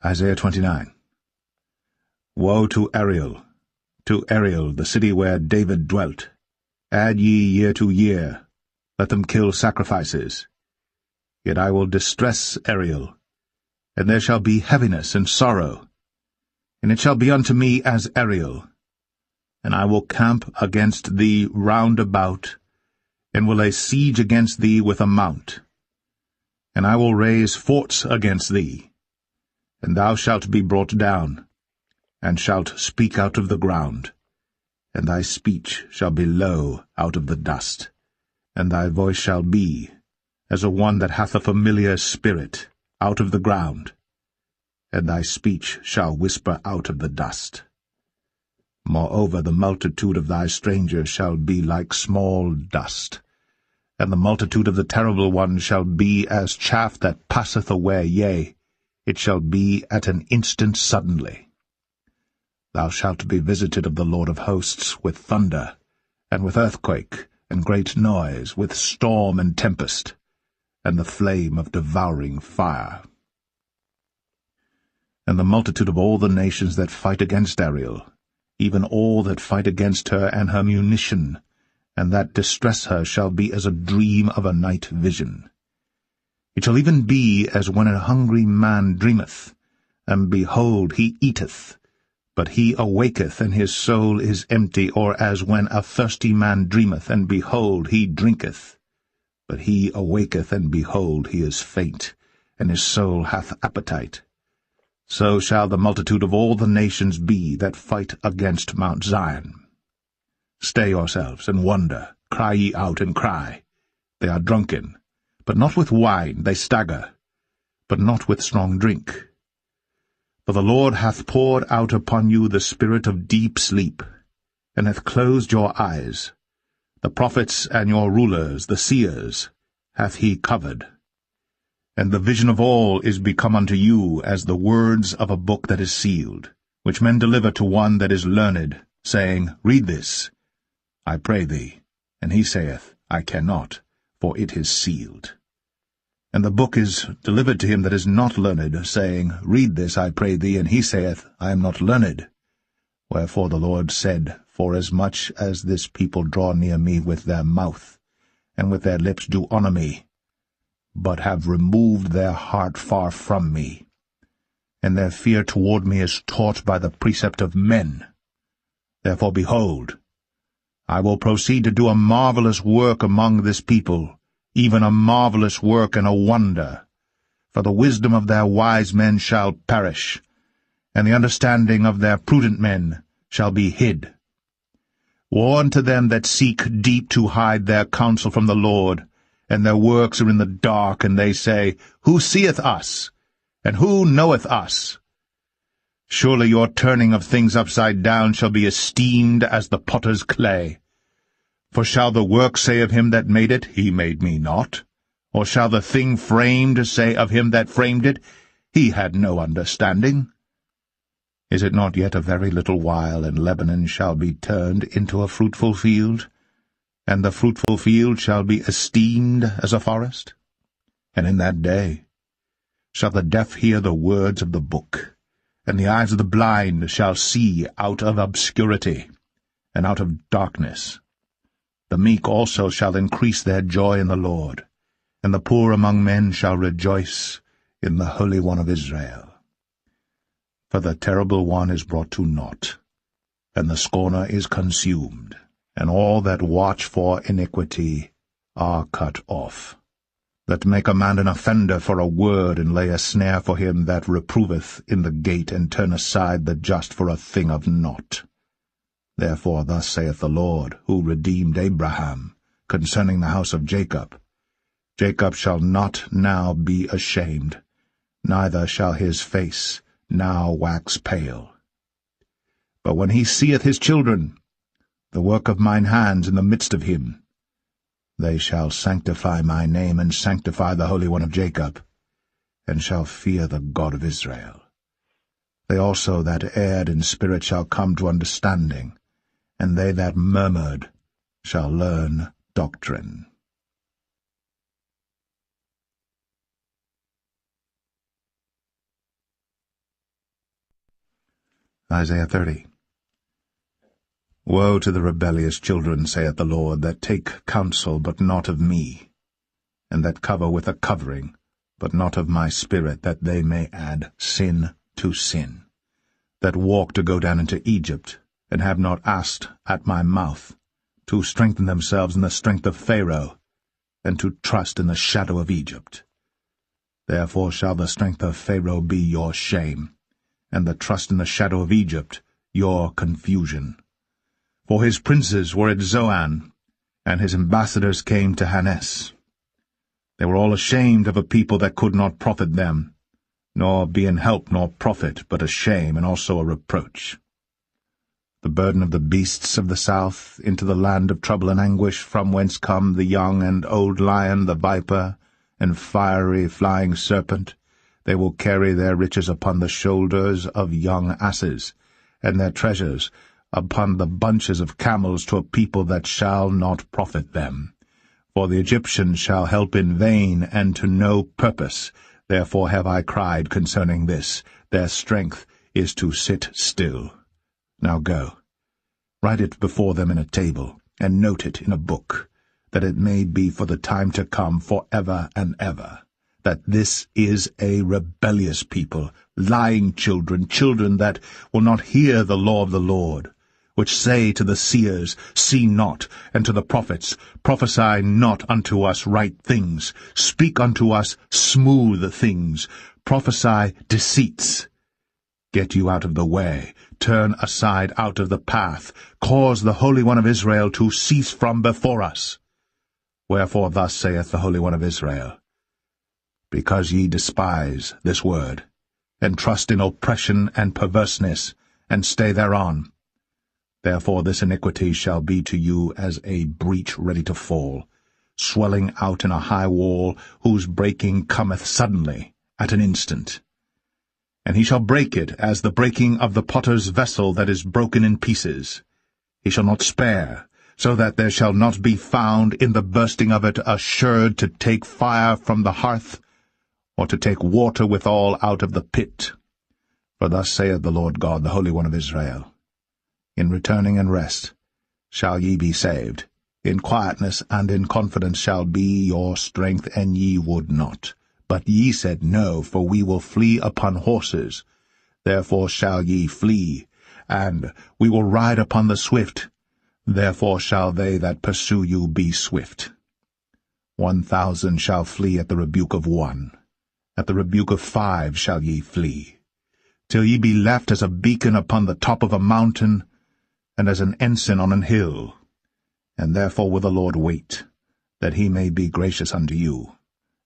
Isaiah 29. Woe to Ariel, the city where David dwelt! Add ye year to year, let them kill sacrifices. Yet I will distress Ariel, and there shall be heaviness and sorrow, and it shall be unto me as Ariel. And I will camp against thee round about, and will lay siege against thee with a mount. And I will raise forts against thee, and thou shalt be brought down, and shalt speak out of the ground, and thy speech shall be low out of the dust, and thy voice shall be as a one that hath a familiar spirit out of the ground, and thy speech shall whisper out of the dust. Moreover, the multitude of thy strangers shall be like small dust, and the multitude of the terrible ones shall be as chaff that passeth away, yea, it shall be at an instant suddenly. Thou shalt be visited of the Lord of hosts with thunder, and with earthquake, and great noise, with storm and tempest, and the flame of devouring fire. and the multitude of all the nations that fight against Ariel, even all that fight against her and her munition, and that distress her shall be as a dream of a night vision. It shall even be as when a hungry man dreameth, and behold, he eateth, but he awaketh, and his soul is empty, or as when a thirsty man dreameth, and behold, he drinketh, but he awaketh, and behold, he is faint, and his soul hath appetite. So shall the multitude of all the nations be that fight against Mount Zion. Stay yourselves, and wonder, cry ye out, and cry. They are drunken, but not with wine, they stagger, but not with strong drink. For the Lord hath poured out upon you the spirit of deep sleep, and hath closed your eyes. The prophets and your rulers, the seers, hath he covered. And the vision of all is become unto you as the words of a book that is sealed, which men deliver to one that is learned, saying, Read this, I pray thee. And he saith, I cannot, for it is sealed. And the book is delivered to him that is not learned, saying, Read this, I pray thee. And he saith, I am not learned. Wherefore the Lord said, Forasmuch as this people draw near me with their mouth, and with their lips do honour me, but have removed their heart far from me, and their fear toward me is taught by the precept of men. Therefore, behold, I will proceed to do a marvelous work among this people, even a marvelous work and a wonder. For the wisdom of their wise men shall perish, and the understanding of their prudent men shall be hid. Woe unto them that seek deep to hide their counsel from the Lord, and their works are in the dark, and they say, Who seeth us? And who knoweth us? Surely your turning of things upside down shall be esteemed as the potter's clay. For shall the work say of him that made it, He made me not? Or shall the thing framed say of him that framed it, He had no understanding? Is it not yet a very little while, and Lebanon shall be turned into a fruitful field, and the fruitful field shall be esteemed as a forest? And in that day shall the deaf hear the words of the book, and the eyes of the blind shall see out of obscurity, and out of darkness. The meek also shall increase their joy in the Lord, and the poor among men shall rejoice in the Holy One of Israel. For the terrible one is brought to naught, and the scorner is consumed, and all that watch for iniquity are cut off, that make a man an offender for a word, and lay a snare for him that reproveth in the gate, and turn aside the just for a thing of naught. Therefore thus saith the Lord, who redeemed Abraham, concerning the house of Jacob, Jacob shall not now be ashamed, neither shall his face now wax pale. But when he seeth his children, the work of mine hands in the midst of him, they shall sanctify my name, and sanctify the Holy One of Jacob, and shall fear the God of Israel. They also that erred in spirit shall come to understanding, and they that murmured shall learn doctrine. Isaiah 30. Woe to the rebellious children, saith the Lord, that take counsel, but not of me, and that cover with a covering, but not of my spirit, that they may add sin to sin, that walk to go down into Egypt, and have not asked at my mouth, to strengthen themselves in the strength of Pharaoh, and to trust in the shadow of Egypt. Therefore shall the strength of Pharaoh be your shame, and the trust in the shadow of Egypt your confusion. For his princes were at Zoan, and his ambassadors came to Hanes. They were all ashamed of a people that could not profit them, nor be an help nor profit, but a shame and also a reproach. The burden of the beasts of the south into the land of trouble and anguish, from whence come the young and old lion, the viper, and fiery flying serpent. They will carry their riches upon the shoulders of young asses, and their treasures upon the bunches of camels, to a people that shall not profit them. For the Egyptians shall help in vain, and to no purpose. Therefore have I cried concerning this, Their strength is to sit still. Now go. Write it before them in a table, and note it in a book, that it may be for the time to come for ever and ever, that this is a rebellious people, lying children, children that will not hear the law of the Lord, which say to the seers, See not, and to the prophets, Prophesy not unto us right things, speak unto us smooth things, prophesy deceits. Get you out of the way, turn aside out of the path, cause the Holy One of Israel to cease from before us. Wherefore thus saith the Holy One of Israel, Because ye despise this word, and trust in oppression and perverseness, and stay thereon, therefore this iniquity shall be to you as a breach ready to fall, swelling out in a high wall, whose breaking cometh suddenly, at an instant. And he shall break it as the breaking of the potter's vessel that is broken in pieces. He shall not spare, so that there shall not be found in the bursting of it a sherd to take fire from the hearth, or to take water withal out of the pit. For thus saith the Lord God, the Holy One of Israel, In returning and rest shall ye be saved, in quietness and in confidence shall be your strength, and ye would not. But ye said, No, for we will flee upon horses. Therefore shall ye flee, and we will ride upon the swift. Therefore shall they that pursue you be swift. 1,000 shall flee at the rebuke of one. At the rebuke of 5 shall ye flee, till ye be left as a beacon upon the top of a mountain, and as an ensign on an hill. And therefore will the Lord wait, that he may be gracious unto you.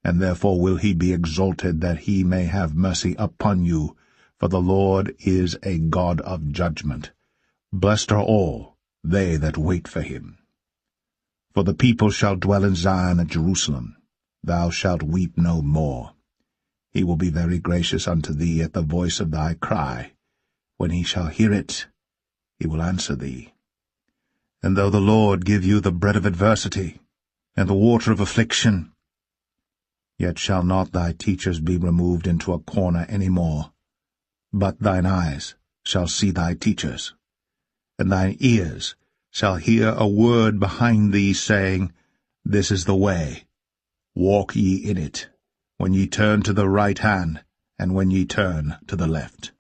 And therefore will he be exalted, that he may have mercy upon you, for the Lord is a God of judgment. Blessed are all they that wait for him. For the people shall dwell in Zion and Jerusalem. Thou shalt weep no more. He will be very gracious unto thee at the voice of thy cry. When he shall hear it, he will answer thee. And though the Lord give you the bread of adversity, and the water of affliction, yet shall not thy teachers be removed into a corner any more, but thine eyes shall see thy teachers, and thine ears shall hear a word behind thee, saying, This is the way, walk ye in it, when ye turn to the right hand, and when ye turn to the left.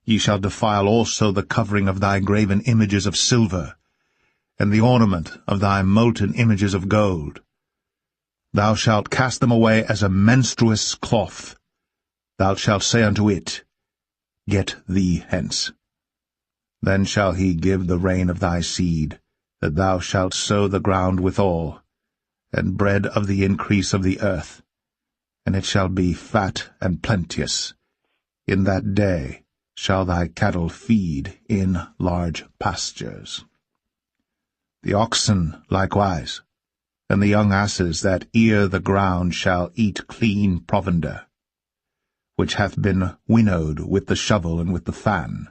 Ye shall defile also the covering of thy graven images of silver, and the ornament of thy molten images of gold. Thou shalt cast them away as a menstruous cloth. Thou shalt say unto it, Get thee hence. Then shall he give the rain of thy seed, that thou shalt sow the ground withal, and bread of the increase of the earth, and it shall be fat and plenteous. In that day shall thy cattle feed in large pastures. The oxen likewise, and the young asses that ear the ground shall eat clean provender, which hath been winnowed with the shovel and with the fan.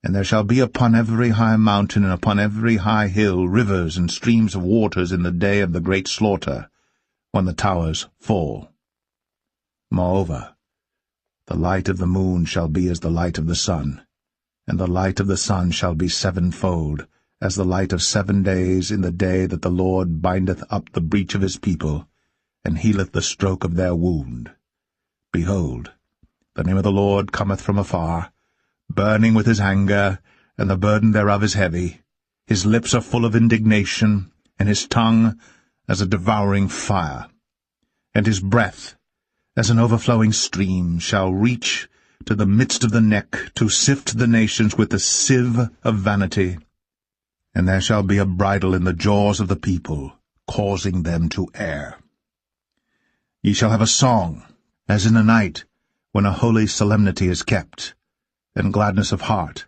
And there shall be upon every high mountain and upon every high hill rivers and streams of waters in the day of the great slaughter, when the towers fall. Moreover, the light of the moon shall be as the light of the sun, and the light of the sun shall be sevenfold, as the light of 7 days in the day that the Lord bindeth up the breach of his people, and healeth the stroke of their wound. Behold, the name of the Lord cometh from afar, burning with his anger, and the burden thereof is heavy. His lips are full of indignation, and his tongue as a devouring fire. And his breath, as an overflowing stream, shall reach to the midst of the neck, to sift the nations with the sieve of vanity. And there shall be a bridle in the jaws of the people, causing them to err. Ye shall have a song, as in a night, when a holy solemnity is kept, and gladness of heart,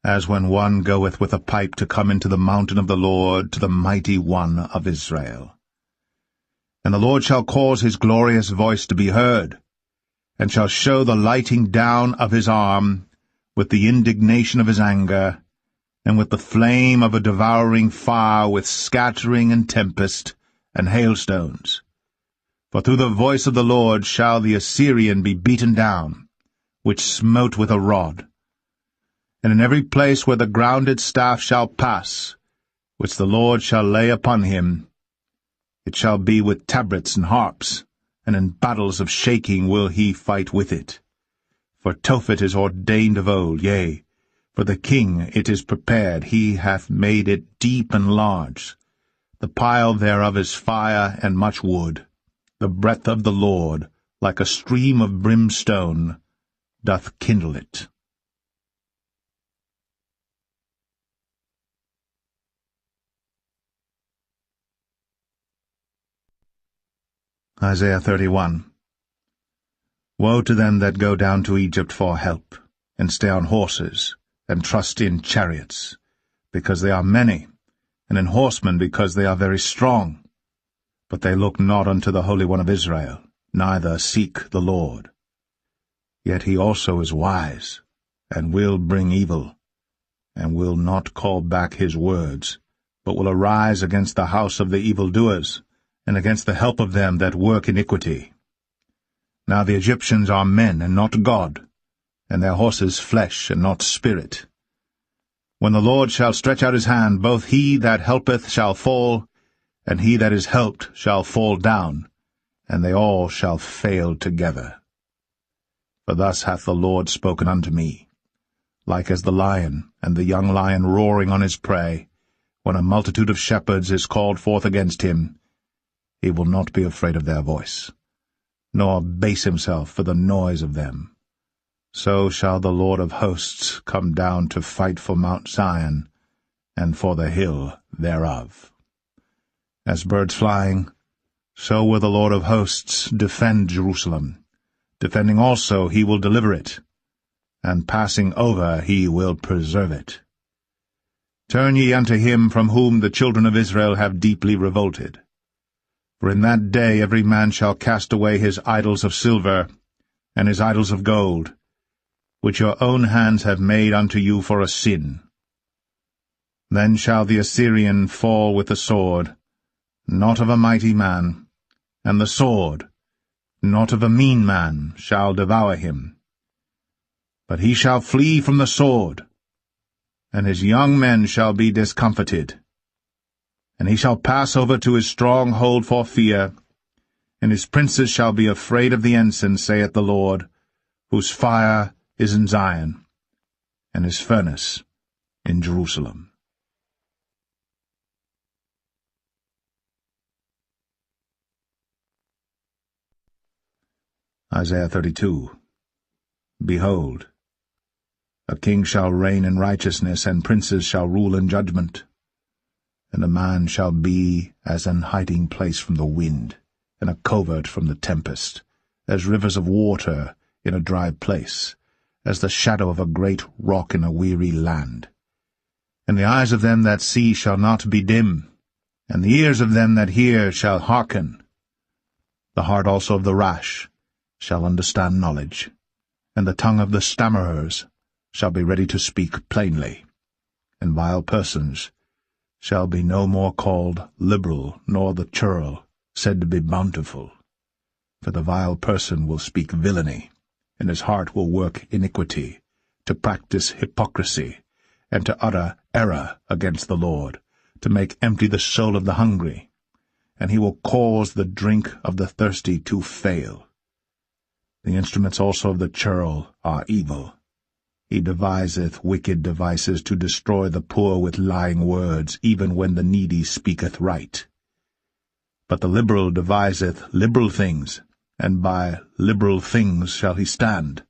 as when one goeth with a pipe to come into the mountain of the Lord, to the mighty one of Israel. And the Lord shall cause his glorious voice to be heard, and shall show the lighting down of his arm, with the indignation of his anger, and with the flame of a devouring fire, with scattering and tempest, and hailstones. For through the voice of the Lord shall the Assyrian be beaten down, which smote with a rod. And in every place where the grounded staff shall pass, which the Lord shall lay upon him, it shall be with tabrets and harps, and in battles of shaking will he fight with it. For Tophet is ordained of old, yea, for the king it is prepared, he hath made it deep and large. The pile thereof is fire and much wood. The breath of the Lord, like a stream of brimstone, doth kindle it. Isaiah 31. Woe to them that go down to Egypt for help, and stay on horses, and trust in chariots, because they are many, and in horsemen, because they are very strong. But they look not unto the Holy One of Israel, neither seek the Lord. Yet he also is wise, and will bring evil, and will not call back his words, but will arise against the house of the evildoers, and against the help of them that work iniquity. Now the Egyptians are men, and not God, and their horses flesh, and not spirit. When the Lord shall stretch out his hand, both he that helpeth shall fall, and he that is helped shall fall down, and they all shall fail together. For thus hath the Lord spoken unto me, like as the lion, and the young lion roaring on his prey, when a multitude of shepherds is called forth against him, he will not be afraid of their voice, nor base himself for the noise of them. So shall the Lord of hosts come down to fight for Mount Zion, and for the hill thereof. As birds flying, so will the Lord of hosts defend Jerusalem. Defending also he will deliver it, and passing over he will preserve it. Turn ye unto him from whom the children of Israel have deeply revolted. For in that day every man shall cast away his idols of silver, and his idols of gold, which your own hands have made unto you for a sin. Then shall the Assyrian fall with the sword, not of a mighty man, and the sword, not of a mean man, shall devour him. But he shall flee from the sword, and his young men shall be discomfited. And he shall pass over to his stronghold for fear, and his princes shall be afraid of the ensign, saith the Lord, whose fire is in Zion, and his furnace in Jerusalem. Isaiah 32. Behold, a king shall reign in righteousness, and princes shall rule in judgment. And a man shall be as an hiding place from the wind, and a covert from the tempest, as rivers of water in a dry place, as the shadow of a great rock in a weary land. And the eyes of them that see shall not be dim, and the ears of them that hear shall hearken. The heart also of the rash shall understand knowledge, and the tongue of the stammerers shall be ready to speak plainly. And vile persons shall be no more called liberal, nor the churl said to be bountiful. For the vile person will speak villainy, and his heart will work iniquity, to practice hypocrisy, and to utter error against the Lord, to make empty the soul of the hungry, and he will cause the drink of the thirsty to fail. The instruments also of the churl are evil. He deviseth wicked devices to destroy the poor with lying words, even when the needy speaketh right. But the liberal deviseth liberal things, and by liberal things shall he stand.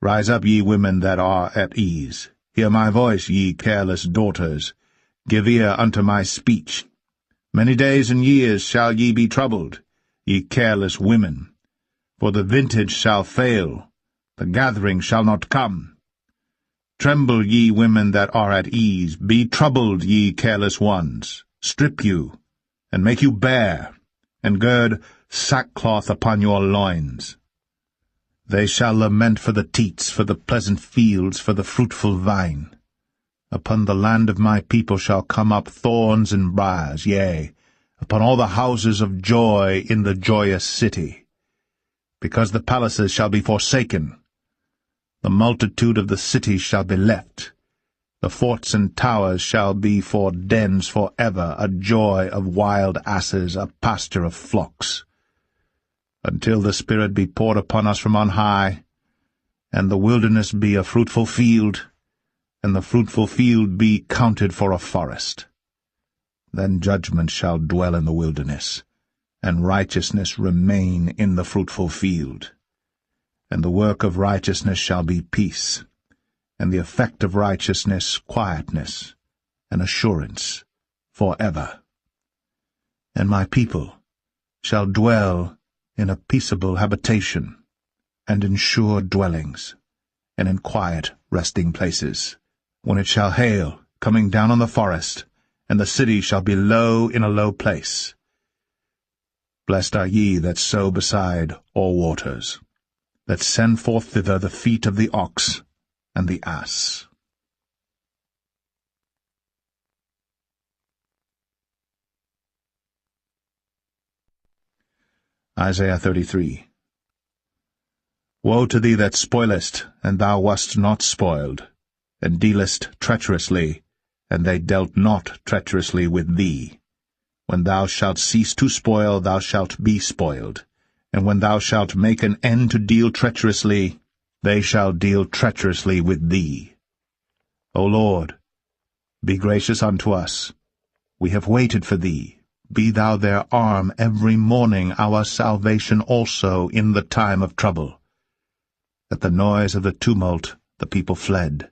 Rise up, ye women that are at ease. Hear my voice, ye careless daughters. Give ear unto my speech. Many days and years shall ye be troubled, ye careless women. For the vintage shall fail, the gathering shall not come. Tremble, ye women that are at ease, be troubled, ye careless ones. Strip you, and make you bare, and gird sackcloth upon your loins. They shall lament for the teats, for the pleasant fields, for the fruitful vine. Upon the land of my people shall come up thorns and briars, yea, upon all the houses of joy in the joyous city. Because the palaces shall be forsaken, The multitude of the cities shall be left. The forts and towers shall be for dens for ever, a joy of wild asses, a pasture of flocks. Until the Spirit be poured upon us from on high, and the wilderness be a fruitful field, and the fruitful field be counted for a forest. Then judgment shall dwell in the wilderness, and righteousness remain in the fruitful field. And the work of righteousness shall be peace, and the effect of righteousness quietness, and assurance for ever. And my people shall dwell in a peaceable habitation, and in sure dwellings, and in quiet resting places, when it shall hail, coming down on the forest, and the city shall be low in a low place. Blessed are ye that sow beside all waters, that send forth thither the feet of the ox and the ass. Isaiah 33. Woe to thee that spoilest, and thou wast not spoiled, and dealest treacherously, and they dealt not treacherously with thee. When thou shalt cease to spoil, thou shalt be spoiled, and when thou shalt make an end to deal treacherously, they shall deal treacherously with thee. O Lord, be gracious unto us. We have waited for thee. Be thou their arm every morning, our salvation also in the time of trouble. At the noise of the tumult the people fled.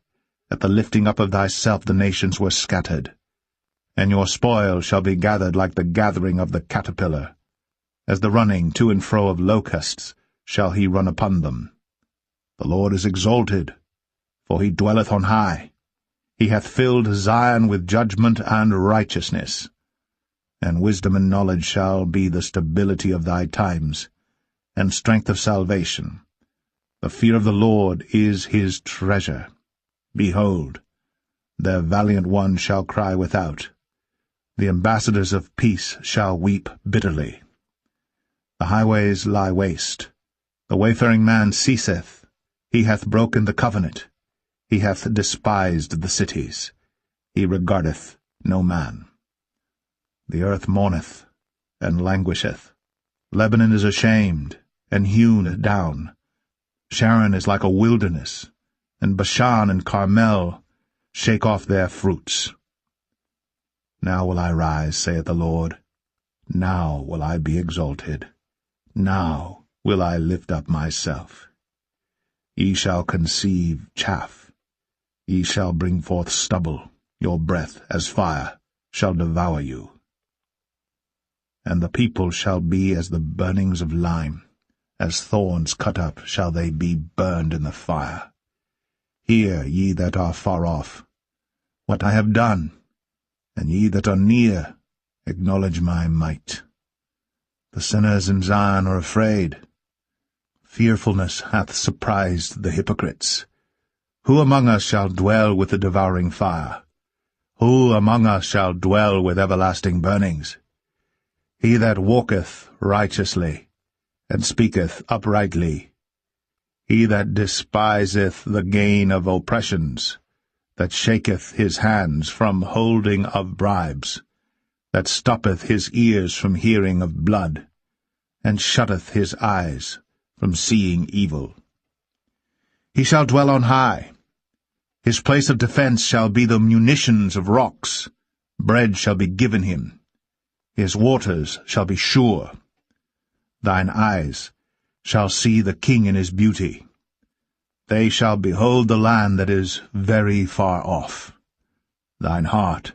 At the lifting up of thyself the nations were scattered. And your spoil shall be gathered like the gathering of the caterpillar. As the running to and fro of locusts shall he run upon them. The Lord is exalted, for he dwelleth on high. He hath filled Zion with judgment and righteousness. And wisdom and knowledge shall be the stability of thy times, and strength of salvation. The fear of the Lord is his treasure. Behold, their valiant ones shall cry without. The ambassadors of peace shall weep bitterly. The highways lie waste. The wayfaring man ceaseth. He hath broken the covenant. He hath despised the cities. He regardeth no man. The earth mourneth, and languisheth. Lebanon is ashamed, and hewn down. Sharon is like a wilderness, and Bashan and Carmel shake off their fruits. Now will I rise, saith the Lord. Now will I be exalted. Now will I lift up myself. Ye shall conceive chaff. Ye shall bring forth stubble. Your breath, as fire, shall devour you. And the people shall be as the burnings of lime. As thorns cut up shall they be burned in the fire. Hear, ye that are far off, what I have done, and ye that are near, acknowledge my might. The sinners in Zion are afraid. Fearfulness hath surprised the hypocrites. Who among us shall dwell with the devouring fire? Who among us shall dwell with everlasting burnings? He that walketh righteously, and speaketh uprightly, he that despiseth the gain of oppressions, that shaketh his hands from holding of bribes, that stoppeth his ears from hearing of blood, and shutteth his eyes from seeing evil. He shall dwell on high. His place of defense shall be the munitions of rocks. Bread shall be given him. His waters shall be sure. Thine eyes shall see the king in his beauty. They shall behold the land that is very far off. Thine heart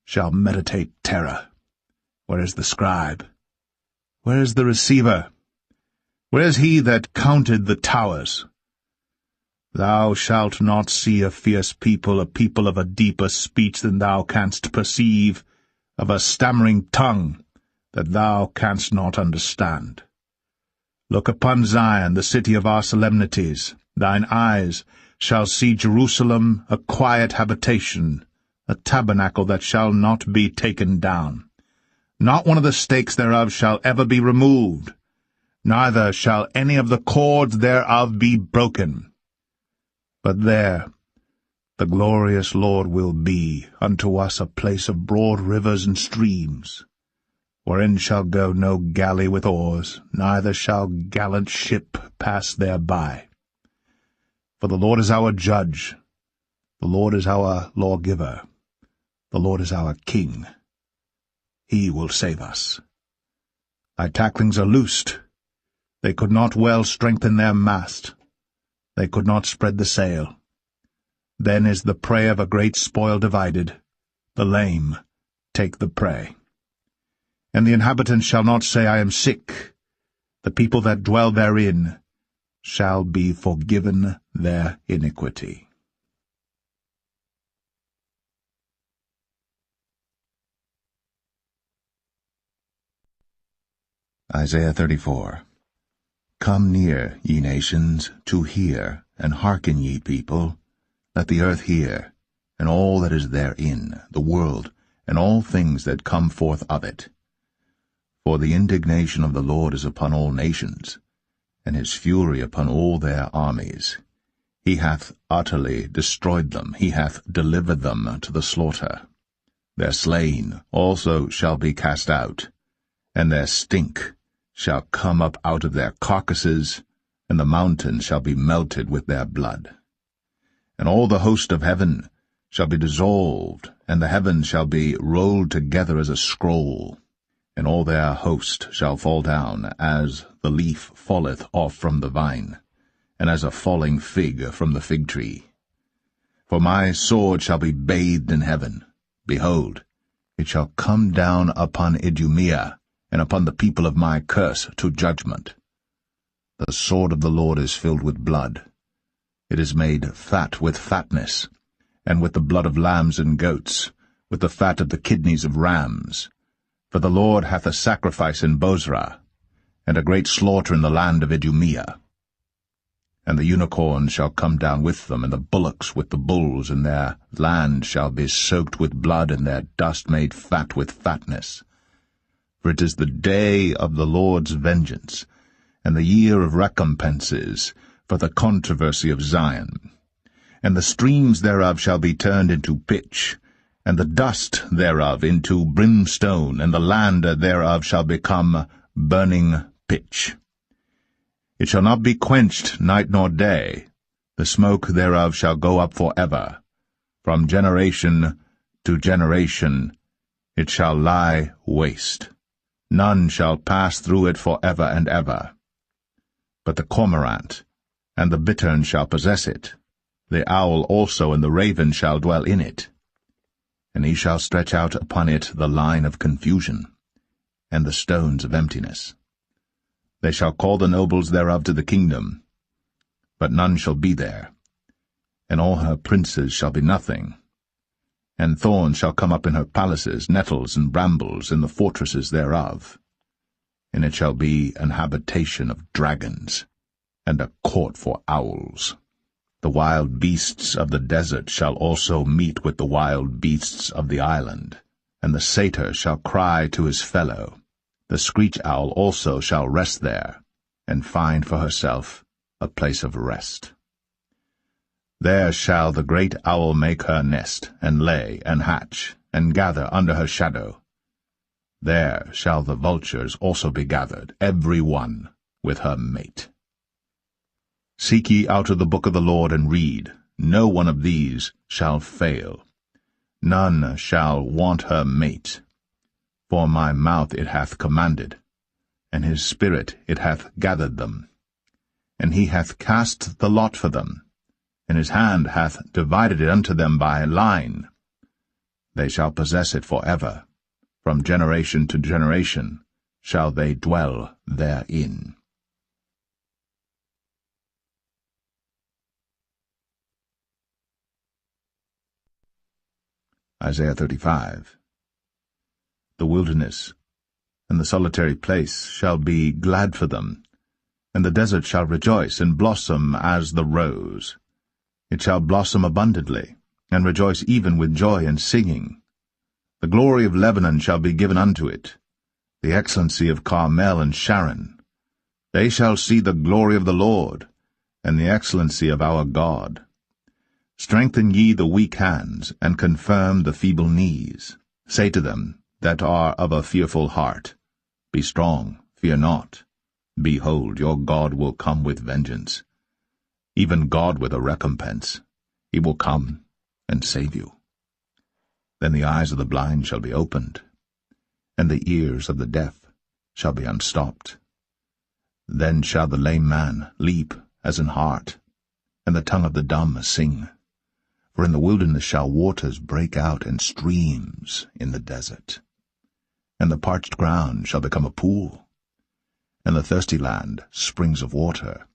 shall meditate terror. Where is the scribe? Where is the receiver? Where is he that counted the towers? Thou shalt not see a fierce people, a people of a deeper speech than thou canst perceive, of a stammering tongue that thou canst not understand. Look upon Zion, the city of our solemnities. Thine eyes shall see Jerusalem, a quiet habitation, a tabernacle that shall not be taken down. Not one of the stakes thereof shall ever be removed, neither shall any of the cords thereof be broken. But there the glorious Lord will be unto us a place of broad rivers and streams, wherein shall go no galley with oars, neither shall gallant ship pass thereby. For the Lord is our judge, the Lord is our lawgiver, the Lord is our king. He will save us. Thy tacklings are loosed. They could not well strengthen their mast. They could not spread the sail. Then is the prey of a great spoil divided. The lame take the prey. And the inhabitants shall not say, I am sick. The people that dwell therein shall be forgiven their iniquity. Isaiah 34. Come near, ye nations, to hear, and hearken, ye people. Let the earth hear, and all that is therein, the world, and all things that come forth of it. For the indignation of the Lord is upon all nations, and his fury upon all their armies. He hath utterly destroyed them, he hath delivered them to the slaughter. Their slain also shall be cast out, and their stink shall come up out of their carcasses, and the mountains shall be melted with their blood. And all the host of heaven shall be dissolved, and the heavens shall be rolled together as a scroll, and all their host shall fall down, as the leaf falleth off from the vine, and as a falling fig from the fig tree. For my sword shall be bathed in heaven. Behold, it shall come down upon Idumea, and upon the people of my curse to judgment. The sword of the Lord is filled with blood. It is made fat with fatness, and with the blood of lambs and goats, with the fat of the kidneys of rams. For the Lord hath a sacrifice in Bozrah, and a great slaughter in the land of Idumea. And the unicorns shall come down with them, and the bullocks with the bulls, and their land shall be soaked with blood, and their dust made fat with fatness. For it is the day of the Lord's vengeance, and the year of recompenses, for the controversy of Zion. And the streams thereof shall be turned into pitch, and the dust thereof into brimstone, and the land thereof shall become burning pitch. It shall not be quenched night nor day, the smoke thereof shall go up for ever. From generation to generation it shall lie waste. None shall pass through it for ever and ever. But the cormorant and the bittern shall possess it, the owl also and the raven shall dwell in it. And he shall stretch out upon it the line of confusion, and the stones of emptiness. They shall call the nobles thereof to the kingdom, but none shall be there, and all her princes shall be nothing. And thorns shall come up in her palaces, nettles and brambles in the fortresses thereof. And it shall be an habitation of dragons, and a court for owls. The wild beasts of the desert shall also meet with the wild beasts of the island, and the satyr shall cry to his fellow. The screech owl also shall rest there, and find for herself a place of rest. There shall the great owl make her nest, and lay, and hatch, and gather under her shadow. There shall the vultures also be gathered, every one with her mate. Seek ye out of the book of the Lord, and read. No one of these shall fail. None shall want her mate. For my mouth it hath commanded, and his spirit it hath gathered them. And he hath cast the lot for them, and his hand hath divided it unto them by line. They shall possess it for ever. From generation to generation shall they dwell therein. Isaiah 35. The wilderness and the solitary place shall be glad for them, and the desert shall rejoice and blossom as the rose. It shall blossom abundantly, and rejoice even with joy and singing. The glory of Lebanon shall be given unto it, the excellency of Carmel and Sharon. They shall see the glory of the Lord, and the excellency of our God. Strengthen ye the weak hands, and confirm the feeble knees. Say to them that are of a fearful heart, Be strong, fear not. Behold, your God will come with vengeance, even God with a recompense. He will come and save you. Then the eyes of the blind shall be opened, and the ears of the deaf shall be unstopped. Then shall the lame man leap as an hart, and the tongue of the dumb sing. For in the wilderness shall waters break out, and streams in the desert. And the parched ground shall become a pool, and the thirsty land springs of water.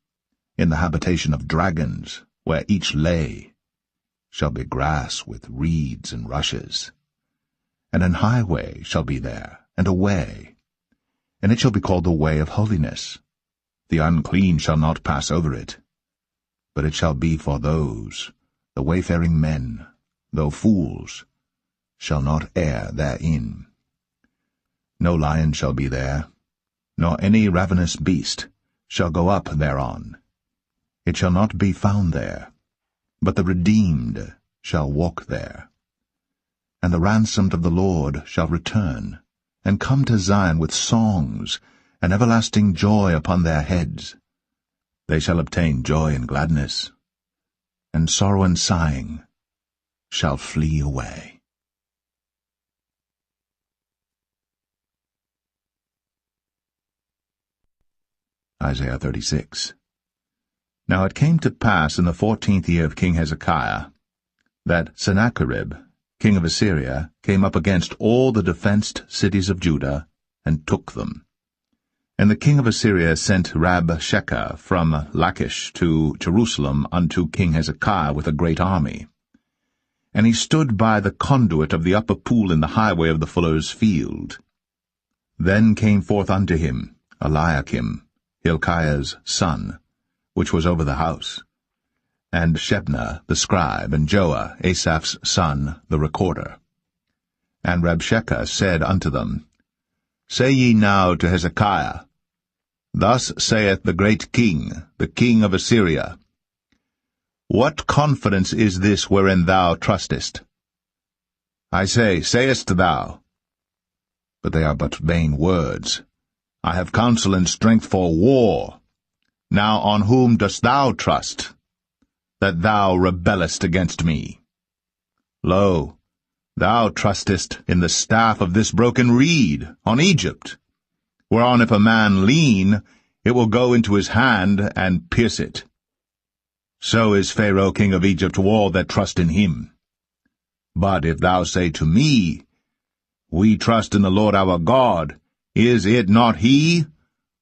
In the habitation of dragons, where each lay, shall be grass with reeds and rushes. And an highway shall be there, and a way, and it shall be called the way of holiness. The unclean shall not pass over it, but it shall be for those, the wayfaring men, though fools, shall not err therein. No lion shall be there, nor any ravenous beast shall go up thereon. It shall not be found there, but the redeemed shall walk there. And the ransomed of the Lord shall return, and come to Zion with songs, and everlasting joy upon their heads. They shall obtain joy and gladness, and sorrow and sighing shall flee away. Isaiah 36. Now it came to pass in the 14th year of King Hezekiah, that Sennacherib, king of Assyria, came up against all the defenced cities of Judah, and took them. And the king of Assyria sent Rabshakeh from Lachish to Jerusalem unto King Hezekiah with a great army. And he stood by the conduit of the upper pool in the highway of the fuller's field. Then came forth unto him Eliakim, Hilkiah's son, which was over the house, and Shebna the scribe, and Joah, Asaph's son, the recorder. And Rabshakeh said unto them, Say ye now to Hezekiah, Thus saith the great king, the king of Assyria, What confidence is this wherein thou trustest? I say, sayest thou, but they are but vain words. I have counsel and strength for war. Now on whom dost thou trust, that thou rebellest against me? Lo, thou trustest in the staff of this broken reed, on Egypt, whereon if a man lean, it will go into his hand and pierce it. So is Pharaoh king of Egypt to all that trust in him. But if thou say to me, We trust in the Lord our God, is it not he,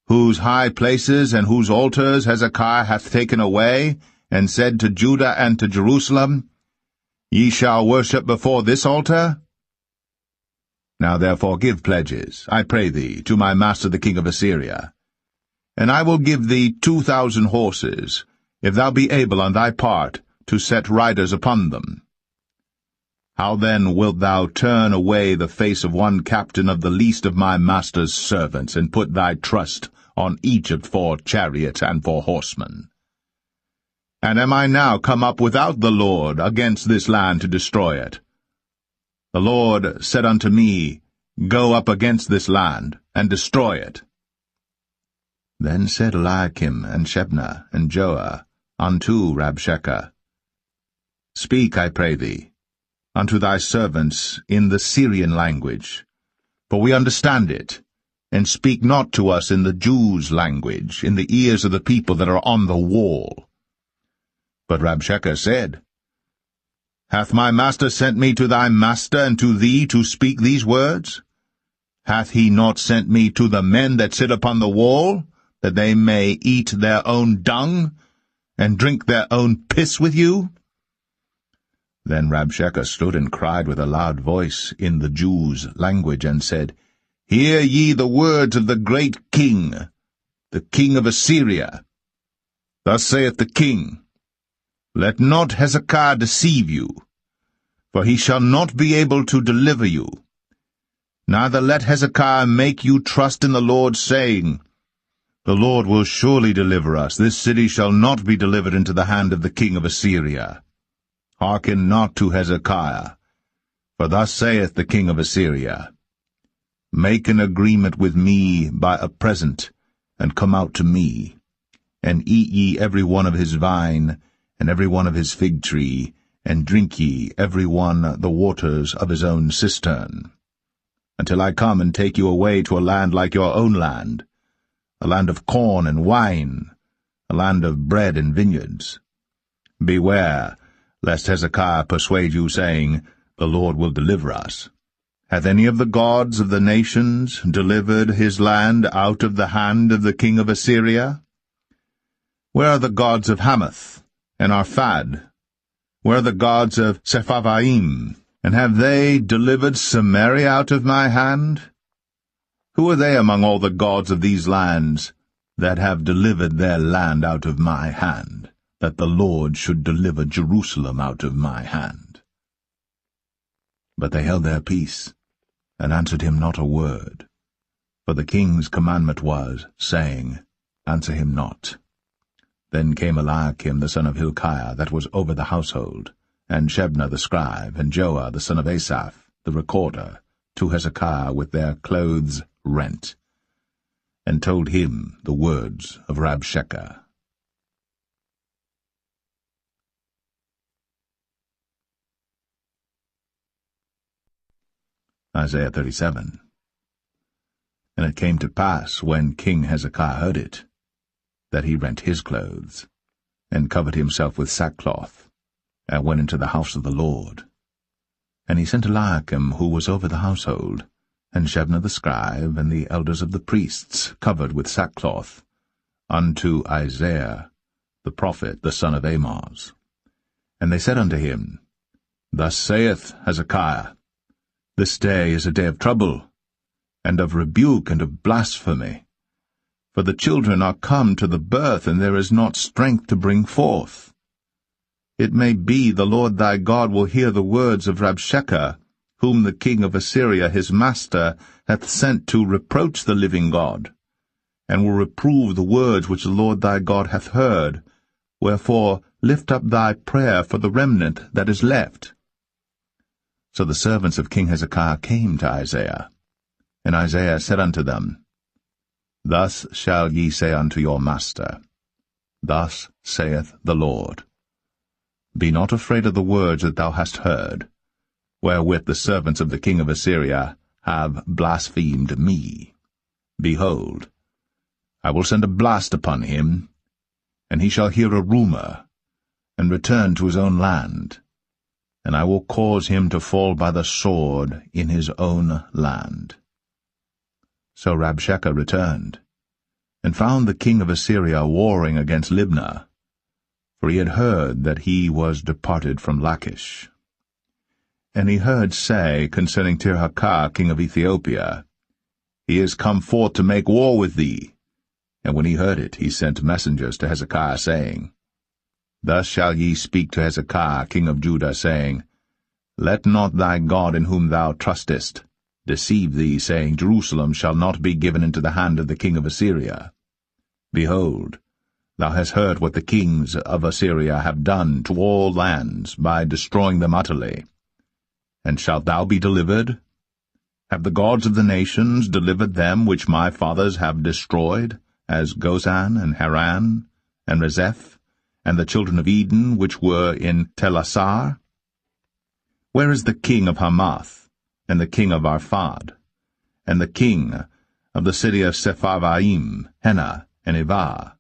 whose high places and whose altars Hezekiah hath taken away, and said to Judah and to Jerusalem, Ye shall worship before this altar? Now therefore give pledges, I pray thee, to my master the king of Assyria. And I will give thee 2,000 horses, if thou be able on thy part to set riders upon them. How then wilt thou turn away the face of one captain of the least of my master's servants, and put thy trust on Egypt for chariot and for horsemen? And am I now come up without the Lord against this land to destroy it? The Lord said unto me, Go up against this land, and destroy it. Then said Eliakim and Shebna and Joah unto Rabshakeh, Speak, I pray thee, unto thy servants in the Syrian language, for we understand it, and speak not to us in the Jews' language, in the ears of the people that are on the wall. But Rabshakeh said, Hath my master sent me to thy master and to thee to speak these words? Hath he not sent me to the men that sit upon the wall, that they may eat their own dung, and drink their own piss with you? Then Rabshakeh stood and cried with a loud voice in the Jews' language, and said, Hear ye the words of the great king, the king of Assyria. Thus saith the king, Let not Hezekiah deceive you, for he shall not be able to deliver you. Neither let Hezekiah make you trust in the Lord, saying, The Lord will surely deliver us. This city shall not be delivered into the hand of the king of Assyria. hearken not to Hezekiah. For thus saith the king of Assyria, Make an agreement with me by a present, and come out to me, and eat ye every one of his vine, and every one of his fig tree, and drink ye every one the waters of his own cistern, until I come and take you away to a land like your own land, a land of corn and wine, a land of bread and vineyards. Beware, lest Hezekiah persuade you, saying, The Lord will deliver us. Hath any of the gods of the nations delivered his land out of the hand of the king of Assyria? Where are the gods of Hamath and Arphad? Where are the gods of Sepharvaim? And have they delivered Samaria out of my hand? Who are they among all the gods of these lands that have delivered their land out of my hand, that the Lord should deliver Jerusalem out of my hand? But they held their peace, and answered him not a word. For the king's commandment was, saying, Answer him not. Then came Eliakim the son of Hilkiah, that was over the household, and Shebna the scribe, and Joah the son of Asaph, the recorder, to Hezekiah with their clothes rent, and told him the words of Rabshakeh. Isaiah 37. And it came to pass, when King Hezekiah heard it, that he rent his clothes, and covered himself with sackcloth, and went into the house of the Lord. And he sent Eliakim, who was over the household, and Shebna the scribe, and the elders of the priests, covered with sackcloth, unto Isaiah the prophet, the son of Amoz. And they said unto him, Thus saith Hezekiah, This day is a day of trouble, and of rebuke, and of blasphemy. For the children are come to the birth, and there is not strength to bring forth. It may be the Lord thy God will hear the words of Rabshakeh, whom the king of Assyria his master hath sent to reproach the living God, and will reprove the words which the Lord thy God hath heard. Wherefore lift up thy prayer for the remnant that is left. So the servants of King Hezekiah came to Isaiah, and Isaiah said unto them, Thus shall ye say unto your master, Thus saith the Lord, Be not afraid of the words that thou hast heard, wherewith the servants of the king of Assyria have blasphemed me. Behold, I will send a blast upon him, and he shall hear a rumour, and return to his own land, and I will cause him to fall by the sword in his own land. So Rabshakeh returned, and found the king of Assyria warring against Libnah, for he had heard that he was departed from Lachish. And he heard say concerning Tirhakah king of Ethiopia, He is come forth to make war with thee. And when he heard it, he sent messengers to Hezekiah, saying, Thus shall ye speak to Hezekiah king of Judah, saying, Let not thy God in whom thou trustest deceive thee, saying, Jerusalem shall not be given into the hand of the king of Assyria. Behold, thou hast heard what the kings of Assyria have done to all lands, by destroying them utterly. And shalt thou be delivered? Have the gods of the nations delivered them which my fathers have destroyed, as Gozan and Haran, and Rezeph, and the children of Eden which were in Telassar? Where is the king of Hamath, and the king of Arphad, and the king of the city of Sepharvaim, Hena, and Ivah?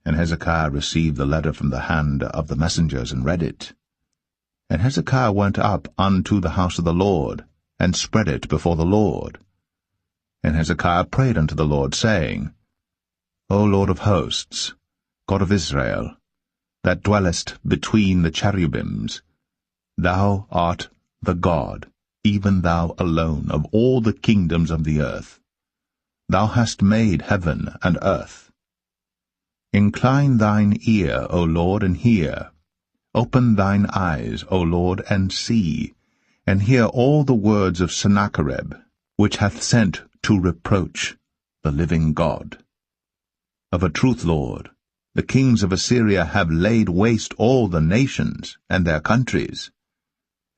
And Hezekiah received the letter from the hand of the messengers, and read it. And Hezekiah went up unto the house of the Lord, and spread it before the Lord. And Hezekiah prayed unto the Lord, saying, O Lord of hosts, God of Israel, that dwellest between the cherubims, thou art the God, even thou alone, of all the kingdoms of the earth. Thou hast made heaven and earth. Incline thine ear, O Lord, and hear. Open thine eyes, O Lord, and see, and hear all the words of Sennacherib, which hath sent to reproach the living God. Of a truth, Lord, the kings of Assyria have laid waste all the nations and their countries,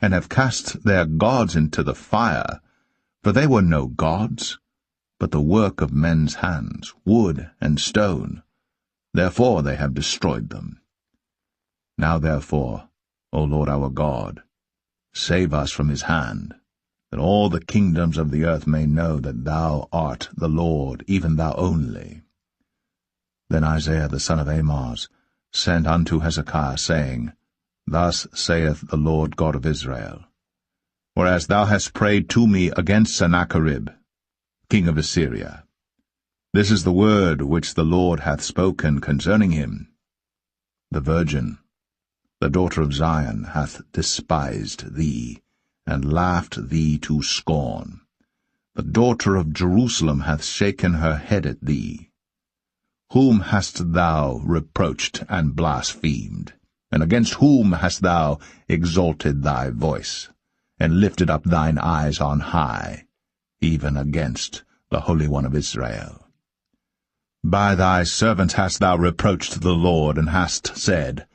and have cast their gods into the fire, for they were no gods, but the work of men's hands, wood and stone. Therefore they have destroyed them. Now therefore, O Lord our God, save us from his hand, that all the kingdoms of the earth may know that thou art the Lord, even thou only. Then Isaiah the son of Amoz sent unto Hezekiah, saying, Thus saith the Lord God of Israel, Whereas thou hast prayed to me against Sennacherib, king of Assyria, this is the word which the Lord hath spoken concerning him. The virgin, the daughter of Zion, hath despised thee, and laughed thee to scorn. The daughter of Jerusalem hath shaken her head at thee. Whom hast thou reproached and blasphemed? And against whom hast thou exalted thy voice, and lifted up thine eyes on high, even against the Holy One of Israel? By thy servants hast thou reproached the Lord, and hast said,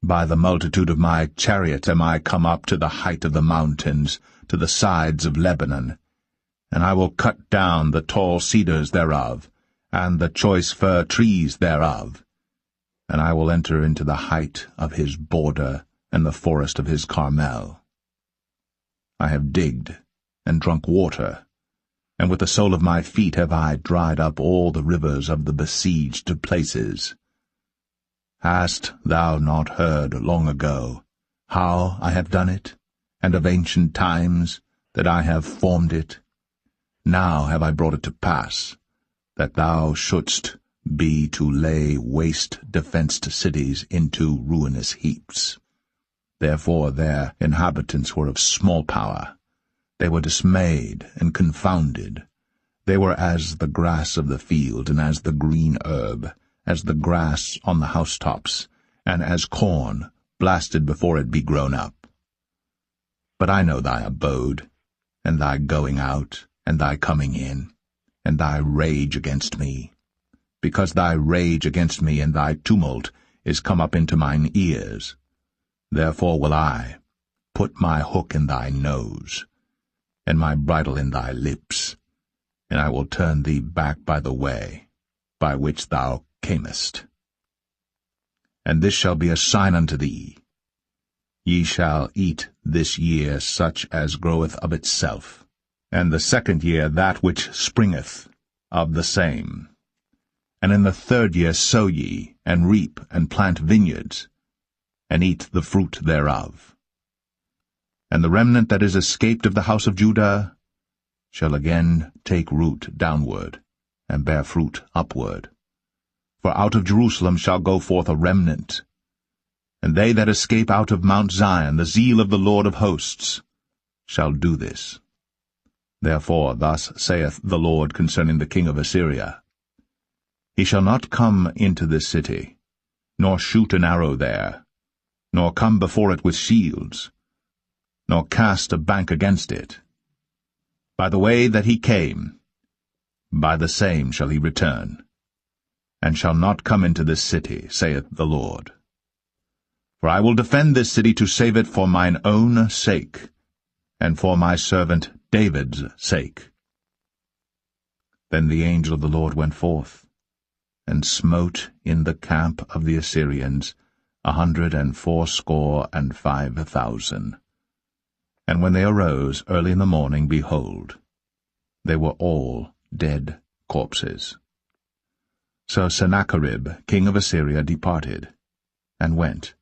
By the multitude of my chariot am I come up to the height of the mountains, to the sides of Lebanon, and I will cut down the tall cedars thereof, and the choice fir trees thereof, and I will enter into the height of his border, and the forest of his Carmel. I have digged, and drunk water, and with the sole of my feet have I dried up all the rivers of the besieged places. Hast thou not heard long ago how I have done it, and of ancient times that I have formed it? Now have I brought it to pass, that thou shouldst be to lay waste defenced cities into ruinous heaps. Therefore their inhabitants were of small power. They were dismayed and confounded. They were as the grass of the field, and as the green herb, as the grass on the housetops, and as corn blasted before it be grown up. But I know thy abode, and thy going out, and thy coming in, and thy rage against me, because thy rage against me and thy tumult is come up into mine ears. Therefore will I put my hook in thy nose, and my bridle in thy lips, and I will turn thee back by the way by which thou camest. And this shall be a sign unto thee. Ye shall eat this year such as groweth of itself, and the second year that which springeth of the same. And in the third year sow ye, and reap, and plant vineyards, and eat the fruit thereof. And the remnant that is escaped of the house of Judah shall again take root downward, and bear fruit upward. For out of Jerusalem shall go forth a remnant, and they that escape out of Mount Zion, the zeal of the Lord of hosts, shall do this. Therefore thus saith the Lord concerning the king of Assyria, He shall not come into this city, nor shoot an arrow there, nor come before it with shields, nor cast a bank against it. By the way that he came, by the same shall he return, and shall not come into this city, saith the Lord. For I will defend this city to save it for mine own sake, and for my servant David's sake. Then the angel of the Lord went forth, and smote in the camp of the Assyrians 185,000. And when they arose early in the morning, behold, they were all dead corpses. So Sennacherib king of Assyria departed, and went,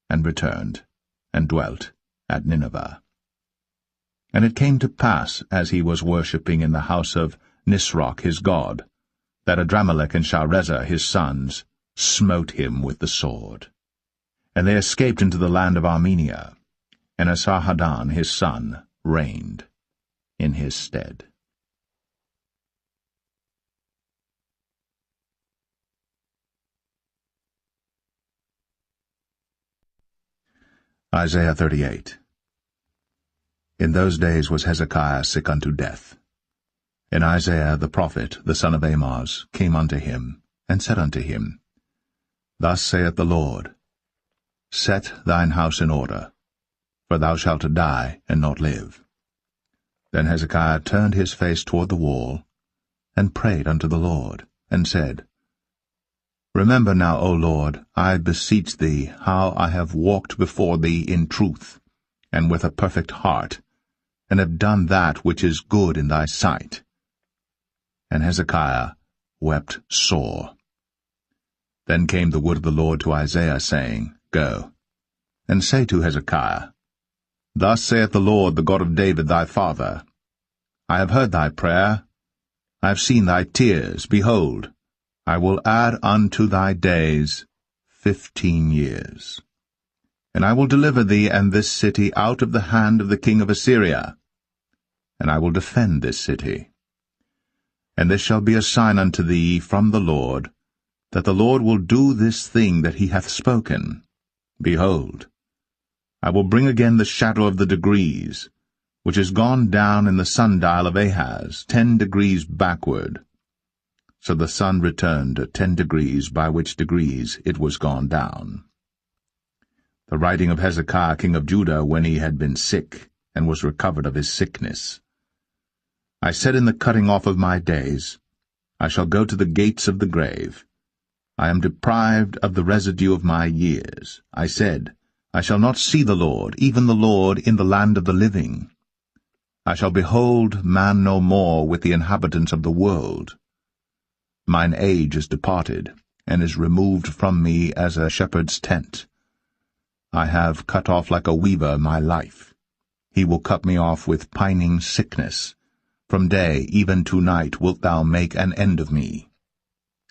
and returned, and dwelt at Nineveh. And it came to pass, as he was worshipping in the house of Nisroch his god, that Adramelech and Sharezer his sons smote him with the sword. And they escaped into the land of Armenia, and Esarhaddon his son reigned in his stead. Isaiah 38. In those days was Hezekiah sick unto death. And Isaiah the prophet, the son of Amoz, came unto him, and said unto him, Thus saith the Lord, Set thine house in order, for thou shalt die and not live. Then Hezekiah turned his face toward the wall, and prayed unto the Lord, and said, Remember now, O Lord, I beseech thee, how I have walked before thee in truth, and with a perfect heart, and have done that which is good in thy sight. And Hezekiah wept sore. Then came the word of the Lord to Isaiah, saying, Go, and say to Hezekiah, Thus saith the Lord, the God of David thy father, I have heard thy prayer, I have seen thy tears. Behold, I will add unto thy days 15 years. And I will deliver thee and this city out of the hand of the king of Assyria, and I will defend this city. And this shall be a sign unto thee from the Lord, that the Lord will do this thing that he hath spoken. Behold, I will bring again the shadow of the degrees, which is gone down in the sundial of Ahaz, 10 degrees backward. So the sun returned 10 degrees, by which degrees it was gone down. The writing of Hezekiah king of Judah, when he had been sick, and was recovered of his sickness. I said in the cutting off of my days, I shall go to the gates of the grave. I am deprived of the residue of my years. I said, I shall not see the Lord, even the Lord, in the land of the living. I shall behold man no more with the inhabitants of the world. Mine age is departed, and is removed from me as a shepherd's tent. I have cut off like a weaver my life. He will cut me off with pining sickness. From day even to night wilt thou make an end of me.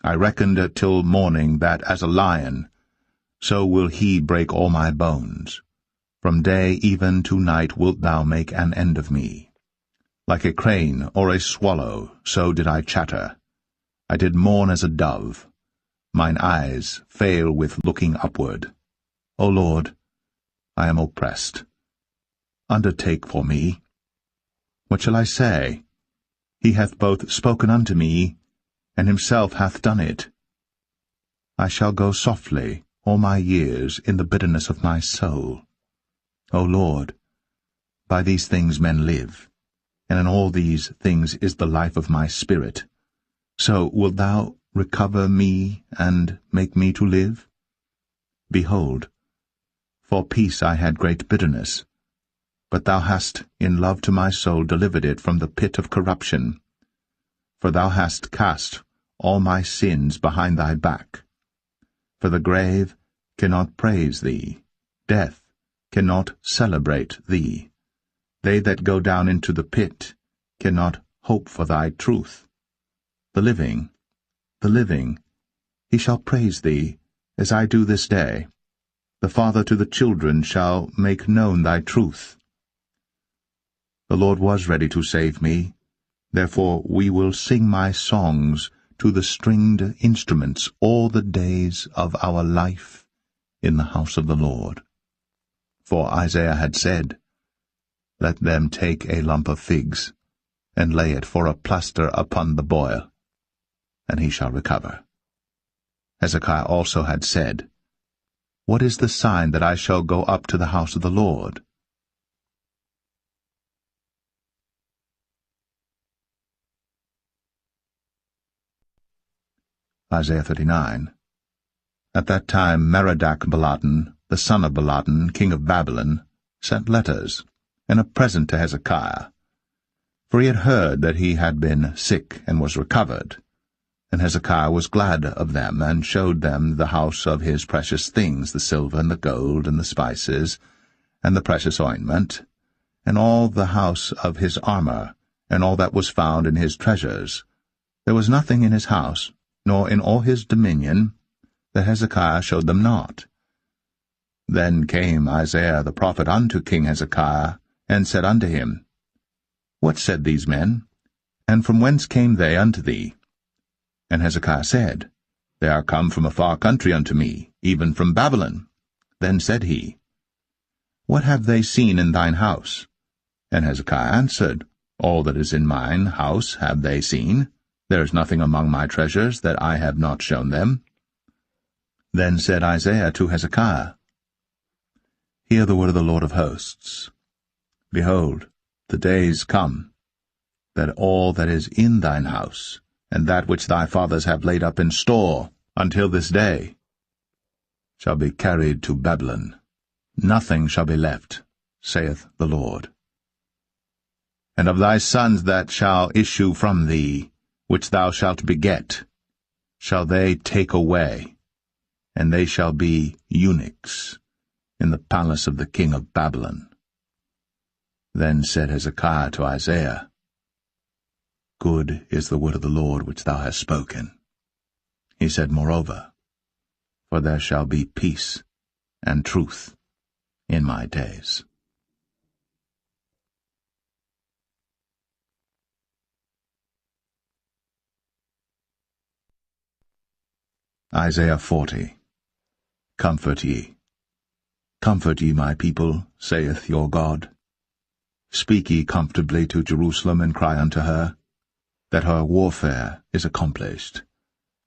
I reckoned till morning that as a lion, so will he break all my bones. From day even to night wilt thou make an end of me. Like a crane or a swallow, so did I chatter. I did mourn as a dove. Mine eyes fail with looking upward. O Lord, I am oppressed. Undertake for me. What shall I say? He hath both spoken unto me, and himself hath done it. I shall go softly all my years in the bitterness of my soul. O Lord, by these things men live, and in all these things is the life of my spirit. So wilt thou recover me, and make me to live? Behold, for peace I had great bitterness, but thou hast in love to my soul delivered it from the pit of corruption. For thou hast cast all my sins behind thy back. For the grave cannot praise thee, death cannot celebrate thee. They that go down into the pit cannot hope for thy truth. The living, he shall praise thee, as I do this day. The father to the children shall make known thy truth. The Lord was ready to save me, therefore we will sing my songs to the stringed instruments all the days of our life in the house of the Lord. For Isaiah had said, Let them take a lump of figs, and lay it for a plaster upon the boil, and he shall recover. Hezekiah also had said, What is the sign that I shall go up to the house of the Lord? Isaiah 39. At that time Merodach-Baladan, the son of Baladan, king of Babylon, sent letters, and a present to Hezekiah. For he had heard that he had been sick and was recovered. And Hezekiah was glad of them, and showed them the house of his precious things, the silver and the gold and the spices, and the precious ointment, and all the house of his armor, and all that was found in his treasures. There was nothing in his house, nor in all his dominion, that Hezekiah showed them not. Then came Isaiah the prophet unto King Hezekiah, and said unto him, What said these men? And from whence came they unto thee? And Hezekiah said, They are come from a far country unto me, even from Babylon. Then said he, What have they seen in thine house? And Hezekiah answered, All that is in mine house have they seen. There is nothing among my treasures that I have not shown them. Then said Isaiah to Hezekiah, Hear the word of the Lord of hosts. Behold, the days come, that all that is in thine house, and that which thy fathers have laid up in store until this day, shall be carried to Babylon. Nothing shall be left, saith the Lord. And of thy sons that shall issue from thee, which thou shalt beget, shall they take away, and they shall be eunuchs in the palace of the king of Babylon. Then said Hezekiah to Isaiah, Good is the word of the Lord which thou hast spoken. He said, Moreover, for there shall be peace and truth in my days. Isaiah 40. Comfort ye. Comfort ye my people, saith your God. Speak ye comfortably to Jerusalem, and cry unto her, that her warfare is accomplished,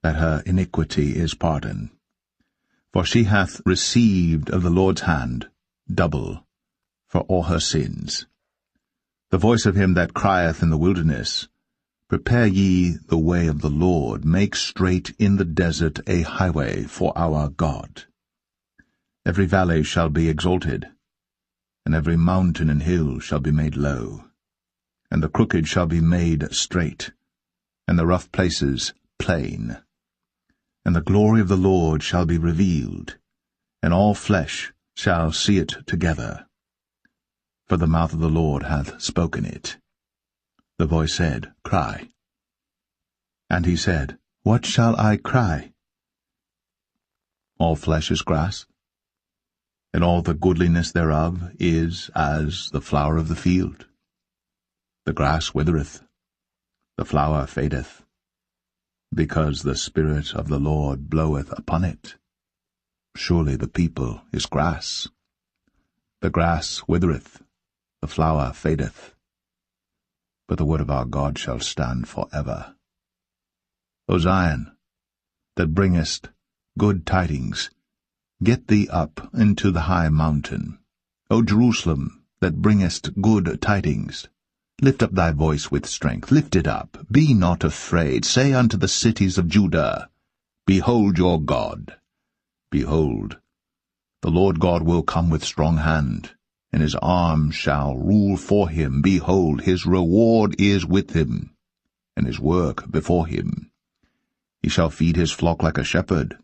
that her iniquity is pardoned. For she hath received of the Lord's hand double for all her sins. The voice of him that crieth in the wilderness, Prepare ye the way of the Lord, make straight in the desert a highway for our God. Every valley shall be exalted, and every mountain and hill shall be made low, and the crooked shall be made straight, and the rough places plain. And the glory of the Lord shall be revealed, and all flesh shall see it together. For the mouth of the Lord hath spoken it. The voice said, Cry. And he said, What shall I cry? All flesh is grass, and all the goodliness thereof is as the flower of the field. The grass withereth, the flower fadeth, because the Spirit of the Lord bloweth upon it. Surely the people is grass. The grass withereth, the flower fadeth, but the word of our God shall stand for ever. O Zion, that bringest good tidings, get thee up into the high mountain. O Jerusalem, that bringest good tidings, lift up thy voice with strength, lift it up, be not afraid. Say unto the cities of Judah, Behold your God. Behold, the Lord God will come with strong hand, and his arm shall rule for him. Behold, his reward is with him, and his work before him. He shall feed his flock like a shepherd.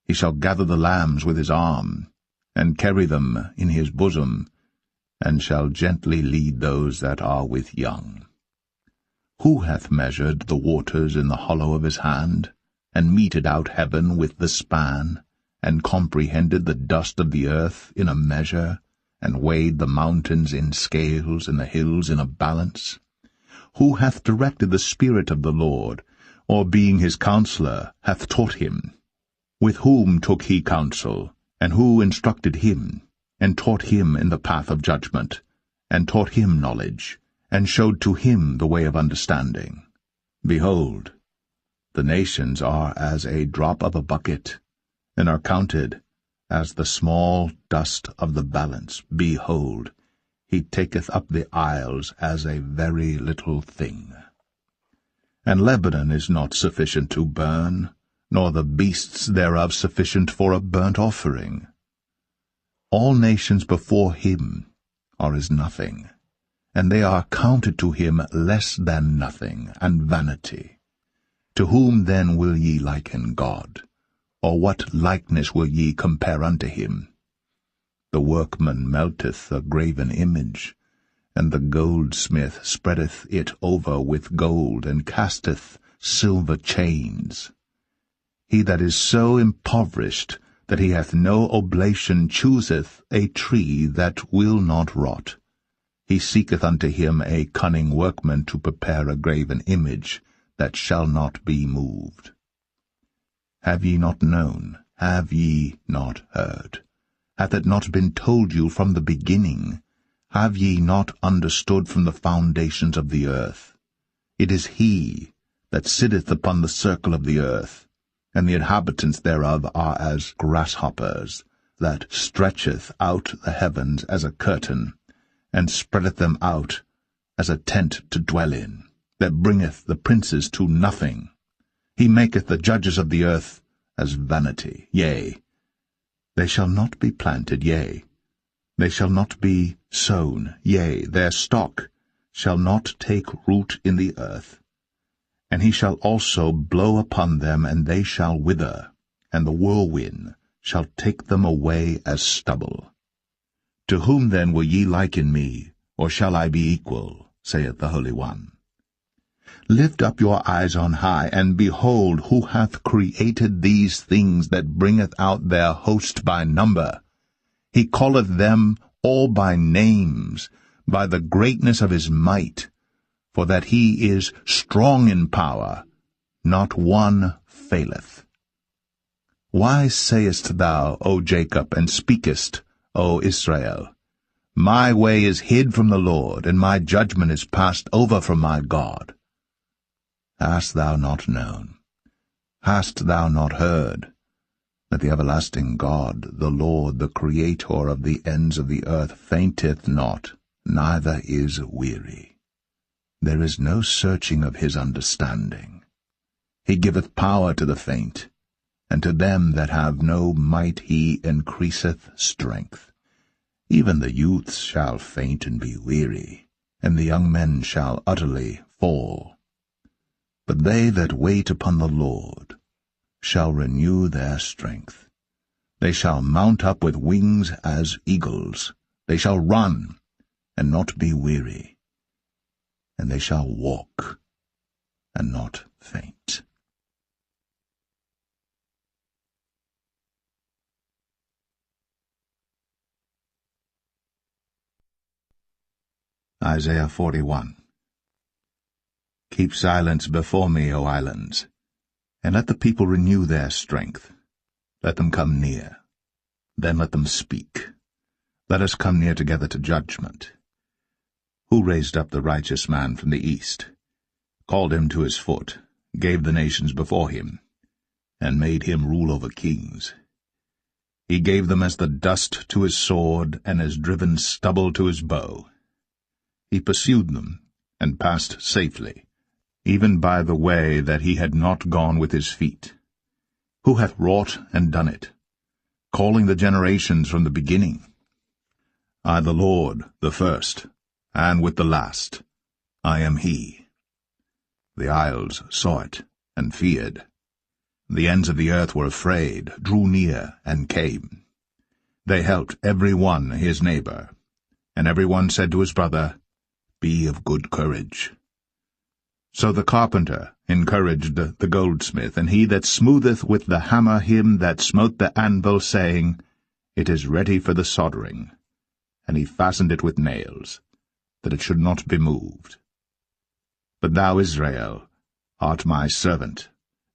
He shall gather the lambs with his arm, and carry them in his bosom, and shall gently lead those that are with young. Who hath measured the waters in the hollow of his hand, and meted out heaven with the span, and comprehended the dust of the earth in a measure, and weighed the mountains in scales, and the hills in a balance? Who hath directed the Spirit of the Lord, or being his counselor, hath taught him? With whom took he counsel, and who instructed him, and taught him in the path of judgment, and taught him knowledge, and showed to him the way of understanding? Behold, the nations are as a drop of a bucket, and are counted as the small dust of the balance. Behold, he taketh up the isles as a very little thing. And Lebanon is not sufficient to burn, nor the beasts thereof sufficient for a burnt offering. All nations before him are as nothing, and they are counted to him less than nothing, and vanity. To whom then will ye liken God? Or what likeness will ye compare unto him? The workman melteth a graven image, and the goldsmith spreadeth it over with gold, and casteth silver chains. He that is so impoverished that he hath no oblation chooseth a tree that will not rot. He seeketh unto him a cunning workman to prepare a graven image that shall not be moved. Have ye not known? Have ye not heard? Hath it not been told you from the beginning? Have ye not understood from the foundations of the earth? It is he that sitteth upon the circle of the earth, and the inhabitants thereof are as grasshoppers, that stretcheth out the heavens as a curtain, and spreadeth them out as a tent to dwell in, that bringeth the princes to nothing. He maketh the judges of the earth as vanity. Yea, they shall not be planted, yea, they shall not be sown, yea, their stock shall not take root in the earth. And he shall also blow upon them, and they shall wither, and the whirlwind shall take them away as stubble. To whom then will ye liken me, or shall I be equal, saith the Holy One? Lift up your eyes on high, and behold who hath created these things that bringeth out their host by number. He calleth them all by names, by the greatness of his might, for that he is strong in power, not one faileth. Why sayest thou, O Jacob, and speakest, O Israel, My way is hid from the Lord, and my judgment is passed over from my God? Hast thou not known? Hast thou not heard? That the everlasting God, the Lord, the Creator of the ends of the earth, fainteth not, neither is weary. There is no searching of his understanding. He giveth power to the faint, and to them that have no might he increaseth strength. Even the youths shall faint and be weary, and the young men shall utterly fall. But they that wait upon the Lord shall renew their strength. They shall mount up with wings as eagles. They shall run, and not be weary, and they shall walk, and not faint. Isaiah 41. Keep silence before me, O islands, and let the people renew their strength. Let them come near. Then let them speak. Let us come near together to judgment. Who raised up the righteous man from the east, called him to his foot, gave the nations before him, and made him rule over kings? He gave them as the dust to his sword, and as driven stubble to his bow. He pursued them, and passed safely, even by the way that he had not gone with his feet. Who hath wrought and done it, calling the generations from the beginning? I, the Lord, the first, and with the last, I am he. The isles saw it, and feared. The ends of the earth were afraid, drew near, and came. They helped every one his neighbor, and every one said to his brother, Be of good courage. So the carpenter encouraged the goldsmith, and he that smootheth with the hammer him that smote the anvil, saying, It is ready for the soldering. And he fastened it with nails, that it should not be moved. But thou, Israel, art my servant,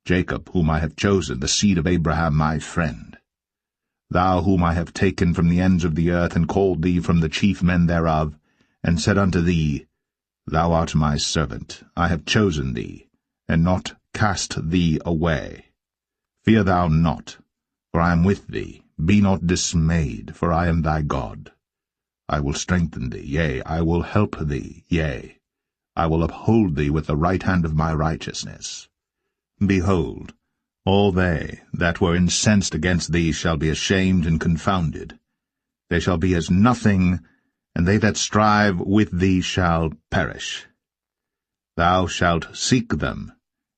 Jacob, whom I have chosen, the seed of Abraham my friend. Thou whom I have taken from the ends of the earth, and called thee from the chief men thereof, and said unto thee, Thou art my servant, I have chosen thee, and not cast thee away. Fear thou not, for I am with thee. Be not dismayed, for I am thy God. I will strengthen thee, yea, I will help thee, yea, I will uphold thee with the right hand of my righteousness. Behold, all they that were incensed against thee shall be ashamed and confounded. They shall be as nothing, and they that strive with thee shall perish. Thou shalt seek them,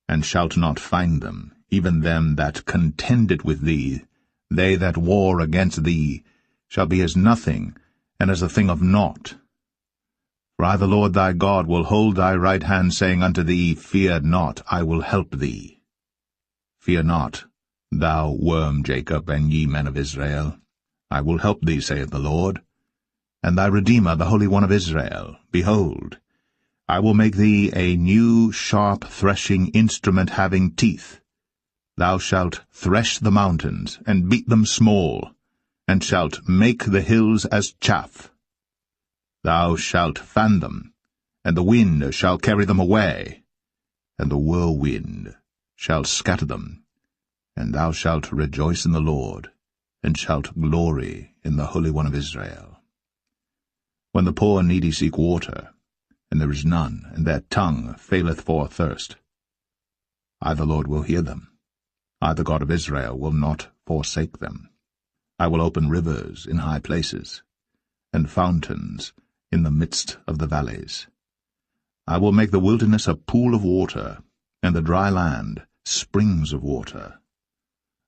and shalt not find them, even them that contended with thee. They that war against thee shall be as nothing, and as a thing of naught. For I, the Lord thy God, will hold thy right hand, saying unto thee, Fear not, I will help thee. Fear not, thou worm Jacob, and ye men of Israel. I will help thee, saith the Lord. And thy Redeemer, the Holy One of Israel, behold, I will make thee a new sharp threshing instrument having teeth. Thou shalt thresh the mountains, and beat them small, and shalt make the hills as chaff. Thou shalt fan them, and the wind shall carry them away, and the whirlwind shall scatter them. And thou shalt rejoice in the Lord, and shalt glory in the Holy One of Israel. When the poor and needy seek water, and there is none, and their tongue faileth for thirst, I the Lord will hear them. I the God of Israel will not forsake them. I will open rivers in high places, and fountains in the midst of the valleys. I will make the wilderness a pool of water, and the dry land springs of water.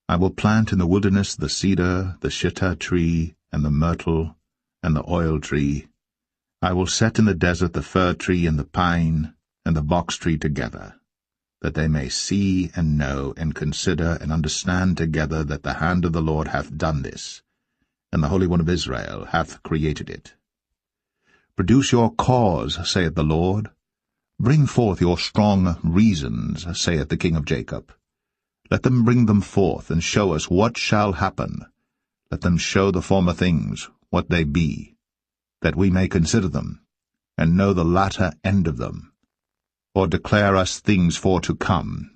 I will plant in the wilderness the cedar, the shittah tree, and the myrtle, and the oil tree. I will set in the desert the fir tree and the pine, and the box tree together, that they may see and know and consider and understand together that the hand of the Lord hath done this, and the Holy One of Israel hath created it. Produce your cause, saith the Lord. Bring forth your strong reasons, saith the King of Jacob. Let them bring them forth, and show us what shall happen. Let them show the former things, what they be, that we may consider them, and know the latter end of them, or declare us things for to come.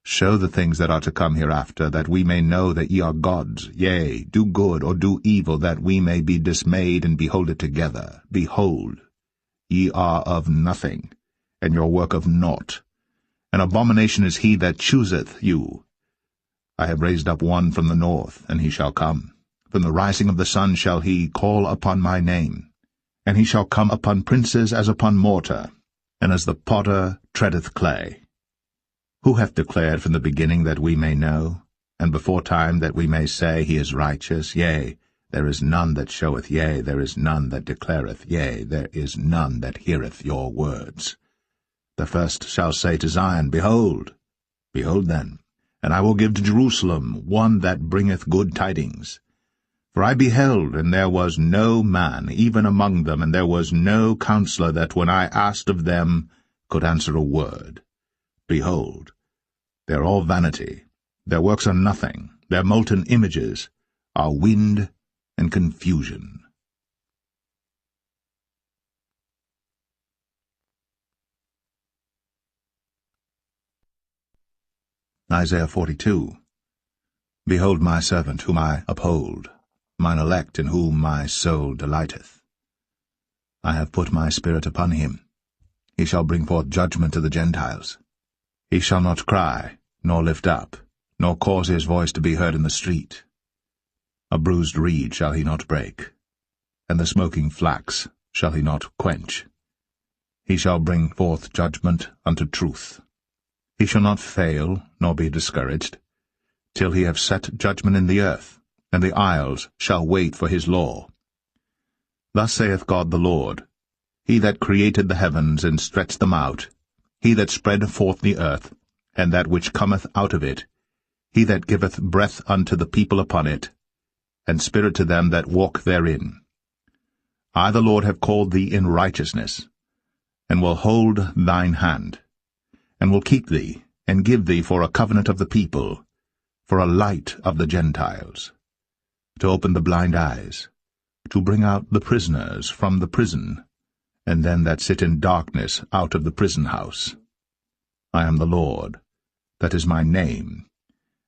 Show the things that are to come hereafter, that we may know that ye are gods, yea, do good or do evil, that we may be dismayed and behold it together. Behold, ye are of nothing, and your work of naught. An abomination is he that chooseth you. I have raised up one from the north, and he shall come. From the rising of the sun shall he call upon my name. And he shall come upon princes as upon mortar, and as the potter treadeth clay. Who hath declared from the beginning that we may know, and before time that we may say he is righteous? Yea, there is none that showeth, yea, there is none that declareth, yea, there is none that heareth your words. The first shall say to Zion, Behold, behold then, and I will give to Jerusalem one that bringeth good tidings. For I beheld, and there was no man, even among them, and there was no counselor that when I asked of them could answer a word. Behold, they are all vanity, their works are nothing, their molten images are wind and confusion. Isaiah 42. Behold my servant whom I uphold, mine elect in whom my soul delighteth. I have put my spirit upon him. He shall bring forth judgment to the Gentiles. He shall not cry, nor lift up, nor cause his voice to be heard in the street. A bruised reed shall he not break, and the smoking flax shall he not quench. He shall bring forth judgment unto truth. He shall not fail, nor be discouraged, till he have set judgment in the earth, and the isles shall wait for his law. Thus saith God the Lord, He that created the heavens and stretched them out, He that spread forth the earth, and that which cometh out of it, He that giveth breath unto the people upon it, and spirit to them that walk therein. I the Lord have called thee in righteousness, and will hold thine hand, and will keep thee, and give thee for a covenant of the people, for a light of the Gentiles, to open the blind eyes, to bring out the prisoners from the prison, and them that sit in darkness out of the prison house. I am the Lord, that is my name,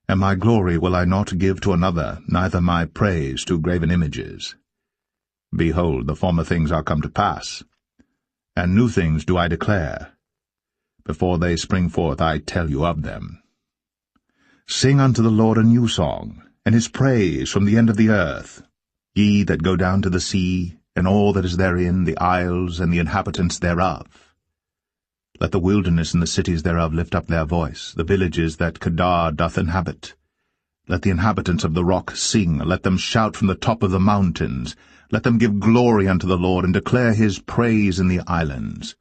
and my glory will I not give to another, neither my praise to graven images. Behold, the former things are come to pass, and new things do I declare. Before they spring forth I tell you of them. Sing unto the Lord a new song, and his praise from the end of the earth. Ye that go down to the sea, and all that is therein, the isles and the inhabitants thereof. Let the wilderness and the cities thereof lift up their voice, the villages that Kedar doth inhabit. Let the inhabitants of the rock sing, let them shout from the top of the mountains. Let them give glory unto the Lord, and declare his praise in the islands.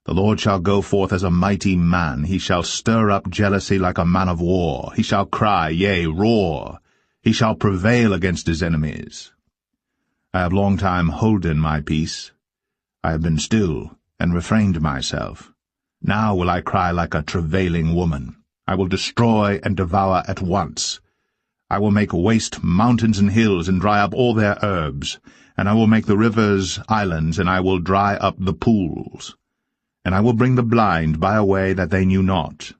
The Lord shall go forth as a mighty man, he shall stir up jealousy like a man of war. He shall cry, yea, roar. He shall prevail against his enemies. I have long time holden my peace. I have been still, and refrained myself. Now will I cry like a travailing woman. I will destroy and devour at once. I will make waste mountains and hills, and dry up all their herbs. And I will make the rivers islands, and I will dry up the pools. And I will bring the blind by a way that they knew not.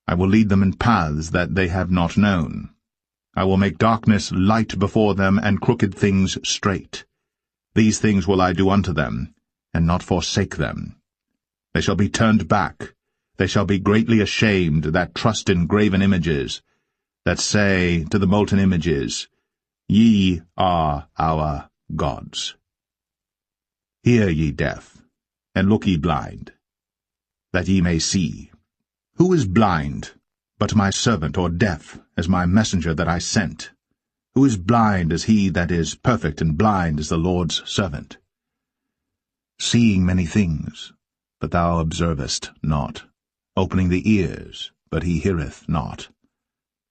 I will lead them in paths that they have not known. I will make darkness light before them, and crooked things straight. These things will I do unto them, and not forsake them. They shall be turned back. They shall be greatly ashamed that trust in graven images, that say to the molten images, Ye are our gods. Hear, ye deaf, and look, ye blind, that ye may see. Who is blind but my servant, or deaf as my messenger that I sent? Who is blind as he that is perfect, and blind as the Lord's servant? Seeing many things, but thou observest not. Opening the ears, but he heareth not.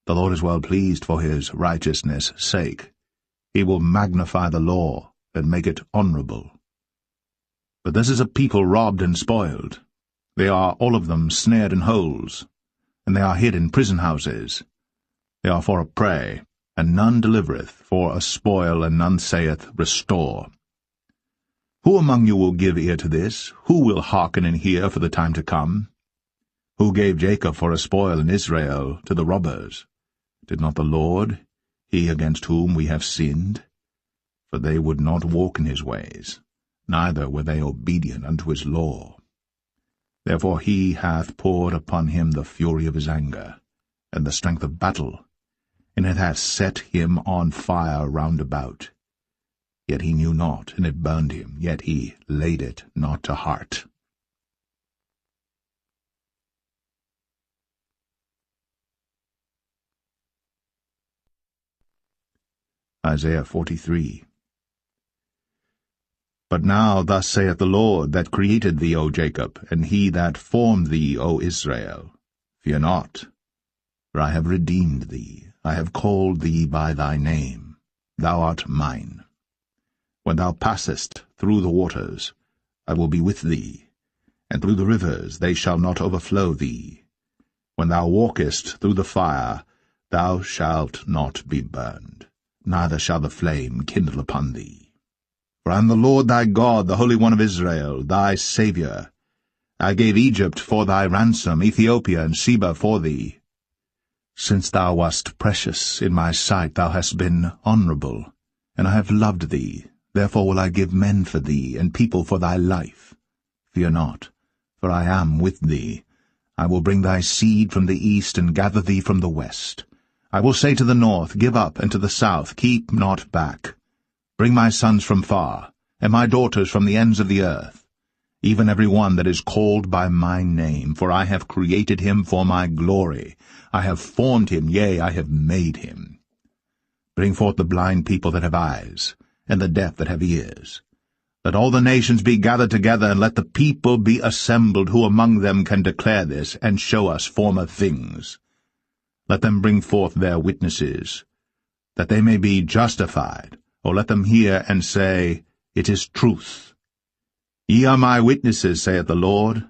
The Lord is well pleased for his righteousness' sake. He will magnify the law, and make it honorable. But this is a people robbed and spoiled. They are all of them snared in holes, and they are hid in prison houses. They are for a prey, and none delivereth, for a spoil, and none saith, Restore. Who among you will give ear to this? Who will hearken and hear for the time to come? Who gave Jacob for a spoil, and Israel to the robbers? Did not the Lord, he against whom we have sinned? For they would not walk in his ways, neither were they obedient unto his law. Therefore he hath poured upon him the fury of his anger, and the strength of battle, and it hath set him on fire round about. Yet he knew not, and it burned him, yet he laid it not to heart. Isaiah 43. But now thus saith the Lord, that created thee, O Jacob, and he that formed thee, O Israel, Fear not, for I have redeemed thee, I have called thee by thy name, thou art mine. When thou passest through the waters, I will be with thee, and through the rivers they shall not overflow thee. When thou walkest through the fire, thou shalt not be burned, neither shall the flame kindle upon thee. For I am the Lord thy God, the Holy One of Israel, thy Saviour. I gave Egypt for thy ransom, Ethiopia and Seba for thee. Since thou wast precious in my sight, thou hast been honourable, and I have loved thee. Therefore will I give men for thee, and people for thy life. Fear not, for I am with thee. I will bring thy seed from the east, and gather thee from the west. I will say to the north, Give up, and to the south, Keep not back. Bring my sons from far, and my daughters from the ends of the earth, even every one that is called by my name, for I have created him for my glory. I have formed him, yea, I have made him. Bring forth the blind people that have eyes, and the deaf that have ears. Let all the nations be gathered together, and let the people be assembled, who among them can declare this, and show us former things. Let them bring forth their witnesses, that they may be justified, or let them hear and say, It is truth. Ye are my witnesses, saith the Lord,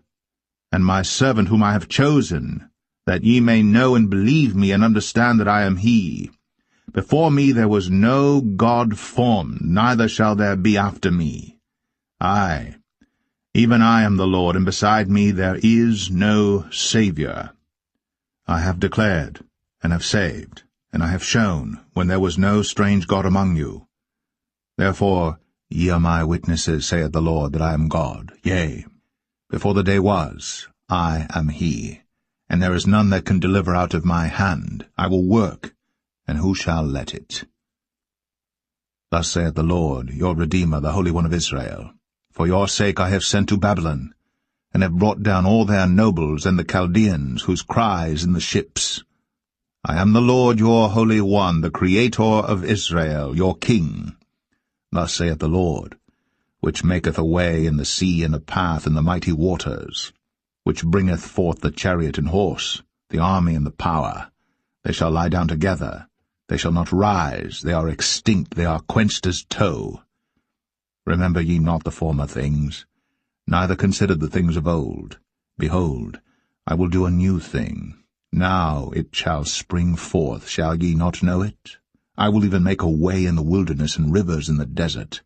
and my servant whom I have chosen, that ye may know and believe me, and understand that I am he. Before me there was no God formed, neither shall there be after me. I, even I am the Lord, and beside me there is no Saviour. I have declared, and have saved, and I have shown, when there was no strange God among you. Therefore ye are my witnesses, saith the Lord, that I am God. Yea, before the day was, I am he, and there is none that can deliver out of my hand. I will work, and who shall let it? Thus saith the Lord, your Redeemer, the Holy One of Israel, For your sake I have sent to Babylon, and have brought down all their nobles and the Chaldeans, whose cry is in the ships. I am the Lord your Holy One, the Creator of Israel, your King. Thus saith the Lord, which maketh a way in the sea and a path in the mighty waters, which bringeth forth the chariot and horse, the army and the power. They shall lie down together, they shall not rise, they are extinct, they are quenched as tow. Remember ye not the former things, neither consider the things of old. Behold, I will do a new thing. Now it shall spring forth, shall ye not know it? I will even make a way in the wilderness and rivers in the desert.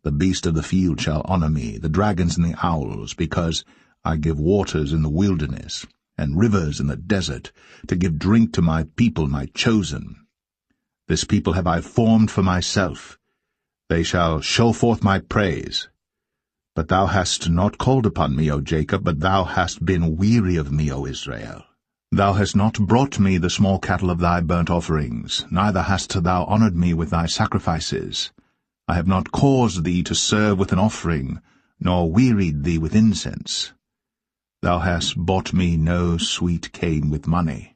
The beast of the field shall honour me, the dragons and the owls, because I give waters in the wilderness, and rivers in the desert, to give drink to my people, my chosen. This people have I formed for myself. They shall show forth my praise. But thou hast not called upon me, O Jacob, but thou hast been weary of me, O Israel. Thou hast not brought me the small cattle of thy burnt offerings, neither hast thou honoured me with thy sacrifices. I have not caused thee to serve with an offering, nor wearied thee with incense. Thou hast bought me no sweet cane with money,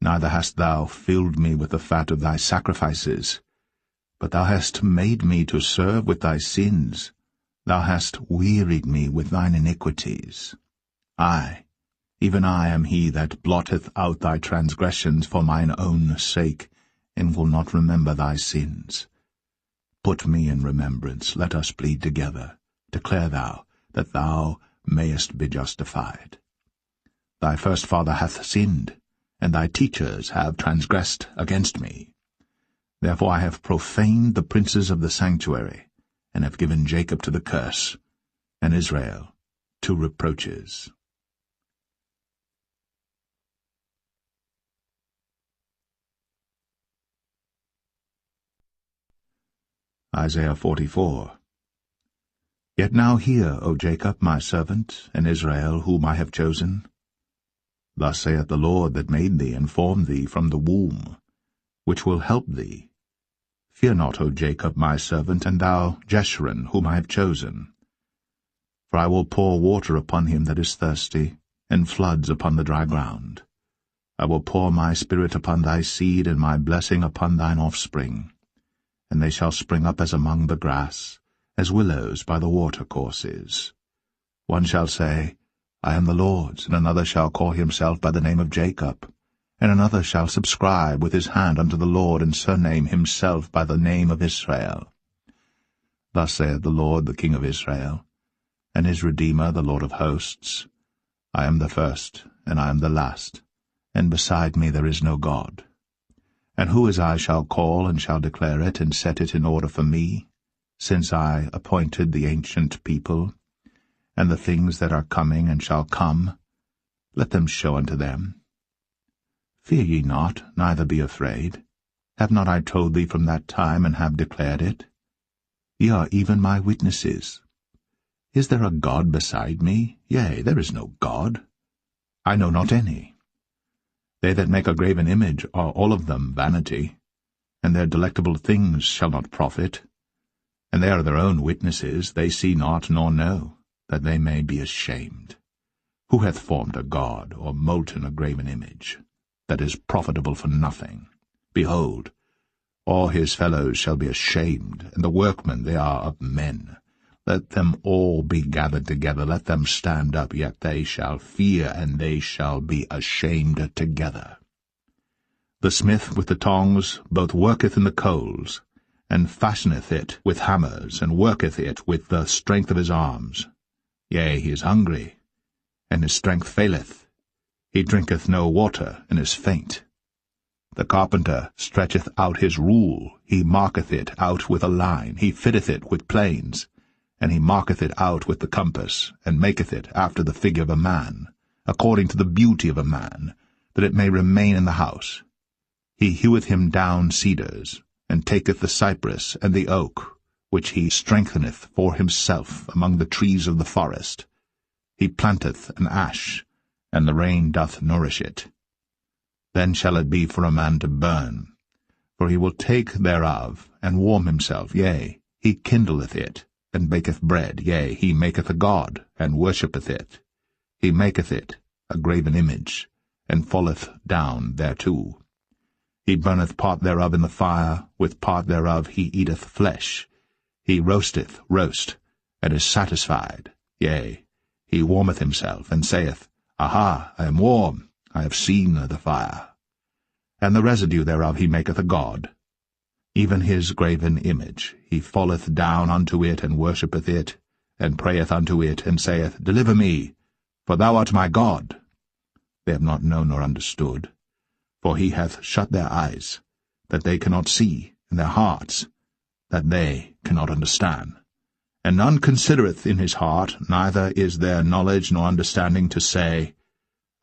neither hast thou filled me with the fat of thy sacrifices. But thou hast made me to serve with thy sins. Thou hast wearied me with thine iniquities. I, even I, am he that blotteth out thy transgressions for mine own sake, and will not remember thy sins. Put me in remembrance, let us plead together. Declare thou, that thou mayest be justified. Thy first father hath sinned, and thy teachers have transgressed against me. Therefore I have profaned the princes of the sanctuary, and have given Jacob to the curse, and Israel to reproaches. Isaiah 44. Yet now hear, O Jacob, my servant, and Israel, whom I have chosen. Thus saith the Lord that made thee and formed thee from the womb, which will help thee. Fear not, O Jacob, my servant, and thou, Jeshurun, whom I have chosen. For I will pour water upon him that is thirsty, and floods upon the dry ground. I will pour my spirit upon thy seed, and my blessing upon thine offspring. And they shall spring up as among the grass, as willows by the watercourses. One shall say, I am the Lord's, and another shall call himself by the name of Jacob. And another shall subscribe with his hand unto the Lord, and surname himself by the name of Israel. Thus saith the Lord, the King of Israel, and his Redeemer, the Lord of hosts, I am the first, and I am the last, and beside me there is no God. And who as I shall call, and shall declare it, and set it in order for me, since I appointed the ancient people, and the things that are coming and shall come, let them show unto them. Fear ye not, neither be afraid. Have not I told thee from that time, and have declared it? Ye are even my witnesses. Is there a God beside me? Yea, there is no God. I know not any. They that make a graven image are all of them vanity, and their delectable things shall not profit. And they are their own witnesses, they see not nor know, that they may be ashamed. Who hath formed a god, or molten a graven image, that is profitable for nothing? Behold, all his fellows shall be ashamed, and the workmen they are of men. Let them all be gathered together, let them stand up, yet they shall fear, and they shall be ashamed together. The smith with the tongs both worketh in the coals, and fashioneth it with hammers, and worketh it with the strength of his arms. Yea, he is hungry, and his strength faileth. He drinketh no water, and is faint. The carpenter stretcheth out his rule, he marketh it out with a line, he fitteth it with planes, and he marketh it out with the compass, and maketh it after the figure of a man, according to the beauty of a man, that it may remain in the house. He heweth him down cedars, and taketh the cypress and the oak, which he strengtheneth for himself among the trees of the forest. He planteth an ash, and the rain doth nourish it. Then shall it be for a man to burn, for he will take thereof, and warm himself, yea, he kindleth it, and baketh bread, yea, he maketh a god, and worshippeth it. He maketh it a graven image, and falleth down thereto. He burneth part thereof in the fire, with part thereof he eateth flesh. He roasteth roast, and is satisfied, yea, he warmeth himself, and saith, Aha, I am warm, I have seen the fire. And the residue thereof he maketh a god. Even his graven image, he falleth down unto it, and worshippeth it, and prayeth unto it, and saith, Deliver me, for thou art my God. They have not known nor understood, for he hath shut their eyes, that they cannot see, and their hearts, that they cannot understand. And none considereth in his heart, neither is there knowledge nor understanding to say,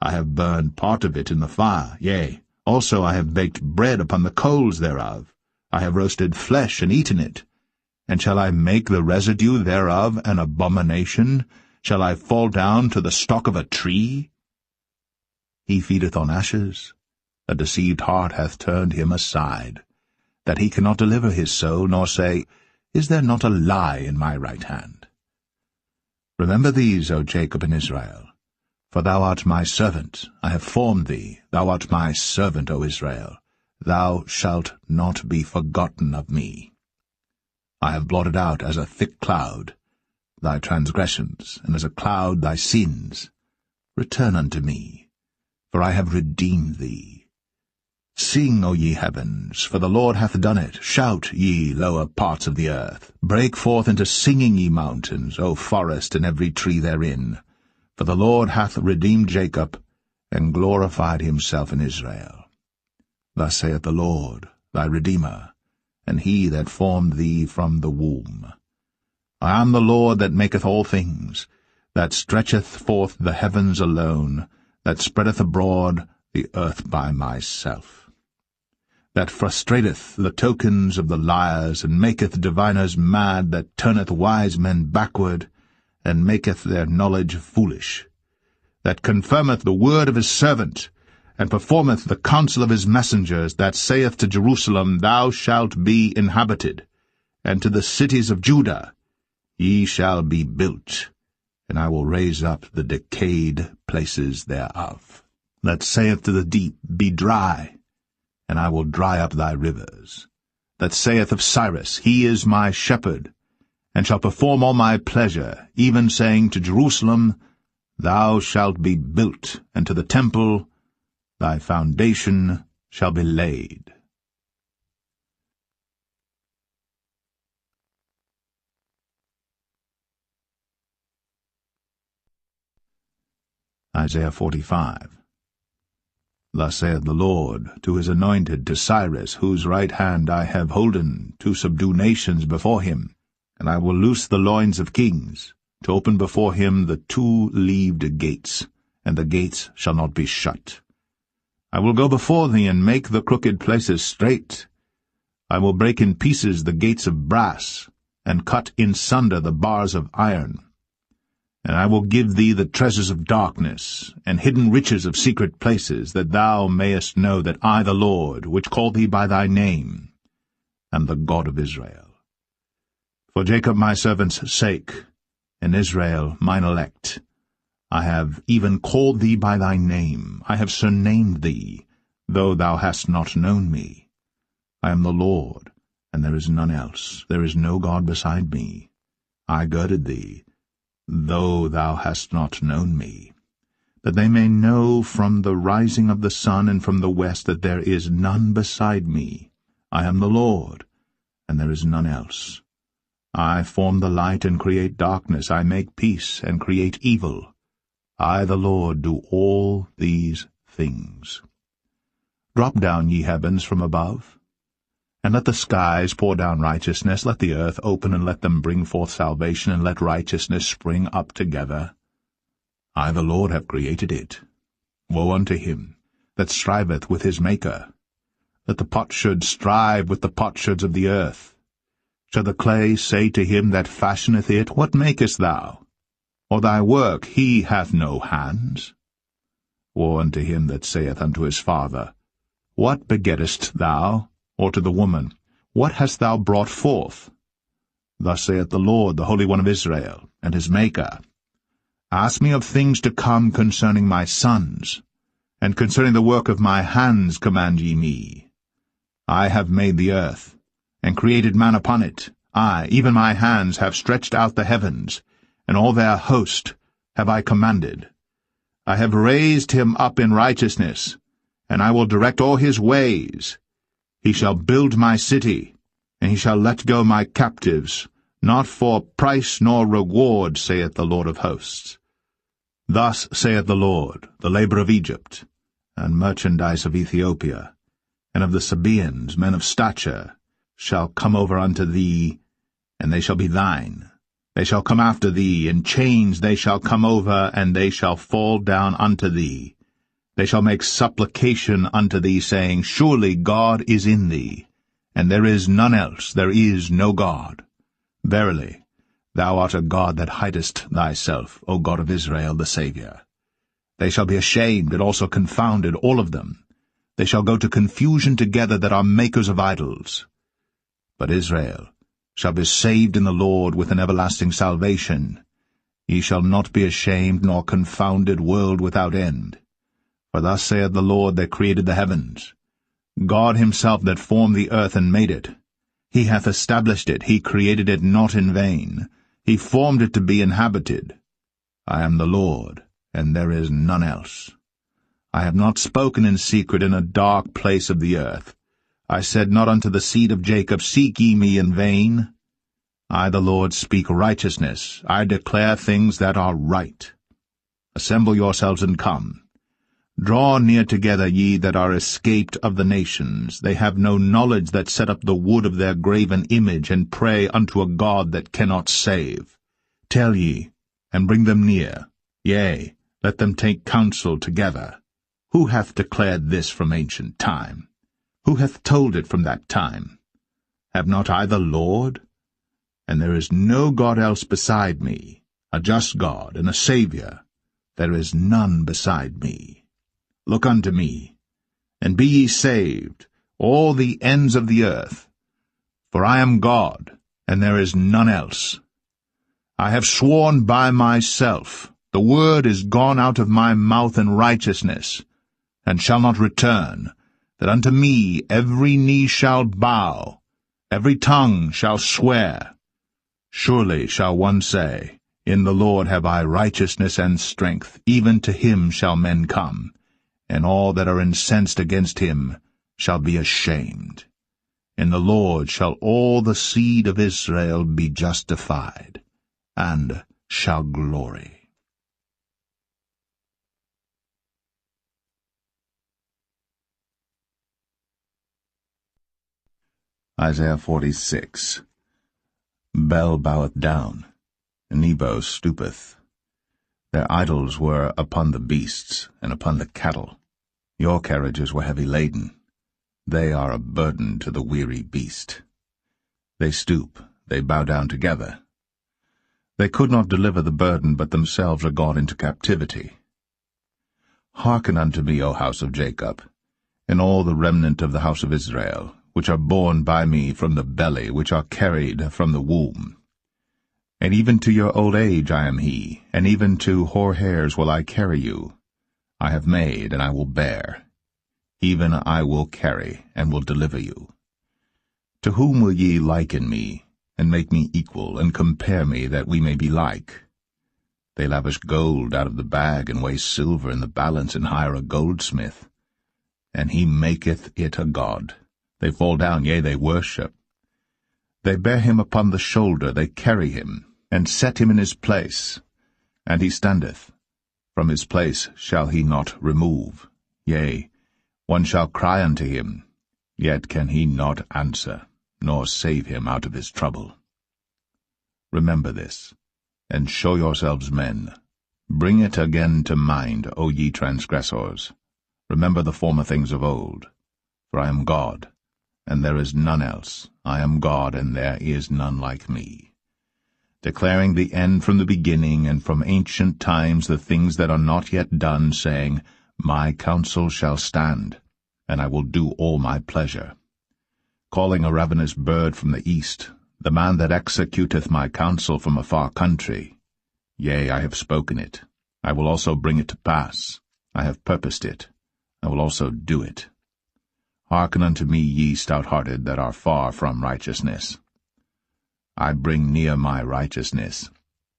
I have burned part of it in the fire, yea, also I have baked bread upon the coals thereof. I have roasted flesh and eaten it. And shall I make the residue thereof an abomination? Shall I fall down to the stalk of a tree? He feedeth on ashes. A deceived heart hath turned him aside, that he cannot deliver his soul, nor say, Is there not a lie in my right hand? Remember these, O Jacob and Israel, for thou art my servant. I have formed thee. Thou art my servant, O Israel. Thou shalt not be forgotten of me. I have blotted out as a thick cloud thy transgressions, and as a cloud thy sins. Return unto me, for I have redeemed thee. Sing, O ye heavens, for the Lord hath done it. Shout, ye lower parts of the earth. Break forth into singing, ye mountains, O forest, and every tree therein. For the Lord hath redeemed Jacob, and glorified himself in Israel. Thus saith the Lord, thy Redeemer, and he that formed thee from the womb. I am the Lord that maketh all things, that stretcheth forth the heavens alone, that spreadeth abroad the earth by myself, that frustrateth the tokens of the liars, and maketh diviners mad, that turneth wise men backward, and maketh their knowledge foolish, that confirmeth the word of his servant, and performeth the counsel of his messengers, that saith to Jerusalem, Thou shalt be inhabited, and to the cities of Judah, Ye shall be built, and I will raise up the decayed places thereof, that saith to the deep, Be dry, and I will dry up thy rivers, that saith of Cyrus, He is my shepherd, and shall perform all my pleasure, even saying to Jerusalem, Thou shalt be built, and to the temple, Thy foundation shall be laid. Isaiah 45. Thus saith the Lord to his anointed, to Cyrus, whose right hand I have holden, to subdue nations before him, and I will loose the loins of kings, to open before him the two-leaved gates, and the gates shall not be shut. I will go before thee, and make the crooked places straight. I will break in pieces the gates of brass, and cut in sunder the bars of iron. And I will give thee the treasures of darkness, and hidden riches of secret places, that thou mayest know that I, the Lord, which call thee by thy name, am the God of Israel. For Jacob my servant's sake, and Israel mine elect, I have even called thee by thy name, I have surnamed thee, though thou hast not known me. I am the Lord, and there is none else, there is no God beside me. I girded thee, though thou hast not known me, that they may know from the rising of the sun and from the west that there is none beside me. I am the Lord, and there is none else. I form the light and create darkness, I make peace and create evil. I, the Lord, do all these things. Drop down, ye heavens, from above, and let the skies pour down righteousness. Let the earth open, and let them bring forth salvation, and let righteousness spring up together. I, the Lord, have created it. Woe unto him that striveth with his Maker. Let the potsherd strive with the potsherds of the earth. Shall the clay say to him that fashioneth it, What makest thou? Or thy work, he hath no hands? Woe unto him that saith unto his father, What begettest thou? Or to the woman, What hast thou brought forth? Thus saith the Lord, the Holy One of Israel, and his Maker, Ask me of things to come concerning my sons, and concerning the work of my hands command ye me. I have made the earth, and created man upon it. I, even my hands, have stretched out the heavens, and all their host have I commanded. I have raised him up in righteousness, and I will direct all his ways. He shall build my city, and he shall let go my captives, not for price nor reward, saith the Lord of hosts. Thus saith the Lord, the labour of Egypt, and merchandise of Ethiopia, and of the Sabaeans, men of stature, shall come over unto thee, and they shall be thine. They shall come after thee, in chains they shall come over, and they shall fall down unto thee. They shall make supplication unto thee, saying, Surely God is in thee, and there is none else, there is no God. Verily, thou art a God that hidest thyself, O God of Israel, the Saviour. They shall be ashamed and also confounded, all of them. They shall go to confusion together that are makers of idols. But Israel shall be saved in the Lord with an everlasting salvation. Ye shall not be ashamed nor confounded, world without end. For thus saith the Lord that created the heavens, God himself that formed the earth and made it. He hath established it, he created it not in vain. He formed it to be inhabited. I am the Lord, and there is none else. I have not spoken in secret in a dark place of the earth. I said not unto the seed of Jacob, Seek ye me in vain. I, the Lord, speak righteousness. I declare things that are right. Assemble yourselves and come. Draw near together, ye that are escaped of the nations. They have no knowledge that set up the wood of their graven image, and pray unto a God that cannot save. Tell ye, and bring them near. Yea, let them take counsel together. Who hath declared this from ancient time? Who hath told it from that time? Have not I the Lord? And there is no God else beside me, a just God and a Saviour. There is none beside me. Look unto me, and be ye saved, all the ends of the earth. For I am God, and there is none else. I have sworn by myself, the word is gone out of my mouth in righteousness, and shall not return, that unto me every knee shall bow, every tongue shall swear. Surely shall one say, In the Lord have I righteousness and strength, even to him shall men come, and all that are incensed against him shall be ashamed. In the Lord shall all the seed of Israel be justified, and shall glory. Isaiah 46. Bel boweth down, Nebo stoopeth. Their idols were upon the beasts and upon the cattle. Your carriages were heavy laden. They are a burden to the weary beast. They stoop, they bow down together. They could not deliver the burden, but themselves are gone into captivity. Hearken unto me, O house of Jacob, and all the remnant of the house of Israel, which are born by me from the belly, which are carried from the womb. And even to your old age I am he, and even to hoar hairs will I carry you. I have made, and I will bear. Even I will carry, and will deliver you. To whom will ye liken me, and make me equal, and compare me, that we may be like? They lavish gold out of the bag, and weigh silver in the balance, and hire a goldsmith. And he maketh it a god. They fall down, yea, they worship. They bear him upon the shoulder, they carry him, and set him in his place. And he standeth. From his place shall he not remove. Yea, one shall cry unto him, yet can he not answer, nor save him out of his trouble. Remember this, and show yourselves men. Bring it again to mind, O ye transgressors. Remember the former things of old. For I am God, and there is none else. I am God, and there is none like me. Declaring the end from the beginning, and from ancient times the things that are not yet done, saying, My counsel shall stand, and I will do all my pleasure. Calling a ravenous bird from the east, the man that executeth my counsel from a far country. Yea, I have spoken it. I will also bring it to pass. I have purposed it. I will also do it. Hearken unto me, ye stout-hearted that are far from righteousness. I bring near my righteousness.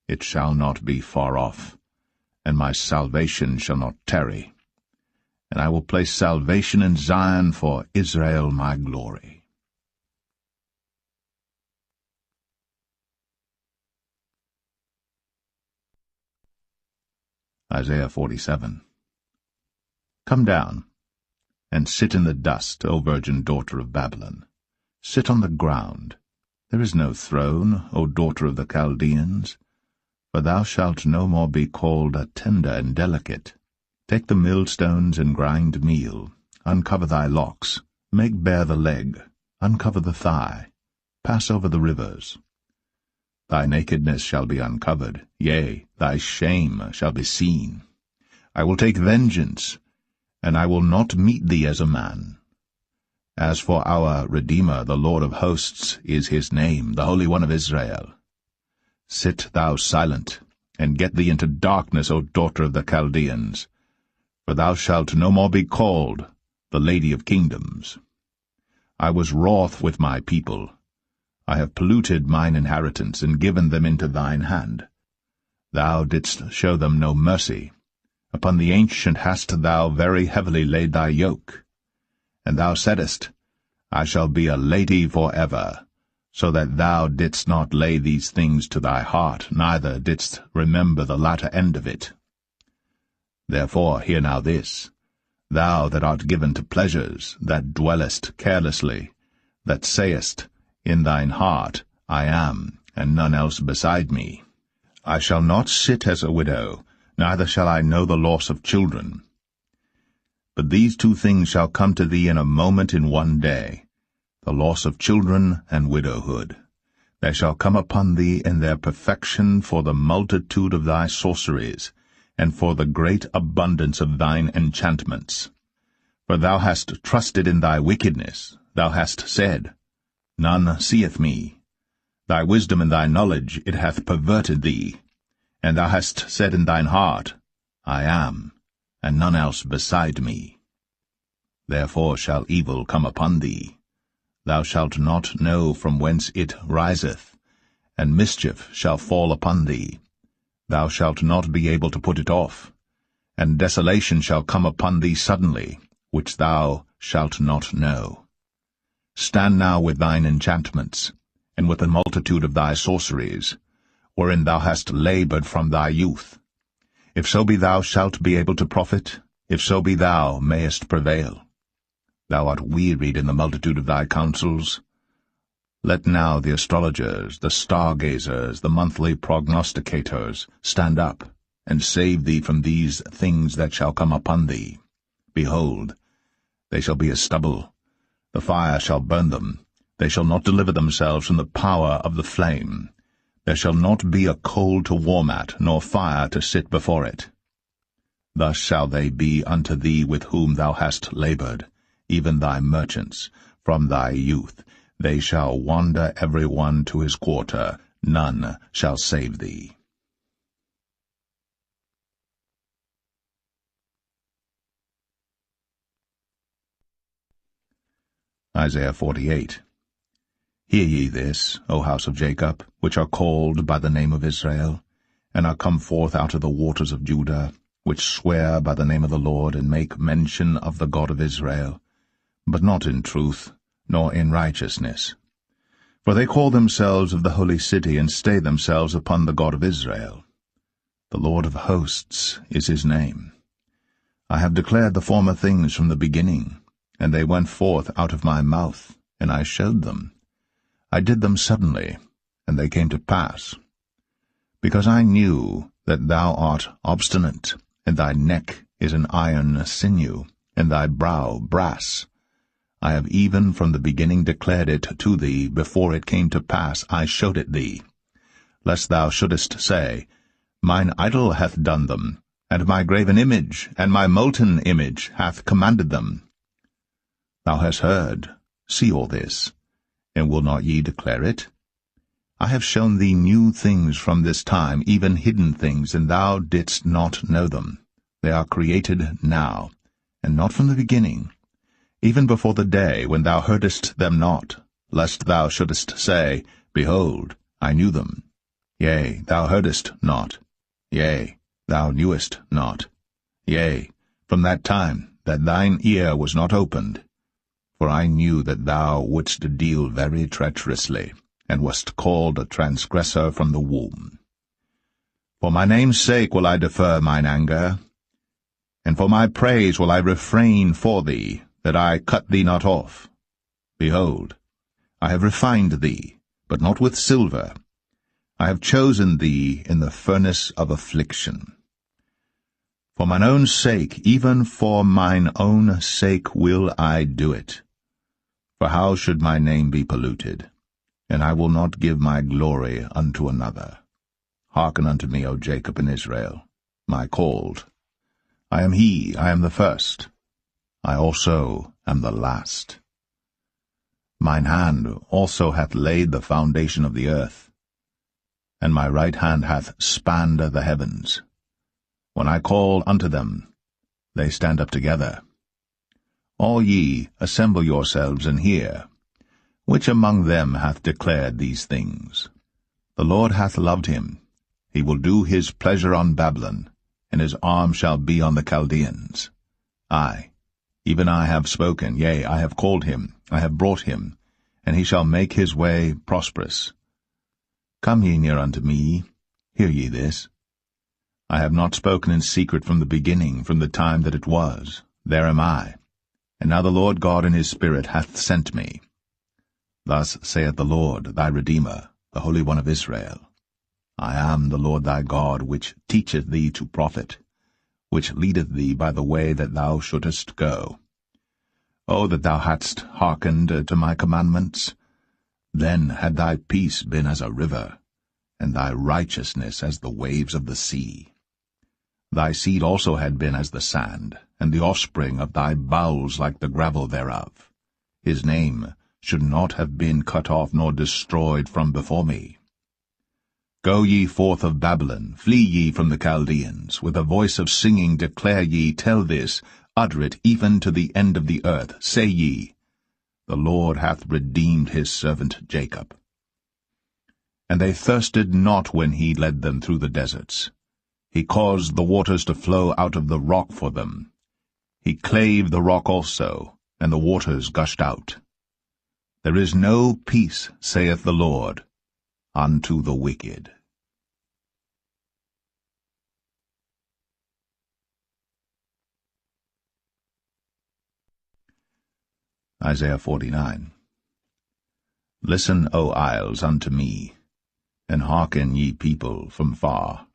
It shall not be far off, and my salvation shall not tarry. And I will place salvation in Zion for Israel my glory. Isaiah 47. Come down, and sit in the dust, O virgin daughter of Babylon. Sit on the ground. There is no throne, O daughter of the Chaldeans. For thou shalt no more be called a tender and delicate. Take the millstones and grind meal. Uncover thy locks. Make bare the leg. Uncover the thigh. Pass over the rivers. Thy nakedness shall be uncovered, yea, thy shame shall be seen. I will take vengeance, and I will not meet thee as a man. As for our Redeemer, the Lord of hosts is his name, the Holy One of Israel. Sit thou silent, and get thee into darkness, O daughter of the Chaldeans, for thou shalt no more be called the Lady of Kingdoms. I was wroth with my people. I have polluted mine inheritance, and given them into thine hand. Thou didst show them no mercy. Upon the ancient hast thou very heavily laid thy yoke. And thou saidst, I shall be a lady for ever, so that thou didst not lay these things to thy heart, neither didst remember the latter end of it. Therefore hear now this, thou that art given to pleasures, that dwellest carelessly, that sayest, in thine heart, I am, and none else beside me. I shall not sit as a widow, neither shall I know the loss of children. But these two things shall come to thee in a moment, in one day, the loss of children and widowhood. They shall come upon thee in their perfection for the multitude of thy sorceries, and for the great abundance of thine enchantments. For thou hast trusted in thy wickedness, thou hast said, None seeth me. Thy wisdom and thy knowledge it hath perverted thee. And thou hast said in thine heart, I am, and none else beside me. Therefore shall evil come upon thee. Thou shalt not know from whence it riseth, and mischief shall fall upon thee. Thou shalt not be able to put it off, and desolation shall come upon thee suddenly, which thou shalt not know. Stand now with thine enchantments, and with the multitude of thy sorceries, wherein thou hast laboured from thy youth. If so be thou shalt be able to profit, if so be thou mayest prevail. Thou art wearied in the multitude of thy counsels. Let now the astrologers, the stargazers, the monthly prognosticators stand up, and save thee from these things that shall come upon thee. Behold, they shall be as stubble. The fire shall burn them. They shall not deliver themselves from the power of the flame. There shall not be a coal to warm at, nor fire to sit before it. Thus shall they be unto thee with whom thou hast laboured, even thy merchants, from thy youth. They shall wander every one to his quarter. None shall save thee. Isaiah 48. Hear ye this, O house of Jacob, which are called by the name of Israel, and are come forth out of the waters of Judah, which swear by the name of the Lord, and make mention of the God of Israel, but not in truth, nor in righteousness. For they call themselves of the holy city, and stay themselves upon the God of Israel. The Lord of hosts is his name. I have declared the former things from the beginning, and they went forth out of my mouth, and I showed them. I did them suddenly, and they came to pass. Because I knew that thou art obstinate, and thy neck is an iron sinew, and thy brow brass. I have even from the beginning declared it to thee. Before it came to pass I showed it thee, lest thou shouldest say, Mine idol hath done them, and my graven image, and my molten image hath commanded them. Thou hast heard, see all this, and will not ye declare it? I have shown thee new things from this time, even hidden things, and thou didst not know them. They are created now, and not from the beginning, even before the day when thou heardest them not, lest thou shouldest say, Behold, I knew them. Yea, thou heardest not. Yea, thou knewest not. Yea, from that time that thine ear was not opened. For I knew that thou wouldst deal very treacherously, and wast called a transgressor from the womb. For my name's sake will I defer mine anger, and for my praise will I refrain for thee, that I cut thee not off. Behold, I have refined thee, but not with silver. I have chosen thee in the furnace of affliction. For mine own sake, even for mine own sake will I do it. For how should my name be polluted? And I will not give my glory unto another. Hearken unto me, O Jacob and Israel, my called. I am he, I am the first. I also am the last. Mine hand also hath laid the foundation of the earth, and my right hand hath spanned the heavens. When I call unto them, they stand up together. All ye, assemble yourselves and hear. Which among them hath declared these things? The Lord hath loved him. He will do his pleasure on Babylon, and his arm shall be on the Chaldeans. I, even I have spoken, yea, I have called him, I have brought him, and he shall make his way prosperous. Come ye near unto me, hear ye this. I have not spoken in secret from the beginning, from the time that it was. There am I. And now the Lord God in his Spirit hath sent me. Thus saith the Lord thy Redeemer, the Holy One of Israel. I am the Lord thy God, which teacheth thee to profit, which leadeth thee by the way that thou shouldest go. O that thou hadst hearkened to my commandments! Then had thy peace been as a river, and thy righteousness as the waves of the sea. Thy seed also had been as the sand, and the offspring of thy bowels like the gravel thereof. His name should not have been cut off nor destroyed from before me. Go ye forth of Babylon, flee ye from the Chaldeans, with a voice of singing declare ye, tell this, utter it even to the end of the earth, say ye, the Lord hath redeemed his servant Jacob. And they thirsted not when he led them through the deserts. He caused the waters to flow out of the rock for them. He clave the rock also, and the waters gushed out. There is no peace, saith the Lord, unto the wicked. Isaiah 49. Listen, O isles, unto me, and hearken, ye people, from far.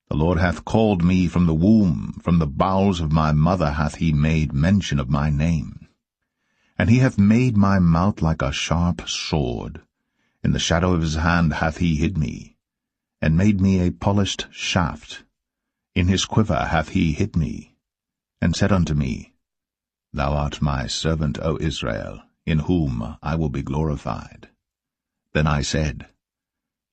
The Lord hath called me from the womb, from the bowels of my mother hath he made mention of my name. And he hath made my mouth like a sharp sword. In the shadow of his hand hath he hid me, and made me a polished shaft. In his quiver hath he hid me, and said unto me, Thou art my servant, O Israel, in whom I will be glorified. Then I said,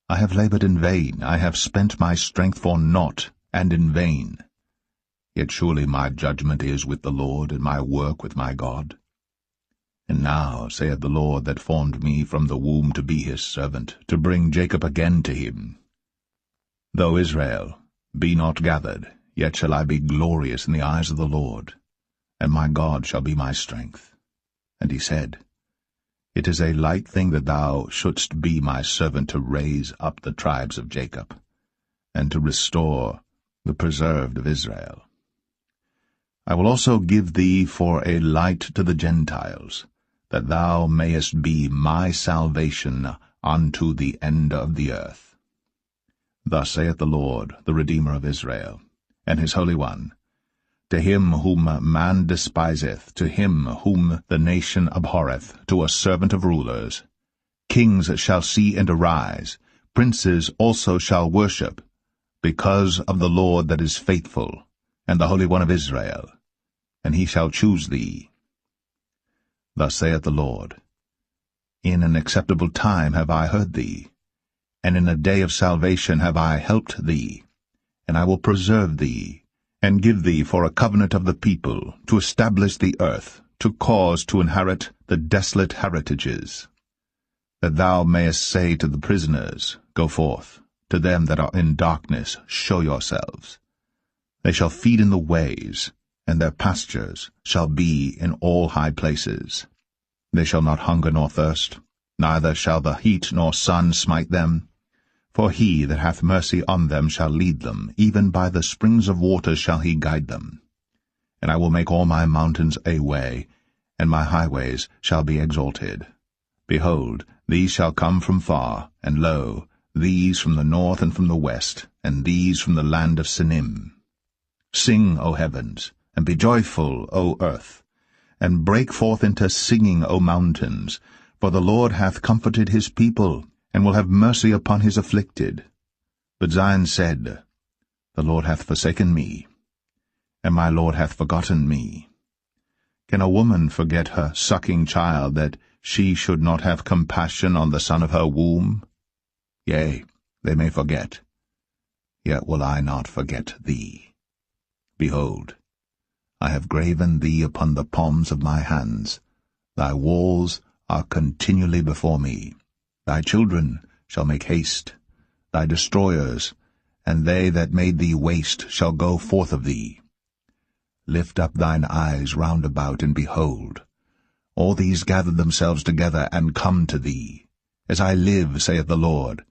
I have labored in vain, I have spent my strength for naught, and in vain. Yet surely my judgment is with the Lord, and my work with my God. And now, saith the Lord that formed me from the womb to be his servant, to bring Jacob again to him. Though Israel be not gathered, yet shall I be glorious in the eyes of the Lord, and my God shall be my strength. And he said, It is a light thing that thou shouldst be my servant to raise up the tribes of Jacob, and to restore the preserved of Israel. I will also give thee for a light to the Gentiles, that thou mayest be my salvation unto the end of the earth. Thus saith the Lord, the Redeemer of Israel, and his Holy One, to him whom man despiseth, to him whom the nation abhorreth, to a servant of rulers. Kings shall see and arise, princes also shall worship, because of the Lord that is faithful, and the Holy One of Israel, and he shall choose thee. Thus saith the Lord, In an acceptable time have I heard thee, and in a day of salvation have I helped thee, and I will preserve thee, and give thee for a covenant of the people, to establish the earth, to cause to inherit the desolate heritages, that thou mayest say to the prisoners, Go forth, to them that are in darkness, show yourselves. They shall feed in the ways, and their pastures shall be in all high places. They shall not hunger nor thirst, neither shall the heat nor sun smite them. For he that hath mercy on them shall lead them, even by the springs of water shall he guide them. And I will make all my mountains a way, and my highways shall be exalted. Behold, these shall come from far, and lo, these from the north and from the west, and these from the land of Sinim. Sing, O heavens, and be joyful, O earth, and break forth into singing, O mountains, for the Lord hath comforted his people, and will have mercy upon his afflicted. But Zion said, The Lord hath forsaken me, and my Lord hath forgotten me. Can a woman forget her sucking child, that she should not have compassion on the son of her womb? Yea, they may forget, yet will I not forget thee. Behold, I have graven thee upon the palms of my hands. Thy walls are continually before me. Thy children shall make haste. Thy destroyers, and they that made thee waste, shall go forth of thee. Lift up thine eyes round about, and behold, all these gather themselves together, and come to thee. As I live, saith the Lord,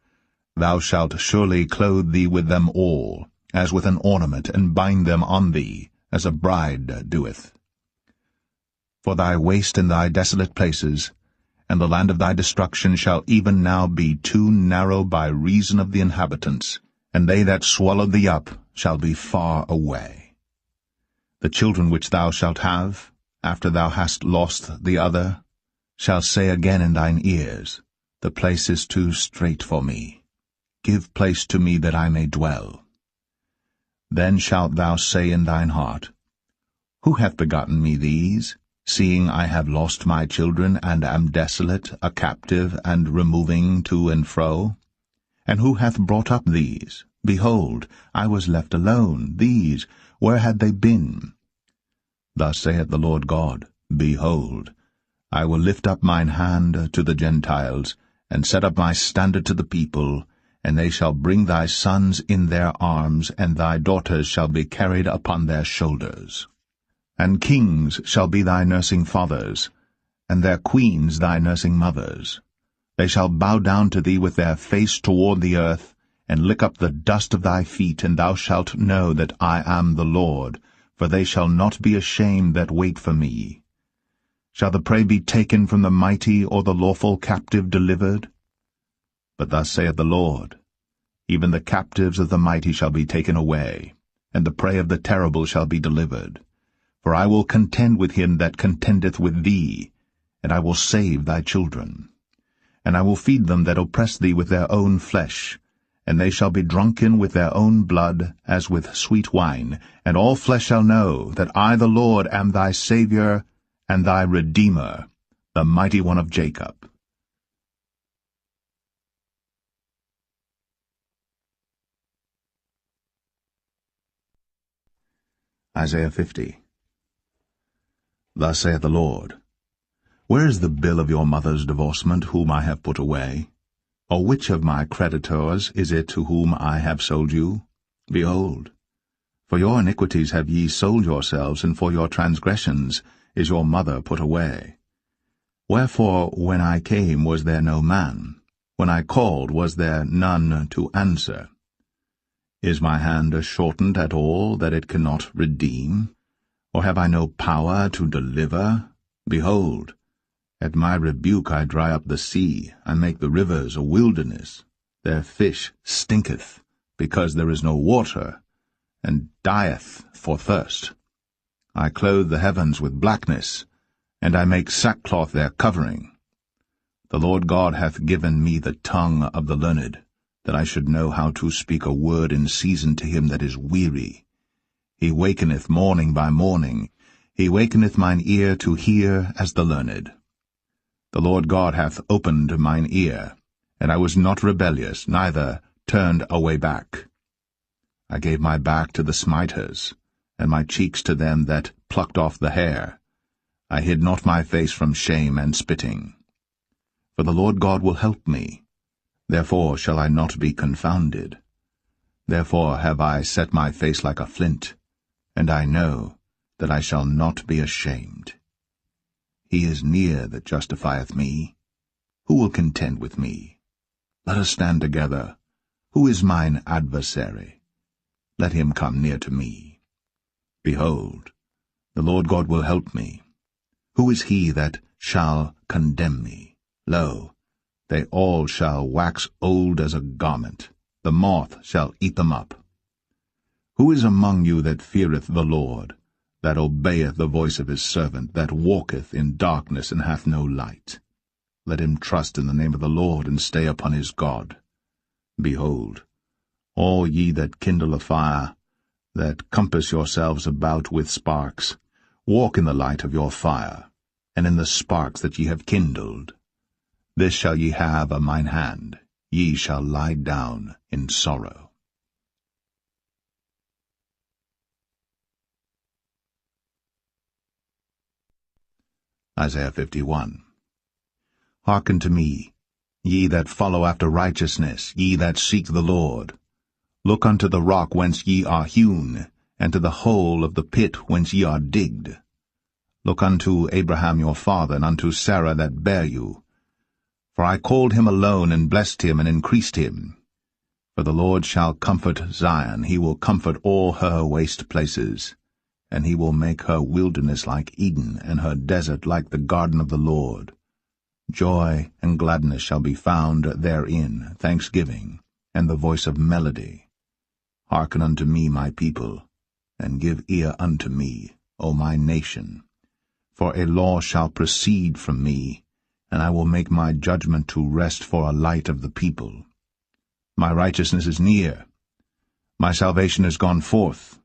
thou shalt surely clothe thee with them all, as with an ornament, and bind them on thee, as a bride doeth. For thy waste and thy desolate places, and the land of thy destruction shall even now be too narrow by reason of the inhabitants, and they that swallowed thee up shall be far away. The children which thou shalt have, after thou hast lost the other, shall say again in thine ears, The place is too strait for me. Give place to me that I may dwell. Then shalt thou say in thine heart, Who hath begotten me these, seeing I have lost my children, and am desolate, a captive, and removing to and fro? And who hath brought up these? Behold, I was left alone. These, where had they been? Thus saith the Lord God, Behold, I will lift up mine hand to the Gentiles, and set up my standard to the people, and they shall bring thy sons in their arms, and thy daughters shall be carried upon their shoulders. And kings shall be thy nursing fathers, and their queens thy nursing mothers. They shall bow down to thee with their face toward the earth, and lick up the dust of thy feet, and thou shalt know that I am the Lord, for they shall not be ashamed that wait for me. Shall the prey be taken from the mighty, or the lawful captive delivered? But thus saith the Lord, Even the captives of the mighty shall be taken away, and the prey of the terrible shall be delivered. For I will contend with him that contendeth with thee, and I will save thy children. And I will feed them that oppress thee with their own flesh, and they shall be drunken with their own blood, as with sweet wine, and all flesh shall know that I the Lord am thy Saviour, and thy Redeemer, the mighty one of Jacob. Isaiah 50. Thus saith the Lord, Where is the bill of your mother's divorcement, whom I have put away? Or which of my creditors is it to whom I have sold you? Behold, for your iniquities have ye sold yourselves, and for your transgressions is your mother put away. Wherefore, when I came, was there no man? When I called, was there none to answer? Is my hand shortened at all, that it cannot redeem? Or have I no power to deliver? Behold, at my rebuke I dry up the sea, I make the rivers a wilderness. Their fish stinketh, because there is no water, and dieth for thirst. I clothe the heavens with blackness, and I make sackcloth their covering. The Lord God hath given me the tongue of the learned, that I should know how to speak a word in season to him that is weary. He wakeneth morning by morning, he wakeneth mine ear to hear as the learned. The Lord God hath opened mine ear, and I was not rebellious, neither turned away back. I gave my back to the smiters, and my cheeks to them that plucked off the hair. I hid not my face from shame and spitting. For the Lord God will help me, therefore shall I not be confounded. Therefore have I set my face like a flint, and I know that I shall not be ashamed. He is near that justifieth me. Who will contend with me? Let us stand together. Who is mine adversary? Let him come near to me. Behold, the Lord God will help me. Who is he that shall condemn me? Lo, they all shall wax old as a garment. The moth shall eat them up. Who is among you that feareth the Lord, that obeyeth the voice of his servant, that walketh in darkness and hath no light? Let him trust in the name of the Lord, and stay upon his God. Behold, all ye that kindle a fire, that compass yourselves about with sparks, walk in the light of your fire, and in the sparks that ye have kindled. This shall ye have of mine hand, ye shall lie down in sorrow. Isaiah 51. Hearken to me, ye that follow after righteousness, ye that seek the Lord. Look unto the rock whence ye are hewn, and to the hole of the pit whence ye are digged. Look unto Abraham your father, and unto Sarah that bare you. For I called him alone, and blessed him, and increased him. For the Lord shall comfort Zion, he will comfort all her waste places. And he will make her wilderness like Eden, and her desert like the garden of the Lord. Joy and gladness shall be found therein, thanksgiving, and the voice of melody. Hearken unto me, my people, and give ear unto me, O my nation. For a law shall proceed from me, and I will make my judgment to rest for a light of the people. My righteousness is near, my salvation is gone forth,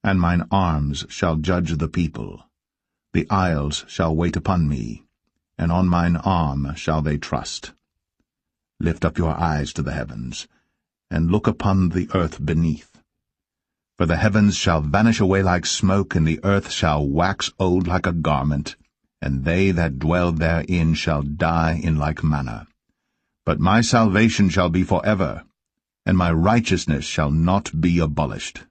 and mine arms shall judge the people. The isles shall wait upon me, and on mine arm shall they trust. Lift up your eyes to the heavens, and look upon the earth beneath. For the heavens shall vanish away like smoke, and the earth shall wax old like a garment, and they that dwell therein shall die in like manner. But my salvation shall be forever, and my righteousness shall not be abolished.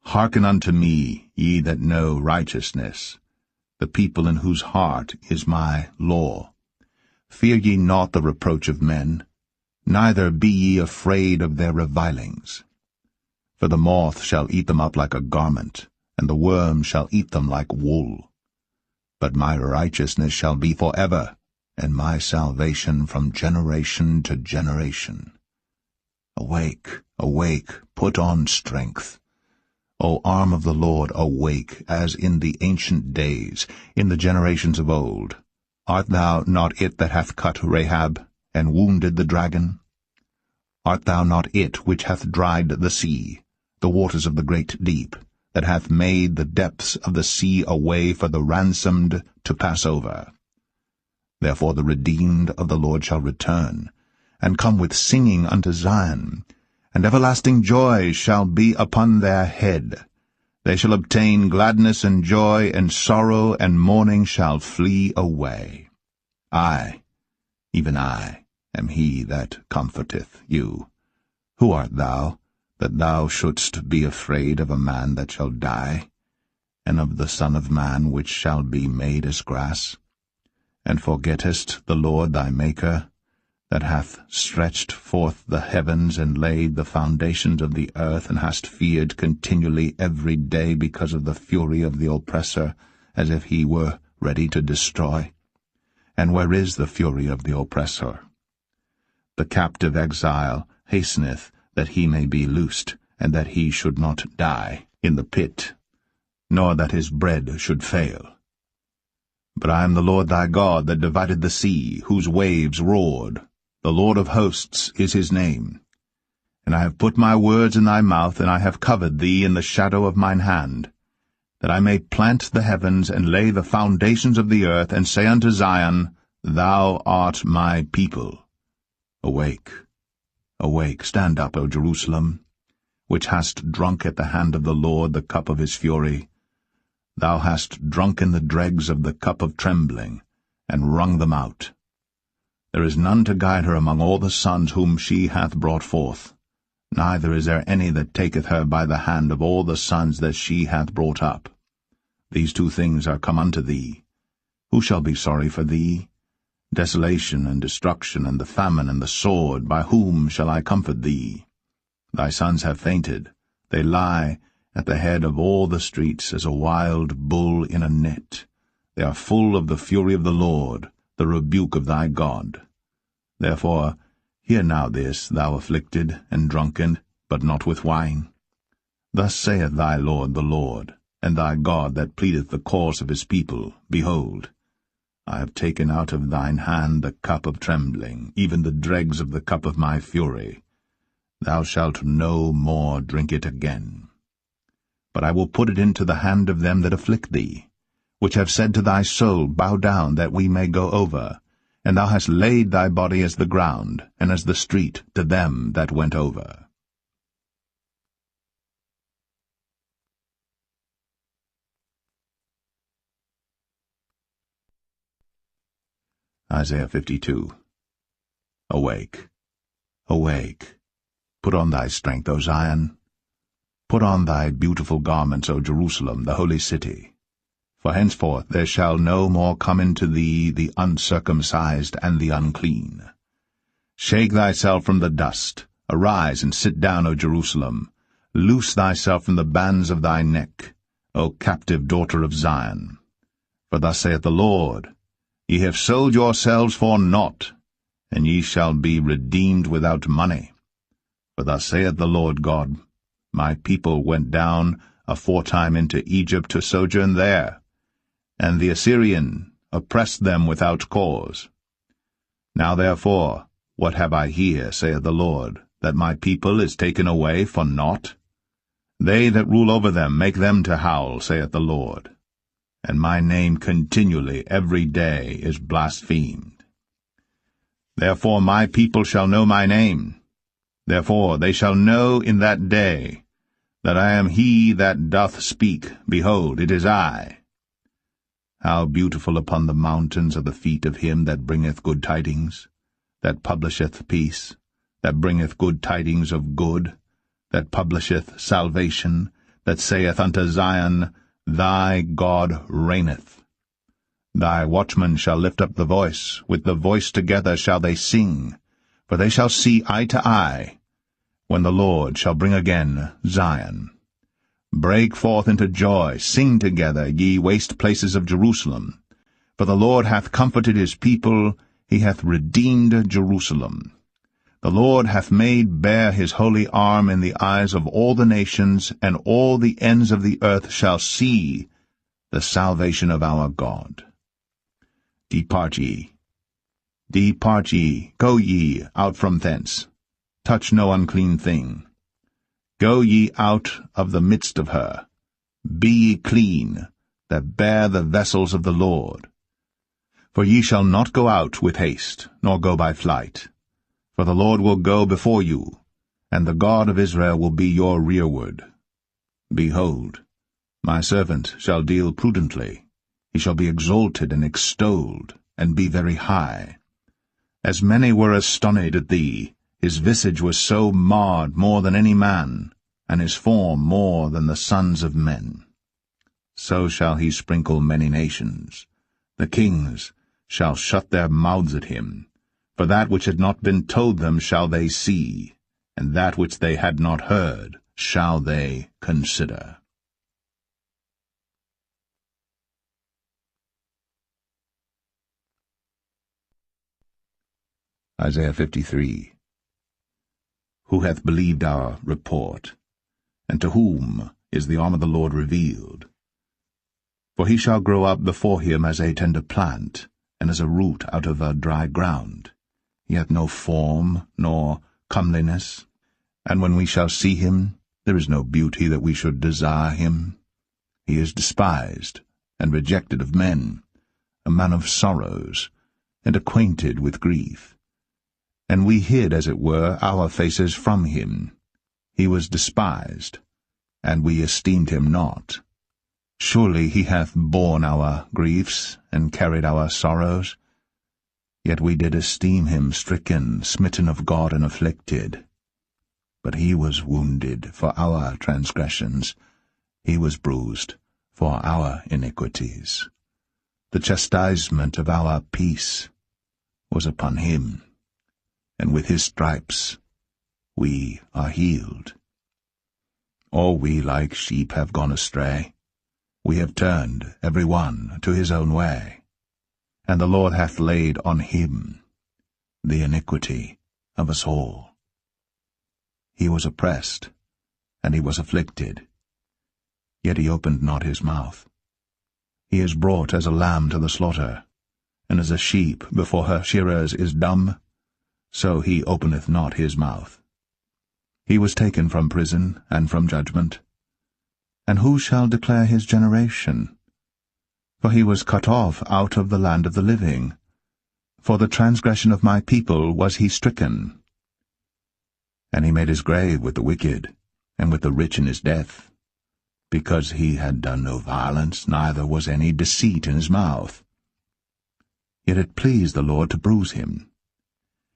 Hearken unto me, ye that know righteousness, the people in whose heart is my law. Fear ye not the reproach of men, neither be ye afraid of their revilings. For the moth shall eat them up like a garment, and the worm shall eat them like wool. But my righteousness shall be forever, and my salvation from generation to generation. Awake, awake, put on strength. O arm of the Lord, awake, as in the ancient days, in the generations of old. Art thou not it that hath cut Rahab, and wounded the dragon? Art thou not it which hath dried the sea, the waters of the great deep, that hath made the depths of the sea a way for the ransomed to pass over? Therefore the redeemed of the Lord shall return, and come with singing unto Zion, and everlasting joy shall be upon their head. They shall obtain gladness and joy, and sorrow and mourning shall flee away. I, even I, am he that comforteth you. Who art thou, that thou shouldst be afraid of a man that shall die, and of the Son of Man which shall be made as grass? And forgettest the Lord thy Maker, that hath stretched forth the heavens and laid the foundations of the earth, and hast feared continually every day because of the fury of the oppressor, as if he were ready to destroy? And where is the fury of the oppressor? The captive exile hasteneth that he may be loosed, and that he should not die in the pit, nor that his bread should fail. But I am the Lord thy God, that divided the sea, whose waves roared. The Lord of hosts is his name. And I have put my words in thy mouth, and I have covered thee in the shadow of mine hand, that I may plant the heavens, and lay the foundations of the earth, and say unto Zion, Thou art my people. Awake, awake, stand up, O Jerusalem, which hast drunk at the hand of the Lord the cup of his fury. Thou hast drunken the dregs of the cup of trembling, and wrung them out. There is none to guide her among all the sons whom she hath brought forth, neither is there any that taketh her by the hand of all the sons that she hath brought up. These two things are come unto thee. Who shall be sorry for thee? Desolation and destruction, and the famine and the sword, by whom shall I comfort thee? Thy sons have fainted, they lie at the head of all the streets as a wild bull in a net. They are full of the fury of the Lord, the rebuke of thy God. Therefore hear now this, thou afflicted and drunken, but not with wine. Thus saith thy Lord the Lord, and thy God that pleadeth the cause of his people, Behold, I have taken out of thine hand the cup of trembling, even the dregs of the cup of my fury. Thou shalt no more drink it again. But I will put it into the hand of them that afflict thee, which have said to thy soul, Bow down, that we may go over. And thou hast laid thy body as the ground, and as the street to them that went over. Isaiah 52. Awake, awake, put on thy strength, O Zion. Put on thy beautiful garments, O Jerusalem, the holy city. For henceforth there shall no more come into thee the uncircumcised and the unclean. Shake thyself from the dust, arise and sit down, O Jerusalem. Loose thyself from the bands of thy neck, O captive daughter of Zion. For thus saith the Lord, Ye have sold yourselves for naught, and ye shall be redeemed without money. For thus saith the Lord God, My people went down aforetime into Egypt to sojourn there, and the Assyrian oppressed them without cause. Now therefore, what have I here, saith the Lord, that my people is taken away for naught? They that rule over them make them to howl, saith the Lord. And my name continually every day is blasphemed. Therefore my people shall know my name. Therefore they shall know in that day that I am he that doth speak. Behold, it is I. How beautiful upon the mountains are the feet of him that bringeth good tidings, that publisheth peace, that bringeth good tidings of good, that publisheth salvation, that saith unto Zion, Thy God reigneth. Thy watchmen shall lift up the voice, with the voice together shall they sing, for they shall see eye to eye, when the Lord shall bring again Zion. Break forth into joy, sing together, ye waste places of Jerusalem. For the Lord hath comforted his people, he hath redeemed Jerusalem. The Lord hath made bare his holy arm in the eyes of all the nations, and all the ends of the earth shall see the salvation of our God. Depart ye, go ye out from thence. Touch no unclean thing. Go ye out of the midst of her. Be ye clean, that bear the vessels of the Lord. For ye shall not go out with haste, nor go by flight. For the Lord will go before you, and the God of Israel will be your rearward. Behold, my servant shall deal prudently. He shall be exalted and extolled, and be very high. As many were astonished at thee, his visage was so marred more than any man, and his form more than the sons of men. So shall he sprinkle many nations. The kings shall shut their mouths at him. For that which had not been told them shall they see, and that which they had not heard shall they consider. Isaiah 53. Who hath believed our report? And to whom is the arm of the Lord revealed? For he shall grow up before him as a tender plant, and as a root out of a dry ground. He hath no form, nor comeliness, and when we shall see him, there is no beauty that we should desire him. He is despised, and rejected of men, a man of sorrows, and acquainted with grief. And we hid, as it were, our faces from him. He was despised, and we esteemed him not. Surely he hath borne our griefs, and carried our sorrows. Yet we did esteem him stricken, smitten of God, and afflicted. But he was wounded for our transgressions, he was bruised for our iniquities. The chastisement of our peace was upon him, and with his stripes we are healed. All we like sheep have gone astray. We have turned every one to his own way. And the Lord hath laid on him the iniquity of us all. He was oppressed, and he was afflicted. Yet he opened not his mouth. He is brought as a lamb to the slaughter, and as a sheep before her shearers is dumb, so he openeth not his mouth. He was taken from prison and from judgment. And who shall declare his generation? For he was cut off out of the land of the living. For the transgression of my people was he stricken. And he made his grave with the wicked, and with the rich in his death, because he had done no violence, neither was any deceit in his mouth. Yet it pleased the Lord to bruise him.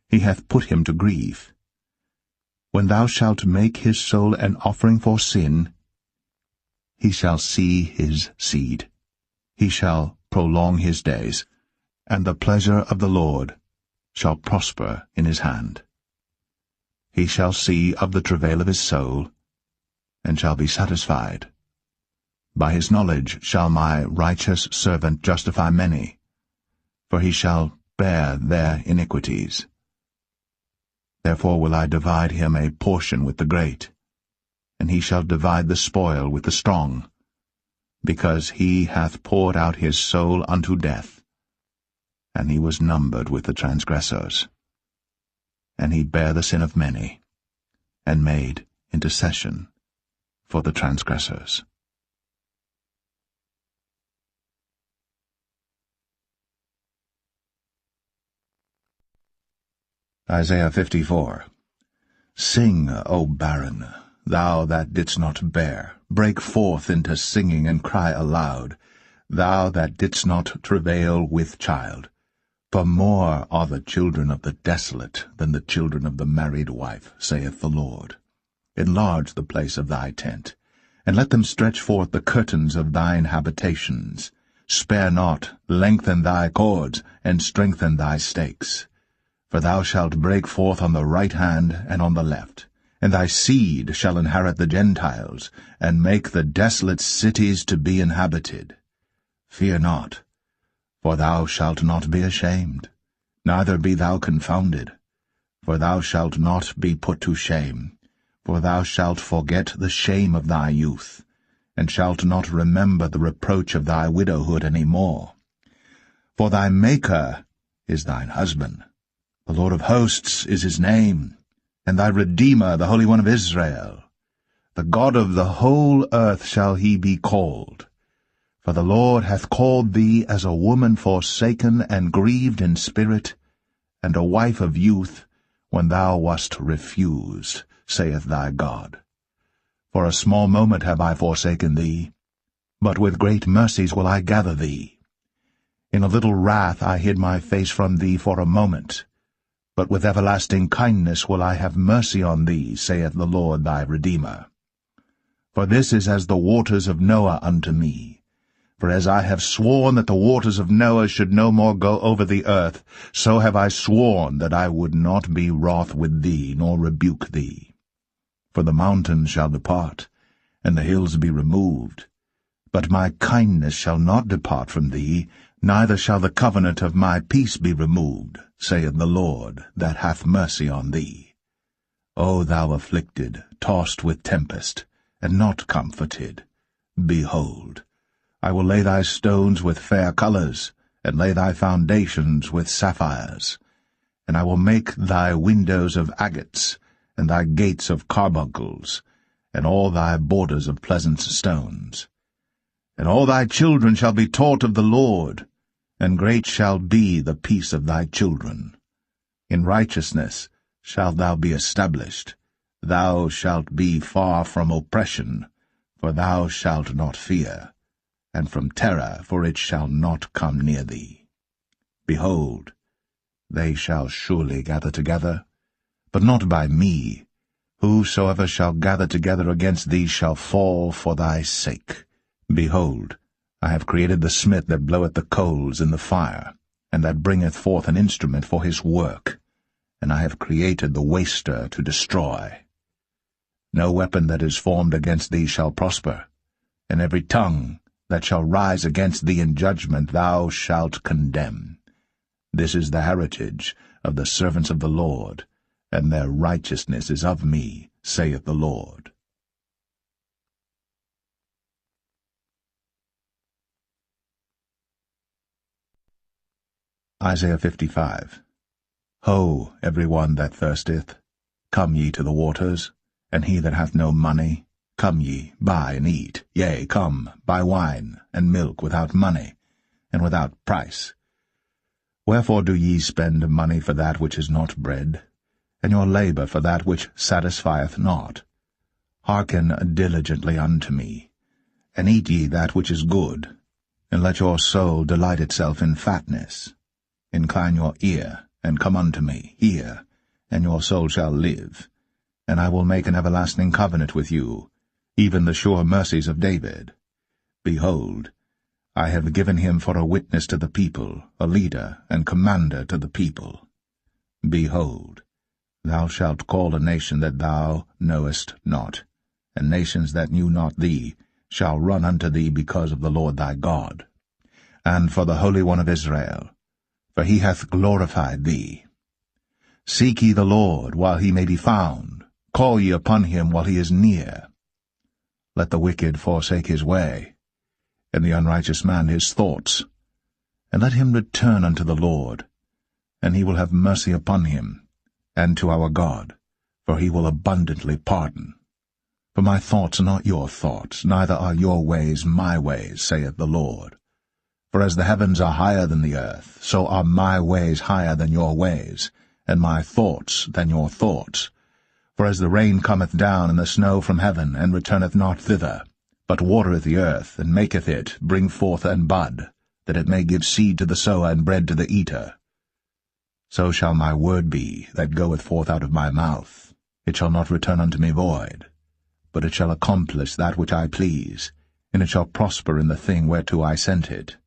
He hath put him to grief. When thou shalt make his soul an offering for sin, he shall see his seed. He shall prolong his days, and the pleasure of the Lord shall prosper in his hand. He shall see of the travail of his soul, and shall be satisfied. By his knowledge shall my righteous servant justify many, for he shall bear their iniquities. Therefore will I divide him a portion with the great, and he shall divide the spoil with the strong, because he hath poured out his soul unto death, and he was numbered with the transgressors. And he bare the sin of many, and made intercession for the transgressors. Isaiah 54. Sing, O barren, thou that didst not bear, break forth into singing and cry aloud, thou that didst not travail with child. For more are the children of the desolate than the children of the married wife, saith the Lord. Enlarge the place of thy tent, and let them stretch forth the curtains of thine habitations. Spare not, lengthen thy cords, and strengthen thy stakes. For thou shalt break forth on the right hand and on the left, and thy seed shall inherit the Gentiles, and make the desolate cities to be inhabited. Fear not, for thou shalt not be ashamed, neither be thou confounded. For thou shalt not be put to shame, for thou shalt forget the shame of thy youth, and shalt not remember the reproach of thy widowhood any more. For thy Maker is thine husband, the Lord of hosts is his name, and thy Redeemer, the Holy One of Israel. The God of the whole earth shall he be called. For the Lord hath called thee as a woman forsaken and grieved in spirit, and a wife of youth, when thou wast refused, saith thy God. For a small moment have I forsaken thee, but with great mercies will I gather thee. In a little wrath I hid my face from thee for a moment, but with everlasting kindness will I have mercy on thee, saith the Lord thy Redeemer. For this is as the waters of Noah unto me. For as I have sworn that the waters of Noah should no more go over the earth, so have I sworn that I would not be wroth with thee, nor rebuke thee. For the mountains shall depart, and the hills be removed. But my kindness shall not depart from thee, neither shall the covenant of my peace be removed, saith the Lord, that hath mercy on thee. O thou afflicted, tossed with tempest, and not comforted, behold, I will lay thy stones with fair colours, and lay thy foundations with sapphires. And I will make thy windows of agates, and thy gates of carbuncles, and all thy borders of pleasant stones. And all thy children shall be taught of the Lord, and great shall be the peace of thy children. In righteousness shalt thou be established. Thou shalt be far from oppression, for thou shalt not fear, and from terror, for it shall not come near thee. Behold, they shall surely gather together, but not by me. Whosoever shall gather together against thee shall fall for thy sake. Behold, I have created the smith that bloweth the coals in the fire, and that bringeth forth an instrument for his work, and I have created the waster to destroy. No weapon that is formed against thee shall prosper, and every tongue that shall rise against thee in judgment thou shalt condemn. This is the heritage of the servants of the Lord, and their righteousness is of me, saith the Lord. Isaiah 55. Ho, every one that thirsteth, come ye to the waters, and he that hath no money, come ye, buy and eat. Yea, come, buy wine and milk without money, and without price. Wherefore do ye spend money for that which is not bread, and your labour for that which satisfieth not? Hearken diligently unto me, and eat ye that which is good, and let your soul delight itself in fatness. Incline your ear, and come unto me, hear, and your soul shall live. And I will make an everlasting covenant with you, even the sure mercies of David. Behold, I have given him for a witness to the people, a leader and commander to the people. Behold, thou shalt call a nation that thou knowest not, and nations that knew not thee shall run unto thee because of the Lord thy God, and for the Holy One of Israel, for he hath glorified thee. Seek ye the Lord while he may be found, call ye upon him while he is near. Let the wicked forsake his way, and the unrighteous man his thoughts, and let him return unto the Lord, and he will have mercy upon him, and to our God, for he will abundantly pardon. For my thoughts are not your thoughts, neither are your ways my ways, saith the Lord. For as the heavens are higher than the earth, so are my ways higher than your ways, and my thoughts than your thoughts. For as the rain cometh down and the snow from heaven, and returneth not thither, but watereth the earth, and maketh it bring forth and bud, that it may give seed to the sower and bread to the eater, so shall my word be that goeth forth out of my mouth. It shall not return unto me void, but it shall accomplish that which I please, and it shall prosper in the thing whereto I sent it.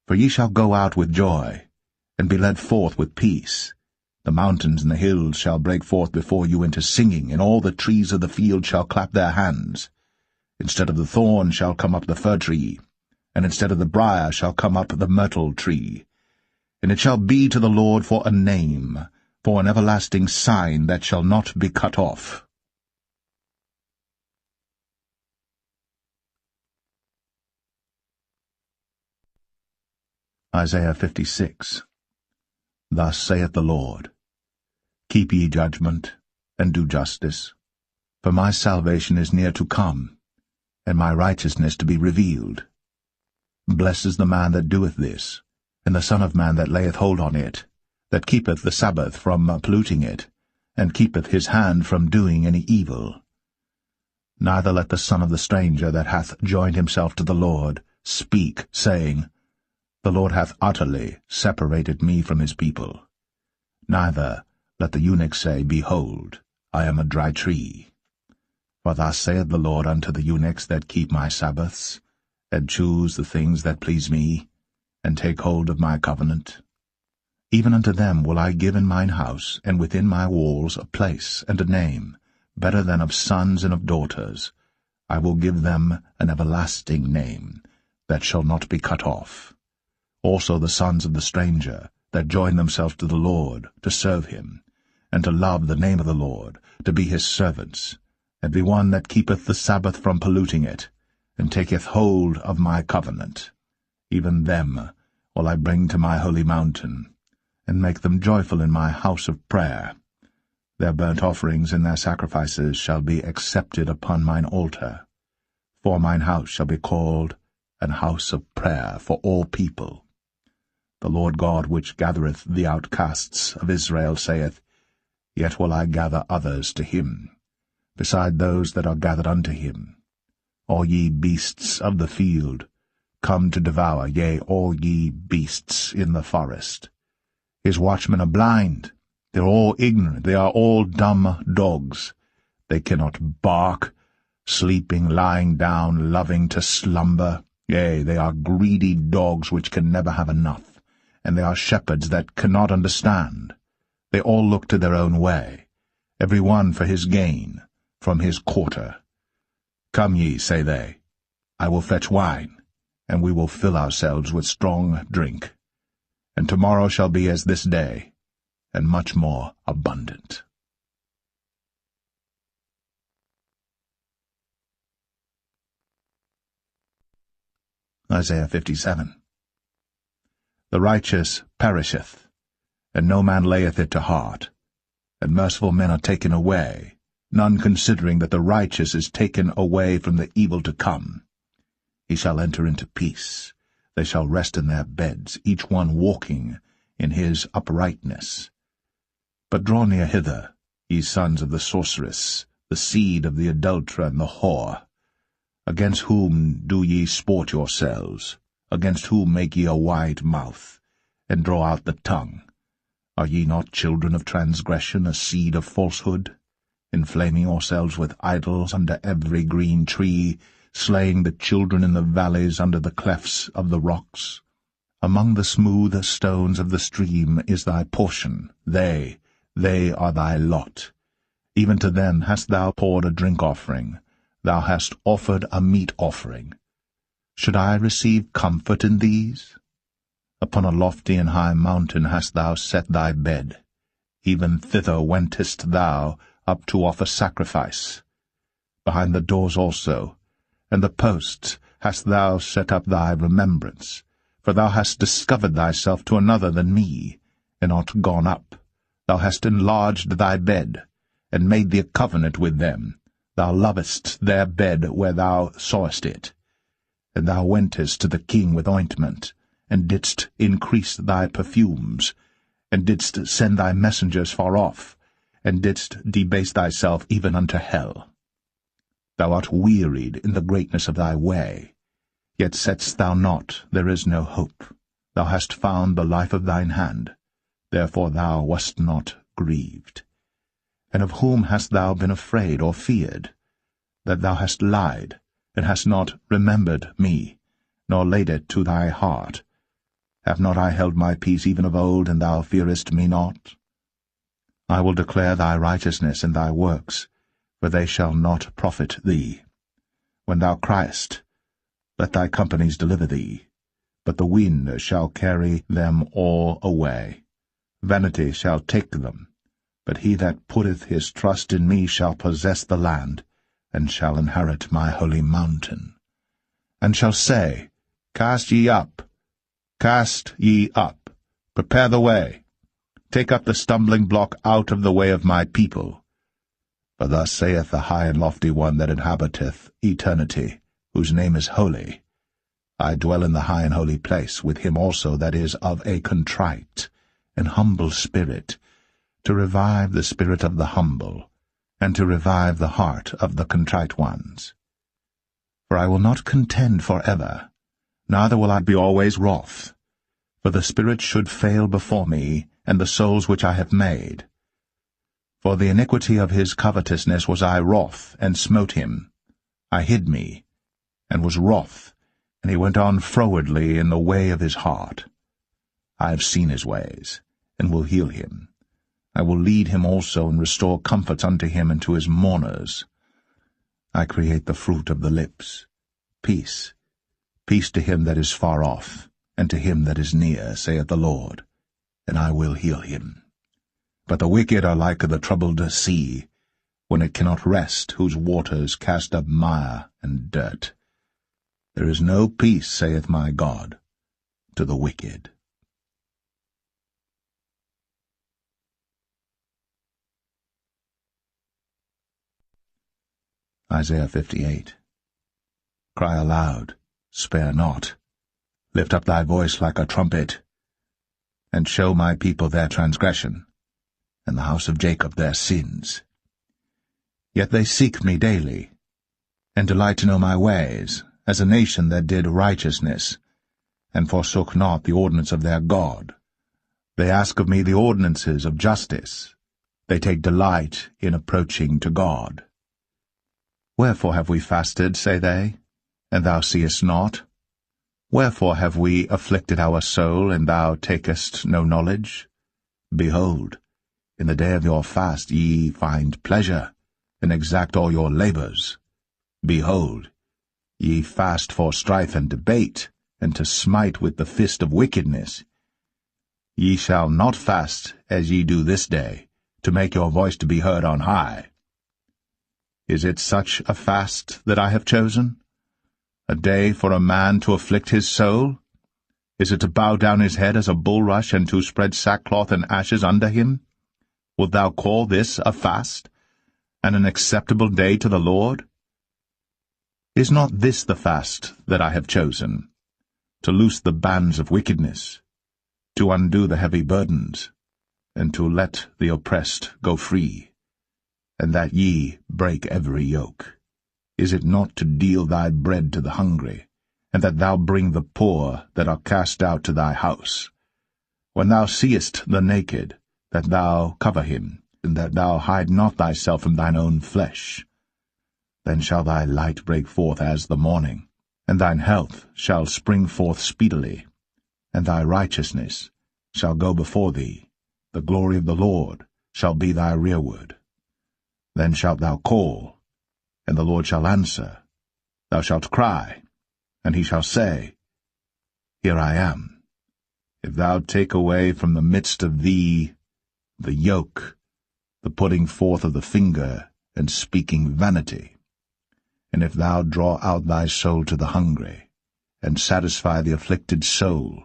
For ye shall go out with joy, and be led forth with peace. The mountains and the hills shall break forth before you into singing, and all the trees of the field shall clap their hands. Instead of the thorn shall come up the fir tree, and instead of the briar shall come up the myrtle tree. And it shall be to the Lord for a name, for an everlasting sign that shall not be cut off. Isaiah 56. Thus saith the Lord, Keep ye judgment, and do justice, for my salvation is near to come, and my righteousness to be revealed. Blessed is the man that doeth this, and the Son of Man that layeth hold on it, that keepeth the Sabbath from polluting it, and keepeth his hand from doing any evil. Neither let the son of the stranger that hath joined himself to the Lord speak, saying, The Lord hath utterly separated me from his people. Neither let the eunuch say, Behold, I am a dry tree. For thus saith the Lord unto the eunuchs that keep my Sabbaths, and choose the things that please me, and take hold of my covenant. Even unto them will I give in mine house, and within my walls, a place and a name, better than of sons and of daughters. I will give them an everlasting name, that shall not be cut off. Also the sons of the stranger, that join themselves to the Lord, to serve him, and to love the name of the Lord, to be his servants, every one that keepeth the Sabbath from polluting it, and taketh hold of my covenant. Even them will I bring to my holy mountain, and make them joyful in my house of prayer. Their burnt offerings and their sacrifices shall be accepted upon mine altar. For mine house shall be called an house of prayer for all people. The Lord God which gathereth the outcasts of Israel saith, Yet will I gather others to him, beside those that are gathered unto him. All ye beasts of the field, come to devour, yea, all ye beasts in the forest. His watchmen are blind, they are all ignorant, they are all dumb dogs. They cannot bark, sleeping, lying down, loving to slumber. Yea, they are greedy dogs which can never have enough, and they are shepherds that cannot understand. They all look to their own way, every one for his gain, from his quarter. Come ye, say they, I will fetch wine, and we will fill ourselves with strong drink. And tomorrow shall be as this day, and much more abundant. Isaiah 57. The righteous perisheth, and no man layeth it to heart. And merciful men are taken away, none considering that the righteous is taken away from the evil to come. He shall enter into peace. They shall rest in their beds, each one walking in his uprightness. But draw near hither, ye sons of the sorceress, the seed of the adulterer and the whore. Against whom do ye sport yourselves? Against whom make ye a wide mouth, and draw out the tongue? Are ye not children of transgression, a seed of falsehood? Inflaming yourselves with idols under every green tree, slaying the children in the valleys under the clefts of the rocks. Among the smooth stones of the stream is thy portion, they are thy lot. Even to them hast thou poured a drink offering, thou hast offered a meat offering. Should I receive comfort in these? Upon a lofty and high mountain hast thou set thy bed, even thither wentest thou up to offer sacrifice. Behind the doors also, and the posts, hast thou set up thy remembrance, for thou hast discovered thyself to another than me, and art gone up. Thou hast enlarged thy bed, and made thee a covenant with them. Thou lovest their bed where thou sawest it. And thou wentest to the king with ointment, and didst increase thy perfumes, and didst send thy messengers far off, and didst debase thyself even unto hell. Thou art wearied in the greatness of thy way, yet saidst thou not, there is no hope. Thou hast found the life of thine hand, therefore thou wast not grieved. And of whom hast thou been afraid or feared? That thou hast lied, and hast not remembered me, nor laid it to thy heart. Have not I held my peace even of old, and thou fearest me not? I will declare thy righteousness and thy works, for they shall not profit thee. When thou criest, let thy companies deliver thee, but the wind shall carry them all away. Vanity shall take them, but he that putteth his trust in me shall possess the land, and shall inherit my holy mountain. And shall say, Cast ye up, prepare the way, take up the stumbling block out of the way of my people. For thus saith the high and lofty one that inhabiteth eternity, whose name is holy. I dwell in the high and holy place, with him also that is of a contrite and humble spirit, to revive the spirit of the humble, and to revive the heart of the contrite ones. For I will not contend for ever, neither will I be always wroth. For the spirit should fail before me, and the souls which I have made. For the iniquity of his covetousness was I wroth, and smote him. I hid me, and was wroth, and he went on frowardly in the way of his heart. I have seen his ways, and will heal him. I will lead him also, and restore comforts unto him and to his mourners. I create the fruit of the lips. Peace, peace to him that is far off, and to him that is near, saith the Lord, and I will heal him. But the wicked are like the troubled sea, when it cannot rest, whose waters cast up mire and dirt. There is no peace, saith my God, to the wicked. Isaiah 58. Cry aloud, spare not. Lift up thy voice like a trumpet, and show my people their transgression, and the house of Jacob their sins. Yet they seek me daily, and delight to know my ways, as a nation that did righteousness, and forsook not the ordinance of their God. They ask of me the ordinances of justice. They take delight in approaching to God. Wherefore have we fasted, say they, and thou seest not? Wherefore have we afflicted our soul, and thou takest no knowledge? Behold, in the day of your fast ye find pleasure, and exact all your labors. Behold, ye fast for strife and debate, and to smite with the fist of wickedness. Ye shall not fast as ye do this day, to make your voice to be heard on high. Is it such a fast that I have chosen? A day for a man to afflict his soul? Is it to bow down his head as a bulrush, and to spread sackcloth and ashes under him? Wilt thou call this a fast, and an acceptable day to the Lord? Is not this the fast that I have chosen, to loose the bands of wickedness, to undo the heavy burdens, and to let the oppressed go free, and that ye break every yoke? Is it not to deal thy bread to the hungry, and that thou bring the poor that are cast out to thy house? When thou seest the naked, that thou cover him, and that thou hide not thyself from thine own flesh. Then shall thy light break forth as the morning, and thine health shall spring forth speedily, and thy righteousness shall go before thee, the glory of the Lord shall be thy rearward. Then shalt thou call, and the Lord shall answer. Thou shalt cry, and he shall say, Here I am. If thou take away from the midst of thee the yoke, the putting forth of the finger, and speaking vanity, and if thou draw out thy soul to the hungry, and satisfy the afflicted soul,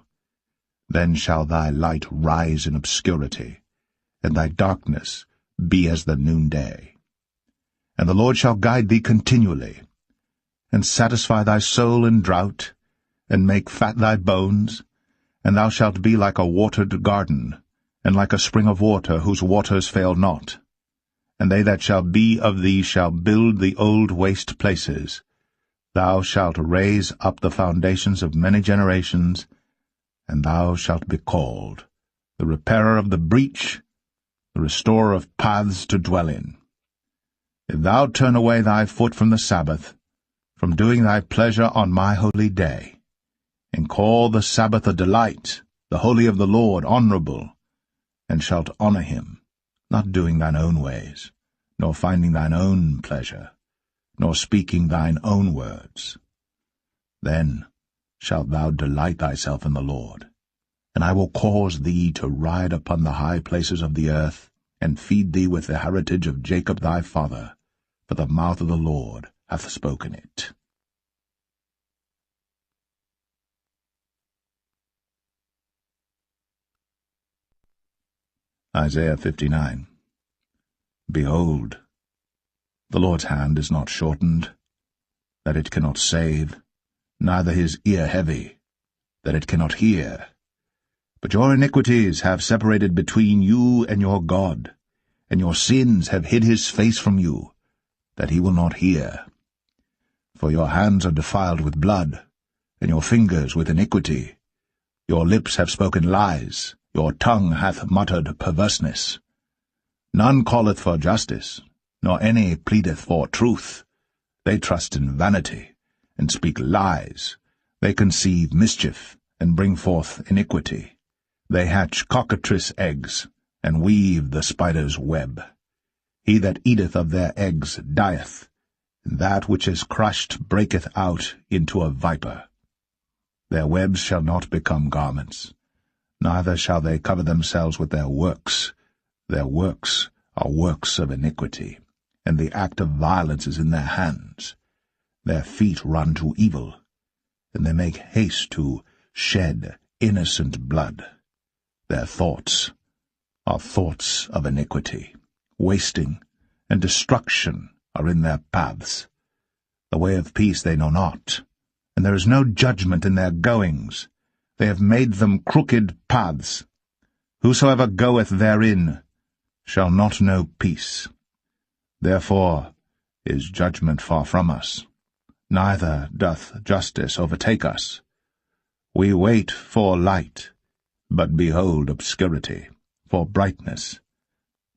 then shall thy light rise in obscurity, and thy darkness be as the noonday. And the Lord shall guide thee continually, and satisfy thy soul in drought, and make fat thy bones, and thou shalt be like a watered garden, and like a spring of water whose waters fail not. And they that shall be of thee shall build the old waste places. Thou shalt raise up the foundations of many generations, and thou shalt be called the repairer of the breach, the restorer of paths to dwell in. If thou turn away thy foot from the Sabbath, from doing thy pleasure on my holy day, and call the Sabbath a delight, the holy of the Lord honorable, and shalt honor him, not doing thine own ways, nor finding thine own pleasure, nor speaking thine own words, then shalt thou delight thyself in the Lord, and I will cause thee to ride upon the high places of the earth, and feed thee with the heritage of Jacob thy father, for the mouth of the Lord hath spoken it. Isaiah 59. Behold, the Lord's hand is not shortened, that it cannot save, neither his ear heavy, that it cannot hear. But your iniquities have separated between you and your God, and your sins have hid his face from you, that he will not hear. For your hands are defiled with blood, and your fingers with iniquity. Your lips have spoken lies, your tongue hath muttered perverseness. None calleth for justice, nor any pleadeth for truth. They trust in vanity, and speak lies. They conceive mischief, and bring forth iniquity. They hatch cockatrice eggs, and weave the spider's web. He that eateth of their eggs dieth, and that which is crushed breaketh out into a viper. Their webs shall not become garments, neither shall they cover themselves with their works. Their works are works of iniquity, and the act of violence is in their hands. Their feet run to evil, and they make haste to shed innocent blood. Their thoughts are thoughts of iniquity. Wasting and destruction are in their paths. The way of peace they know not, and there is no judgment in their goings. They have made them crooked paths. Whosoever goeth therein shall not know peace. Therefore is judgment far from us, neither doth justice overtake us. We wait for light, but behold obscurity, for brightness,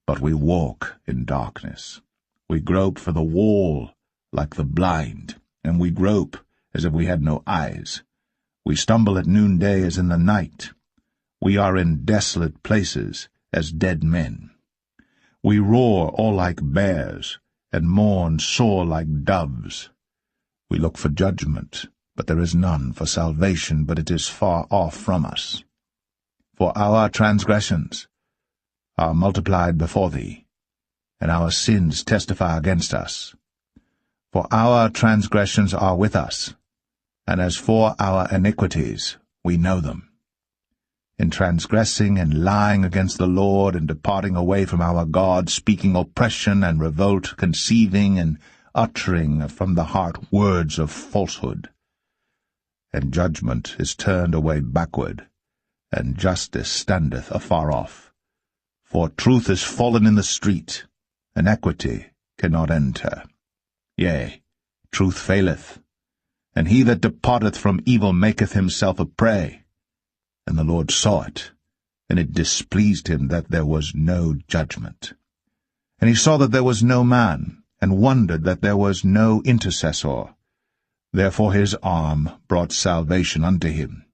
but we walk in darkness. We grope for the wall like the blind, and we grope as if we had no eyes. We stumble at noonday as in the night. We are in desolate places as dead men. We roar all like bears, and mourn sore like doves. We look for judgment, but there is none, for salvation, but it is far off from us. For our transgressions are multiplied before thee, and our sins testify against us. For our transgressions are with us, and as for our iniquities, we know them. In transgressing and lying against the Lord, and departing away from our God, speaking oppression and revolt, conceiving and uttering from the heart words of falsehood. And judgment is turned away backward, and justice standeth afar off. For truth is fallen in the street, and equity cannot enter. Yea, truth faileth, and he that departeth from evil maketh himself a prey. And the Lord saw it, and it displeased him that there was no judgment. And he saw that there was no man, and wondered that there was no intercessor. Therefore his arm brought salvation unto him,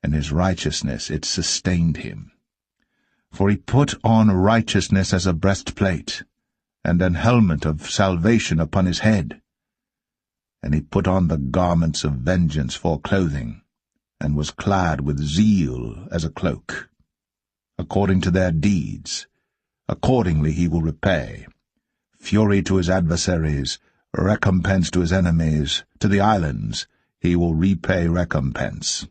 and his righteousness it sustained him. For he put on righteousness as a breastplate, and an helmet of salvation upon his head. And he put on the garments of vengeance for clothing, and was clad with zeal as a cloak. According to their deeds, accordingly he will repay. Fury to his adversaries, recompense to his enemies, to the islands he will repay recompense.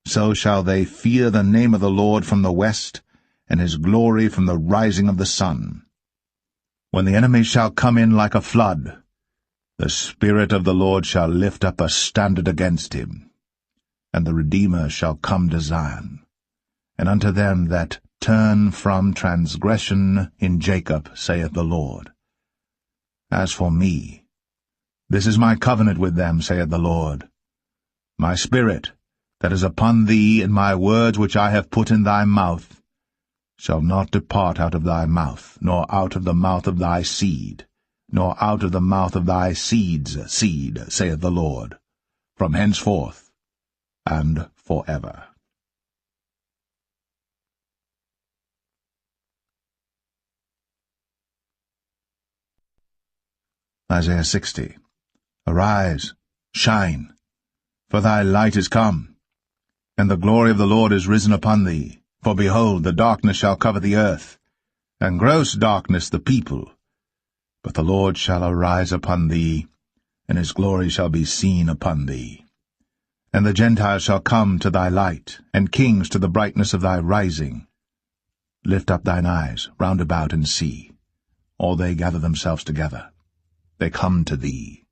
So shall they fear the name of the Lord from the west, and his glory from the rising of the sun. When the enemy shall come in like a flood, the Spirit of the Lord shall lift up a standard against him. And the Redeemer shall come to Zion, and unto them that turn from transgression in Jacob, saith the Lord. As for me, this is my covenant with them, saith the Lord. My Spirit that is upon thee, and my words which I have put in thy mouth, shall not depart out of thy mouth, nor out of the mouth of thy seed, nor out of the mouth of thy seed's seed, saith the Lord, from henceforth and forever. Isaiah 60. Arise, shine, for thy light is come, and the glory of the Lord is risen upon thee. For behold, the darkness shall cover the earth, and gross darkness the people. But the Lord shall arise upon thee, and his glory shall be seen upon thee. And the Gentiles shall come to thy light, and kings to the brightness of thy rising. Lift up thine eyes round about and see. All they gather themselves together. They come to thee.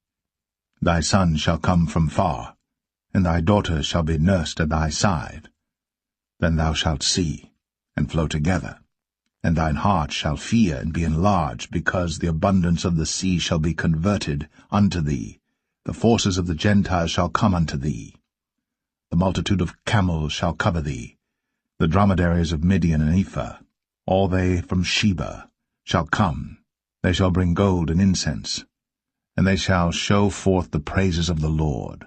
Thy son shall come from far, and thy daughters shall be nursed at thy side. Then thou shalt see, and flow together, and thine heart shall fear and be enlarged, because the abundance of the sea shall be converted unto thee. The forces of the Gentiles shall come unto thee. The multitude of camels shall cover thee, the dromedaries of Midian and Ephah, all they from Sheba, shall come. They shall bring gold and incense, and they shall show forth the praises of the Lord.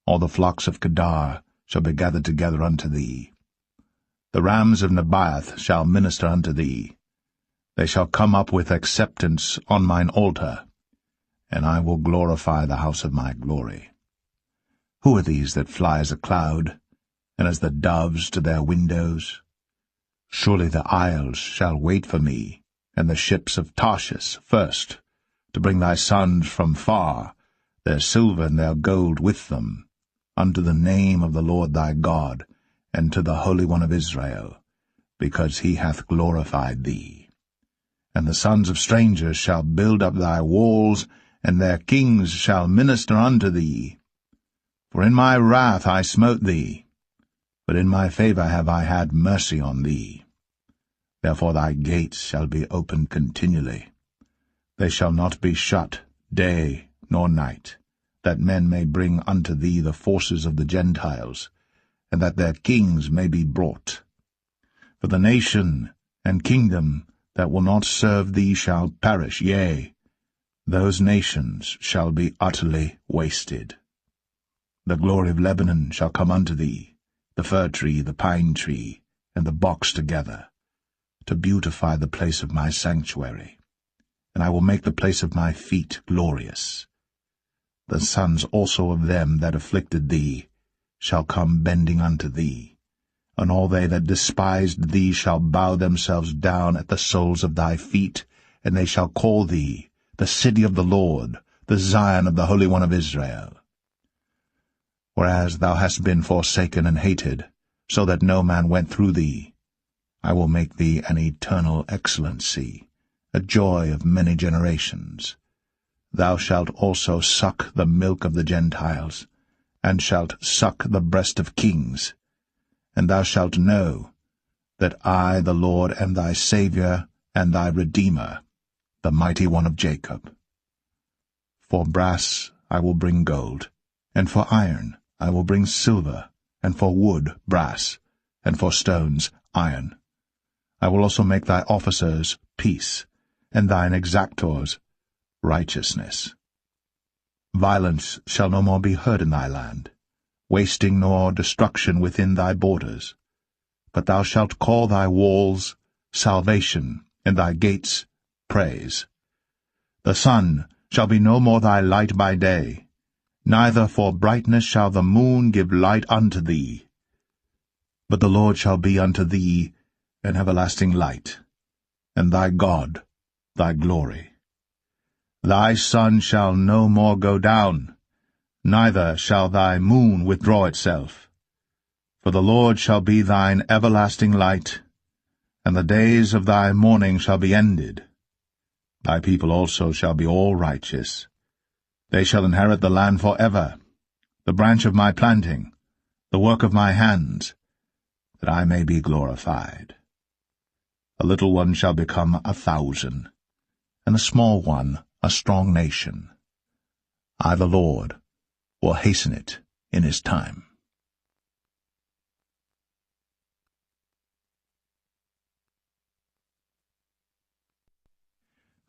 All the flocks of Kedar shall be gathered together unto thee. The rams of Nebaioth shall minister unto thee. They shall come up with acceptance on mine altar, and I will glorify the house of my glory. Who are these that fly as a cloud, and as the doves to their windows? Surely the isles shall wait for me, and the ships of Tarshish first, to bring thy sons from far, their silver and their gold with them, unto the name of the Lord thy God, and to the Holy One of Israel, because he hath glorified thee. And the sons of strangers shall build up thy walls, and their kings shall minister unto thee. For in my wrath I smote thee, but in my favor have I had mercy on thee. Therefore thy gates shall be opened continually. They shall not be shut day nor night, that men may bring unto thee the forces of the Gentiles, and that their kings may be brought. For the nation and kingdom that will not serve thee shall perish, yea, those nations shall be utterly wasted. The glory of Lebanon shall come unto thee, the fir tree, the pine tree, and the box together, to beautify the place of my sanctuary. And I will make the place of my feet glorious. The sons also of them that afflicted thee shall come bending unto thee, and all they that despised thee shall bow themselves down at the soles of thy feet, and they shall call thee the city of the Lord, the Zion of the Holy One of Israel. Whereas thou hast been forsaken and hated, so that no man went through thee, I will make thee an eternal excellency, a joy of many generations. Thou shalt also suck the milk of the Gentiles, and shalt suck the breast of kings. And thou shalt know that I, the Lord, am thy Saviour and thy Redeemer, the mighty one of Jacob. For brass I will bring gold, and for iron I will bring silver, and for wood brass, and for stones iron. I will also make thy officers peace, and thine exactors righteousness. Violence shall no more be heard in thy land, wasting nor destruction within thy borders. But thou shalt call thy walls salvation, and thy gates praise. The sun shall be no more thy light by day, neither for brightness shall the moon give light unto thee. But the Lord shall be unto thee an everlasting light, and thy God thy glory. Thy sun shall no more go down, neither shall thy moon withdraw itself. For the Lord shall be thine everlasting light, and the days of thy mourning shall be ended. Thy people also shall be all righteous. They shall inherit the land for ever, the branch of my planting, the work of my hands, that I may be glorified. A little one shall become 1,000, and a small one a strong nation. I, the Lord, will hasten it in his time.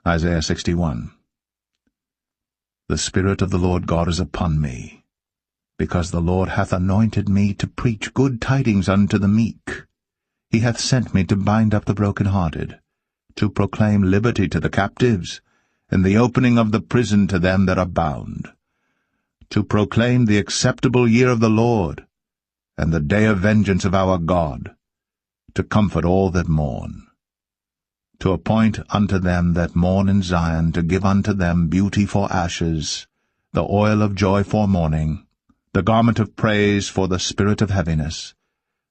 Isaiah 61. The Spirit of the Lord God is upon me, because the Lord hath anointed me to preach good tidings unto the meek. He hath sent me to bind up the brokenhearted, to proclaim liberty to the captives, and the opening of the prison to them that are bound, to proclaim the acceptable year of the Lord, and the day of vengeance of our God, to comfort all that mourn, to appoint unto them that mourn in Zion, to give unto them beauty for ashes, the oil of joy for mourning, the garment of praise for the spirit of heaviness,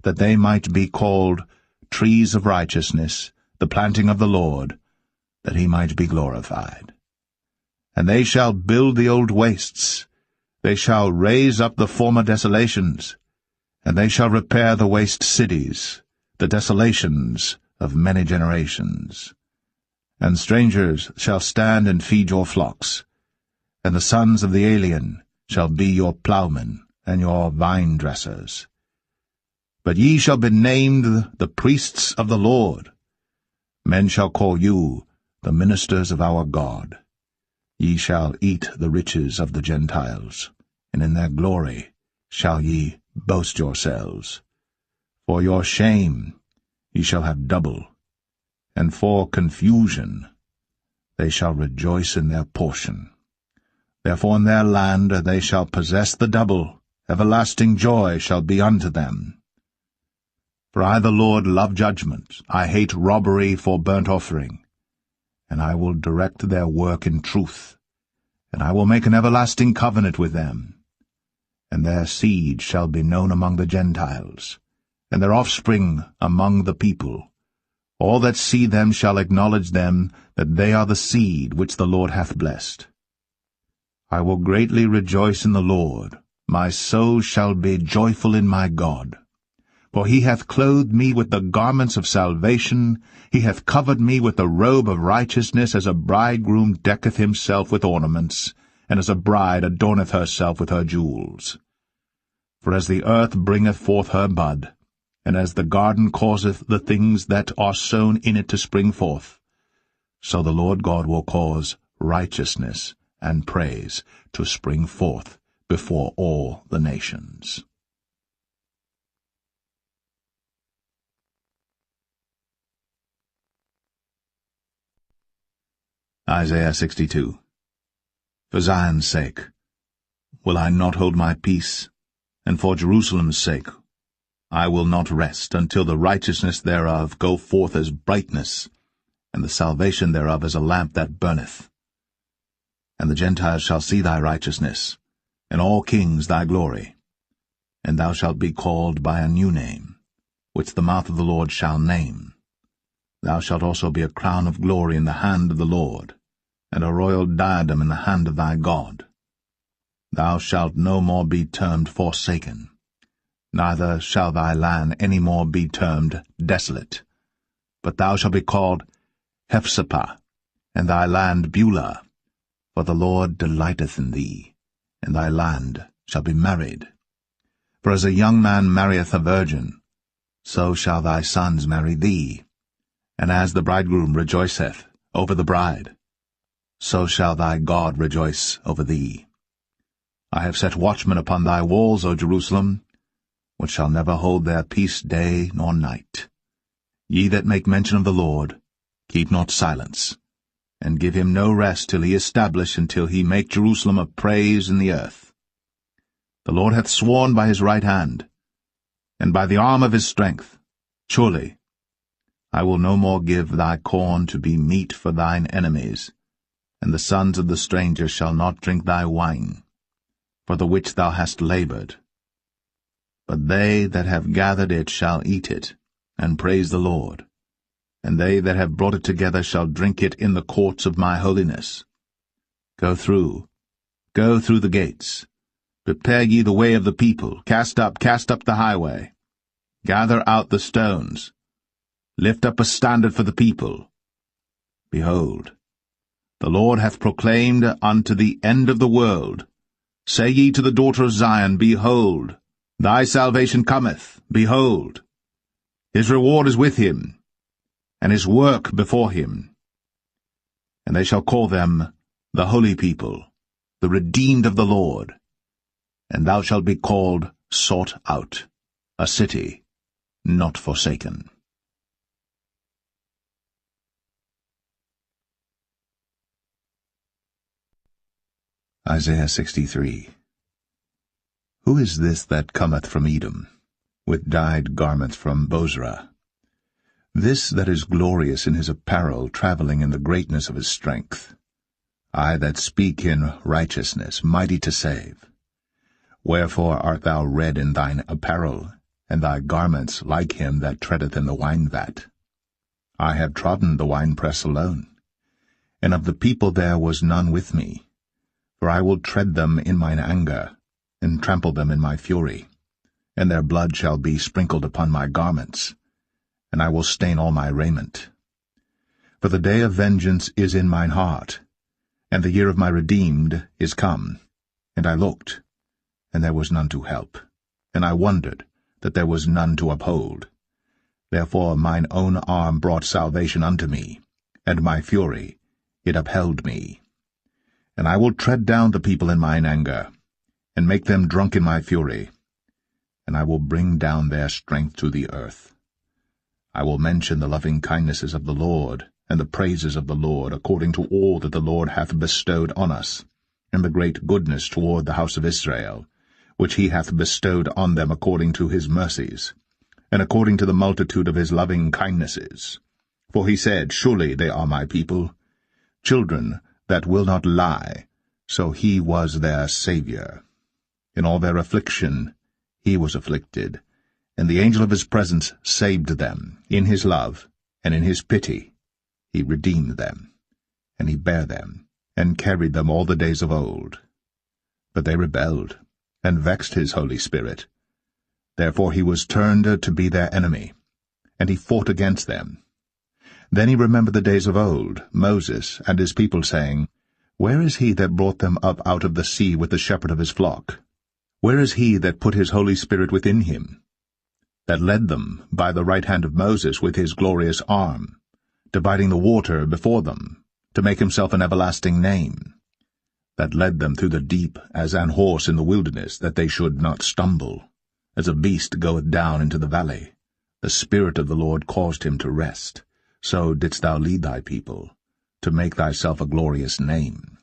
that they might be called trees of righteousness, the planting of the Lord, that he might be glorified. And they shall build the old wastes, they shall raise up the former desolations, and they shall repair the waste cities, the desolations of many generations. And strangers shall stand and feed your flocks, and the sons of the alien shall be your ploughmen and your vine-dressers. But ye shall be named the priests of the Lord. Men shall call you the ministers of our God. Ye shall eat the riches of the Gentiles, and in their glory shall ye boast yourselves. For your shame ye shall have double, and for confusion they shall rejoice in their portion. Therefore in their land they shall possess the double, everlasting joy shall be unto them. For I, the Lord, love judgment, I hate robbery for burnt offering. And I will direct their work in truth, and I will make an everlasting covenant with them. And their seed shall be known among the Gentiles, and their offspring among the people. All that see them shall acknowledge them, that they are the seed which the Lord hath blessed. I will greatly rejoice in the Lord, my soul shall be joyful in my God. For he hath clothed me with the garments of salvation, he hath covered me with the robe of righteousness, as a bridegroom decketh himself with ornaments, and as a bride adorneth herself with her jewels. For as the earth bringeth forth her bud, and as the garden causeth the things that are sown in it to spring forth, so the Lord God will cause righteousness and praise to spring forth before all the nations. Isaiah 62. For Zion's sake will I not hold my peace, and for Jerusalem's sake I will not rest, until the righteousness thereof go forth as brightness, and the salvation thereof as a lamp that burneth. And the Gentiles shall see thy righteousness, and all kings thy glory. and thou shalt be called by a new name, which the mouth of the Lord shall name. Thou shalt also be a crown of glory in the hand of the Lord, and a royal diadem in the hand of thy God. Thou shalt no more be termed forsaken, neither shall thy land any more be termed desolate, but thou shalt be called Hephzibah, and thy land Beulah, for the Lord delighteth in thee, and thy land shall be married. For as a young man marrieth a virgin, so shall thy sons marry thee, and as the bridegroom rejoiceth over the bride, so shall thy God rejoice over thee. I have set watchmen upon thy walls, O Jerusalem, which shall never hold their peace day nor night. Ye that make mention of the Lord, keep not silence, and give him no rest till he establish until he make Jerusalem a praise in the earth. The Lord hath sworn by his right hand, and by the arm of his strength, surely I will no more give thy corn to be meat for thine enemies, and the sons of the stranger shall not drink thy wine, for the which thou hast laboured. But they that have gathered it shall eat it, and praise the Lord, and they that have brought it together shall drink it in the courts of my holiness. Go through the gates. Prepare ye the way of the people. Cast up the highway. Gather out the stones. Lift up a standard for the people. Behold, the Lord hath proclaimed unto the end of the world. Say ye to the daughter of Zion, Behold, thy salvation cometh. Behold, his reward is with him, and his work before him. And they shall call them the holy people, the redeemed of the Lord. And thou shalt be called Sought Out, a city not forsaken. Isaiah 63. Who is this that cometh from Edom, with dyed garments from Bozrah? This that is glorious in his apparel, travelling in the greatness of his strength. I that speak in righteousness, mighty to save. Wherefore art thou red in thine apparel, and thy garments like him that treadeth in the wine-vat? I have trodden the winepress alone, and of the people there was none with me. For I will tread them in mine anger, and trample them in my fury, and their blood shall be sprinkled upon my garments, and I will stain all my raiment. For the day of vengeance is in mine heart, and the year of my redeemed is come. And I looked, and there was none to help, and I wondered that there was none to uphold. Therefore mine own arm brought salvation unto me, and my fury, it upheld me. And I will tread down the people in mine anger, and make them drunk in my fury, and I will bring down their strength to the earth. I will mention the loving kindnesses of the Lord, and the praises of the Lord, according to all that the Lord hath bestowed on us, and the great goodness toward the house of Israel, which he hath bestowed on them according to his mercies, and according to the multitude of his loving kindnesses. For he said, Surely they are my people, children that will not lie, so he was their Saviour. In all their affliction he was afflicted, and the angel of his presence saved them. In his love and in his pity he redeemed them, and he bare them, and carried them all the days of old. But they rebelled, and vexed his Holy Spirit. Therefore he was turned to be their enemy, and he fought against them. Then he remembered the days of old, Moses and his people, saying, Where is he that brought them up out of the sea with the shepherd of his flock? Where is he that put his Holy Spirit within him? That led them by the right hand of Moses with his glorious arm, dividing the water before them, to make himself an everlasting name. That led them through the deep as an horse in the wilderness, that they should not stumble. As a beast goeth down into the valley, the Spirit of the Lord caused him to rest. So didst thou lead thy people, to make thyself a glorious name.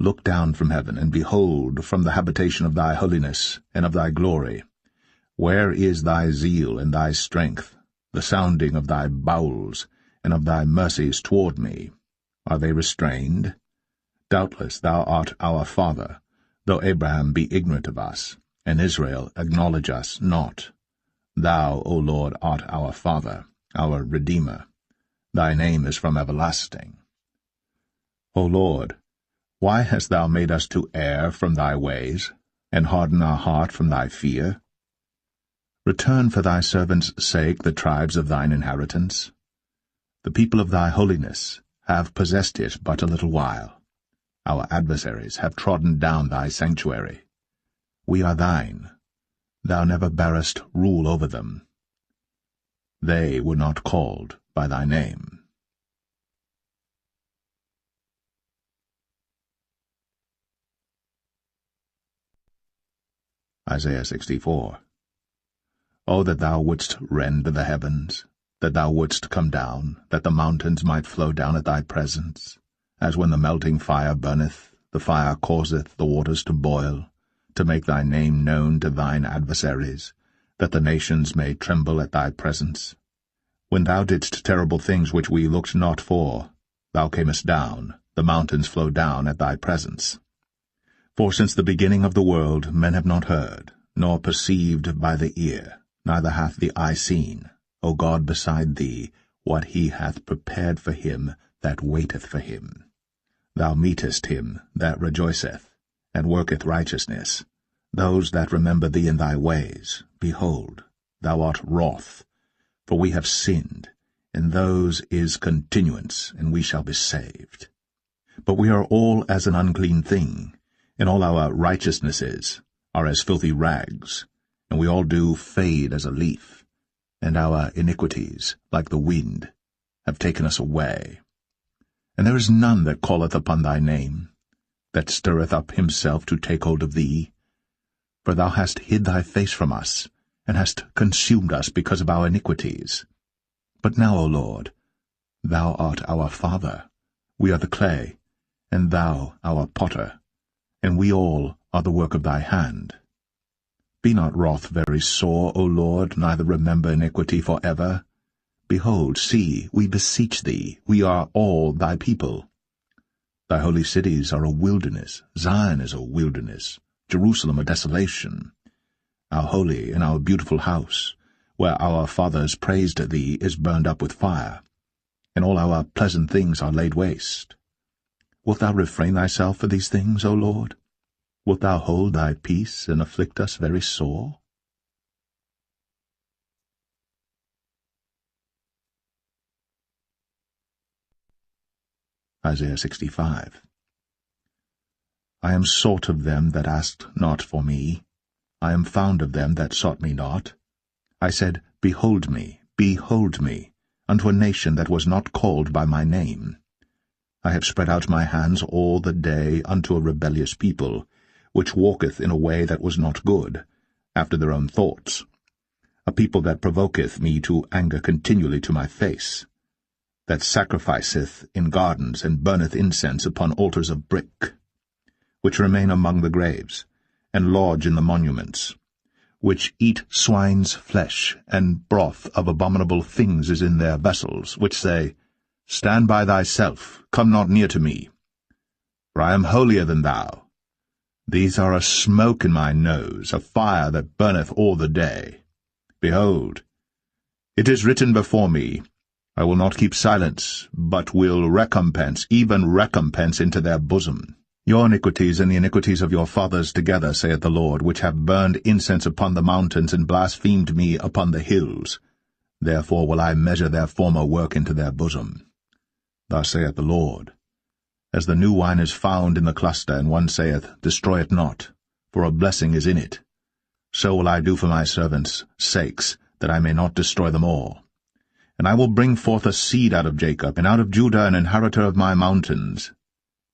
Look down from heaven, and behold from the habitation of thy holiness and of thy glory. Where is thy zeal and thy strength, the sounding of thy bowels, and of thy mercies toward me? Are they restrained? Doubtless thou art our father, though Abraham be ignorant of us. and Israel acknowledge us not. Thou, O Lord, art our Father, our Redeemer. Thy name is from everlasting. O Lord, why hast thou made us to err from thy ways, and harden our heart from thy fear? Return for thy servants' sake the tribes of thine inheritance. The people of thy holiness have possessed it but a little while. Our adversaries have trodden down thy sanctuary. We are thine. Thou never barest rule over them. They were not called by thy name. Isaiah 64. O that thou wouldst rend the heavens, that thou wouldst come down, that the mountains might flow down at thy presence, as when the melting fire burneth, the fire causeth the waters to boil, to make thy name known to thine adversaries, that the nations may tremble at thy presence. When thou didst terrible things which we looked not for, thou camest down, the mountains flowed down at thy presence. For since the beginning of the world men have not heard, nor perceived by the ear, neither hath the eye seen, O God, beside thee, what he hath prepared for him that waiteth for him. Thou meetest him that rejoiceth, and worketh righteousness, those that remember thee in thy ways. Behold, thou art wroth, for we have sinned, in those is continuance, and we shall be saved. But we are all as an unclean thing, and all our righteousnesses are as filthy rags, and we all do fade as a leaf, and our iniquities, like the wind, have taken us away. And there is none that calleth upon thy name, that stirreth up himself to take hold of thee. For thou hast hid thy face from us, and hast consumed us because of our iniquities. But now, O Lord, thou art our Father, we are the clay, and thou our potter, and we all are the work of thy hand. Be not wroth very sore, O Lord, neither remember iniquity for ever. Behold, see, we beseech thee, we are all thy people. Thy holy cities are a wilderness, Zion is a wilderness, Jerusalem a desolation. Our holy and our beautiful house, where our fathers praised thee, is burned up with fire, and all our pleasant things are laid waste. Wilt thou refrain thyself for these things, O Lord? Wilt thou hold thy peace and afflict us very sore? Isaiah 65. I am sought of them that asked not for me. I am found of them that sought me not. I said, behold me, unto a nation that was not called by my name. I have spread out my hands all the day unto a rebellious people, which walketh in a way that was not good, after their own thoughts. A people that provoketh me to anger continually to my face, that sacrificeth in gardens and burneth incense upon altars of brick, which remain among the graves, and lodge in the monuments, which eat swine's flesh, and broth of abominable things is in their vessels, which say, Stand by thyself, come not near to me, for I am holier than thou. These are a smoke in my nose, a fire that burneth all the day. Behold, it is written before me, I will not keep silence, but will recompense, even recompense into their bosom. Your iniquities and the iniquities of your fathers together, saith the Lord, which have burned incense upon the mountains and blasphemed me upon the hills. Therefore will I measure their former work into their bosom. Thus saith the Lord, As the new wine is found in the cluster, and one saith, Destroy it not, for a blessing is in it, so will I do for my servants' sakes, that I may not destroy them all. And I will bring forth a seed out of Jacob, and out of Judah an inheritor of my mountains.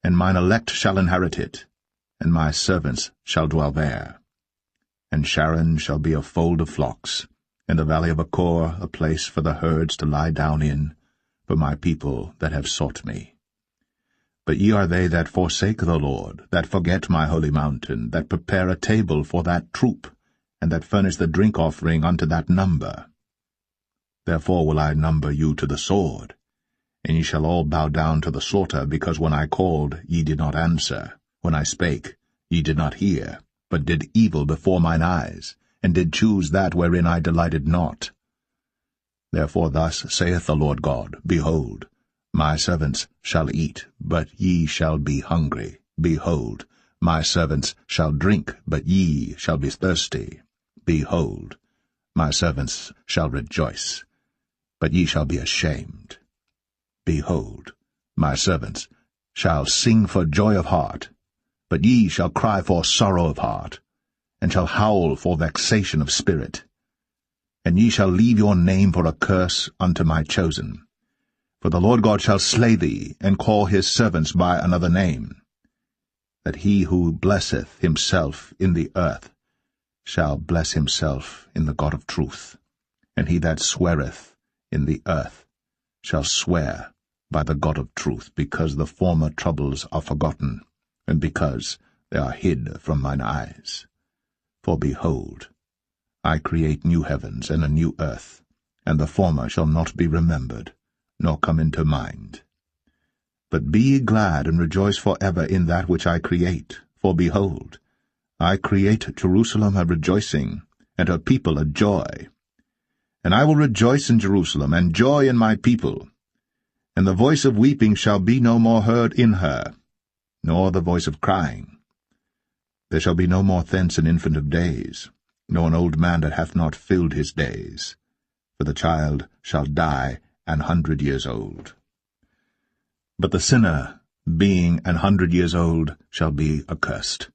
And mine elect shall inherit it, and my servants shall dwell there. And Sharon shall be a fold of flocks, and the valley of Achor a place for the herds to lie down in, for my people that have sought me. But ye are they that forsake the Lord, that forget my holy mountain, that prepare a table for that troop, and that furnish the drink offering unto that number. Therefore will I number you to the sword, and ye shall all bow down to the slaughter, because when I called ye did not answer, when I spake ye did not hear. but did evil before mine eyes, and did choose that wherein I delighted not. Therefore thus saith the Lord God, Behold, my servants shall eat, but ye shall be hungry. Behold, my servants shall drink, but ye shall be thirsty. Behold, my servants shall rejoice, but ye shall be ashamed. Behold, my servants shall sing for joy of heart, but ye shall cry for sorrow of heart, and shall howl for vexation of spirit. And ye shall leave your name for a curse unto my chosen. For the Lord God shall slay thee, and call his servants by another name, that he who blesseth himself in the earth shall bless himself in the God of truth, and he that sweareth in the earth shall swear by the God of truth, because the former troubles are forgotten, and because they are hid from mine eyes. For behold, I create new heavens and a new earth, and the former shall not be remembered, nor come into mind. But be ye glad and rejoice for ever in that which I create, for behold, I create Jerusalem a rejoicing, and her people a joy. And I will rejoice in Jerusalem, and joy in my people. And the voice of weeping shall be no more heard in her, nor the voice of crying. There shall be no more thence an infant of days, nor an old man that hath not filled his days. For the child shall die 100 years old. But the sinner, being 100 years old, shall be accursed.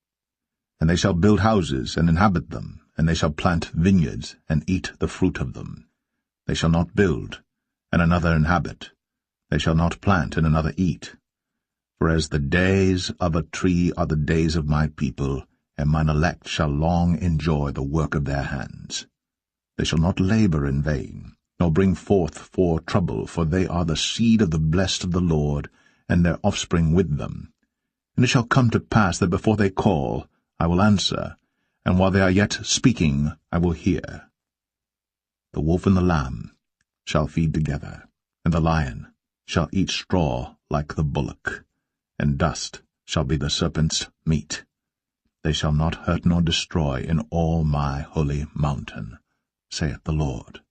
And they shall build houses, and inhabit them, and they shall plant vineyards, and eat the fruit of them. They shall not build, and another inhabit. They shall not plant, and another eat. For as the days of a tree are the days of my people, and mine elect shall long enjoy the work of their hands. They shall not labor in vain, nor bring forth for trouble, for they are the seed of the blessed of the Lord, and their offspring with them. And it shall come to pass that before they call, I will answer, and while they are yet speaking, I will hear. The wolf and the lamb shall feed together, and the lion shall eat straw like the bullock, and dust shall be the serpent's meat. They shall not hurt nor destroy in all my holy mountain, saith the Lord.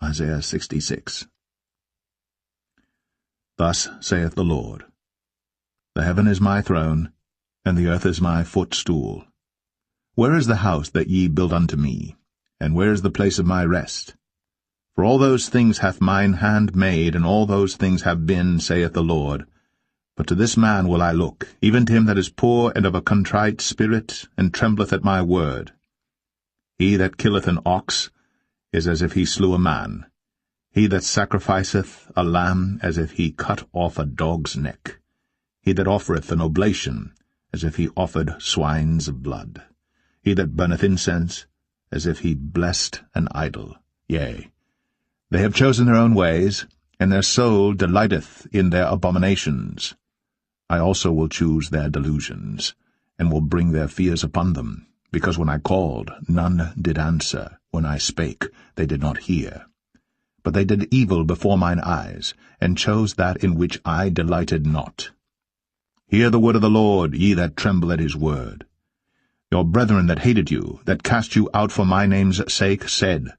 Isaiah 66. Thus saith the Lord, The heaven is my throne, and the earth is my footstool. Where is the house that ye built unto me, and where is the place of my rest? For all those things hath mine hand made, and all those things have been, saith the Lord. But to this man will I look, even to him that is poor and of a contrite spirit, and trembleth at my word. He that killeth an ox is as if he slew a man. He that sacrificeth a lamb, as if he cut off a dog's neck. He that offereth an oblation, as if he offered swine's blood. He that burneth incense, as if he blessed an idol. Yea, they have chosen their own ways, and their soul delighteth in their abominations. I also will choose their delusions, and will bring their fears upon them, because when I called, none did answer. When I spake, they did not hear. But they did evil before mine eyes, and chose that in which I delighted not. Hear the word of the Lord, ye that tremble at his word. Your brethren that hated you, that cast you out for my name's sake, said,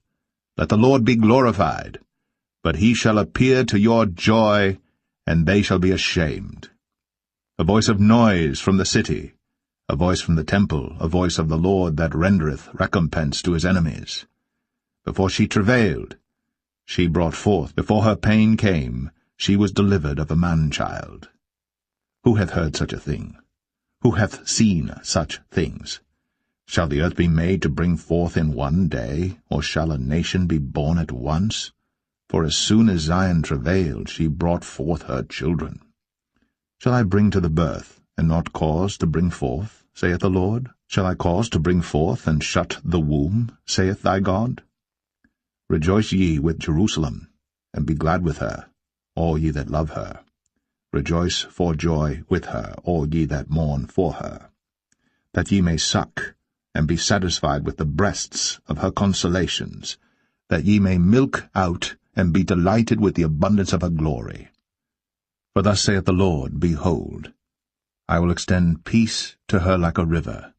Let the Lord be glorified. But he shall appear to your joy, and they shall be ashamed. A voice of noise from the city, a voice from the temple, a voice of the Lord that rendereth recompense to his enemies. Before she travailed, she brought forth. Before her pain came, she was delivered of a man-child. Who hath heard such a thing? Who hath seen such things? Shall the earth be made to bring forth in one day, or shall a nation be born at once? For as soon as Zion travailed, she brought forth her children. Shall I bring to the birth, and not cause to bring forth, saith the Lord? Shall I cause to bring forth, and shut the womb, saith thy God? Rejoice ye with Jerusalem, and be glad with her, all ye that love her. Rejoice for joy with her, all ye that mourn for her, that ye may suck, and be satisfied with the breasts of her consolations, that ye may milk out and be delighted with the abundance of her glory. For thus saith the Lord, Behold, I will extend peace to her like a river,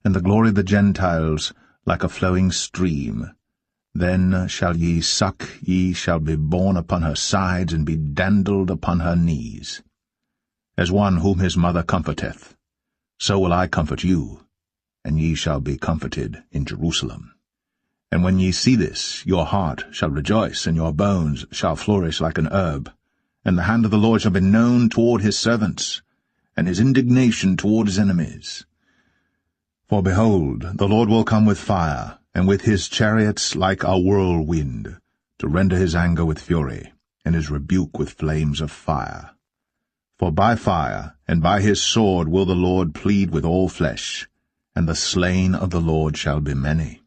and the glory of the Gentiles like a flowing stream. Then shall ye suck, ye shall be borne upon her sides, and be dandled upon her knees. As one whom his mother comforteth, so will I comfort you, and ye shall be comforted in Jerusalem. And when ye see this, your heart shall rejoice, and your bones shall flourish like an herb. And the hand of the Lord shall be known toward his servants, and his indignation toward his enemies. For behold, the Lord will come with fire, and with his chariots like a whirlwind, to render his anger with fury, and his rebuke with flames of fire. For by fire and by his sword will the Lord plead with all flesh, and the slain of the Lord shall be many.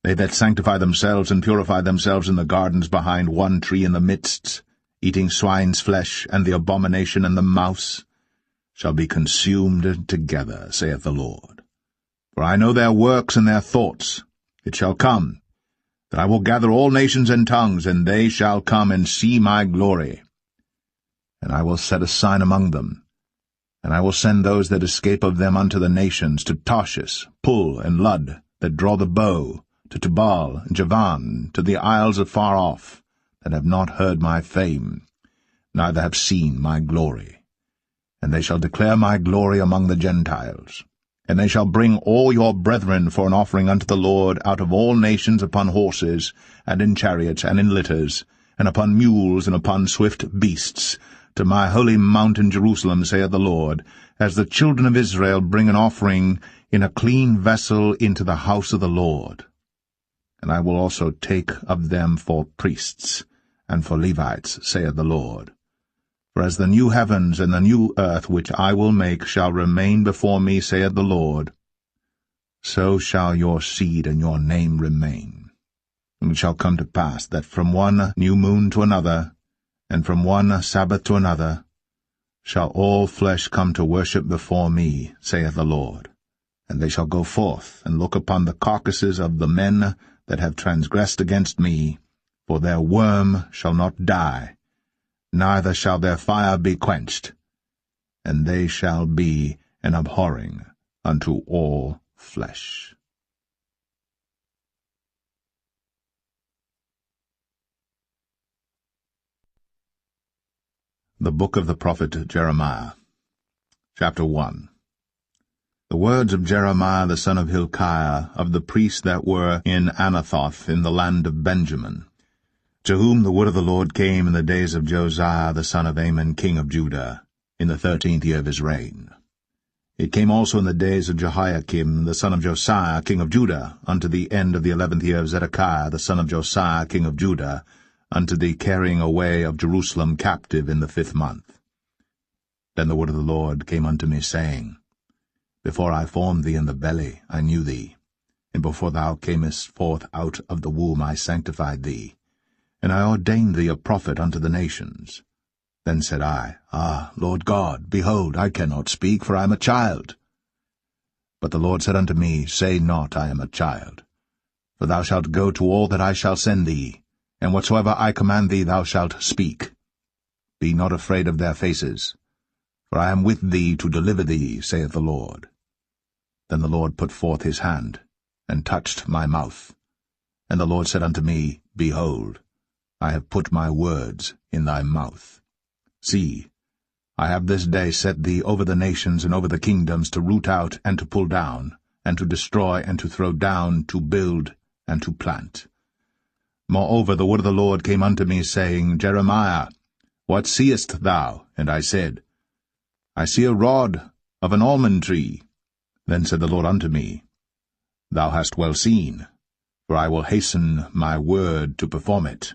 They that sanctify themselves and purify themselves in the gardens behind one tree in the midst, eating swine's flesh, and the abomination and the mouse, shall be consumed together, saith the Lord. For I know their works and their thoughts. It shall come, that I will gather all nations and tongues, and they shall come and see my glory. And I will set a sign among them, and I will send those that escape of them unto the nations, to Tarshish, Pul, and Lud, that draw the bow, to Tubal and Javan, to the isles afar off, that have not heard my fame, neither have seen my glory. And they shall declare my glory among the Gentiles. And they shall bring all your brethren for an offering unto the Lord out of all nations upon horses, and in chariots, and in litters, and upon mules, and upon swift beasts, to my holy mountain Jerusalem, saith the Lord, as the children of Israel bring an offering in a clean vessel into the house of the Lord. And I will also take of them for priests, and for Levites, saith the Lord. For as the new heavens and the new earth which I will make shall remain before me, saith the Lord, so shall your seed and your name remain. And it shall come to pass that from one new moon to another, and from one Sabbath to another, shall all flesh come to worship before me, saith the Lord. And they shall go forth, and look upon the carcasses of the men that have transgressed against me, for their worm shall not die, neither shall their fire be quenched, and they shall be an abhorring unto all flesh. The Book of the Prophet Jeremiah, Chapter 1. The words of Jeremiah the son of Hilkiah, of the priests that were in Anathoth in the land of Benjamin, to whom the word of the Lord came in the days of Josiah the son of Amon king of Judah, in the 13th year of his reign. It came also in the days of Jehoiakim the son of Josiah king of Judah, unto the end of the 11th year of Zedekiah the son of Josiah king of Judah, unto the carrying away of Jerusalem captive in the 5th month. Then the word of the Lord came unto me, saying, Before I formed thee in the belly I knew thee, and before thou camest forth out of the womb I sanctified thee, and I ordained thee a prophet unto the nations. Then said I, Ah, Lord God, behold, I cannot speak, for I am a child. But the Lord said unto me, Say not, I am a child. For thou shalt go to all that I shall send thee, and whatsoever I command thee thou shalt speak. Be not afraid of their faces, for I am with thee to deliver thee, saith the Lord. Then the Lord put forth his hand, and touched my mouth. And the Lord said unto me, Behold, I have put my words in thy mouth. See, I have this day set thee over the nations and over the kingdoms, to root out and to pull down, and to destroy and to throw down, to build and to plant. Moreover the word of the Lord came unto me, saying, Jeremiah, what seest thou? And I said, I see a rod of an almond tree. Then said the Lord unto me, Thou hast well seen, for I will hasten my word to perform it.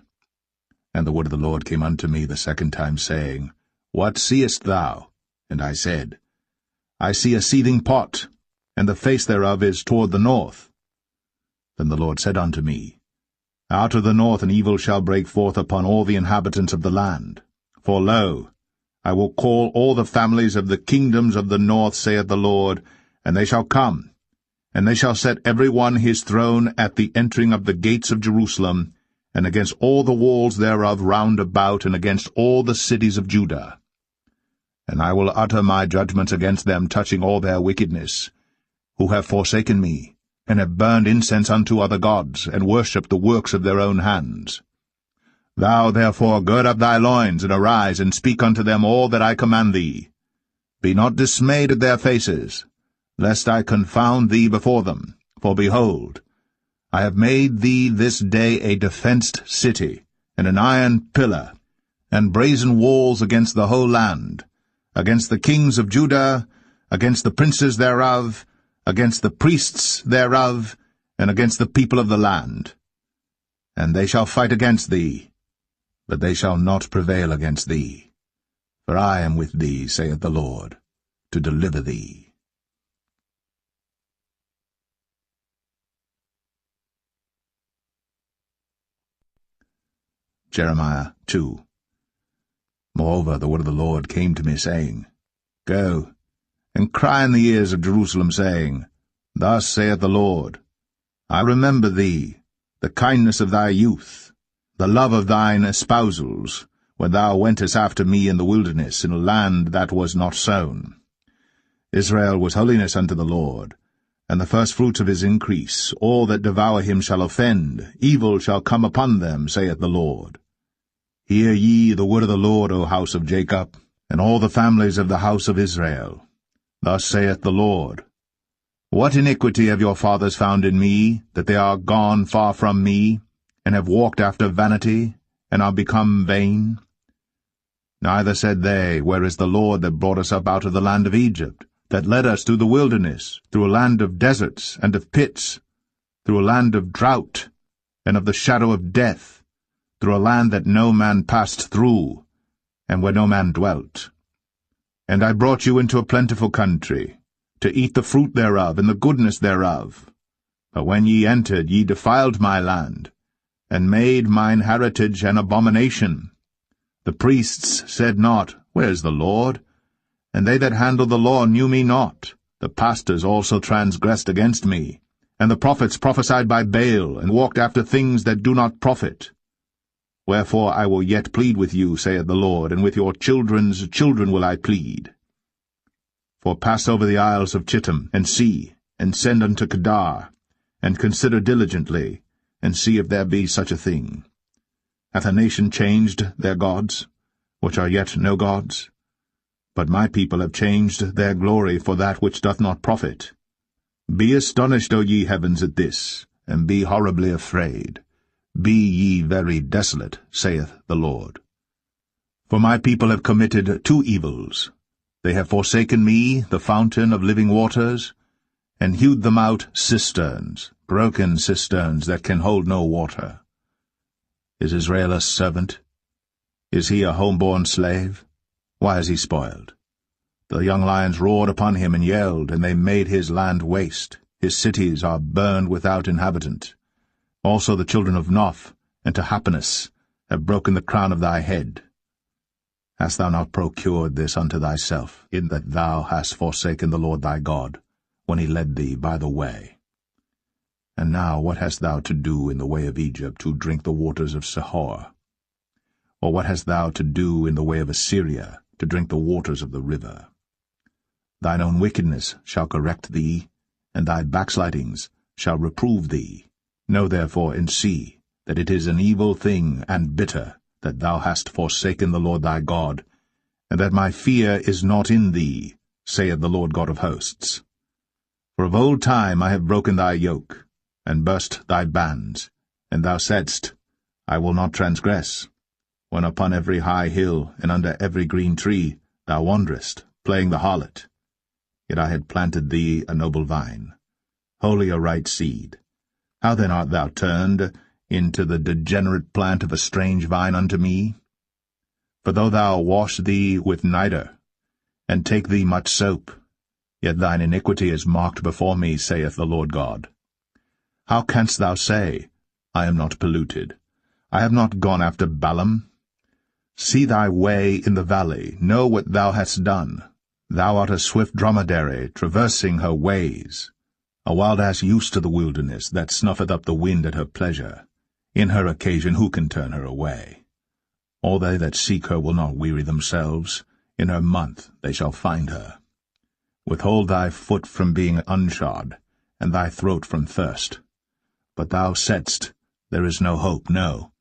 And the word of the Lord came unto me the second time, saying, What seest thou? And I said, I see a seething pot, and the face thereof is toward the north. Then the Lord said unto me, Out of the north an evil shall break forth upon all the inhabitants of the land. For lo, I will call all the families of the kingdoms of the north, saith the Lord, and they shall come, and they shall set every one his throne at the entering of the gates of Jerusalem, and against all the walls thereof round about, and against all the cities of Judah. And I will utter my judgments against them touching all their wickedness, who have forsaken me, and have burned incense unto other gods, and worshipped the works of their own hands. Thou therefore gird up thy loins, and arise, and speak unto them all that I command thee. Be not dismayed at their faces, lest I confound thee before them. For behold, I have made thee this day a defenced city, and an iron pillar, and brazen walls against the whole land, against the kings of Judah, against the princes thereof, against the priests thereof, and against the people of the land. And they shall fight against thee, but they shall not prevail against thee. For I am with thee, saith the Lord, to deliver thee. Jeremiah 2. Moreover, the word of the Lord came to me, saying, Go, and cry in the ears of Jerusalem, saying, Thus saith the Lord, I remember thee, the kindness of thy youth, the love of thine espousals, when thou wentest after me in the wilderness, in a land that was not sown. Israel was holiness unto the Lord, and the firstfruits of his increase. All that devour him shall offend, evil shall come upon them, saith the Lord. Hear ye the word of the Lord, O house of Jacob, and all the families of the house of Israel. Thus saith the Lord, What iniquity have your fathers found in me, that they are gone far from me, and have walked after vanity, and are become vain? Neither said they, Where is the Lord that brought us up out of the land of Egypt, that led us through the wilderness, through a land of deserts and of pits, through a land of drought and of the shadow of death, through a land that no man passed through, and where no man dwelt. And I brought you into a plentiful country, to eat the fruit thereof and the goodness thereof. But when ye entered, ye defiled my land, and made mine heritage an abomination. The priests said not, Where is the Lord? And they that handled the law knew me not. The pastors also transgressed against me, and the prophets prophesied by Baal, and walked after things that do not profit. Wherefore I will yet plead with you, saith the Lord, and with your children's children will I plead. For pass over the isles of Chittim, and see, and send unto Kedar, and consider diligently, and see if there be such a thing. Hath a nation changed their gods, which are yet no gods? But my people have changed their glory for that which doth not profit. Be astonished, O ye heavens, at this, and be horribly afraid. Be ye very desolate, saith the Lord. For my people have committed two evils. They have forsaken me, the fountain of living waters, and hewed them out cisterns, broken cisterns that can hold no water. Is Israel a servant? Is he a home-born slave? Why is he spoiled? The young lions roared upon him and yelled, and they made his land waste. His cities are burned without inhabitant. Also the children of Noph and Tahpanhes have broken the crown of thy head. Hast thou not procured this unto thyself, in that thou hast forsaken the Lord thy God, when he led thee by the way? And now what hast thou to do in the way of Egypt, to drink the waters of Sihor? Or what hast thou to do in the way of Assyria, to drink the waters of the river? Thine own wickedness shall correct thee, and thy backslidings shall reprove thee. Know therefore and see that it is an evil thing and bitter that thou hast forsaken the Lord thy God, and that my fear is not in thee, saith the Lord God of hosts. For of old time I have broken thy yoke, and burst thy bands, and thou saidst, I will not transgress, when upon every high hill and under every green tree thou wanderest, playing the harlot. Yet I had planted thee a noble vine, wholly a right seed. How then art thou turned into the degenerate plant of a strange vine unto me? For though thou wash thee with nitre, and take thee much soap, yet thine iniquity is marked before me, saith the Lord God. How canst thou say, I am not polluted? I have not gone after Balaam. See thy way in the valley, know what thou hast done. Thou art a swift dromedary, traversing her ways, a wild ass used to the wilderness, that snuffeth up the wind at her pleasure. In her occasion who can turn her away? All they that seek her will not weary themselves. In her month they shall find her. Withhold thy foot from being unshod, and thy throat from thirst. But thou saidst, There is no hope, no,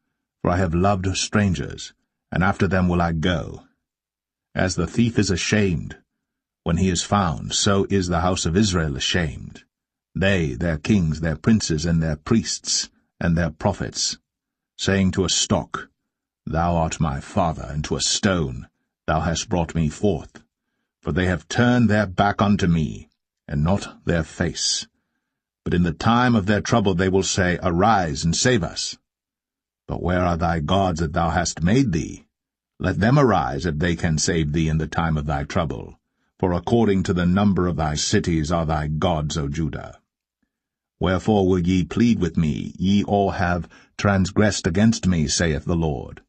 for I have loved strangers, and after them will I go. As the thief is ashamed when he is found, so is the house of Israel ashamed. They, their kings, their princes, and their priests, and their prophets, saying to a stock, Thou art my father, and to a stone, Thou hast brought me forth. For they have turned their back unto me, and not their face. But in the time of their trouble they will say, Arise, and save us. But where are thy gods that thou hast made thee? Let them arise, if they can save thee in the time of thy trouble. For according to the number of thy cities are thy gods, O Judah. Wherefore will ye plead with me? Ye all have transgressed against me, saith the Lord.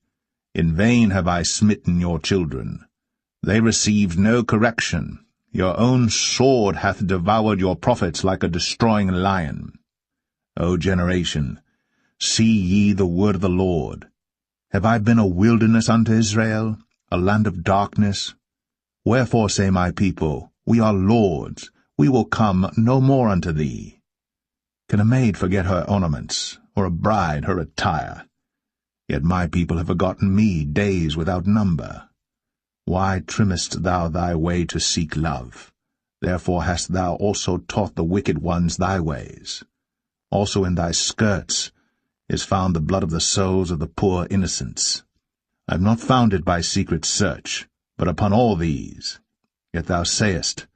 In vain have I smitten your children. They received no correction. Your own sword hath devoured your prophets like a destroying lion. O generation, see ye the word of the Lord. Have I been a wilderness unto Israel, a land of darkness? Wherefore say my people, We are lords, we will come no more unto thee. Can a maid forget her ornaments, or a bride her attire? Yet my people have forgotten me days without number. Why trimmest thou thy way to seek love? Therefore hast thou also taught the wicked ones thy ways. Also in thy skirts is found the blood of the souls of the poor innocents. I have not found it by secret search, but upon all these. Yet thou sayest,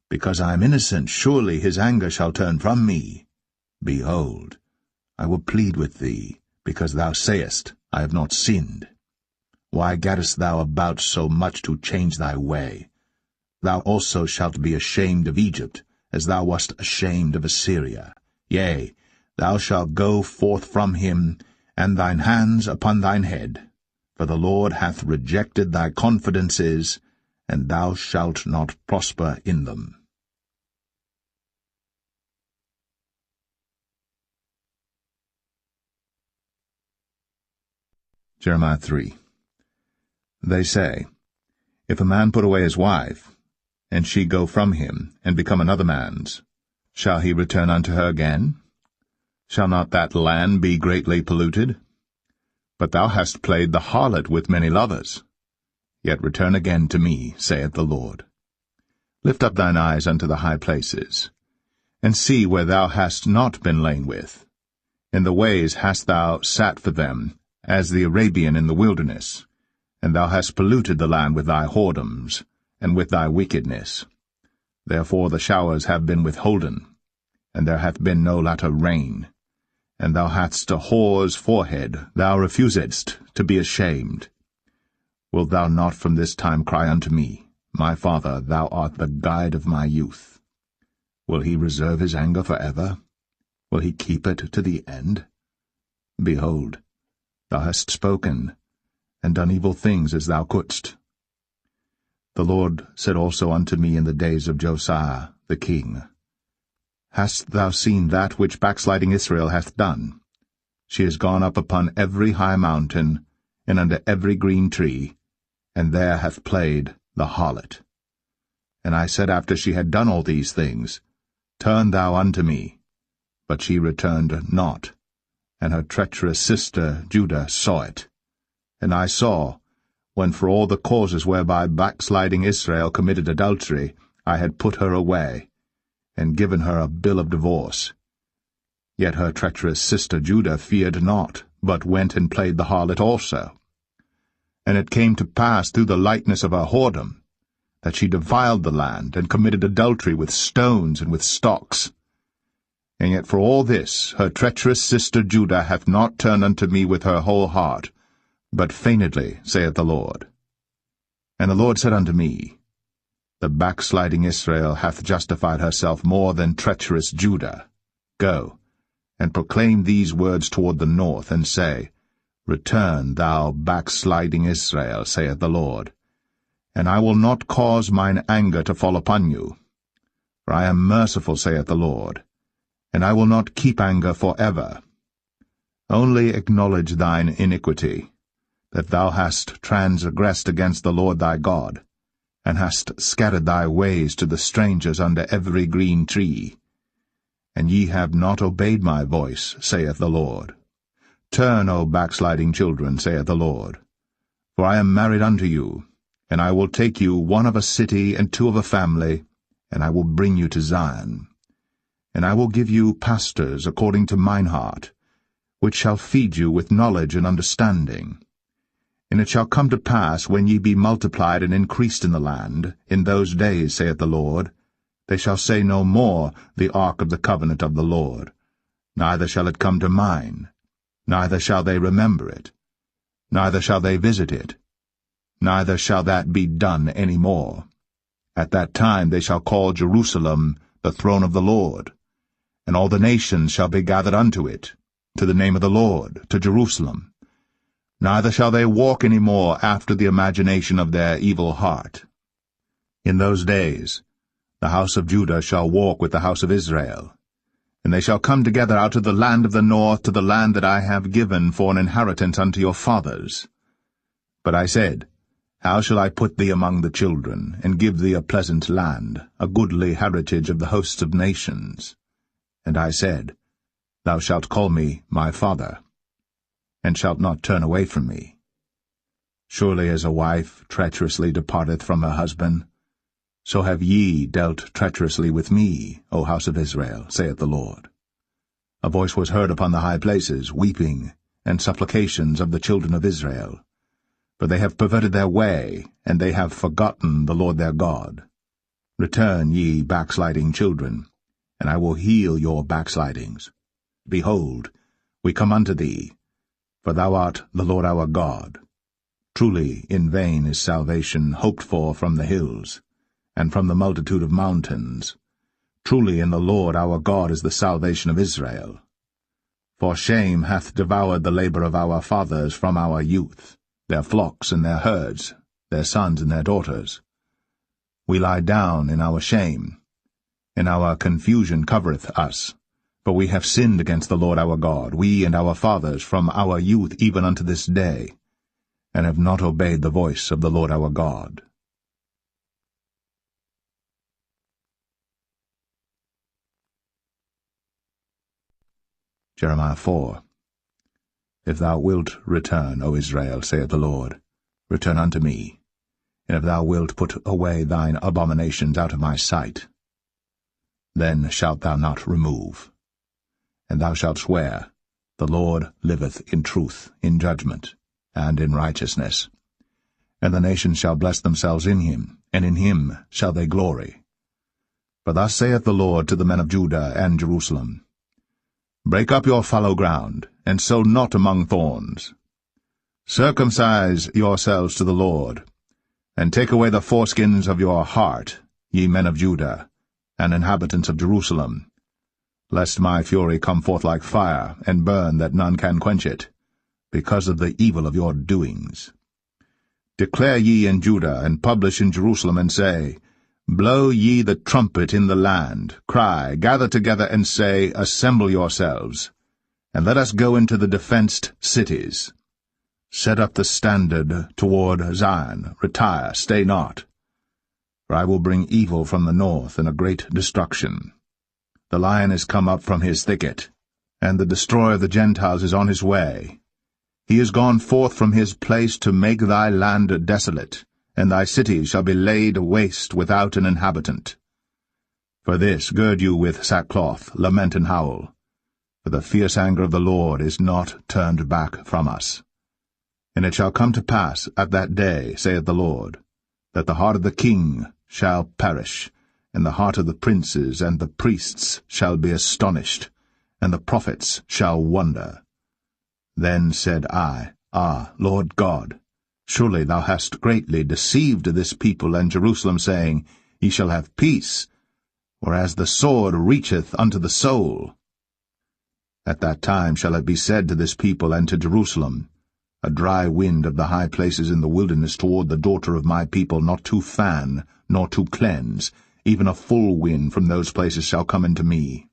Because I am innocent, surely his anger shall turn from me. Behold, I will plead with thee, because thou sayest, I have not sinned. Why gaddest thou about so much to change thy way? Thou also shalt be ashamed of Egypt, as thou wast ashamed of Assyria. Yea, thou shalt go forth from him, and thine hands upon thine head. For the Lord hath rejected thy confidences, and thou shalt not prosper in them. Jeremiah 3. They say, If a man put away his wife, and she go from him, and become another man's, shall he return unto her again? Shall not that land be greatly polluted? But thou hast played the harlot with many lovers. Yet return again to me, saith the Lord. Lift up thine eyes unto the high places, and see where thou hast not been lain with. In the ways hast thou sat for them, as the Arabian in the wilderness, and thou hast polluted the land with thy whoredoms, and with thy wickedness. Therefore the showers have been withholden, and there hath been no latter rain. And thou hadst a whore's forehead, thou refusedst to be ashamed. Wilt thou not from this time cry unto me, My Father, thou art the guide of my youth? Will he reserve his anger for ever? Will he keep it to the end? Behold, thou hast spoken, and done evil things as thou couldst. The Lord said also unto me in the days of Josiah the king, Hast thou seen that which backsliding Israel hath done? She is gone up upon every high mountain, and under every green tree, and there hath played the harlot. And I said after she had done all these things, Turn thou unto me. But she returned not, and her treacherous sister Judah saw it. And I saw, when for all the causes whereby backsliding Israel committed adultery, I had put her away, and given her a bill of divorce. Yet her treacherous sister Judah feared not, but went and played the harlot also. And it came to pass through the lightness of her whoredom, that she defiled the land, and committed adultery with stones and with stocks. And yet for all this her treacherous sister Judah hath not turned unto me with her whole heart, but feignedly, saith the Lord. And the Lord said unto me, The backsliding Israel hath justified herself more than treacherous Judah. Go, and proclaim these words toward the north, and say, Return, thou backsliding Israel, saith the Lord, and I will not cause mine anger to fall upon you. For I am merciful, saith the Lord, and I will not keep anger for ever. Only acknowledge thine iniquity, that thou hast transgressed against the Lord thy God, and hast scattered thy ways to the strangers under every green tree. And ye have not obeyed my voice, saith the Lord. Turn, O backsliding children, saith the Lord. For I am married unto you, and I will take you, one of a city and two of a family, and I will bring you to Zion. And I will give you pastors according to mine heart, which shall feed you with knowledge and understanding. And it shall come to pass, when ye be multiplied and increased in the land, in those days, saith the Lord, they shall say no more, the ark of the covenant of the Lord, neither shall it come to mind, neither shall they remember it, neither shall they visit it, neither shall that be done any more. At that time they shall call Jerusalem the throne of the Lord, and all the nations shall be gathered unto it, to the name of the Lord, to Jerusalem. Neither shall they walk any more after the imagination of their evil heart. In those days the house of Judah shall walk with the house of Israel, and they shall come together out of the land of the north to the land that I have given for an inheritance unto your fathers. But I said, How shall I put thee among the children, and give thee a pleasant land, a goodly heritage of the hosts of nations? And I said, Thou shalt call me my father, and shalt not turn away from me. Surely as a wife treacherously departeth from her husband, so have ye dealt treacherously with me, O house of Israel, saith the Lord. A voice was heard upon the high places, weeping, and supplications of the children of Israel. For they have perverted their way, and they have forgotten the Lord their God. Return, ye backsliding children, and I will heal your backslidings. Behold, we come unto thee, for thou art the Lord our God. Truly in vain is salvation hoped for from the hills, and from the multitude of mountains. Truly in the Lord our God is the salvation of Israel. For shame hath devoured the labor of our fathers from our youth, their flocks and their herds, their sons and their daughters. We lie down in our shame, and our confusion covereth us. For we have sinned against the Lord our God, we and our fathers, from our youth even unto this day, and have not obeyed the voice of the Lord our God. Jeremiah 4. If thou wilt return, O Israel, saith the Lord, return unto me. And if thou wilt put away thine abominations out of my sight, then shalt thou not remove. And thou shalt swear, The Lord liveth in truth, in judgment, and in righteousness. And the nations shall bless themselves in him, and in him shall they glory. For thus saith the Lord to the men of Judah and Jerusalem, Break up your fallow ground, and sow not among thorns. Circumcise yourselves to the Lord, and take away the foreskins of your heart, ye men of Judah, and inhabitants of Jerusalem, lest my fury come forth like fire, and burn that none can quench it, because of the evil of your doings. Declare ye in Judah, and publish in Jerusalem, and say, Blow ye the trumpet in the land, cry, gather together, and say, Assemble yourselves, and let us go into the defenced cities. Set up the standard toward Zion, retire, stay not. For I will bring evil from the north, and a great destruction. The lion is come up from his thicket, and the destroyer of the Gentiles is on his way. He is gone forth from his place to make thy land desolate, and thy cities shall be laid waste without an inhabitant. For this gird you with sackcloth, lament and howl, for the fierce anger of the Lord is not turned back from us. And it shall come to pass at that day, saith the Lord, that the heart of the king shall perish, and the heart of the princes and the priests shall be astonished, and the prophets shall wonder. Then said I, Lord God, surely thou hast greatly deceived this people and Jerusalem, saying, Ye shall have peace, whereas the sword reacheth unto the soul. At that time shall it be said to this people and to Jerusalem, A dry wind of the high places in the wilderness toward the daughter of my people, not to fan, nor to cleanse, even a full wind from those places shall come into me.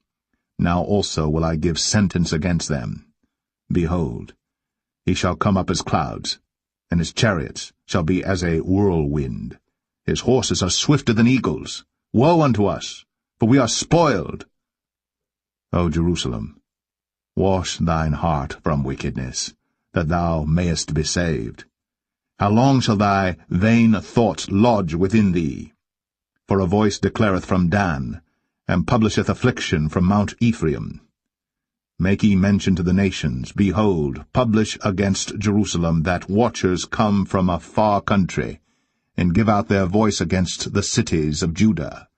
Now also will I give sentence against them. Behold, he shall come up as clouds, and his chariots shall be as a whirlwind. His horses are swifter than eagles. Woe unto us, for we are spoiled. O Jerusalem, wash thine heart from wickedness, that thou mayest be saved. How long shall thy vain thoughts lodge within thee? For a voice declareth from Dan, and publisheth affliction from Mount Ephraim. Make ye mention to the nations, behold, publish against Jerusalem, that watchers come from a far country, and give out their voice against the cities of Judah.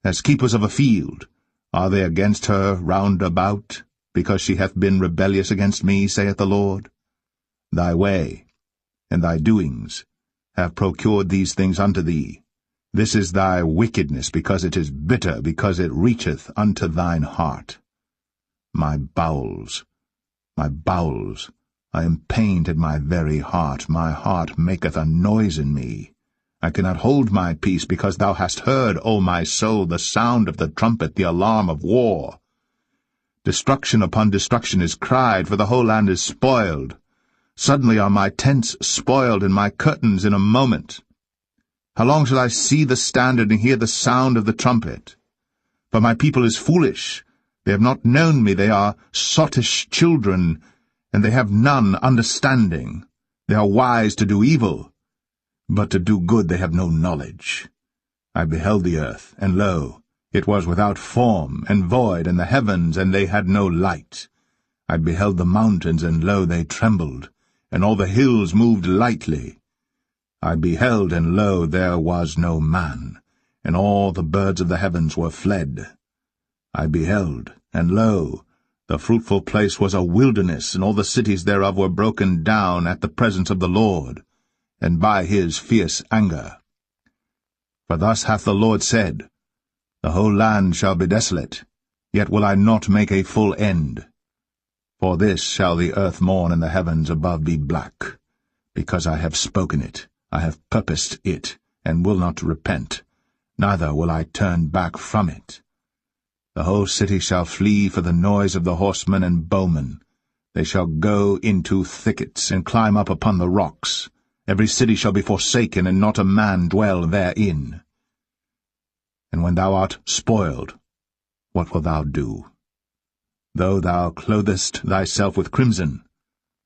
As keepers of a field are they against her round about, because she hath been rebellious against me, saith the Lord. Thy way and thy doings have procured these things unto thee. This is thy wickedness, because it is bitter, because it reacheth unto thine heart. My bowels, I am pained at my very heart. My heart maketh a noise in me. I cannot hold my peace, because thou hast heard, O my soul, the sound of the trumpet, the alarm of war. Destruction upon destruction is cried, for the whole land is spoiled. Suddenly are my tents spoiled, and my curtains in a moment. How long shall I see the standard and hear the sound of the trumpet? For my people is foolish. They have not known me. They are sottish children, and they have none understanding. They are wise to do evil, but to do good they have no knowledge. I beheld the earth, and lo, it was without form and void, and the heavens, and they had no light. I beheld the mountains, and lo, they trembled, and all the hills moved lightly. I beheld, and lo, there was no man, and all the birds of the heavens were fled. I beheld, and lo, the fruitful place was a wilderness, and all the cities thereof were broken down at the presence of the Lord, and by his fierce anger. For thus hath the Lord said, The whole land shall be desolate, yet will I not make a full end. For this shall the earth mourn, and the heavens above be black, because I have spoken it, I have purposed it, and will not repent, neither will I turn back from it. The whole city shall flee for the noise of the horsemen and bowmen. They shall go into thickets, and climb up upon the rocks. Every city shall be forsaken, and not a man dwell therein. And when thou art spoiled, what wilt thou do? Though thou clothest thyself with crimson,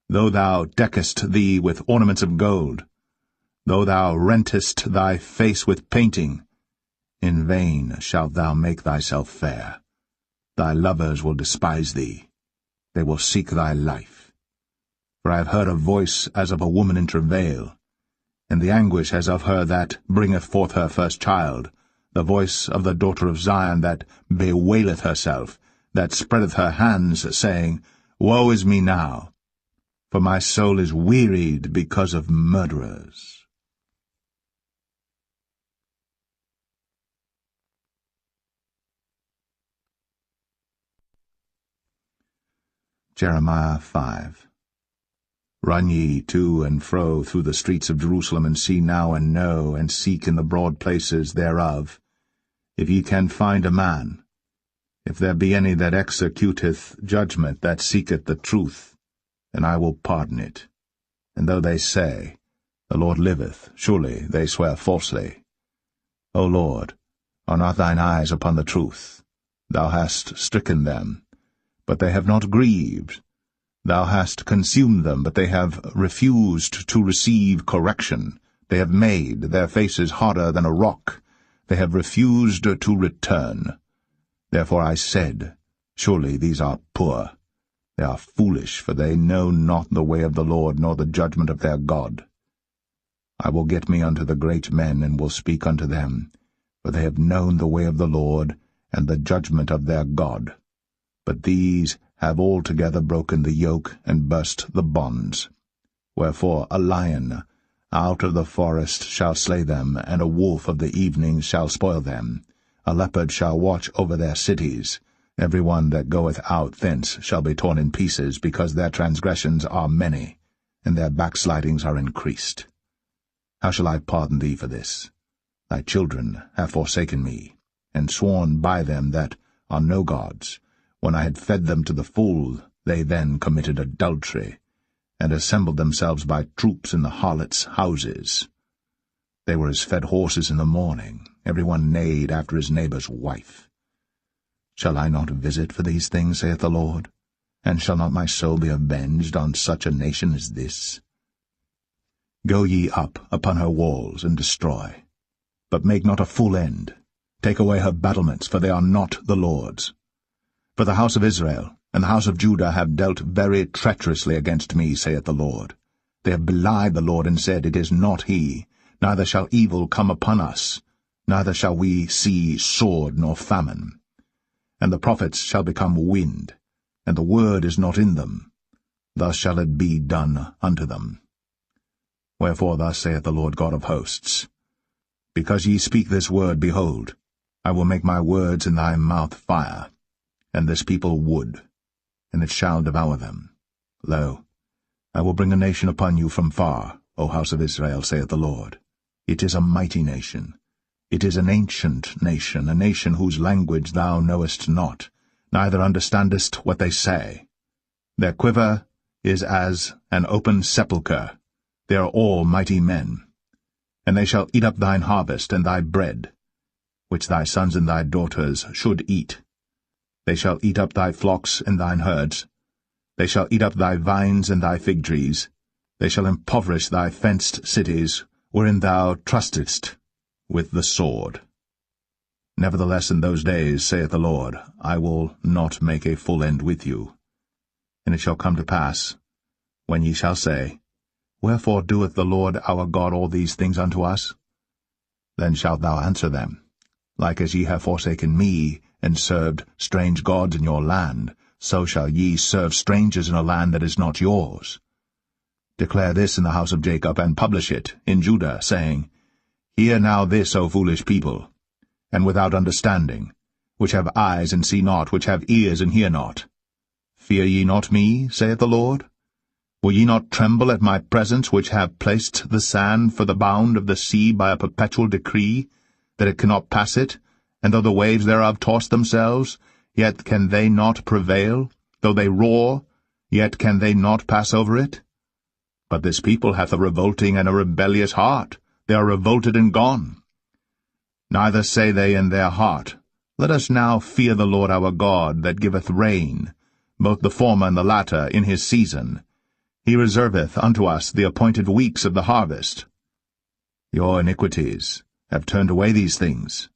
though thou deckest thee with ornaments of gold, though thou rentest thy face with painting, in vain shalt thou make thyself fair. Thy lovers will despise thee. They will seek thy life. For I have heard a voice as of a woman in travail, and the anguish as of her that bringeth forth her first child, the voice of the daughter of Zion that bewaileth herself, that spreadeth her hands, saying, Woe is me now, for my soul is wearied because of murderers. Jeremiah 5. Run ye to and fro through the streets of Jerusalem, and see now and know, and seek in the broad places thereof, if ye can find a man, if there be any that executeth judgment, that seeketh the truth, and I will pardon it. And though they say, The Lord liveth, surely they swear falsely. O Lord, are not thine eyes upon the truth? Thou hast stricken them, but they have not grieved. Thou hast consumed them, but they have refused to receive correction. They have made their faces harder than a rock. They have refused to return. Therefore I said, Surely these are poor. They are foolish, for they know not the way of the Lord, nor the judgment of their God. I will get me unto the great men, and will speak unto them, for they have known the way of the Lord, and the judgment of their God. But these have altogether broken the yoke, and burst the bonds. Wherefore a lion out of the forest shall slay them, and a wolf of the evening shall spoil them. A leopard shall watch over their cities. Every one that goeth out thence shall be torn in pieces, because their transgressions are many, and their backslidings are increased. How shall I pardon thee for this? Thy children have forsaken me, and sworn by them that are no gods, when I had fed them to the full, They then committed adultery, and assembled themselves by troops in the harlots' houses. They were as fed horses in the morning, every one neighed after his neighbour's wife. Shall I not visit for these things, saith the Lord? And shall not my soul be avenged on such a nation as this? Go ye up upon her walls, and destroy. But make not a full end. Take away her battlements, for they are not the Lord's. For the house of Israel and the house of Judah have dealt very treacherously against me, saith the Lord. They have belied the Lord, and said, It is not he, neither shall evil come upon us, neither shall we see sword nor famine. And the prophets shall become wind, and the word is not in them. Thus shall it be done unto them. Wherefore thus saith the Lord God of hosts, Because ye speak this word, behold, I will make my words in thy mouth fire, and this people wood, and it shall devour them. Lo, I will bring a nation upon you from far, O house of Israel, saith the Lord. It is a mighty nation. It is an ancient nation, a nation whose language thou knowest not, neither understandest what they say. Their quiver is as an open sepulchre. They are all mighty men. And they shall eat up thine harvest and thy bread, which thy sons and thy daughters should eat. They shall eat up thy flocks and thine herds. They shall eat up thy vines and thy fig trees. They shall impoverish thy fenced cities, wherein thou trustedst, with the sword. Nevertheless in those days, saith the Lord, I will not make a full end with you. And it shall come to pass, when ye shall say, Wherefore doeth the Lord our God all these things unto us? Then shalt thou answer them, Like as ye have forsaken me, and served strange gods in your land, so shall ye serve strangers in a land that is not yours. Declare this in the house of Jacob, and publish it in Judah, saying, Hear now this, O foolish people, and without understanding, which have eyes and see not, which have ears and hear not. Fear ye not me, saith the Lord? Will ye not tremble at my presence, which have placed the sand for the bound of the sea by a perpetual decree, that it cannot pass it, and though the waves thereof toss themselves, yet can they not prevail? Though they roar, yet can they not pass over it? But this people hath a revolting and a rebellious heart. They are revolted and gone. Neither say they in their heart, Let us now fear the Lord our God, that giveth rain, both the former and the latter, in his season. He reserveth unto us the appointed weeks of the harvest. Your iniquities have turned away these things,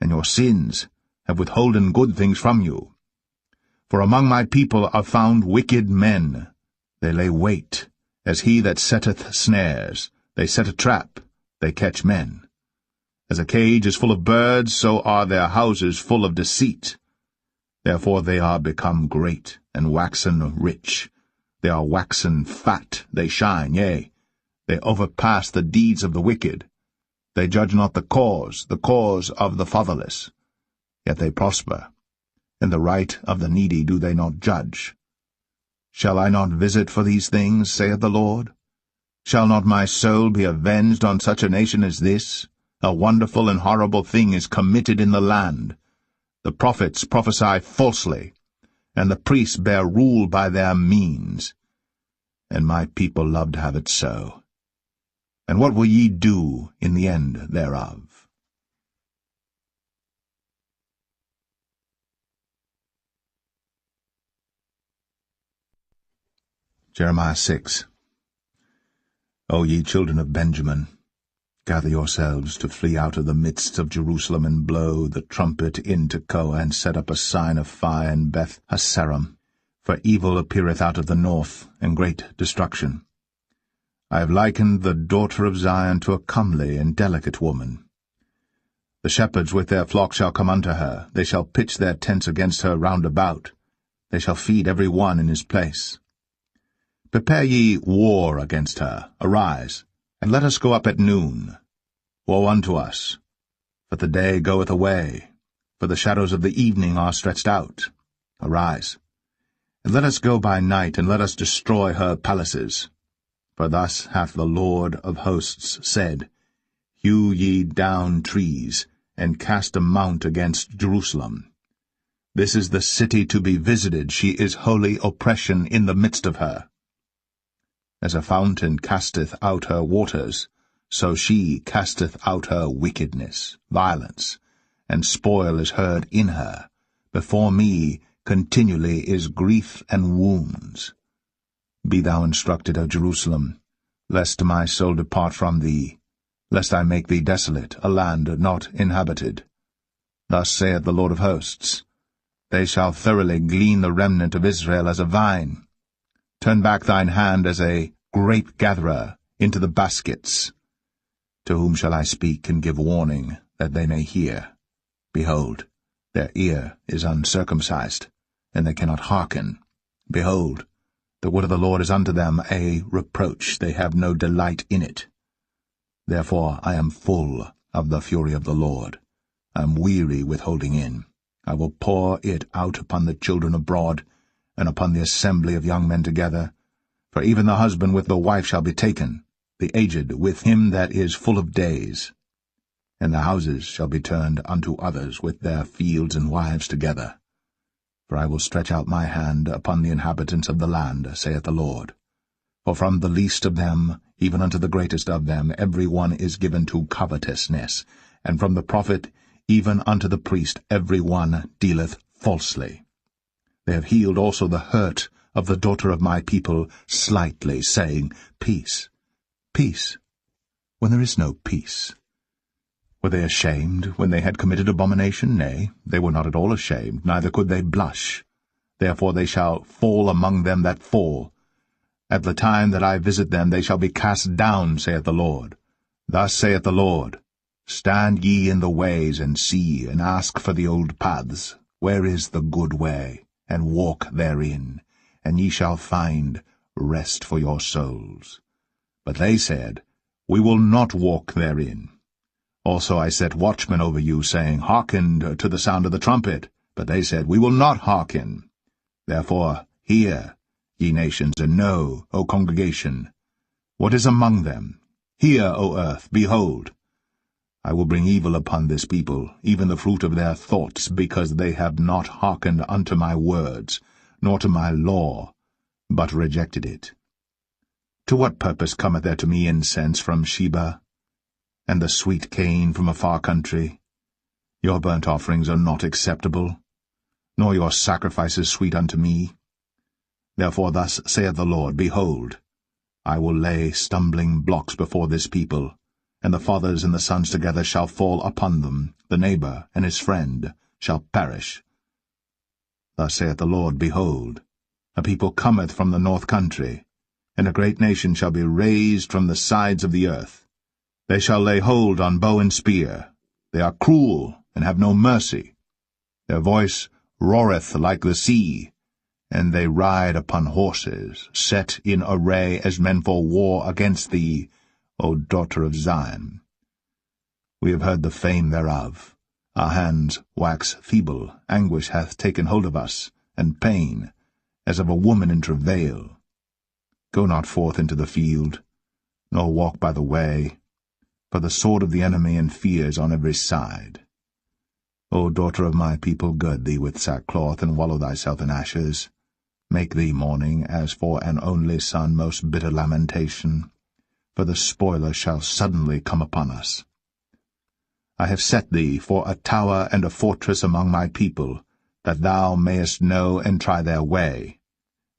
and your sins have withholden good things from you. For among my people are found wicked men. They lay wait, as he that setteth snares. They set a trap, they catch men. As a cage is full of birds, so are their houses full of deceit. Therefore they are become great, and waxen rich. They are waxen fat, they shine, yea, they overpass the deeds of the wicked. They judge not the cause of the fatherless. Yet they prosper, and the right of the needy do they not judge. Shall I not visit for these things, saith the Lord? Shall not my soul be avenged on such a nation as this? A wonderful and horrible thing is committed in the land. The prophets prophesy falsely, and the priests bear rule by their means. And my people love to have it so. And what will ye do in the end thereof? Jeremiah 6. O ye children of Benjamin, gather yourselves to flee out of the midst of Jerusalem, and blow the trumpet in Tekoa, and set up a sign of fire in Beth Hassaram. For evil appeareth out of the north, and great destruction. I have likened the daughter of Zion to a comely and delicate woman. The shepherds with their flock shall come unto her. They shall pitch their tents against her round about. They shall feed every one in his place. Prepare ye war against her. Arise, and let us go up at noon. Woe unto us! For the day goeth away, for the shadows of the evening are stretched out. Arise, and let us go by night, and let us destroy her palaces. For thus hath the Lord of hosts said, Hew ye down trees, and cast a mount against Jerusalem. This is the city to be visited. She is holy oppression in the midst of her. As a fountain casteth out her waters, so she casteth out her wickedness, violence, and spoil is heard in her. Before me continually is grief and wounds. Be thou instructed, O Jerusalem, lest my soul depart from thee, lest I make thee desolate, a land not inhabited. Thus saith the Lord of hosts, They shall thoroughly glean the remnant of Israel as a vine. Turn back thine hand as a grape-gatherer into the baskets. To whom shall I speak and give warning, that they may hear? Behold, their ear is uncircumcised, and they cannot hearken. Behold, the word of the Lord is unto them a reproach, they have no delight in it. Therefore I am full of the fury of the Lord. I am weary with holding in. I will pour it out upon the children abroad, and upon the assembly of young men together. For even the husband with the wife shall be taken, the aged with him that is full of days. And the houses shall be turned unto others with their fields and wives together. For I will stretch out my hand upon the inhabitants of the land, saith the Lord. For from the least of them, even unto the greatest of them, every one is given to covetousness, and from the prophet even unto the priest every one dealeth falsely. They have healed also the hurt of the daughter of my people slightly, saying, Peace, peace, when there is no peace. Were they ashamed when they had committed abomination? Nay, they were not at all ashamed, neither could they blush. Therefore they shall fall among them that fall. At the time that I visit them they shall be cast down, saith the Lord. Thus saith the Lord, Stand ye in the ways, and see, and ask for the old paths, where is the good way, and walk therein, and ye shall find rest for your souls. But they said, We will not walk therein. Also I set watchmen over you, saying, Hearken to the sound of the trumpet. But they said, We will not hearken. Therefore hear, ye nations, and know, O congregation, what is among them. Hear, O earth, behold. I will bring evil upon this people, even the fruit of their thoughts, because they have not hearkened unto my words, nor to my law, but rejected it. To what purpose cometh there to me incense from Sheba, and the sweet cane from a far country? Your burnt offerings are not acceptable, nor your sacrifices sweet unto me. Therefore thus saith the Lord, Behold, I will lay stumbling blocks before this people, and the fathers and the sons together shall fall upon them, the neighbor and his friend shall perish. Thus saith the Lord, Behold, a people cometh from the north country, and a great nation shall be raised from the sides of the earth. They shall lay hold on bow and spear. They are cruel, and have no mercy. Their voice roareth like the sea, and they ride upon horses, set in array as men for war against thee, O daughter of Zion. We have heard the fame thereof. Our hands wax feeble, anguish hath taken hold of us, and pain, as of a woman in travail. Go not forth into the field, nor walk by the way, for the sword of the enemy and fear is on every side. O daughter of my people, gird thee with sackcloth, and wallow thyself in ashes. Make thee mourning, as for an only son, most bitter lamentation, for the spoiler shall suddenly come upon us. I have set thee for a tower and a fortress among my people, that thou mayest know and try their way.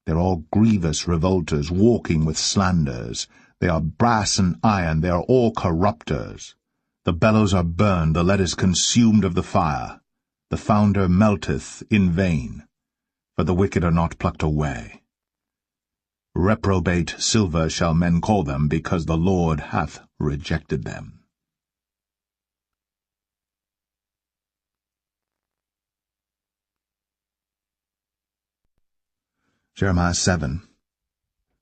They are all grievous revolters, walking with slanders. They are brass and iron, they are all corrupters. The bellows are burned, the lead is consumed of the fire. The founder melteth in vain, for the wicked are not plucked away. Reprobate silver shall men call them, because the Lord hath rejected them. Jeremiah 7.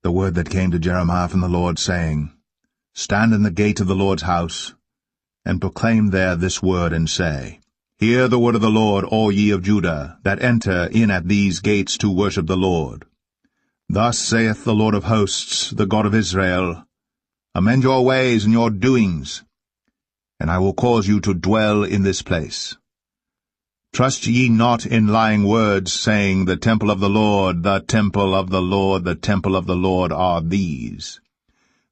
The word that came to Jeremiah from the Lord, saying, Stand in the gate of the Lord's house, and proclaim there this word, and say, Hear the word of the Lord, all ye of Judah, that enter in at these gates to worship the Lord. Thus saith the Lord of hosts, the God of Israel, Amend your ways and your doings, and I will cause you to dwell in this place. Trust ye not in lying words, saying, The temple of the Lord, the temple of the Lord, the temple of the Lord are these.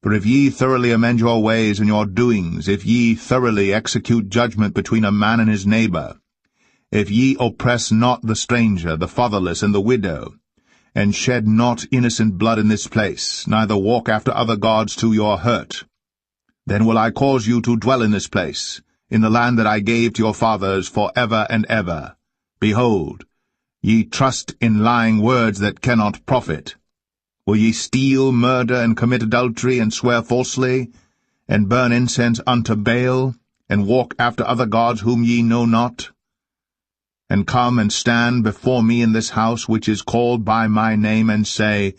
For if ye thoroughly amend your ways and your doings, if ye thoroughly execute judgment between a man and his neighbor, if ye oppress not the stranger, the fatherless, and the widow, and shed not innocent blood in this place, neither walk after other gods to your hurt, then will I cause you to dwell in this place, in the land that I gave to your fathers for ever and ever. Behold, ye trust in lying words that cannot profit. Will ye steal, murder, and commit adultery, and swear falsely, and burn incense unto Baal, and walk after other gods whom ye know not? And come and stand before me in this house which is called by my name, and say,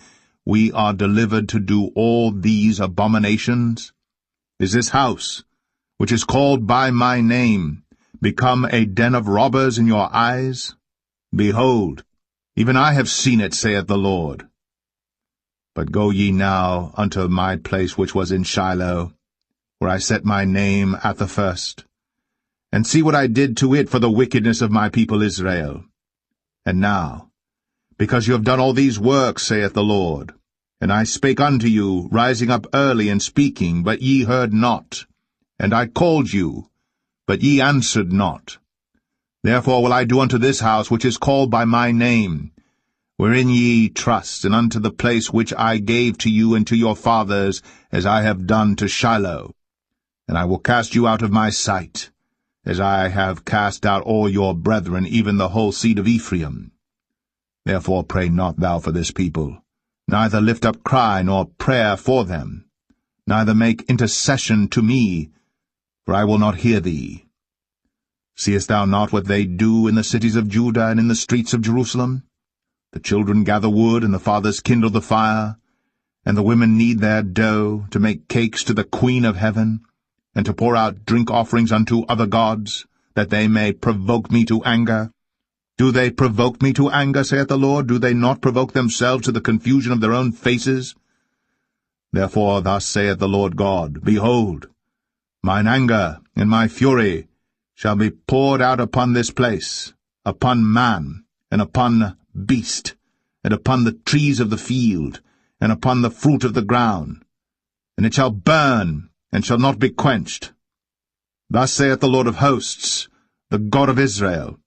We are delivered to do all these abominations? Is this house, which is called by my name, become a den of robbers in your eyes? Behold, even I have seen it, saith the Lord. But go ye now unto my place which was in Shiloh, where I set my name at the first, and see what I did to it for the wickedness of my people Israel. And now, because you have done all these works, saith the Lord, and I spake unto you, rising up early and speaking, but ye heard not, and I called you, but ye answered not. Therefore will I do unto this house which is called by my name, wherein ye trust, and unto the place which I gave to you and to your fathers, as I have done to Shiloh. And I will cast you out of my sight, as I have cast out all your brethren, even the whole seed of Ephraim. Therefore pray not thou for this people, neither lift up cry nor prayer for them, neither make intercession to me, for I will not hear thee. Seest thou not what they do in the cities of Judah and in the streets of Jerusalem? The children gather wood, and the fathers kindle the fire, and the women knead their dough, to make cakes to the Queen of heaven, and to pour out drink offerings unto other gods, that they may provoke me to anger. Do they provoke me to anger, saith the Lord? Do they not provoke themselves to the confusion of their own faces? Therefore thus saith the Lord God, Behold, mine anger and my fury shall be poured out upon this place, upon man, and upon beast, and upon the trees of the field, and upon the fruit of the ground, and it shall burn, and shall not be quenched. Thus saith the Lord of hosts, the God of Israel,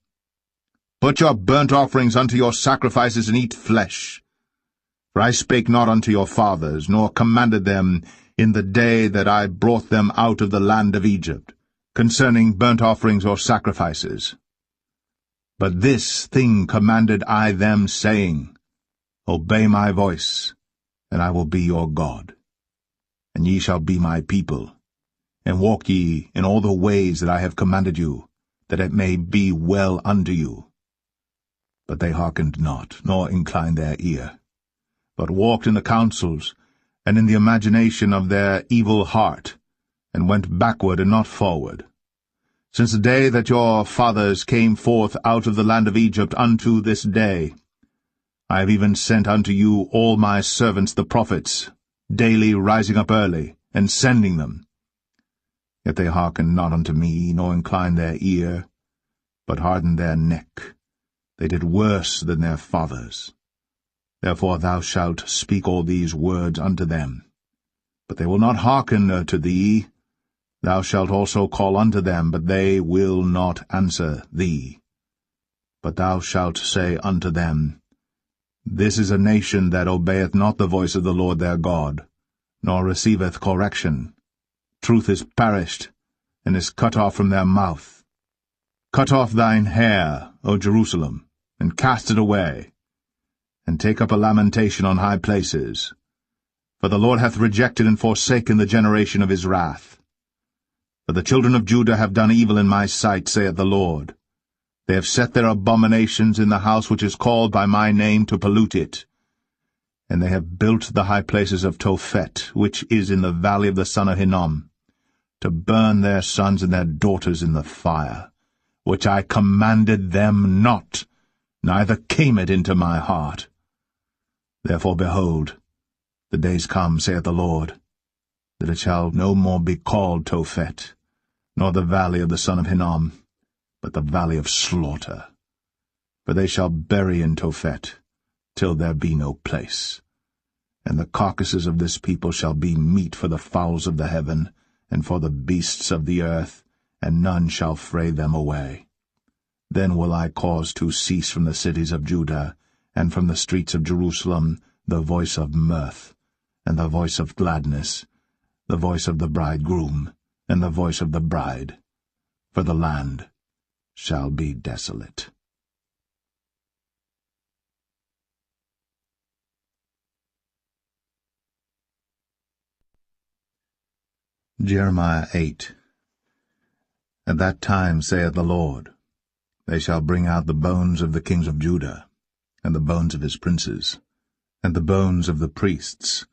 Put your burnt offerings unto your sacrifices, and eat flesh. For I spake not unto your fathers, nor commanded them in the day that I brought them out of the land of Egypt, concerning burnt offerings or sacrifices. But this thing commanded I them, saying, Obey my voice, and I will be your God. And ye shall be my people, and walk ye in all the ways that I have commanded you, that it may be well unto you. But they hearkened not, nor inclined their ear, but walked in the counsels, and in the imagination of their evil heart, and went backward and not forward. Since the day that your fathers came forth out of the land of Egypt unto this day, I have even sent unto you all my servants the prophets, daily rising up early, and sending them. Yet they hearkened not unto me, nor inclined their ear, but hardened their neck. They did worse than their fathers. Therefore thou shalt speak all these words unto them. But they will not hearken to thee. Thou shalt also call unto them, but they will not answer thee. But thou shalt say unto them, This is a nation that obeyeth not the voice of the Lord their God, nor receiveth correction. Truth is perished, and is cut off from their mouth. Cut off thine hair, O Jerusalem, and cast it away, and take up a lamentation on high places. For the Lord hath rejected and forsaken the generation of his wrath. For the children of Judah have done evil in my sight, saith the Lord. They have set their abominations in the house which is called by my name to pollute it. And they have built the high places of Tophet, which is in the valley of the son of Hinnom, to burn their sons and their daughters in the fire, which I commanded them not, neither came it into my heart. Therefore, behold, the days come, saith the Lord, that it shall no more be called Tophet, nor the valley of the son of Hinnom, but the valley of slaughter. For they shall bury in Tophet, till there be no place. And the carcasses of this people shall be meat for the fowls of the heaven, and for the beasts of the earth, and none shall fray them away. Then will I cause to cease from the cities of Judah, and from the streets of Jerusalem, the voice of mirth, and the voice of gladness, the voice of the bridegroom, and the voice of the bride, for the land shall be desolate. Jeremiah 8. At that time, saith the Lord, they shall bring out the bones of the kings of Judah, and the bones of his princes, and the bones of the priests,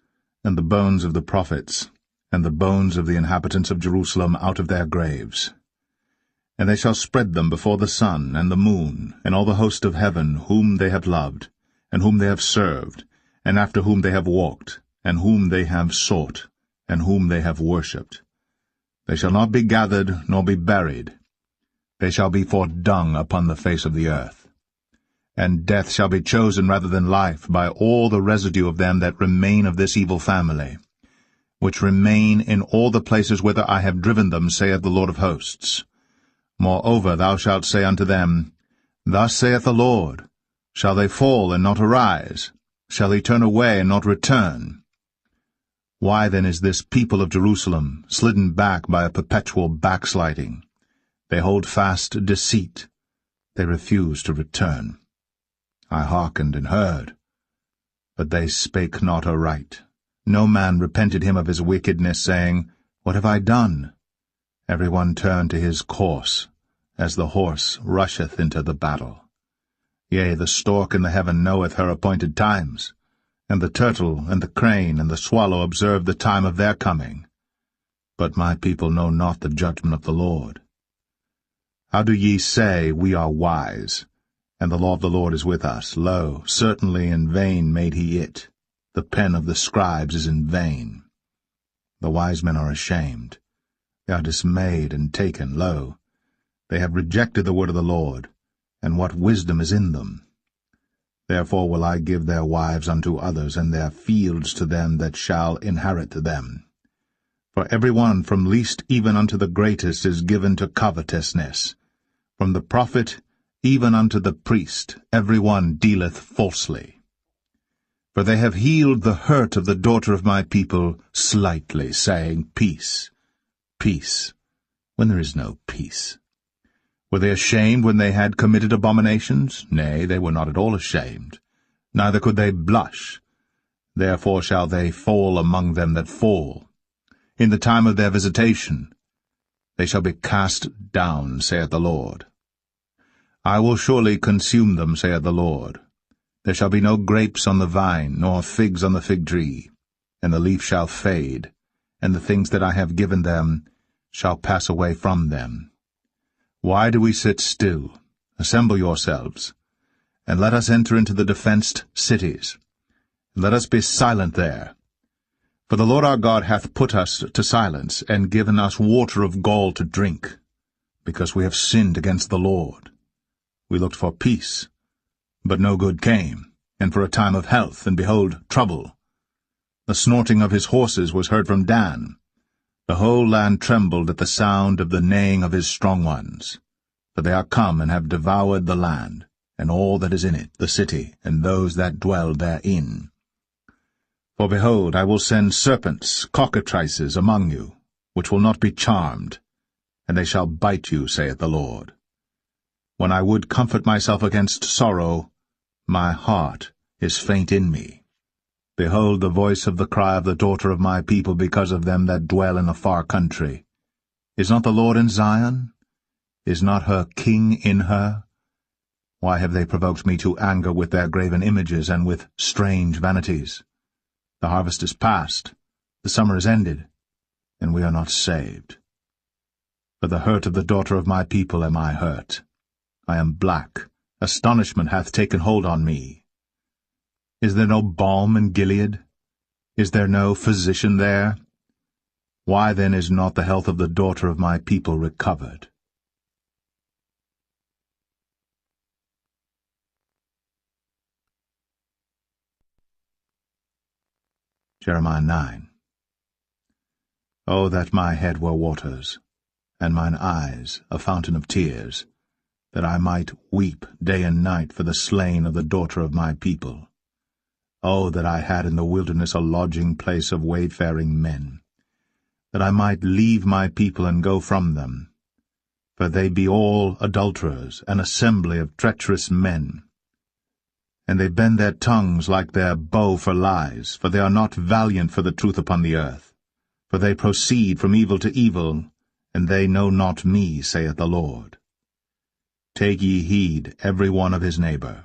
and the bones of the prophets, and the bones of the inhabitants of Jerusalem out of their graves. And they shall spread them before the sun and the moon, and all the host of heaven, whom they have loved, and whom they have served, and after whom they have walked, and whom they have sought, and whom they have worshipped. They shall not be gathered, nor be buried. They shall be for dung upon the face of the earth. And death shall be chosen rather than life by all the residue of them that remain of this evil family, which remain in all the places whither I have driven them, saith the Lord of hosts. Moreover thou shalt say unto them, Thus saith the Lord, Shall they fall and not arise? Shall he turn away and not return? Why then is this people of Jerusalem slidden back by a perpetual backsliding? They hold fast deceit. They refuse to return. I hearkened and heard, but they spake not aright. No man repented him of his wickedness, saying, What have I done? Every one turned to his course, as the horse rusheth into the battle. Yea, the stork in the heaven knoweth her appointed times, and the turtle, and the crane, and the swallow observe the time of their coming. But my people know not the judgment of the Lord. How do ye say, We are wise, and the law of the Lord is with us? Lo, certainly in vain made he it. The pen of the scribes is in vain. The wise men are ashamed. They are dismayed and taken. Lo, they have rejected the word of the Lord, and what wisdom is in them? Therefore will I give their wives unto others, and their fields to them that shall inherit them. For every one from least even unto the greatest is given to covetousness. From the prophet even unto the priest every one dealeth falsely. For they have healed the hurt of the daughter of my people slightly, saying, Peace, peace, when there is no peace. Were they ashamed when they had committed abominations? Nay, they were not at all ashamed, neither could they blush. Therefore shall they fall among them that fall. In the time of their visitation they shall be cast down, saith the Lord. I will surely consume them, saith the Lord. There shall be no grapes on the vine, nor figs on the fig tree, and the leaf shall fade, and the things that I have given them shall pass away from them. Why do we sit still? Assemble yourselves, and let us enter into the defenced cities. Let us be silent there. For the Lord our God hath put us to silence, and given us water of gall to drink, because we have sinned against the Lord. We looked for peace, but no good came, and for a time of health, and behold, trouble. The snorting of his horses was heard from Dan. The whole land trembled at the sound of the neighing of his strong ones. For they are come and have devoured the land, and all that is in it, the city, and those that dwell therein. For behold, I will send serpents, cockatrices, among you, which will not be charmed, and they shall bite you, saith the Lord. When I would comfort myself against sorrow, my heart is faint in me. Behold the voice of the cry of the daughter of my people because of them that dwell in a far country. Is not the Lord in Zion? Is not her king in her? Why have they provoked me to anger with their graven images and with strange vanities? The harvest is past, the summer is ended, and we are not saved. For the hurt of the daughter of my people am I hurt. I am black, astonishment hath taken hold on me. Is there no balm in Gilead? Is there no physician there? Why then is not the health of the daughter of my people recovered? Jeremiah 9. O that my head were waters, and mine eyes a fountain of tears, that I might weep day and night for the slain of the daughter of my people. O that I had in the wilderness a lodging place of wayfaring men, that I might leave my people and go from them. For they be all adulterers, an assembly of treacherous men. And they bend their tongues like their bow for lies, for they are not valiant for the truth upon the earth. For they proceed from evil to evil, and they know not me, saith the Lord. Take ye heed every one of his neighbor,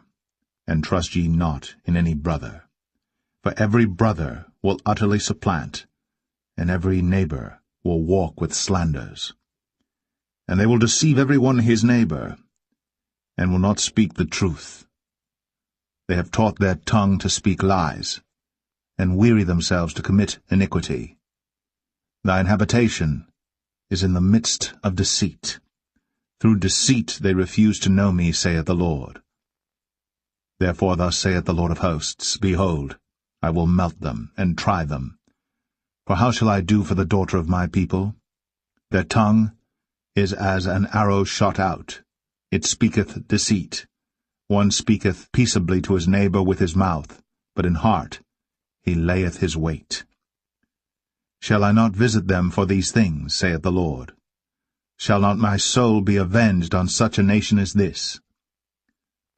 and trust ye not in any brother. For every brother will utterly supplant, and every neighbor will walk with slanders. And they will deceive every one his neighbor, and will not speak the truth. They have taught their tongue to speak lies, and weary themselves to commit iniquity. Thine habitation is in the midst of deceit. Through deceit they refuse to know me, saith the Lord. Therefore thus saith the Lord of hosts, Behold, I will melt them, and try them. For how shall I do for the daughter of my people? Their tongue is as an arrow shot out. It speaketh deceit. One speaketh peaceably to his neighbor with his mouth, but in heart he layeth his weight. Shall I not visit them for these things, saith the Lord? Shall not my soul be avenged on such a nation as this?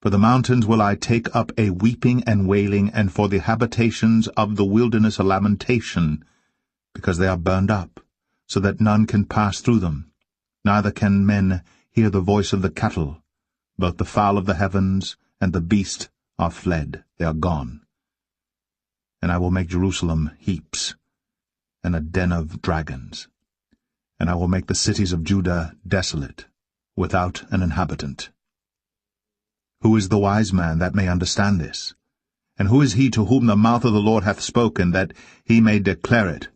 For the mountains will I take up a weeping and wailing, and for the habitations of the wilderness a lamentation, because they are burned up, so that none can pass through them, neither can men hear the voice of the cattle. Both the fowl of the heavens and the beast are fled, they are gone. And I will make Jerusalem heaps, and a den of dragons. And I will make the cities of Judah desolate, without an inhabitant. Who is the wise man that may understand this? And who is he to whom the mouth of the Lord hath spoken, that he may declare it?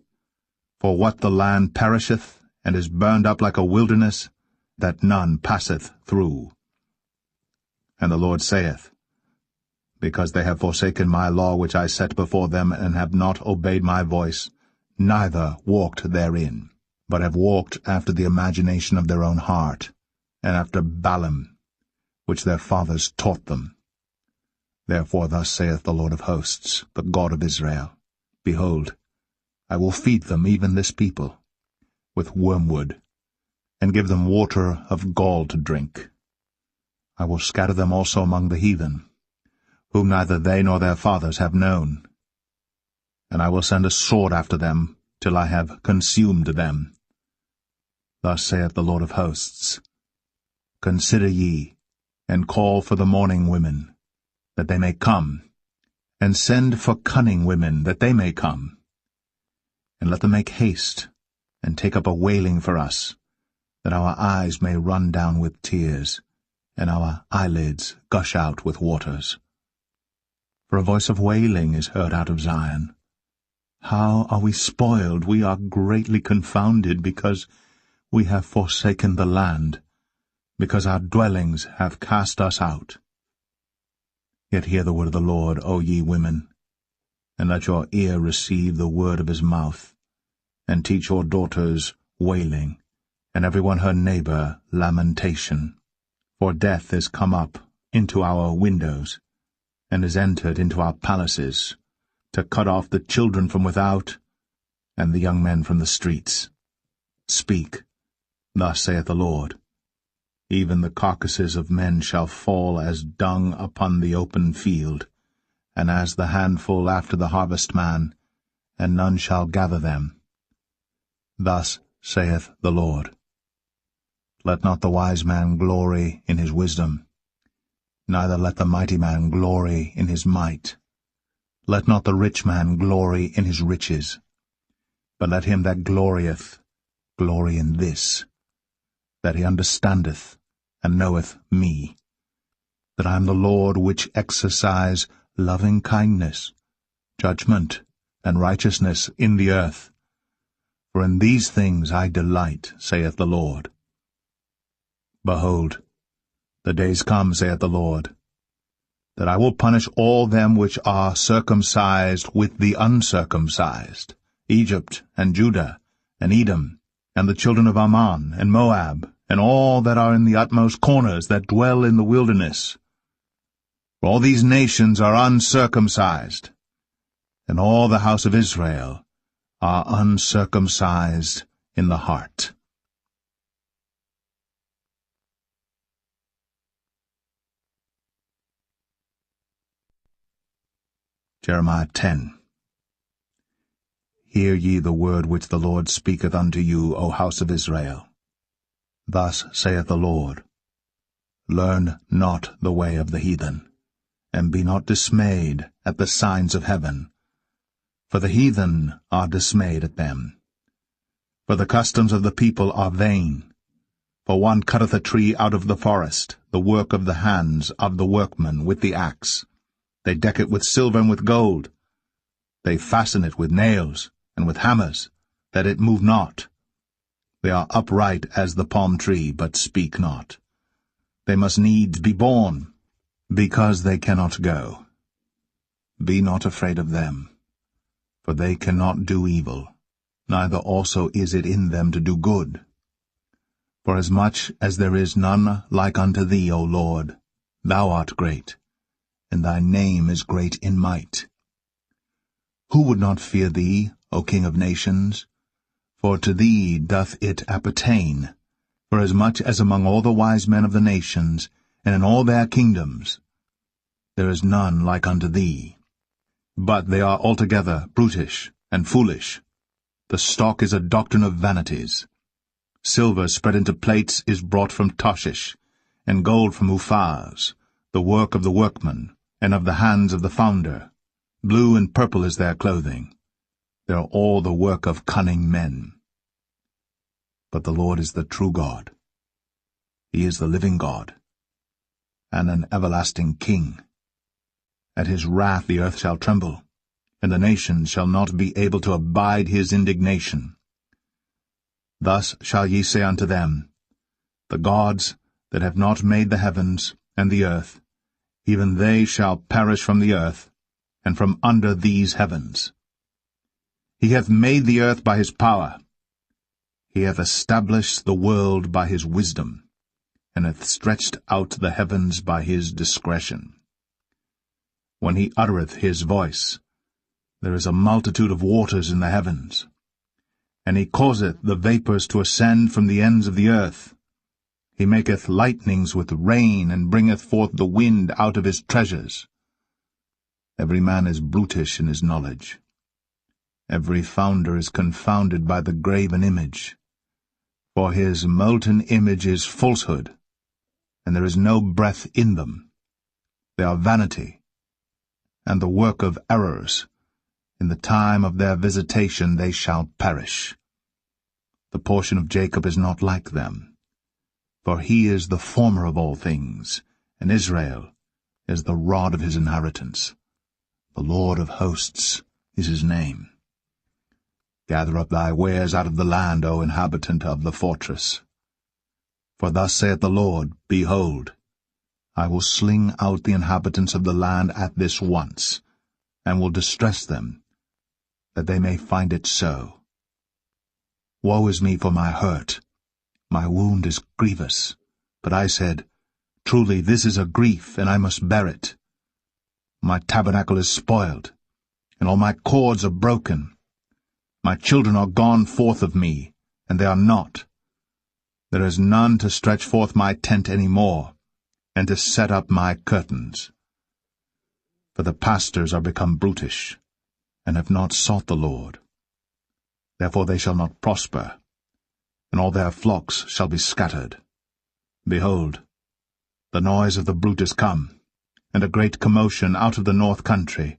For what the land perisheth, and is burned up like a wilderness, that none passeth through. And the Lord saith, Because they have forsaken my law which I set before them, and have not obeyed my voice, neither walked therein, but have walked after the imagination of their own heart, and after Balaam, which their fathers taught them. Therefore thus saith the Lord of hosts, the God of Israel, Behold, I will feed them, even this people, with wormwood, and give them water of gall to drink. I will scatter them also among the heathen, whom neither they nor their fathers have known. And I will send a sword after them, till I have consumed them. Thus saith the Lord of hosts, Consider ye, and call for the mourning women, that they may come, and send for cunning women, that they may come. And let them make haste, and take up a wailing for us, that our eyes may run down with tears, and our eyelids gush out with waters. For a voice of wailing is heard out of Zion. How are we spoiled, we are greatly confounded, because we have forsaken the land, because our dwellings have cast us out. Yet hear the word of the Lord, O ye women, and let your ear receive the word of his mouth, and teach your daughters wailing, and every one her neighbor lamentation. For death is come up into our windows, and is entered into our palaces, to cut off the children from without, and the young men from the streets. Speak, thus saith the Lord, Even the carcasses of men shall fall as dung upon the open field, and as the handful after the harvestman, and none shall gather them. Thus saith the Lord. Let not the wise man glory in his wisdom, neither let the mighty man glory in his might. Let not the rich man glory in his riches, but let him that glorieth glory in this, that he understandeth and knoweth me, that I am the Lord which exercise loving kindness, judgment, and righteousness in the earth. For in these things I delight, saith the Lord. Behold, the days come, saith the Lord, that I will punish all them which are circumcised with the uncircumcised, Egypt, and Judah, and Edom, and the children of Ammon, and Moab, and all that are in the utmost corners that dwell in the wilderness. For all these nations are uncircumcised, and all the house of Israel are uncircumcised in the heart. Jeremiah 10. Hear ye the word which the Lord speaketh unto you, O house of Israel. Thus saith the Lord, Learn not the way of the heathen, and be not dismayed at the signs of heaven. For the heathen are dismayed at them. For the customs of the people are vain. For one cutteth a tree out of the forest, the work of the hands of the workman with the axe. They deck it with silver and with gold. They fasten it with nails and with hammers, that it move not. They are upright as the palm tree, but speak not. They must needs be born, because they cannot go. Be not afraid of them, for they cannot do evil, neither also is it in them to do good. Forasmuch as there is none like unto thee, O Lord, thou art great, and thy name is great in might. Who would not fear thee, O King of nations? For to thee doth it appertain, forasmuch as among all the wise men of the nations, and in all their kingdoms, there is none like unto thee. But they are altogether brutish and foolish. The stock is a doctrine of vanities. Silver spread into plates is brought from Tarshish, and gold from Uphaz, the work of the workman, and of the hands of the founder. Blue and purple is their clothing. They are all the work of cunning men. But the Lord is the true God. He is the living God, and an everlasting King. At his wrath the earth shall tremble, and the nations shall not be able to abide his indignation. Thus shall ye say unto them, The gods that have not made the heavens and the earth, even they shall perish from the earth, and from under these heavens. He hath made the earth by his power. He hath established the world by his wisdom, and hath stretched out the heavens by his discretion. When he uttereth his voice, there is a multitude of waters in the heavens. And he causeth the vapours to ascend from the ends of the earth. He maketh lightnings with rain, and bringeth forth the wind out of his treasures. Every man is brutish in his knowledge. Every founder is confounded by the graven image. For his molten image is falsehood, and there is no breath in them. They are vanity, and the work of errors. In the time of their visitation they shall perish. The portion of Jacob is not like them, for he is the former of all things, and Israel is the rod of his inheritance. The Lord of hosts is his name. Gather up thy wares out of the land, O inhabitant of the fortress. For thus saith the Lord, Behold, I will sling out the inhabitants of the land at this once, and will distress them, that they may find it so. Woe is me for my hurt! My wound is grievous. But I said, Truly this is a grief, and I must bear it. My tabernacle is spoiled, and all my cords are broken. My children are gone forth of me, and they are not. There is none to stretch forth my tent any more, and to set up my curtains. For the pastors are become brutish, and have not sought the Lord. Therefore they shall not prosper, and all their flocks shall be scattered. Behold, the noise of the brute is come, and a great commotion out of the north country,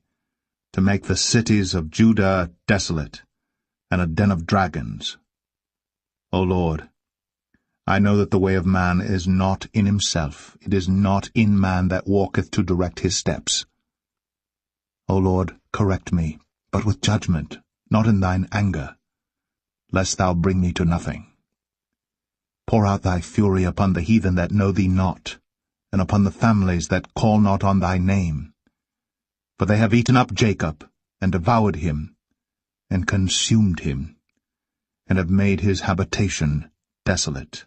to make the cities of Judah desolate, and a den of dragons. O Lord, I know that the way of man is not in himself, it is not in man that walketh to direct his steps. O Lord, correct me, but with judgment, not in thine anger, lest thou bring me to nothing. Pour out thy fury upon the heathen that know thee not, and upon the families that call not on thy name. For they have eaten up Jacob, and devoured him, and consumed him, and have made his habitation desolate.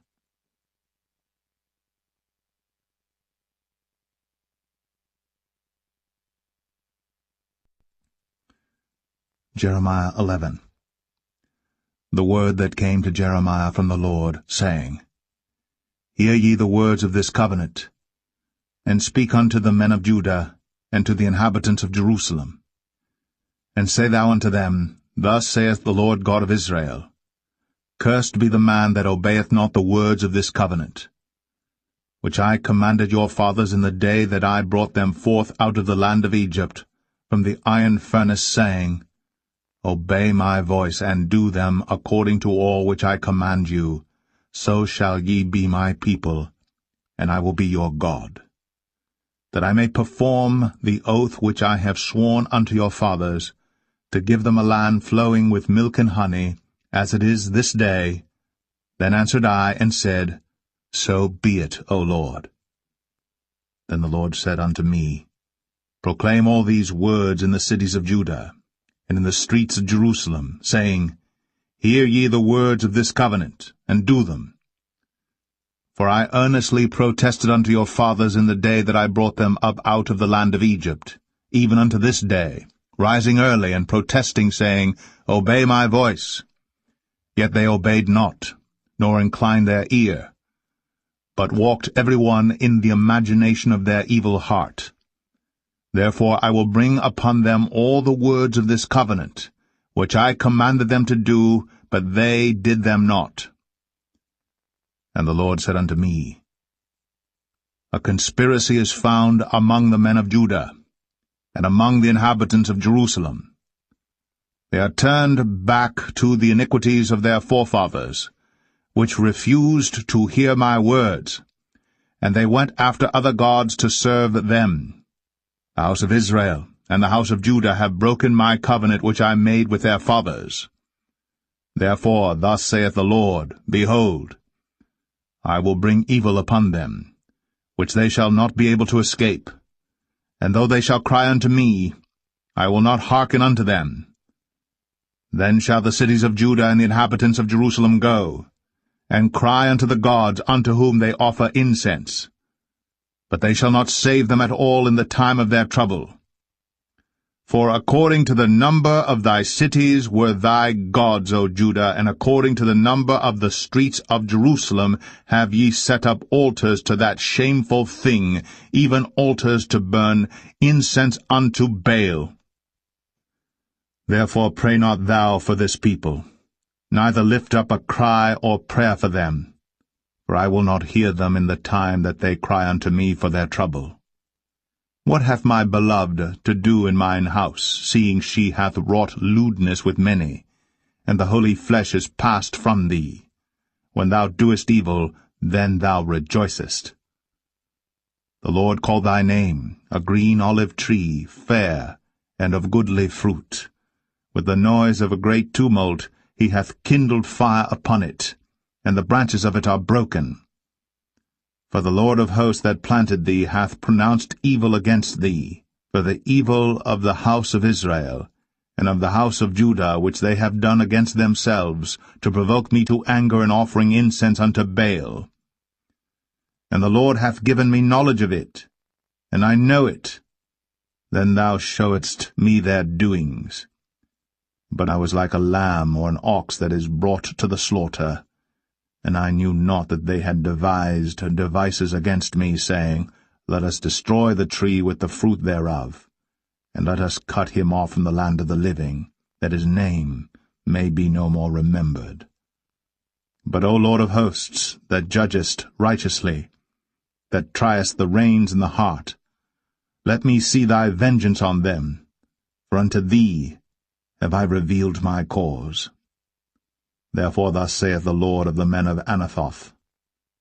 Jeremiah 11. The word that came to Jeremiah from the Lord, saying, Hear ye the words of this covenant, and speak unto the men of Judah, and to the inhabitants of Jerusalem. And say thou unto them, Thus saith the Lord God of Israel, Cursed be the man that obeyeth not the words of this covenant, which I commanded your fathers in the day that I brought them forth out of the land of Egypt, from the iron furnace, saying, Obey my voice, and do them according to all which I command you, so shall ye be my people, and I will be your God. That I may perform the oath which I have sworn unto your fathers, to give them a land flowing with milk and honey, as it is this day. Then answered I, and said, So be it, O Lord. Then the Lord said unto me, Proclaim all these words in the cities of Judah, and in the streets of Jerusalem, saying, Hear ye the words of this covenant, and do them. For I earnestly protested unto your fathers in the day that I brought them up out of the land of Egypt, even unto this day, rising early and protesting, saying, Obey my voice. Yet they obeyed not, nor inclined their ear, but walked every one in the imagination of their evil heart. Therefore I will bring upon them all the words of this covenant, which I commanded them to do, but they did them not. And the Lord said unto me, A conspiracy is found among the men of Judah, and among the inhabitants of Jerusalem. They are turned back to the iniquities of their forefathers, which refused to hear my words, and they went after other gods to serve them. The house of Israel and the house of Judah have broken my covenant which I made with their fathers. Therefore thus saith the Lord, Behold, I will bring evil upon them, which they shall not be able to escape. And though they shall cry unto me, I will not hearken unto them. Then shall the cities of Judah and the inhabitants of Jerusalem go, and cry unto the gods unto whom they offer incense. But they shall not save them at all in the time of their trouble. For according to the number of thy cities were thy gods, O Judah, and according to the number of the streets of Jerusalem have ye set up altars to that shameful thing, even altars to burn incense unto Baal. Therefore pray not thou for this people, neither lift up a cry or prayer for them, for I will not hear them in the time that they cry unto me for their trouble. What hath my beloved to do in mine house, seeing she hath wrought lewdness with many, and the holy flesh is passed from thee? When thou doest evil, then thou rejoicest. The Lord called thy name, a green olive tree, fair, and of goodly fruit. With the noise of a great tumult he hath kindled fire upon it, and the branches of it are broken. For the Lord of hosts that planted thee hath pronounced evil against thee, for the evil of the house of Israel, and of the house of Judah, which they have done against themselves, to provoke me to anger in offering incense unto Baal. And the Lord hath given me knowledge of it, and I know it. Then thou showedst me their doings. But I was like a lamb or an ox that is brought to the slaughter, and I knew not that they had devised devices against me, saying, Let us destroy the tree with the fruit thereof, and let us cut him off from the land of the living, that his name may be no more remembered. But, O Lord of hosts, that judgest righteously, that triest the reins and the heart, let me see thy vengeance on them, for unto thee have I revealed my cause. Therefore thus saith the Lord of the men of Anathoth,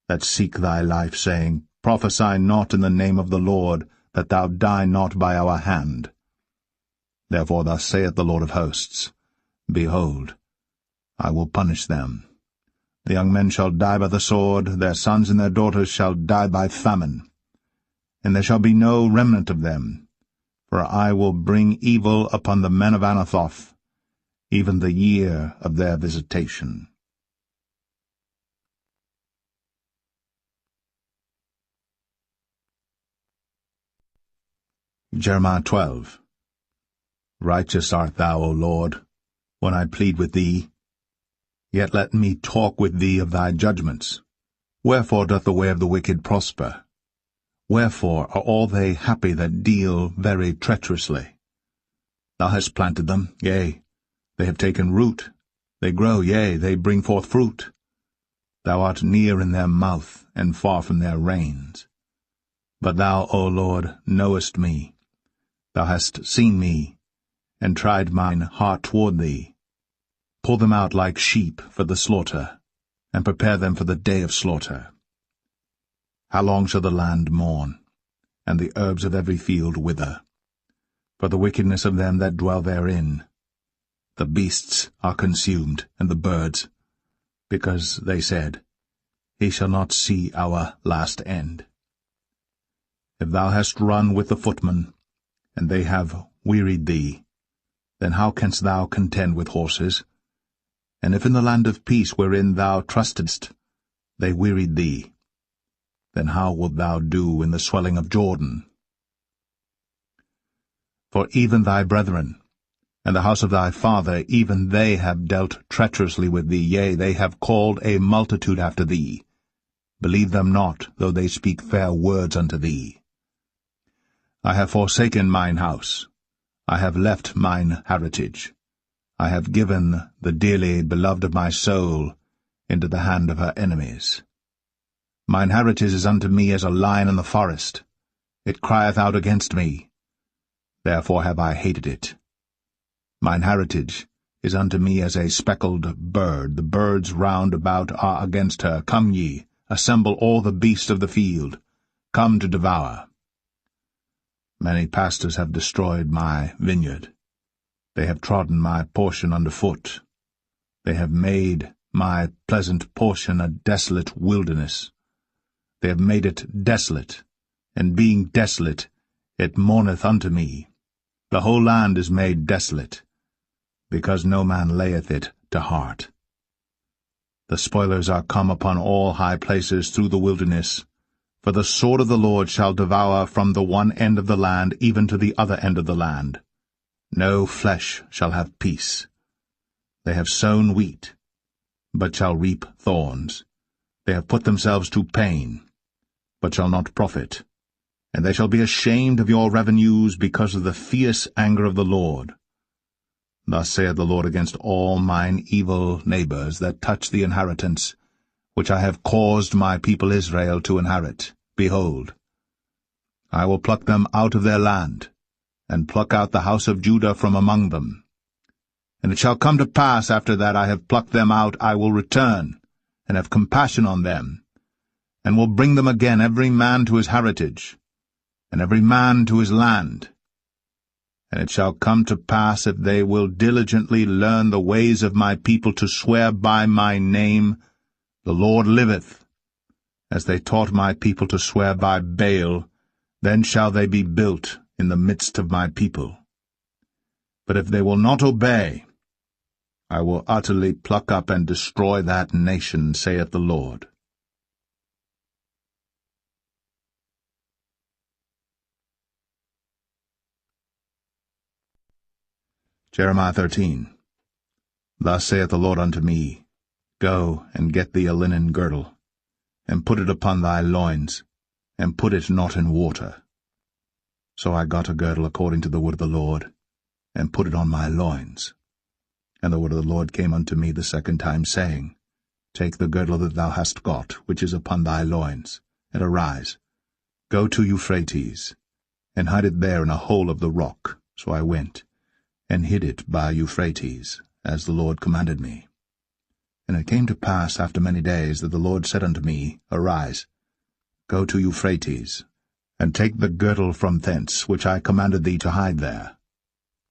that seek thy life, saying, Prophesy not in the name of the Lord, that thou die not by our hand. Therefore thus saith the Lord of hosts, Behold, I will punish them. The young men shall die by the sword, their sons and their daughters shall die by famine. and there shall be no remnant of them. For I will bring evil upon the men of Anathoth, even the year of their visitation. Jeremiah 12. Righteous art thou, O Lord, when I plead with thee. Yet let me talk with thee of thy judgments. Wherefore doth the way of the wicked prosper? Wherefore are all they happy that deal very treacherously? Thou hast planted them, yea, they have taken root. They grow, yea, they bring forth fruit. Thou art near in their mouth, and far from their reins. But thou, O Lord, knowest me. Thou hast seen me, and tried mine heart toward thee. Pull them out like sheep for the slaughter, and prepare them for the day of slaughter. How long shall the land mourn, and the herbs of every field wither? For the wickedness of them that dwell therein. The beasts are consumed, and the birds, because they said, He shall not see our last end. If thou hast run with the footmen, and they have wearied thee, then how canst thou contend with horses? And if in the land of peace wherein thou trustedst they wearied thee, then how wilt thou do in the swelling of Jordan? For even thy brethren, and the house of thy father, even they have dealt treacherously with thee, yea, they have called a multitude after thee. Believe them not, though they speak fair words unto thee. I have forsaken mine house, I have left mine heritage. I have given the dearly beloved of my soul into the hand of her enemies. Mine heritage is unto me as a lion in the forest. It crieth out against me. Therefore have I hated it. Mine heritage is unto me as a speckled bird. The birds round about are against her. Come ye, assemble all the beasts of the field. Come to devour. Many pastors have destroyed my vineyard. They have trodden my portion under foot. They have made my pleasant portion a desolate wilderness. They have made it desolate, and being desolate, it mourneth unto me. The whole land is made desolate, because no man layeth it to heart. The spoilers are come upon all high places through the wilderness, for the sword of the Lord shall devour from the one end of the land even to the other end of the land. No flesh shall have peace. They have sown wheat, but shall reap thorns. They have put themselves to pain, but shall not profit. And they shall be ashamed of your revenues because of the fierce anger of the Lord. Thus saith the Lord against all mine evil neighbors that touch the inheritance, which I have caused my people Israel to inherit. Behold, I will pluck them out of their land, and pluck out the house of Judah from among them. And it shall come to pass, after that I have plucked them out, I will return, and have compassion on them, and will bring them again every man to his heritage, and every man to his land. And it shall come to pass, if they will diligently learn the ways of my people to swear by my name, the Lord liveth, as they taught my people to swear by Baal, then shall they be built in the midst of my people. But if they will not obey, I will utterly pluck up and destroy that nation, saith the Lord. Jeremiah 13. Thus saith the Lord unto me, Go and get thee a linen girdle, and put it upon thy loins, and put it not in water. So I got a girdle according to the word of the Lord, and put it on my loins. And the word of the Lord came unto me the second time, saying, Take the girdle that thou hast got, which is upon thy loins, and arise, go to Euphrates, and hide it there in a hole of the rock. So I went, and hid it by Euphrates, as the Lord commanded me. And it came to pass after many days that the Lord said unto me, Arise, go to Euphrates, and take the girdle from thence, which I commanded thee to hide there.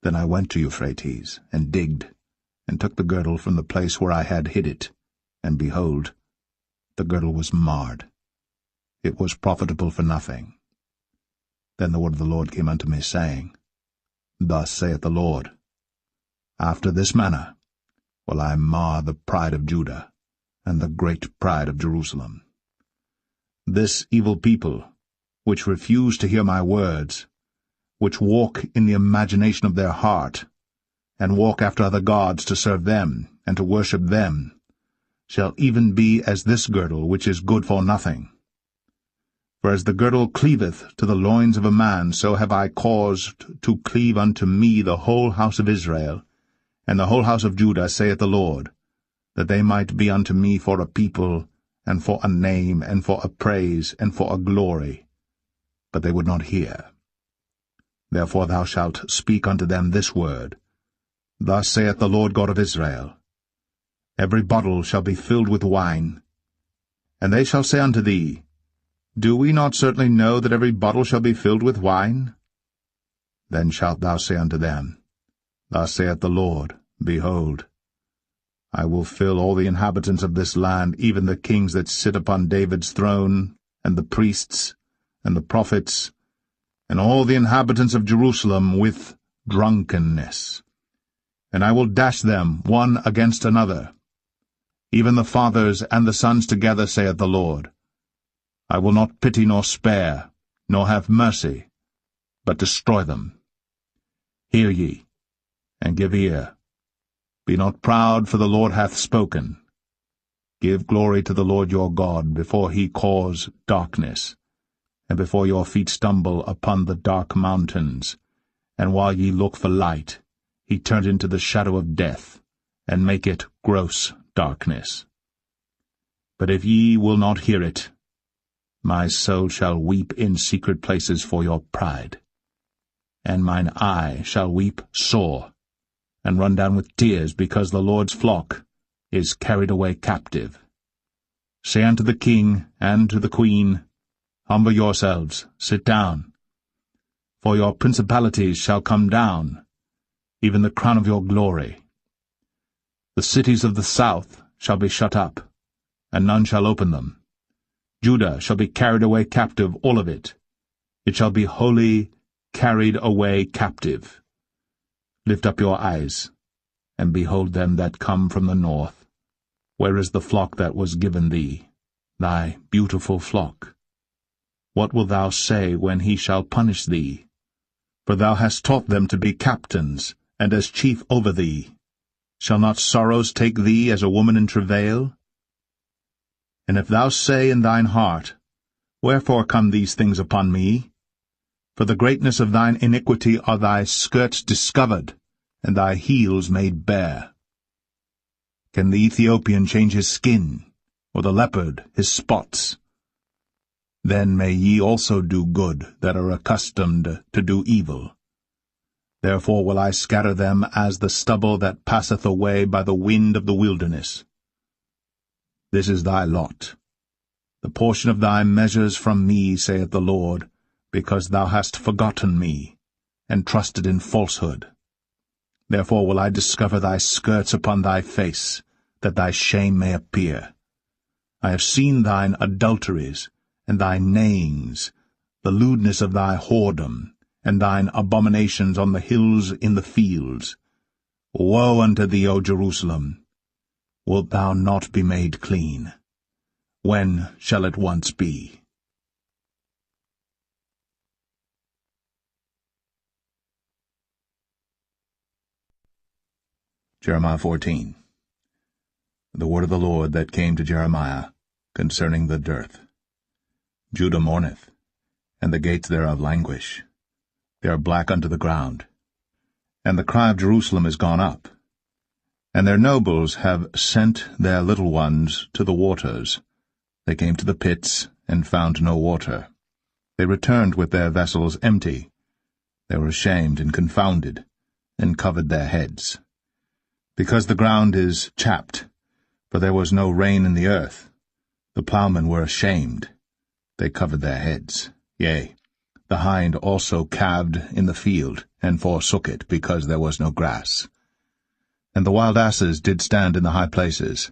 Then I went to Euphrates, and digged, and took the girdle from the place where I had hid it, and behold, the girdle was marred. It was profitable for nothing. Then the word of the Lord came unto me, saying, Thus saith the Lord, After this manner will I mar the pride of Judah, and the great pride of Jerusalem. This evil people, which refuse to hear my words, which walk in the imagination of their heart, and walk after other gods to serve them, and to worship them, shall even be as this girdle, which is good for nothing. For as the girdle cleaveth to the loins of a man, so have I caused to cleave unto me the whole house of Israel, and the whole house of Judah, saith the Lord, that they might be unto me for a people, and for a name, and for a praise, and for a glory. But they would not hear. Therefore thou shalt speak unto them this word, Thus saith the Lord God of Israel, Every bottle shall be filled with wine. And they shall say unto thee, Do we not certainly know that every bottle shall be filled with wine? Then shalt thou say unto them, Thus saith the Lord, Behold, I will fill all the inhabitants of this land, even the kings that sit upon David's throne, and the priests, and the prophets, and all the inhabitants of Jerusalem with drunkenness. And I will dash them one against another, even the fathers and the sons together, saith the Lord. I will not pity nor spare, nor have mercy, but destroy them. Hear ye, and give ear. Be not proud, for the Lord hath spoken. Give glory to the Lord your God, before he cause darkness, and before your feet stumble upon the dark mountains. And while ye look for light, he turned into the shadow of death, and make it gross darkness. But if ye will not hear it, my soul shall weep in secret places for your pride, and mine eye shall weep sore, and run down with tears, because the Lord's flock is carried away captive. Say unto the king and to the queen, Humble yourselves, sit down, for your principalities shall come down, even the crown of your glory. The cities of the south shall be shut up, and none shall open them. Judah shall be carried away captive, all of it. It shall be wholly carried away captive. Lift up your eyes, and behold them that come from the north. Where is the flock that was given thee, thy beautiful flock? What wilt thou say when he shall punish thee? For thou hast taught them to be captains, and as chief over thee. Shall not sorrows take thee as a woman in travail? And if thou say in thine heart, Wherefore come these things upon me? For the greatness of thine iniquity are thy skirts discovered, and thy heels made bare. Can the Ethiopian change his skin, or the leopard his spots? Then may ye also do good that are accustomed to do evil. Therefore will I scatter them as the stubble that passeth away by the wind of the wilderness. This is thy lot, the portion of thy measures from me, saith the Lord, because thou hast forgotten me, and trusted in falsehood. Therefore will I discover thy skirts upon thy face, that thy shame may appear. I have seen thine adulteries, and thy neighings, the lewdness of thy whoredom, and thine abominations on the hills in the fields. Woe unto thee, O Jerusalem! Wilt thou not be made clean? When shall it once be? Jeremiah 14. The word of the Lord that came to Jeremiah concerning the dearth. Judah mourneth, and the gates thereof languish. They are black unto the ground. And the cry of Jerusalem is gone up. And their nobles have sent their little ones to the waters. They came to the pits, and found no water. They returned with their vessels empty. They were ashamed and confounded, and covered their heads. Because the ground is chapped, for there was no rain in the earth, the ploughmen were ashamed. They covered their heads. Yea, the hind also calved in the field, and forsook it, because there was no grass. And the wild asses did stand in the high places.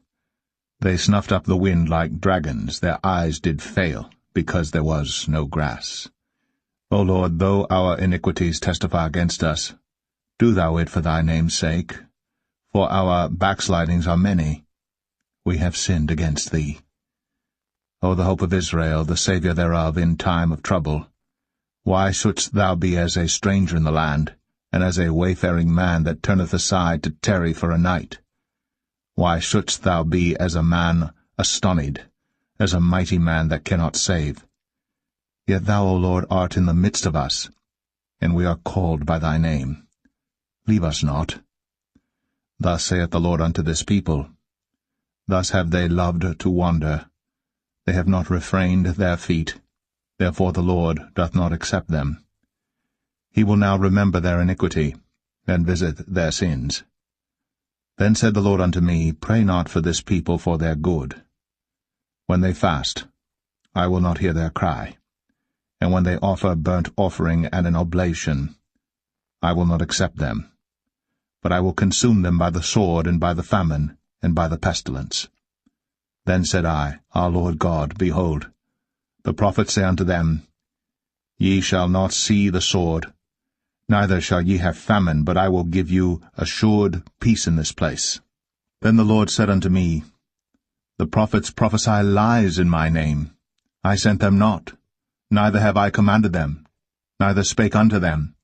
They snuffed up the wind like dragons, their eyes did fail, because there was no grass. O Lord, though our iniquities testify against us, do thou it for thy name's sake, for our backslidings are many. We have sinned against thee. O the hope of Israel, the Saviour thereof in time of trouble, why shouldst thou be as a stranger in the land, and as a wayfaring man that turneth aside to tarry for a night? Why shouldst thou be as a man astonied, as a mighty man that cannot save? Yet thou, O Lord, art in the midst of us, and we are called by thy name. Leave us not. Thus saith the Lord unto this people, Thus have they loved to wander. They have not refrained their feet, therefore the Lord doth not accept them. He will now remember their iniquity, and visit their sins. Then said the Lord unto me, Pray not for this people for their good. When they fast, I will not hear their cry, and when they offer burnt offering and an oblation, I will not accept them. But I will consume them by the sword, and by the famine, and by the pestilence. Then said I, Our Lord God, behold, the prophets say unto them, Ye shall not see the sword, neither shall ye have famine, but I will give you assured peace in this place. Then the Lord said unto me, The prophets prophesy lies in my name. I sent them not, neither have I commanded them, neither spake unto them.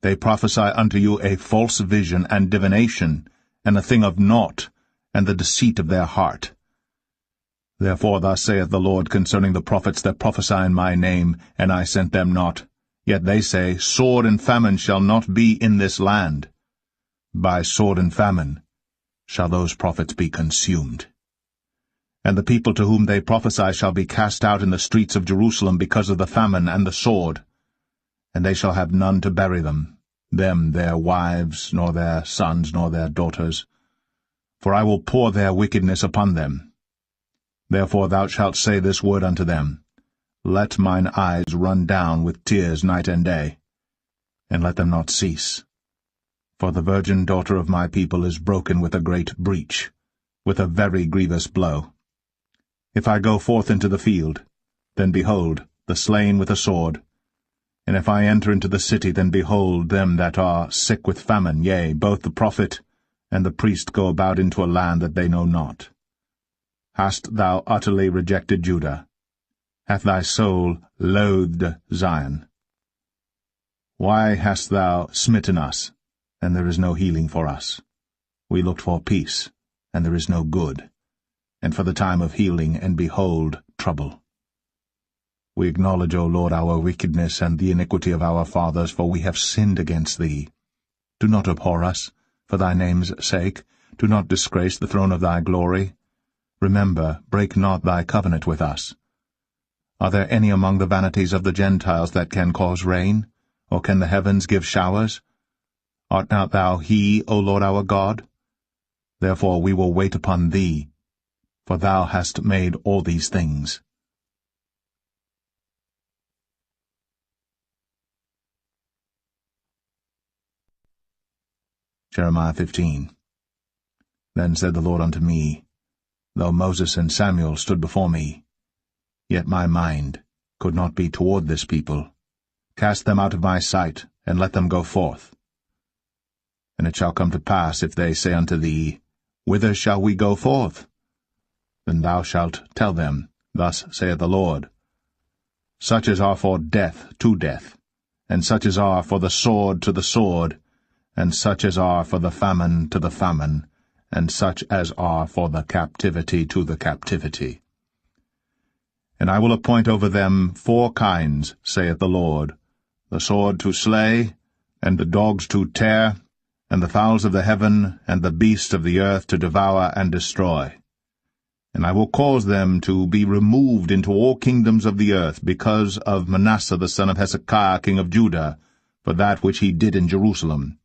They prophesy unto you a false vision and divination, and a thing of naught, and the deceit of their heart. Therefore thus saith the Lord concerning the prophets that prophesy in my name, and I sent them not. Yet they say, Sword and famine shall not be in this land. By sword and famine shall those prophets be consumed. And the people to whom they prophesy shall be cast out in the streets of Jerusalem because of the famine and the sword. And they shall have none to bury them, their wives, nor their sons, nor their daughters. For I will pour their wickedness upon them. Therefore thou shalt say this word unto them, Let mine eyes run down with tears night and day, and let them not cease. For the virgin daughter of my people is broken with a great breach, with a very grievous blow. If I go forth into the field, then behold, the slain with a sword. And if I enter into the city, then behold, them that are sick with famine, yea, both the prophet and the priest go about into a land that they know not. Hast thou utterly rejected Judah? Hath thy soul loathed Zion? Why hast thou smitten us, and there is no healing for us? We looked for peace, and there is no good, and for the time of healing, and behold, trouble. We acknowledge, O Lord, our wickedness and the iniquity of our fathers, for we have sinned against thee. Do not abhor us, for thy name's sake. Do not disgrace the throne of thy glory. Remember, break not thy covenant with us. Are there any among the vanities of the Gentiles that can cause rain, or can the heavens give showers? Art not thou he, O Lord our God? Therefore we will wait upon thee, for thou hast made all these things. Jeremiah 15. Then said the Lord unto me, Though Moses and Samuel stood before me, yet my mind could not be toward this people. Cast them out of my sight, and let them go forth. And it shall come to pass, if they say unto thee, Whither shall we go forth? Then thou shalt tell them, Thus saith the Lord, Such as are for death to death, and such as are for the sword to the sword, and such as are for the famine to the famine, and such as are for the captivity to the captivity. And I will appoint over them 4 kinds, saith the Lord, the sword to slay, and the dogs to tear, and the fowls of the heaven, and the beasts of the earth to devour and destroy. And I will cause them to be removed into all kingdoms of the earth, because of Manasseh the son of Hezekiah king of Judah, for that which he did in Jerusalem.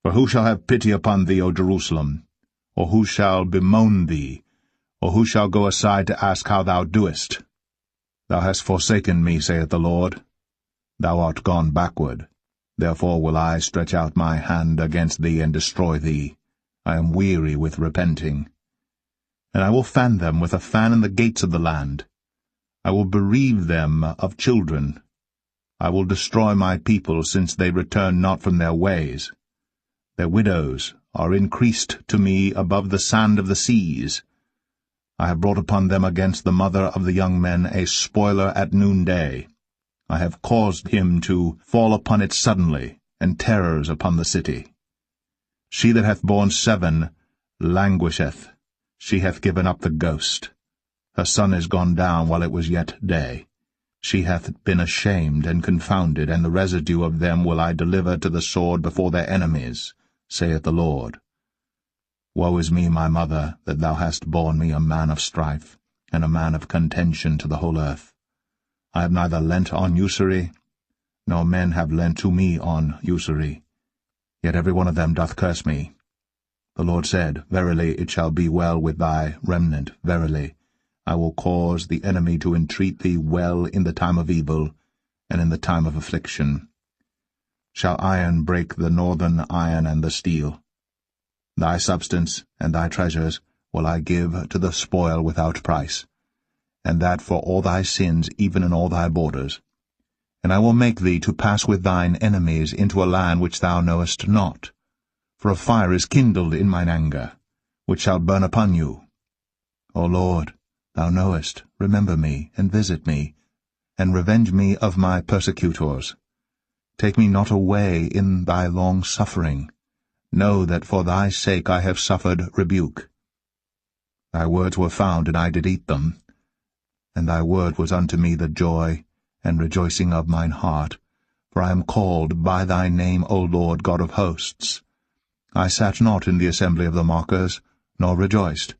For who shall have pity upon thee, O Jerusalem? Or who shall bemoan thee? Or who shall go aside to ask how thou doest? Thou hast forsaken me, saith the Lord. Thou art gone backward. Therefore will I stretch out my hand against thee and destroy thee. I am weary with repenting. And I will fan them with a fan in the gates of the land. I will bereave them of children. I will destroy my people, since they return not from their ways. Their widows are increased to me above the sand of the seas. I have brought upon them against the mother of the young men a spoiler at noonday. I have caused him to fall upon it suddenly, and terrors upon the city. She that hath borne 7 languisheth, she hath given up the ghost. Her sun is gone down while it was yet day. She hath been ashamed and confounded, and the residue of them will I deliver to the sword before their enemies, saith the Lord. Woe is me, my mother, that thou hast borne me a man of strife, and a man of contention to the whole earth. I have neither lent on usury, nor men have lent to me on usury. Yet every one of them doth curse me. The Lord said, Verily it shall be well with thy remnant, verily. I will cause the enemy to entreat thee well in the time of evil, and in the time of affliction. Shall iron break the northern iron and the steel? Thy substance and thy treasures will I give to the spoil without price, and that for all thy sins, even in all thy borders. And I will make thee to pass with thine enemies into a land which thou knowest not. For a fire is kindled in mine anger, which shall burn upon you. O Lord, thou knowest, remember me, and visit me, and revenge me of my persecutors. Take me not away in thy long suffering. Know that for thy sake I have suffered rebuke. Thy words were found, and I did eat them, and thy word was unto me the joy and rejoicing of mine heart, for I am called by thy name, O Lord God of hosts. I sat not in the assembly of the mockers, nor rejoiced.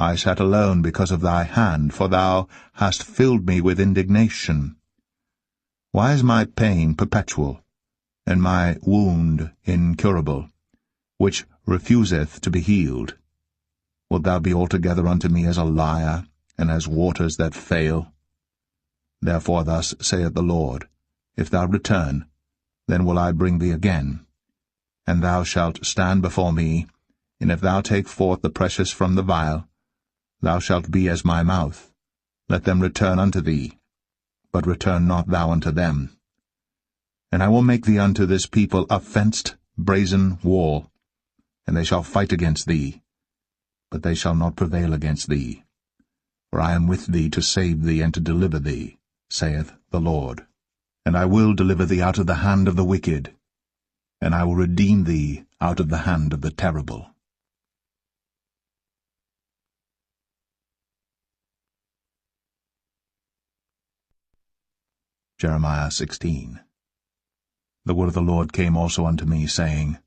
I sat alone because of thy hand, for thou hast filled me with indignation. Why is my pain perpetual, and my wound incurable, which refuseth to be healed? Wilt thou be altogether unto me as a liar, and as waters that fail? Therefore thus saith the Lord, If thou return, then will I bring thee again, and thou shalt stand before me, and if thou take forth the precious from the vial, thou shalt be as my mouth. Let them return unto thee, but return not thou unto them. And I will make thee unto this people a fenced brazen wall, and they shall fight against thee, but they shall not prevail against thee. For I am with thee to save thee and to deliver thee, saith the Lord. And I will deliver thee out of the hand of the wicked, and I will redeem thee out of the hand of the terrible. Jeremiah 16. The word of the Lord came also unto me, saying,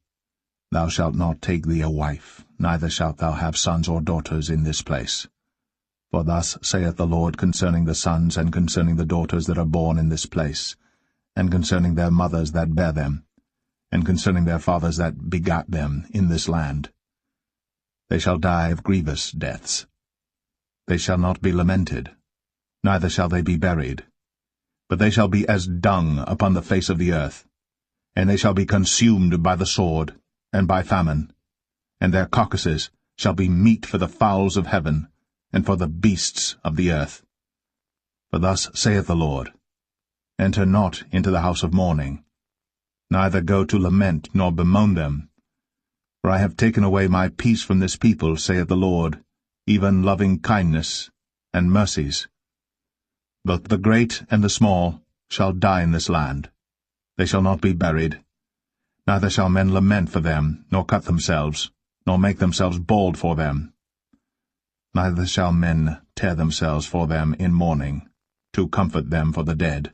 Thou shalt not take thee a wife, neither shalt thou have sons or daughters in this place. For thus saith the Lord concerning the sons and concerning the daughters that are born in this place, and concerning their mothers that bare them, and concerning their fathers that begat them in this land. They shall die of grievous deaths. They shall not be lamented, neither shall they be buried, but they shall be as dung upon the face of the earth, and they shall be consumed by the sword, and by famine, and their carcasses shall be meat for the fowls of heaven, and for the beasts of the earth. For thus saith the Lord, Enter not into the house of mourning, neither go to lament nor bemoan them. For I have taken away my peace from this people, saith the Lord, even loving kindness and mercies. Both the great and the small shall die in this land. They shall not be buried. Neither shall men lament for them, nor cut themselves, nor make themselves bald for them. Neither shall men tear themselves for them in mourning, to comfort them for the dead.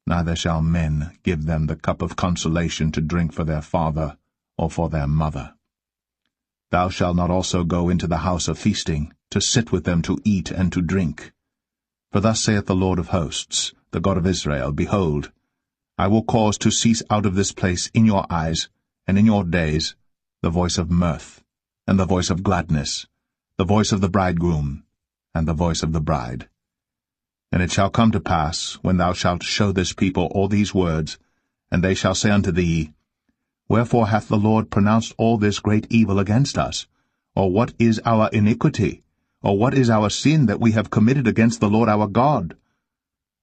Neither shall men give them the cup of consolation to drink for their father or for their mother. Thou shalt not also go into the house of feasting, to sit with them to eat and to drink. For thus saith the Lord of hosts, the God of Israel, Behold, I will cause to cease out of this place in your eyes, and in your days, the voice of mirth, and the voice of gladness, the voice of the bridegroom, and the voice of the bride. And it shall come to pass, when thou shalt show this people all these words, and they shall say unto thee, Wherefore hath the Lord pronounced all this great evil against us? Or what is our iniquity? Or what is our sin that we have committed against the Lord our God?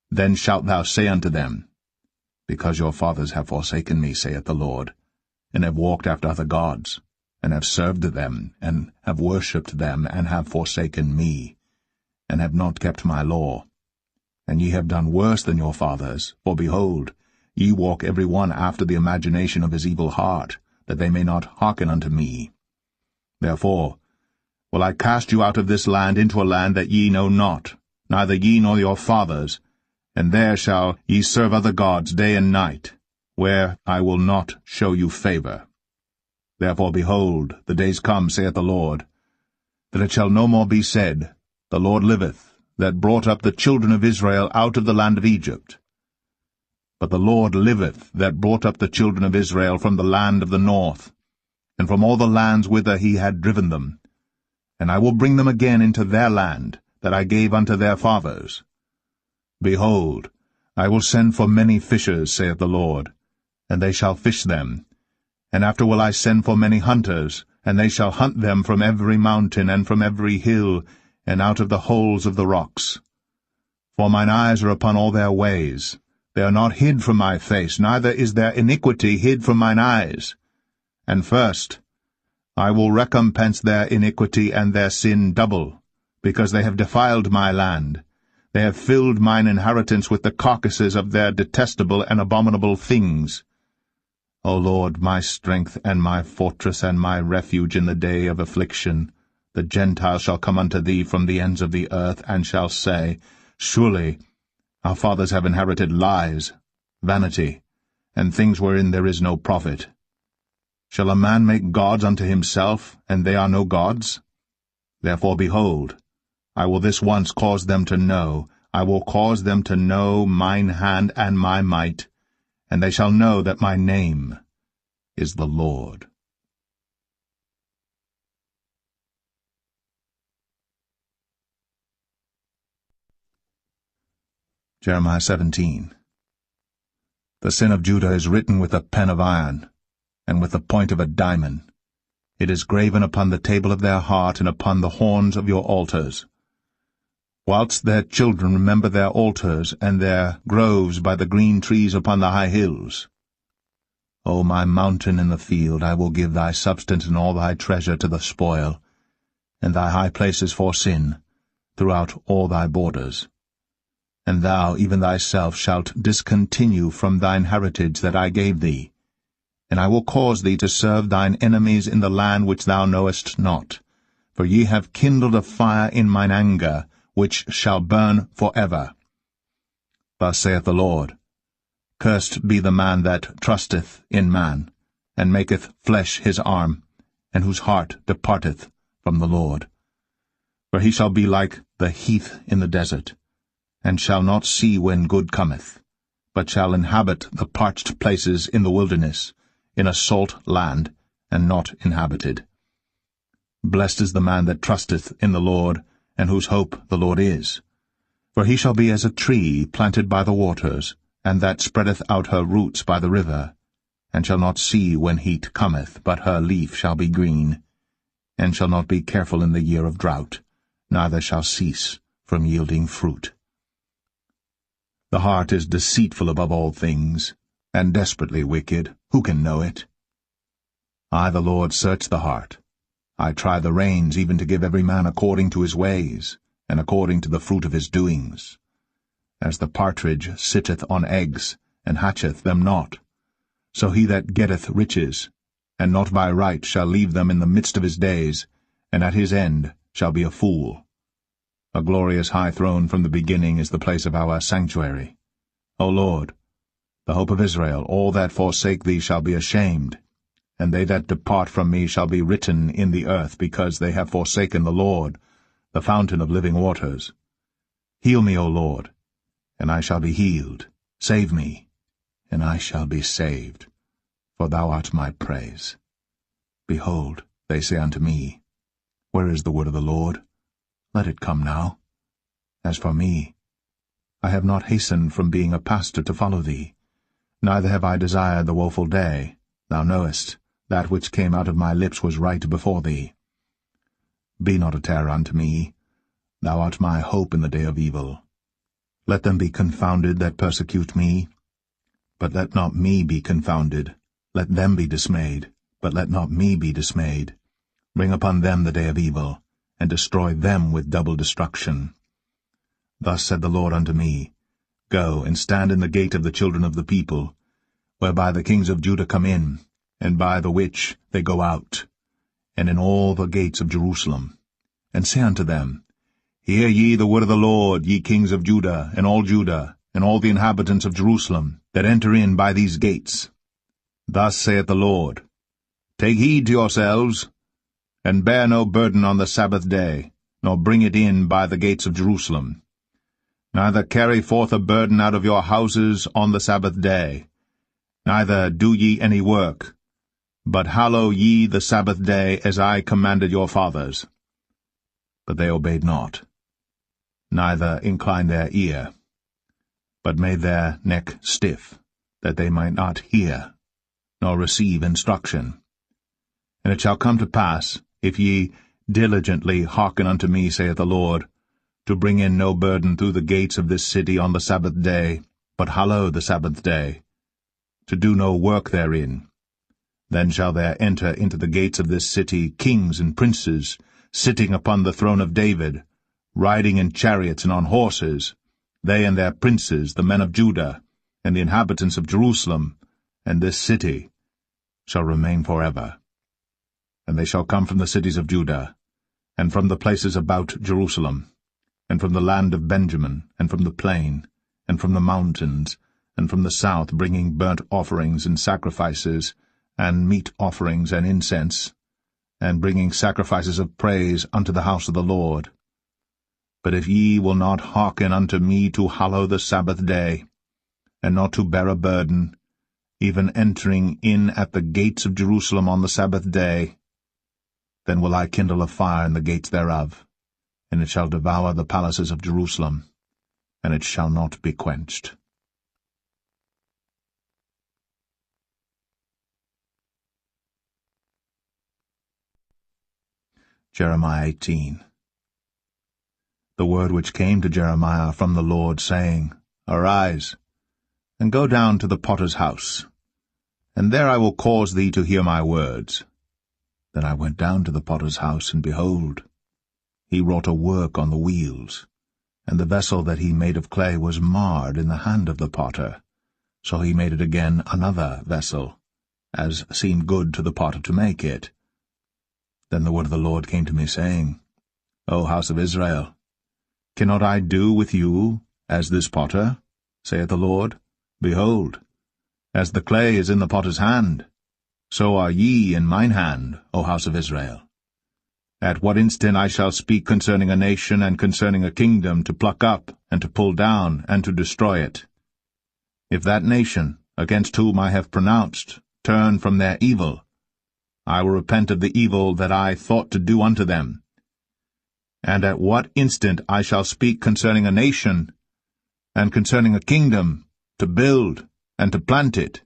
Then shalt thou say unto them, Because your fathers have forsaken me, saith the Lord, and have walked after other gods, and have served them, and have worshipped them, and have forsaken me, and have not kept my law. And ye have done worse than your fathers, for behold, ye walk every one after the imagination of his evil heart, that they may not hearken unto me. Therefore will I cast you out of this land into a land that ye know not, neither ye nor your fathers, and there shall ye serve other gods day and night, where I will not show you favor. Therefore, behold, the days come, saith the Lord, that it shall no more be said, The Lord liveth, that brought up the children of Israel out of the land of Egypt. But the Lord liveth, that brought up the children of Israel from the land of the north, and from all the lands whither he had driven them. And I will bring them again into their land, that I gave unto their fathers. Behold, I will send for many fishers, saith the Lord, and they shall fish them. And after will I send for many hunters, and they shall hunt them from every mountain and from every hill, and out of the holes of the rocks. For mine eyes are upon all their ways. They are not hid from my face, neither is their iniquity hid from mine eyes. And first, I will recompense their iniquity and their sin double, because they have defiled my land. They have filled mine inheritance with the carcasses of their detestable and abominable things. O Lord, my strength and my fortress and my refuge in the day of affliction, the Gentiles shall come unto thee from the ends of the earth, and shall say, Surely our fathers have inherited lies, vanity, and things wherein there is no profit. Shall a man make gods unto himself, and they are no gods? Therefore, behold, I will this once cause them to know, I will cause them to know mine hand and my might, and they shall know that my name is the Lord. Jeremiah 17. The sin of Judah is written with a pen of iron, and with the point of a diamond. It is graven upon the table of their heart, and upon the horns of your altars. Whilst their children remember their altars, and their groves by the green trees upon the high hills. O my mountain in the field, I will give thy substance and all thy treasure to the spoil, and thy high places for sin, throughout all thy borders. And thou, even thyself, shalt discontinue from thine heritage that I gave thee. And I will cause thee to serve thine enemies in the land which thou knowest not. For ye have kindled a fire in mine anger, which shall burn for ever. Thus saith the Lord, Cursed be the man that trusteth in man, and maketh flesh his arm, and whose heart departeth from the Lord. For he shall be like the heath in the desert, and shall not see when good cometh, but shall inhabit the parched places in the wilderness, in a salt land, and not inhabited. Blessed is the man that trusteth in the Lord, and whose hope the Lord is. For he shall be as a tree planted by the waters, and that spreadeth out her roots by the river, and shall not see when heat cometh, but her leaf shall be green, and shall not be careful in the year of drought, neither shall cease from yielding fruit. The heart is deceitful above all things, and desperately wicked. Who can know it? I, the Lord, search the heart. I try the reins, even to give every man according to his ways, and according to the fruit of his doings. As the partridge sitteth on eggs, and hatcheth them not, so he that getteth riches, and not by right, shall leave them in the midst of his days, and at his end shall be a fool. A glorious high throne from the beginning is the place of our sanctuary. O Lord, the hope of Israel, all that forsake thee shall be ashamed, and they that depart from me shall be written in the earth, because they have forsaken the Lord, the fountain of living waters. Heal me, O Lord, and I shall be healed. Save me, and I shall be saved, for thou art my praise. Behold, they say unto me, Where is the word of the Lord? Let it come now. As for me, I have not hastened from being a pastor to follow thee, neither have I desired the woeful day. Thou knowest, that which came out of my lips was right before thee. Be not a terror unto me. Thou art my hope in the day of evil. Let them be confounded that persecute me. but let not me be confounded. Let them be dismayed, but let not me be dismayed. Bring upon them the day of evil, and destroy them with double destruction. Thus said the Lord unto me, Go, and stand in the gate of the children of the people, whereby the kings of Judah come in, and by the which they go out, and in all the gates of Jerusalem. And say unto them, Hear ye the word of the Lord, ye kings of Judah, and all the inhabitants of Jerusalem, that enter in by these gates. Thus saith the Lord, Take heed to yourselves, and bear no burden on the Sabbath day, nor bring it in by the gates of Jerusalem. Neither carry forth a burden out of your houses on the Sabbath day, neither do ye any work, but hallow ye the Sabbath day as I commanded your fathers. But they obeyed not, neither inclined their ear, but made their neck stiff, that they might not hear, nor receive instruction. And it shall come to pass, if ye diligently hearken unto me, saith the Lord, to bring in no burden through the gates of this city on the Sabbath day, but hallow the Sabbath day, to do no work therein, then shall there enter into the gates of this city kings and princes, sitting upon the throne of David, riding in chariots and on horses, they and their princes, the men of Judah, and the inhabitants of Jerusalem, and this city shall remain forever. And they shall come from the cities of Judah, and from the places about Jerusalem, and from the land of Benjamin, and from the plain, and from the mountains, and from the south, bringing burnt offerings and sacrifices, and meat offerings and incense, and bringing sacrifices of praise unto the house of the Lord. But if ye will not hearken unto me to hallow the Sabbath day, and not to bear a burden, even entering in at the gates of Jerusalem on the Sabbath day, then will I kindle a fire in the gates thereof, and it shall devour the palaces of Jerusalem, and it shall not be quenched. Jeremiah 18. The word which came to Jeremiah from the Lord, saying, Arise, and go down to the potter's house, and there I will cause thee to hear my words. Then I went down to the potter's house, and behold, he wrought a work on the wheels, and the vessel that he made of clay was marred in the hand of the potter. So he made it again another vessel, as seemed good to the potter to make it. Then the word of the Lord came to me, saying, O house of Israel, cannot I do with you as this potter, saith the Lord? Behold, as the clay is in the potter's hand, so are ye in mine hand, O house of Israel. At what instant I shall speak concerning a nation and concerning a kingdom, to pluck up, and to pull down, and to destroy it. If that nation, against whom I have pronounced, turn from their evil, I will repent of the evil that I thought to do unto them. And at what instant I shall speak concerning a nation, and concerning a kingdom, to build, and to plant it.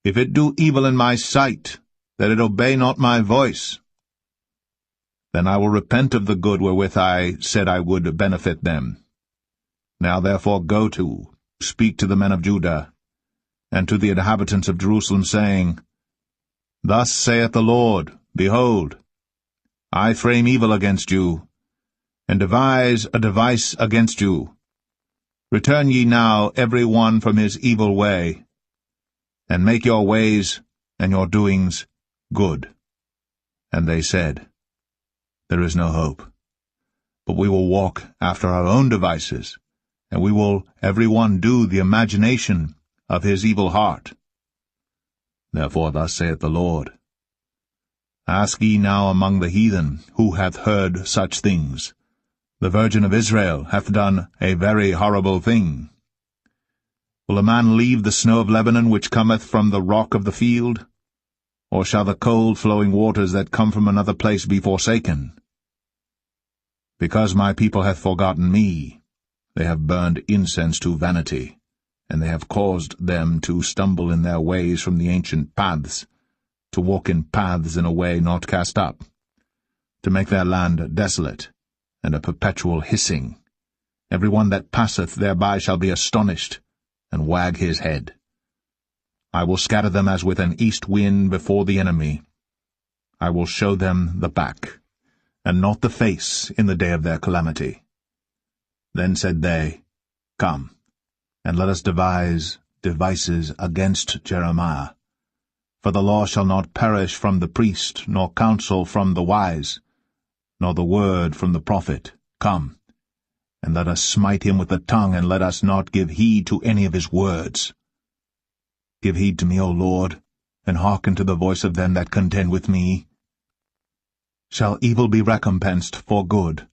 If it do evil in my sight, that it obey not my voice, then I will repent of the good wherewith I said I would benefit them. Now therefore go to, speak to the men of Judah, and to the inhabitants of Jerusalem, saying, Thus saith the Lord, Behold, I frame evil against you, and devise a device against you. Return ye now every one from his evil way, and make your ways and your doings good. And they said, There is no hope, but we will walk after our own devices, and we will every one do the imagination of his evil heart. Therefore thus saith the Lord, Ask ye now among the heathen, who hath heard such things. The Virgin of Israel hath done a very horrible thing. Will a man leave the snow of Lebanon, which cometh from the rock of the field? Or shall the cold flowing waters that come from another place be forsaken? Because my people hath forgotten me, they have burned incense to vanity, and they have caused them to stumble in their ways from the ancient paths, to walk in paths in a way not cast up, to make their land desolate, and a perpetual hissing. Every one that passeth thereby shall be astonished, and wag his head, I will scatter them as with an east wind before the enemy. I will show them the back, and not the face, in the day of their calamity. Then said they, Come, and let us devise devices against Jeremiah. For the law shall not perish from the priest, nor counsel from the wise, nor the word from the prophet. Come, and let us smite him with the tongue, and let us not give heed to any of his words. Give heed to me, O Lord, and hearken to the voice of them that contend with me. Shall evil be recompensed for good?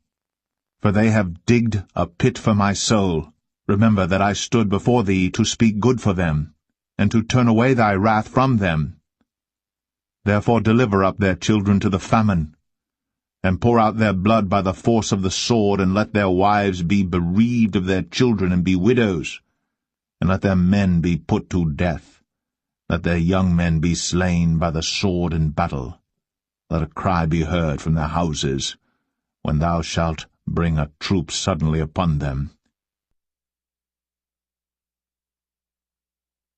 For they have digged a pit for my soul. Remember that I stood before thee to speak good for them, and to turn away thy wrath from them. Therefore deliver up their children to the famine, and pour out their blood by the force of the sword, and let their wives be bereaved of their children, and be widows, and let their men be put to death. Let their young men be slain by the sword in battle. Let a cry be heard from their houses, when thou shalt bring a troop suddenly upon them.